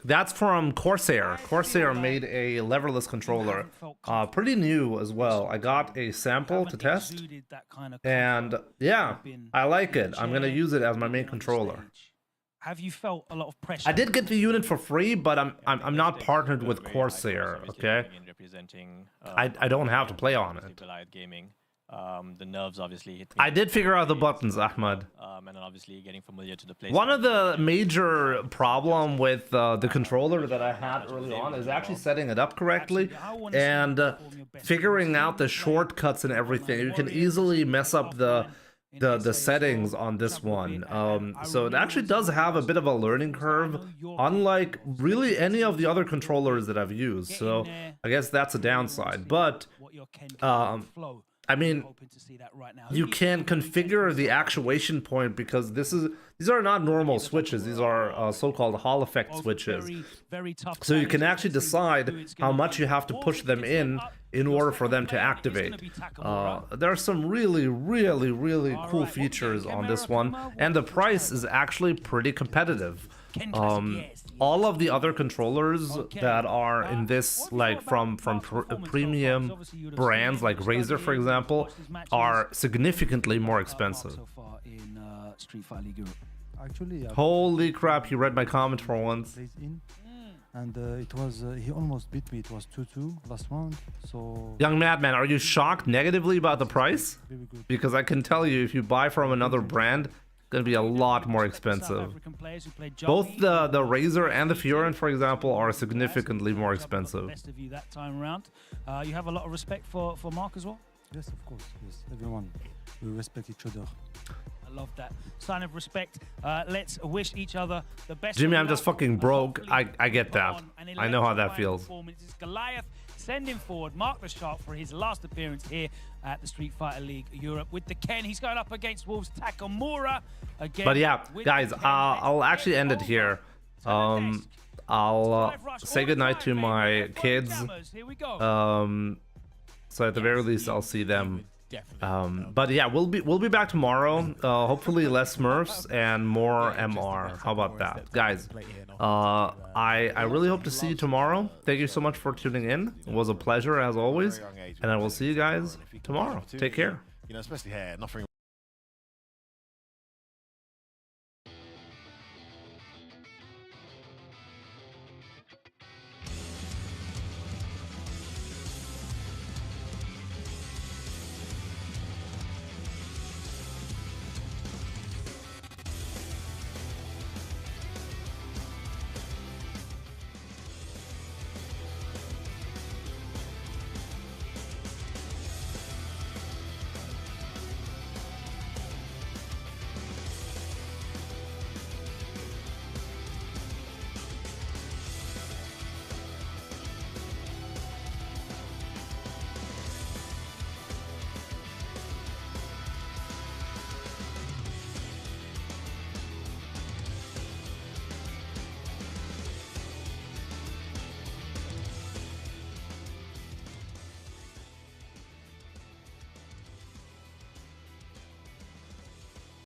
That's from Corsair. Corsair made a leverless controller. Pretty new as well. I got a sample to test, and yeah, I like it. I'm gonna use it as my main controller.
Have you felt a lot of pressure?
I did get the unit for free, but I'm not partnered with Corsair. Okay, I don't have to play on it.
The nerves obviously hit me.
I did figure out the buttons, Ahmad.
And then obviously getting familiar to the place.
One of the major problem with the controller that I had early on is actually setting it up correctly and figuring out the shortcuts and everything. You can easily mess up the settings on this one. So it actually does have a bit of a learning curve, unlike really any of the other controllers that I've used. So I guess that's a downside. But I mean, you can configure the actuation point because these are not normal switches. These are so-called Hall effect switches. So you can actually decide how much you have to push them in order for them to activate. There are some really cool features on this one, and the price is actually pretty competitive. All of the other controllers that are in this, like from premium brands like Razer, for example, are significantly more expensive.
Actually,
Holy crap, he read my comment for once.
And it was he almost beat me. It was 2-2 last round. So
Young Madman, are you shocked negatively about the price? Because I can tell you, if you buy from another brand, it's gonna be a lot more expensive. Both the Razer and the Furin, for example, are significantly more expensive.
Best of you that time around. You have a lot of respect for Mark as well?
Yes, of course. Yes, everyone. We respect each other.
I love that. Sign of respect. Let's wish each other the best.
Jimmy, I'm just fucking broke. I get that. I know how that feels.
Goliath sending forward Mark the Shark for his last appearance here at the Street Fighter League Europe with the Ken. He's going up against Wolves Takamura again.
But yeah, guys, I'll actually end it here. I'll say goodnight to my kids. So at the very least, I'll see them. But yeah, we'll be back tomorrow. Hopefully less Smurfs and more MR. How about that, guys? I really hope to see you tomorrow. Thank you so much for tuning in. It was a pleasure as always, and I will see you guys tomorrow. Take care.
You know, especially hair, nothing.